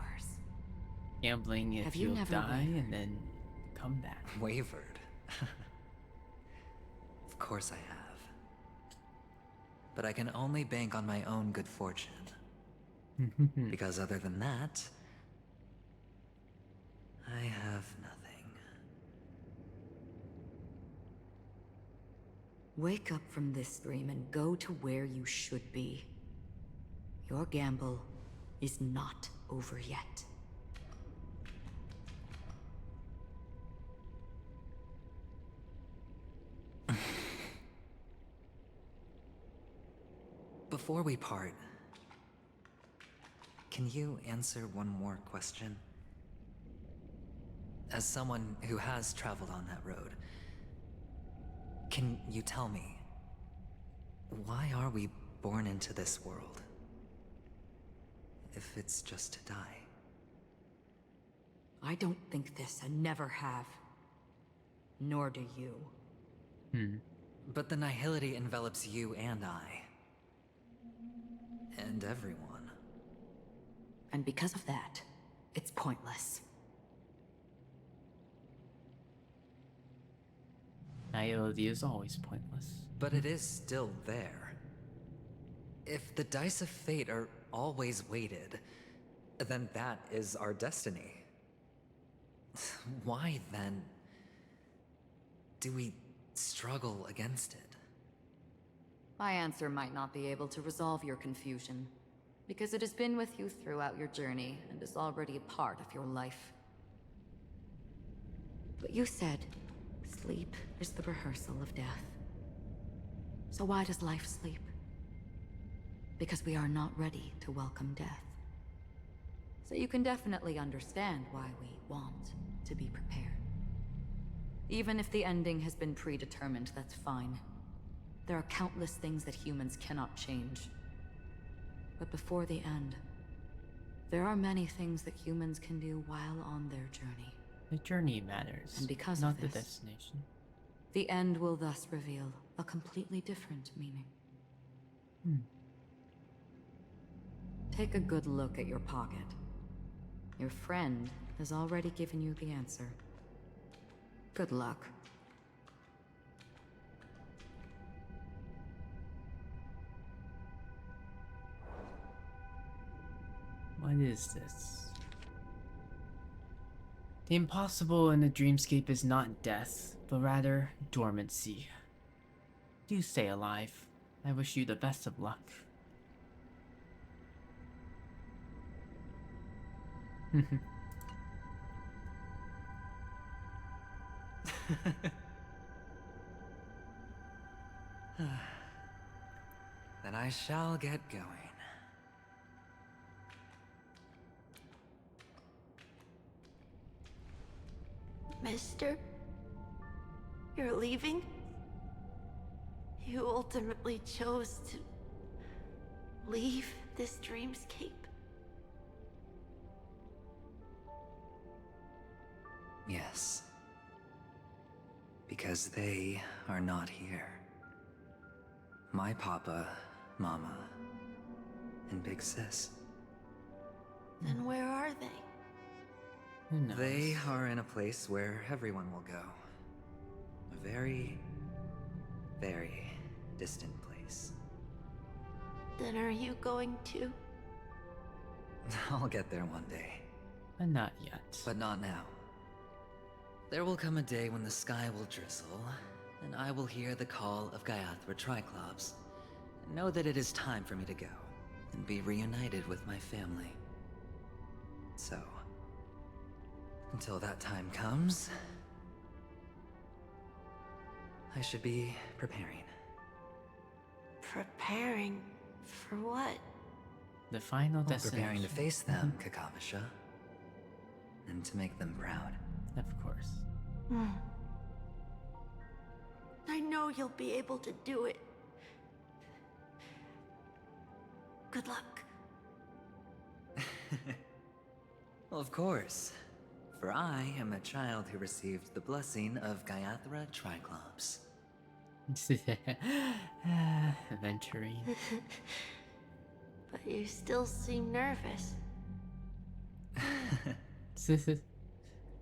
Gambling if you'll die and then come back. Wavered. Of course I have. But I can only bank on my own good fortune. Because other than that, I have nothing. Wake up from this dream and go to where you should be. Your gamble is not over yet. Before we part, can you answer one more question? As someone who has traveled on that road, can you tell me, why are we born into this world? If it's just to die. I don't think this and never have. Nor do you. But the nihility envelops you and I. And everyone. And because of that, it's pointless. Nihility is always pointless. But it is still there. If the dice of fate are always weighted, then that is our destiny. Why, then, do we struggle against it? My answer might not be able to resolve your confusion, because it has been with you throughout your journey and is already a part of your life. But you said, sleep is the rehearsal of death. So why does life sleep? Because we are not ready to welcome death. So you can definitely understand why we want to be prepared. Even if the ending has been predetermined, that's fine. There are countless things that humans cannot change. But before the end, there are many things that humans can do while on their journey. The journey matters, and because not of this, the destination. The end will thus reveal a completely different meaning. Take a good look at your pocket. Your friend has already given you the answer. Good luck. What is this? The impossible in the dreamscape is not death, but rather dormancy. Do stay alive. I wish you the best of luck. Then I shall get going. Mister? You're leaving? You ultimately chose to leave this dreamscape? Yes. Because they are not here. My papa, mama, and big sis. Then where are they? Who knows? They are in a place where everyone will go. A very, very distant place. Then are you going to? I'll get there one day. But not yet. But not now. There will come a day when the sky will drizzle, and I will hear the call of Gaiathra Triclops, and know that it is time for me to go, and be reunited with my family. So, until that time comes, I should be preparing. Preparing for what? The final destination. Preparing to face them, Kakavasha, and to make them proud. Of course. I know you'll be able to do it. Good luck. Well, of course. For I am a child who received the blessing of Gaiathra Triclops. Aventurine. But you still seem nervous.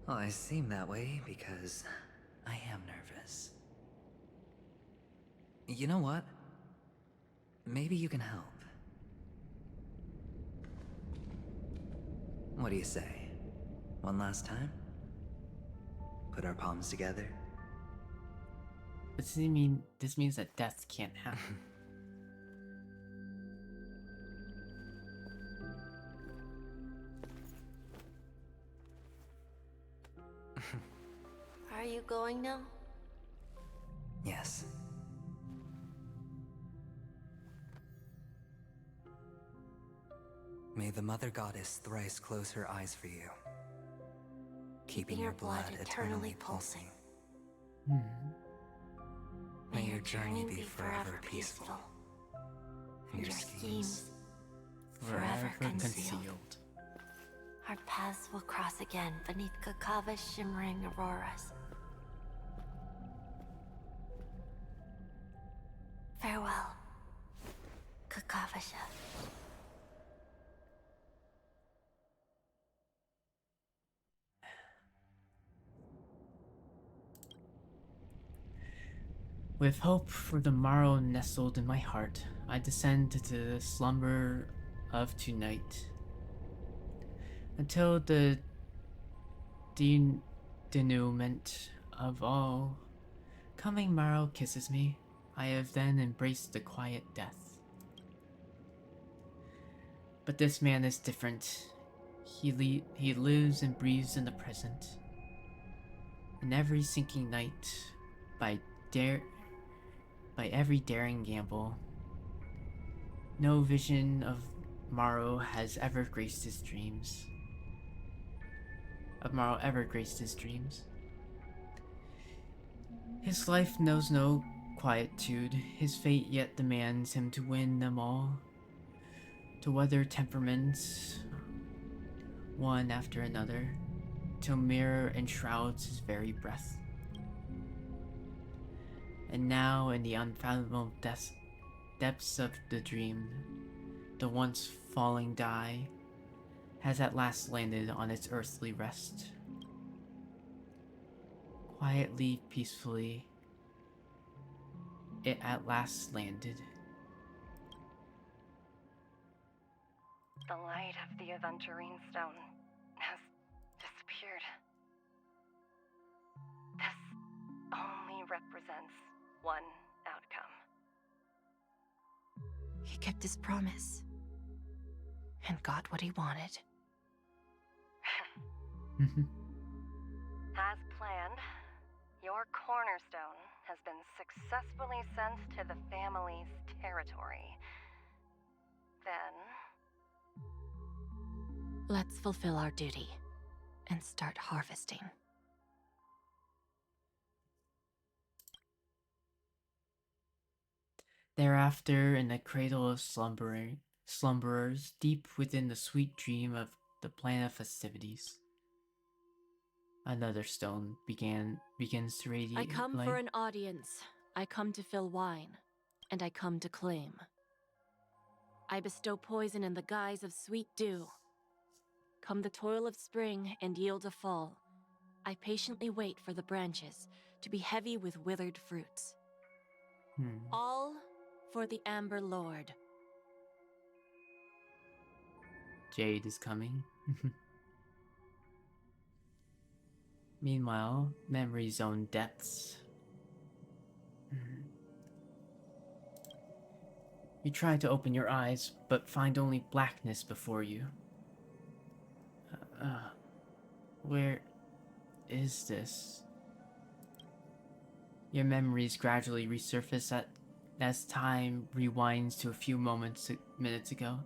Well, I seem that way because I am nervous. You know what? Maybe you can help. What do you say? One last time? Put our palms together? Does this mean this means that death can't happen? Are you going now? Yes. May the Mother Goddess thrice close her eyes for you, keeping your blood eternally pulsing. May your journey be forever peaceful, and your schemes forever concealed. Our paths will cross again beneath Kakava's shimmering auroras. Farewell, Kakavasha. With hope for the morrow nestled in my heart, I descend to the slumber of tonight. Until the denouement of all coming morrow kisses me, I have then embraced the quiet death. But this man is different. He lives and breathes in the present. In every sinking night, by every daring gamble, no vision of morrow has ever graced his dreams. His life knows no quietude. His fate yet demands him to win them all, to weather temperaments one after another, till mirror enshrouds his very breath. And now, in the unfathomable depths of the dream, the once falling die has at last landed on its earthly rest. Quietly, peacefully, it at last landed. The light of the Aventurine Stone has disappeared. This only represents one outcome. He kept his promise and got what he wanted. As planned, Your cornerstone has been successfully sent to the family's territory. Then... Let's fulfill our duty and start harvesting. Thereafter, in the cradle of slumberers, deep within the sweet dream of the planet festivities, another stone begins to radiate I come light. for an audience. I come to fill wine, and I come to claim. I bestow poison in the guise of sweet dew. Come the toil of spring and yield a fall. I patiently wait for the branches to be heavy with withered fruits. All for the Amber Lord. Jade is coming. Meanwhile, memory zone depths. You try to open your eyes, but find only blackness before you. Where is this? Your memories gradually resurface as time rewinds to a few minutes ago.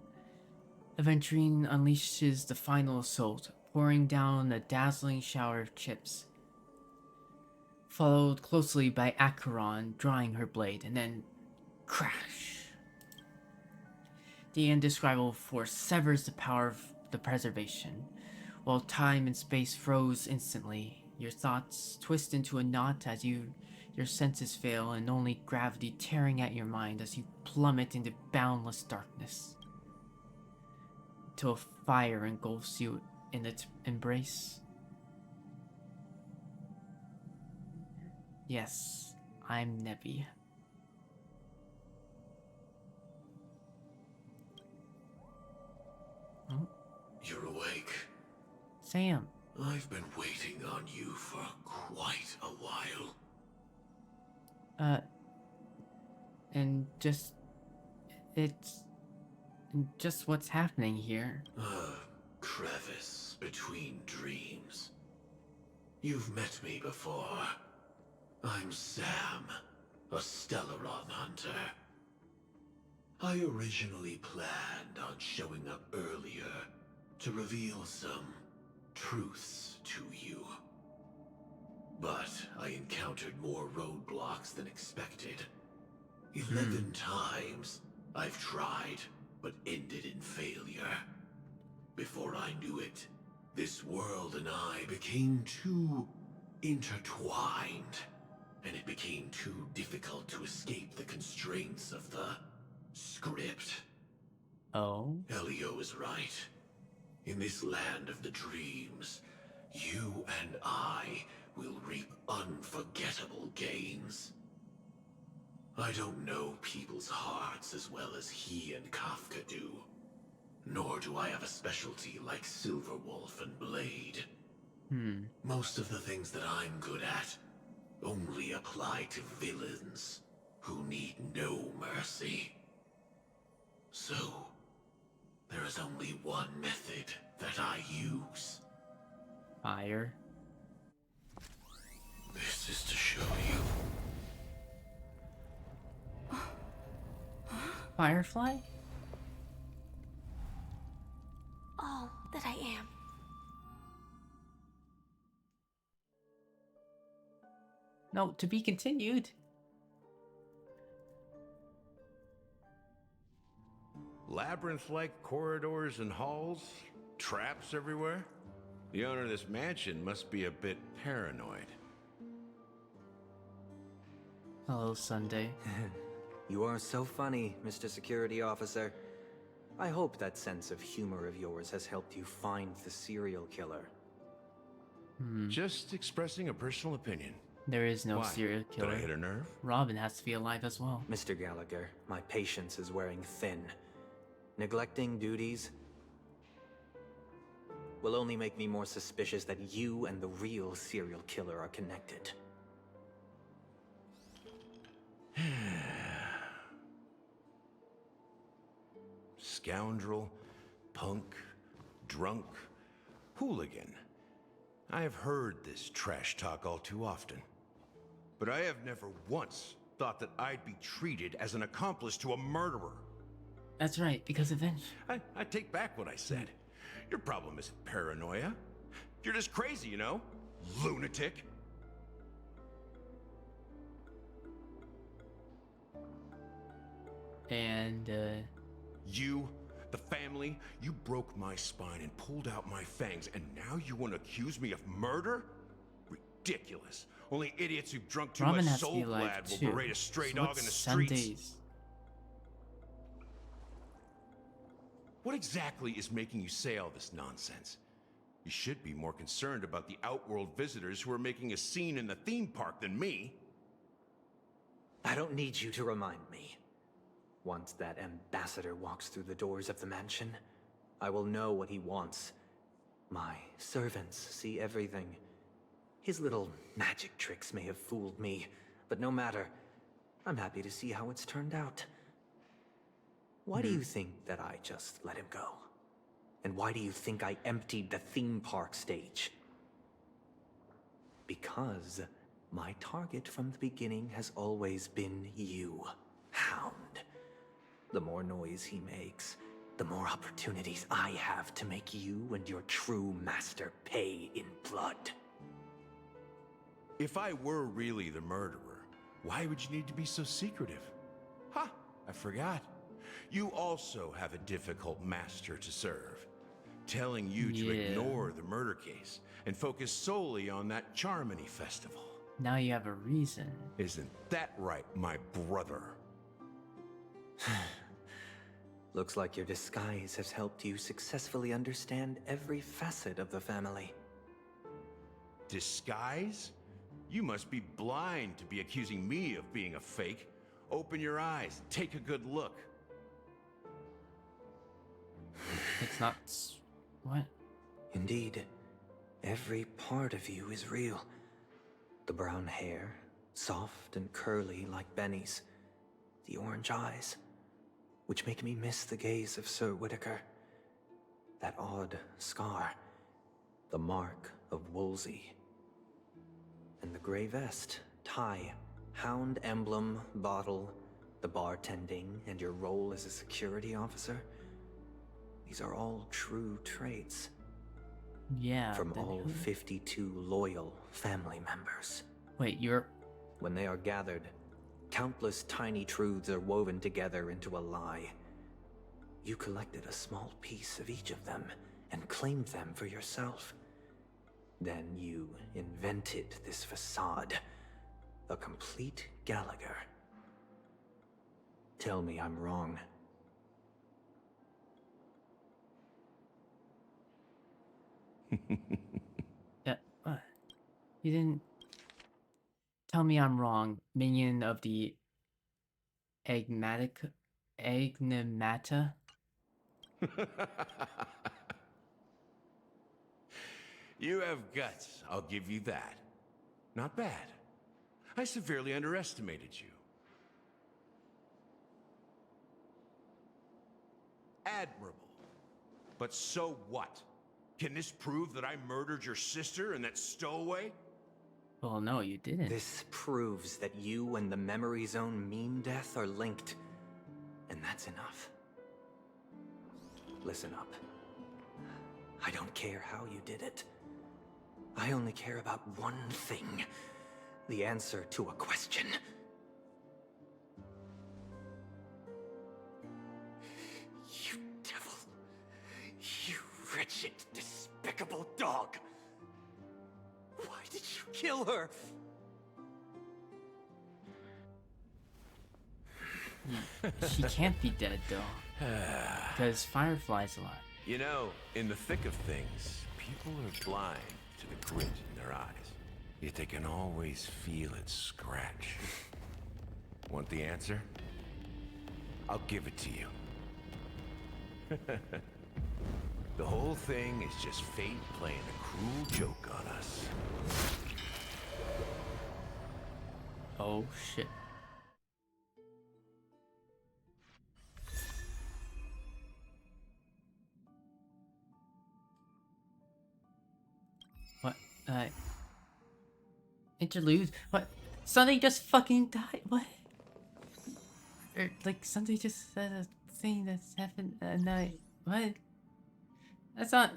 Aventurine unleashes the final assault, pouring down a dazzling shower of chips, followed closely by Acheron drawing her blade, and then crash. The indescribable force severs the power of the preservation. While time and space froze instantly, your thoughts twist into a knot as your senses fail, and only gravity tearing at your mind as you plummet into boundless darkness. Till fire engulfs you in its embrace. Yes, I'm Nevi. Oh. You're awake. Sam. I've been waiting on you for quite a while. And it's just what's happening here. A crevice between dreams. You've met me before. I'm Sam, a Stellaron hunter. I originally planned on showing up earlier to reveal some truths to you. But I encountered more roadblocks than expected. 11 times I've tried, but ended in failure. Before I knew it, this world and I became too intertwined, and it became too difficult to escape the constraints of the script. Oh? Elio is right. In this land of the dreams, you and I will reap unforgettable gains. I don't know people's hearts as well as he and Kafka do. Nor do I have a specialty like Silverwolf and Blade. Most of the things that I'm good at only apply to villains who need no mercy. So, there is only one method that I use. Fire. This is to show you. Firefly? All that I am. No, to be continued. Labyrinth-like corridors and halls? Traps everywhere? The owner of this mansion must be a bit paranoid. Hello, Sunday. You are so funny, Mr. Security Officer. I hope that sense of humor of yours has helped you find the serial killer. Just expressing a personal opinion. There is no Why? serial killer. Did I hit a nerve? Robin has to be alive as well. Mr. Gallagher, my patience is wearing thin. Neglecting duties will only make me more suspicious that you and the real serial killer are connected. Scoundrel, punk, drunk, hooligan. I have heard this trash talk all too often. but I have never once thought that I'd be treated as an accomplice to a murderer. That's right, because eventually... I take back what I said. Your problem isn't paranoia. You're just crazy, you know? Lunatic. And, You, the family, you broke my spine and pulled out my fangs, and now you want to accuse me of murder? Ridiculous. Only idiots who've drunk too Robin much has to be soul alive glad will too. berate a stray So dog what's in the streets. Sundays? What exactly is making you say all this nonsense? You should be more concerned about the Outworld visitors who are making a scene in the theme park than me. I don't need you to remind me. Once that ambassador walks through the doors of the mansion, I will know what he wants. My servants see everything. His little magic tricks may have fooled me, but no matter. I'm happy to see how it's turned out. Why do you think that I just let him go? And why do you think I emptied the theme park stage? Because my target from the beginning has always been you, Hound. The more noise he makes, the more opportunities I have to make you and your true master pay in blood. If I were really the murderer, why would you need to be so secretive? Ha! I forgot. You also have a difficult master to serve. Telling you to ignore the murder case and focus solely on that Charmony festival. Now you have a reason. Isn't that right, my brother? Looks like your disguise has helped you successfully understand every facet of the family. Disguise? You must be blind to be accusing me of being a fake. Open your eyes, take a good look. It's not... What? Indeed, every part of you is real. The brown hair, soft and curly like Benny's. The orange eyes, which make me miss the gaze of Sir Whitaker. That odd scar, the mark of Wolsey. And the gray vest, tie, hound emblem, bottle, the bartending, and your role as a security officer. These are all true traits. Yeah. From all 52 loyal family members. Wait, you're... When they are gathered, countless tiny truths are woven together into a lie. You collected a small piece of each of them and claimed them for yourself. Then you invented this facade, a complete Gallagher. Tell me I'm wrong. What? You didn't... Tell me I'm wrong, minion of the Agnemata? You have guts, I'll give you that. Not bad. I severely underestimated you. Admirable. But so what? Can this prove that I murdered your sister and that stowaway? Well, no, you didn't. This proves that you and the Memory Zone meme death are linked. And that's enough. Listen up. I don't care how you did it. I only care about one thing. The answer to a question. You devil. You wretched, despicable dog. Why did you kill her? She can't be dead, though. Because Firefly's alive. You know, in the thick of things, people are blind to the grit in their eyes. Yet they can always feel it scratch. Want the answer? I'll give it to you. The whole thing is just fate playing a cruel joke on us. Oh, shit. What? Interlude? What? Sunday just fucking died. What? Or like Sunday just said a thing that's happened at night. What? That's not.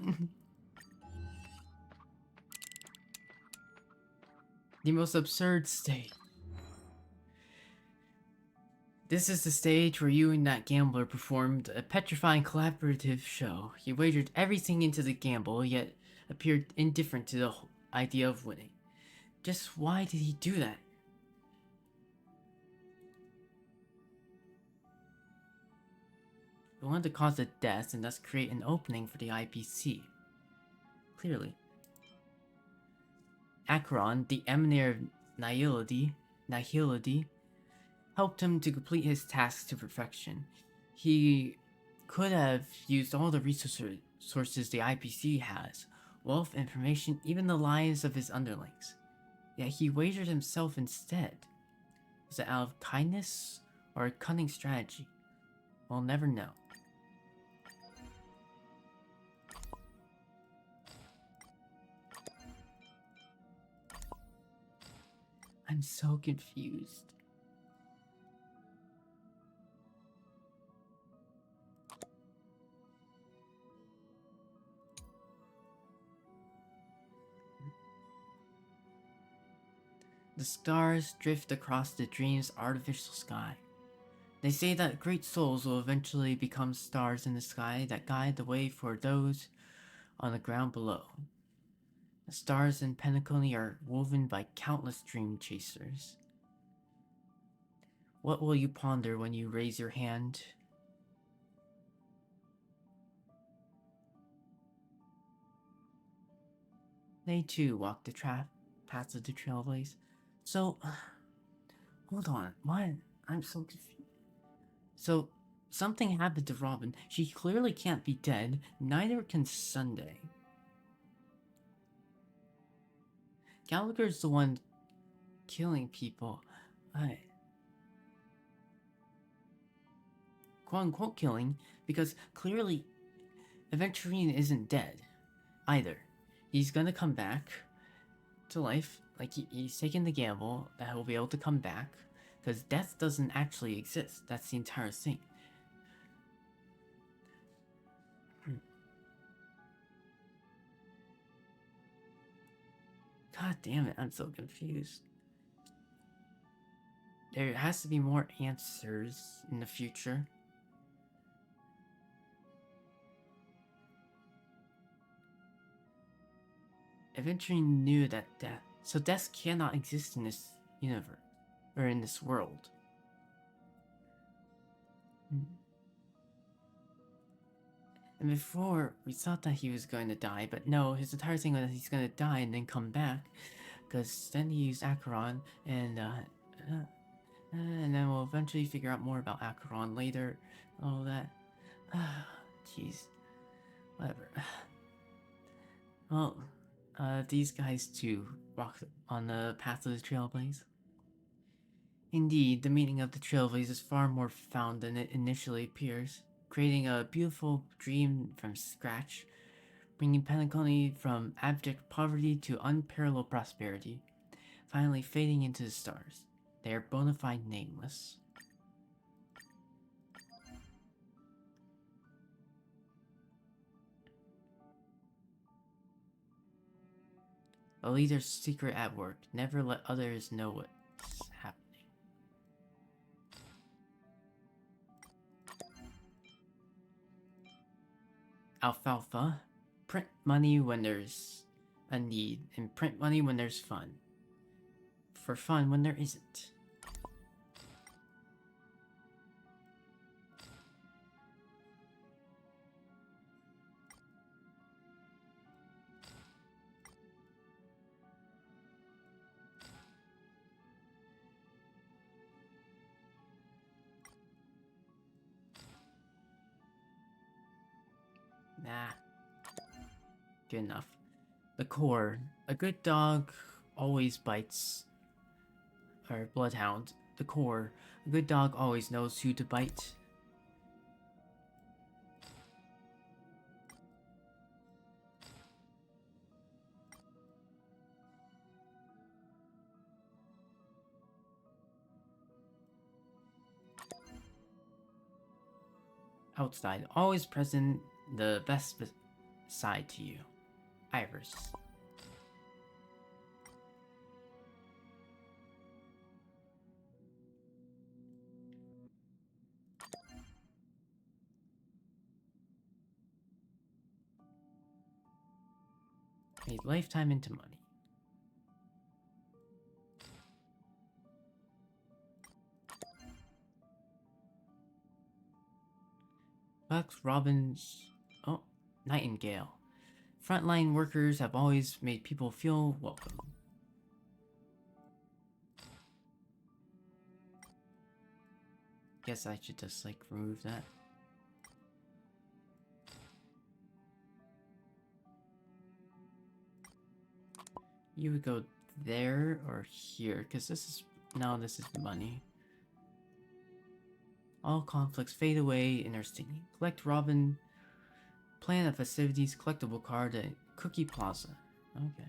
The most absurd state. This is the stage where you and that gambler performed a petrifying collaborative show. He wagered everything into the gamble, yet appeared indifferent to the whole idea of winning. Just why did he do that? He wanted to cause a death and thus create an opening for the IPC. Clearly. Acheron, the emanator of Nihility, helped him to complete his task to perfection. He could have used all the resources the IPC has, wealth, information, even the lives of his underlings. Yet he wagered himself instead. Was it out of kindness or a cunning strategy? We'll never know. I'm so confused. The stars drift across the dream's artificial sky. They say that great souls will eventually become stars in the sky that guide the way for those on the ground below. The stars in Penacony are woven by countless dream chasers. What will you ponder when you raise your hand? They too walk the paths of the trailways. So, hold on, what? I'm so confused. So, something happened to Robin. She clearly can't be dead, neither can Sunday. Gallagher's the one killing people. Quote-unquote killing, because clearly Aventurine isn't dead either. He's gonna come back to life, like he's taking the gamble that he'll be able to come back, because death doesn't actually exist. That's the entire thing. God damn it, I'm so confused. There has to be more answers in the future. Eventually knew that death cannot exist in this universe, or in this world. And before, we thought that he was going to die, but no, his entire thing was that he's going to die and then come back, because then he used Acheron, and then we'll eventually figure out more about Acheron later, all that. Jeez. Whatever. Well, these guys too walk on the path of the Trailblaze. Indeed, the meaning of the Trailblaze is far more profound than it initially appears, creating a beautiful dream from scratch, bringing Penacony from abject poverty to unparalleled prosperity, finally fading into the stars. They are bona fide nameless. A leader's secret at work. Never let others know what's happening. Alfalfa. Print money when there's a need, and print money when there's fun. For fun when there isn't. Nah. Good enough. The core. A good dog always bites. Or bloodhound. The core. A good dog always knows who to bite. outside, always present, the best side to you. Iris. Made lifetime into money. Bucks, Robins, oh, Nightingale. Frontline workers have always made people feel welcome. Guess I should just, like, remove that. You would go there or here, because this is... No, this is money. All conflicts fade away in our city. Collect Robin. Plan a festivities collectible card at Cookie Plaza. Okay.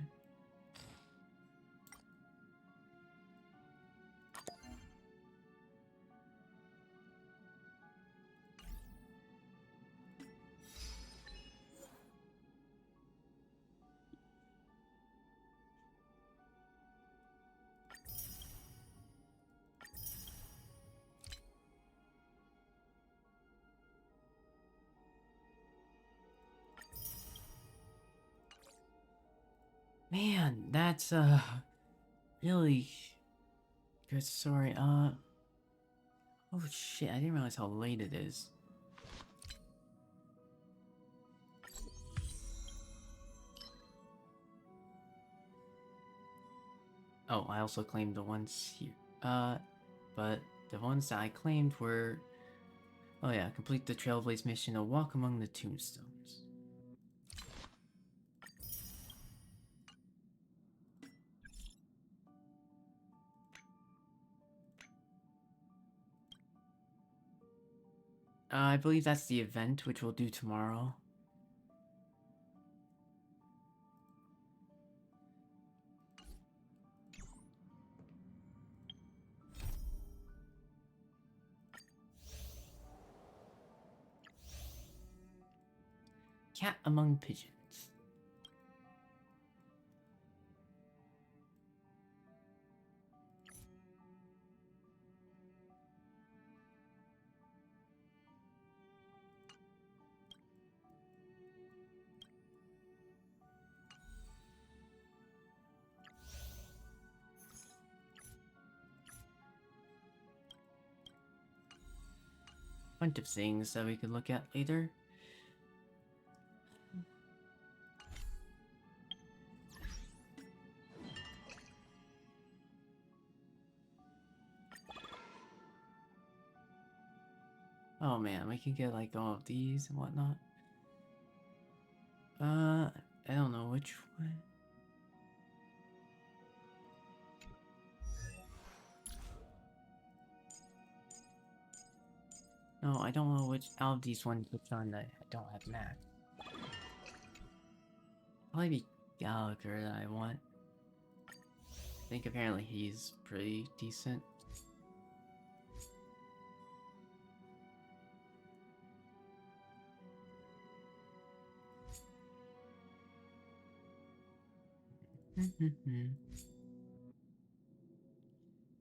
Man, that's really good story. Oh shit, I didn't realize how late it is. Oh, I also claimed the ones here. But the ones that I claimed were... Oh yeah, complete the Trailblaze mission and walk among the tombstones. I believe that's the event, which we'll do tomorrow. Cat among pigeons. Bunch of things that we could look at later. Oh man, we can get like all of these and whatnot. I don't know which one. No, I don't know which out of these ones which one that I don't have map. Probably be Gallagher that I want. I think apparently he's pretty decent.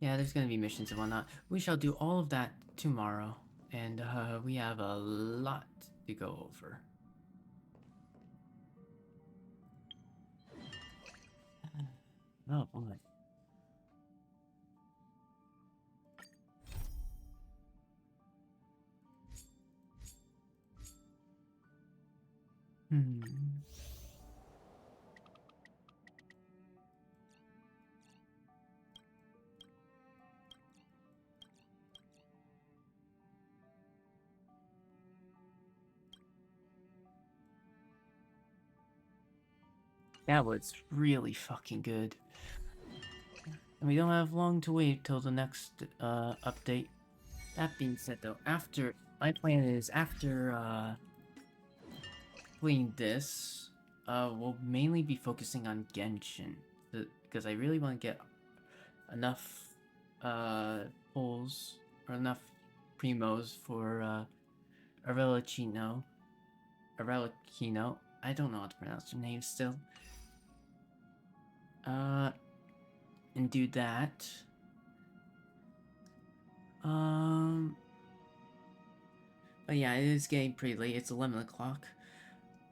Yeah, there's gonna be missions and whatnot. We shall do all of that tomorrow. And we have a lot to go over. Oh boy. That was really fucking good. And we don't have long to wait till the next update. That being said though, my plan is after playing this, we'll mainly be focusing on Genshin. Because I really want to get enough pulls or enough primos for Arellachino. Arellachino. I don't know how to pronounce her name still. And do that. But yeah, it is getting pretty late. It's 11 o'clock.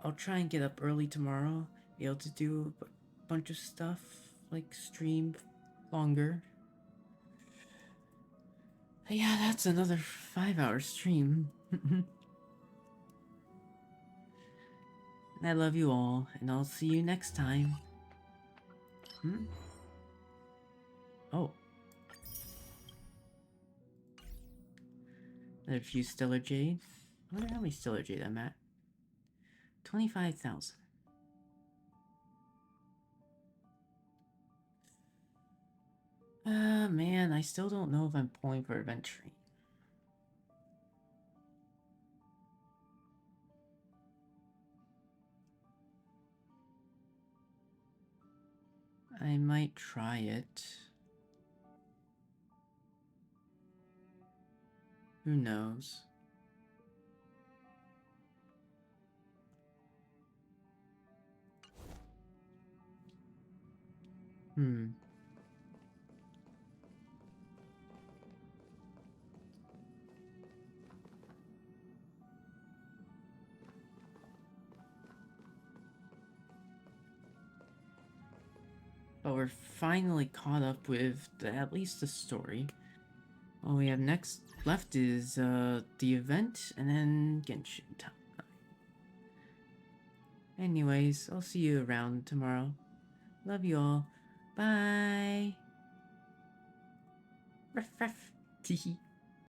I'll try and get up early tomorrow. Be able to do a bunch of stuff. Like stream longer. But yeah, that's another 5-hour stream. And I love you all. And I'll see you next time. Oh. Another few Stellar Jade. I wonder how many Stellar Jade I'm at. 25,000. Man, I still don't know if I'm pulling for adventuring. I might try it. Who knows? But we're finally caught up with at least the story. All we have next left is the event and then Genshin time. Anyways, I'll see you around tomorrow. Love you all. Bye. Ruff ruff. Teehee.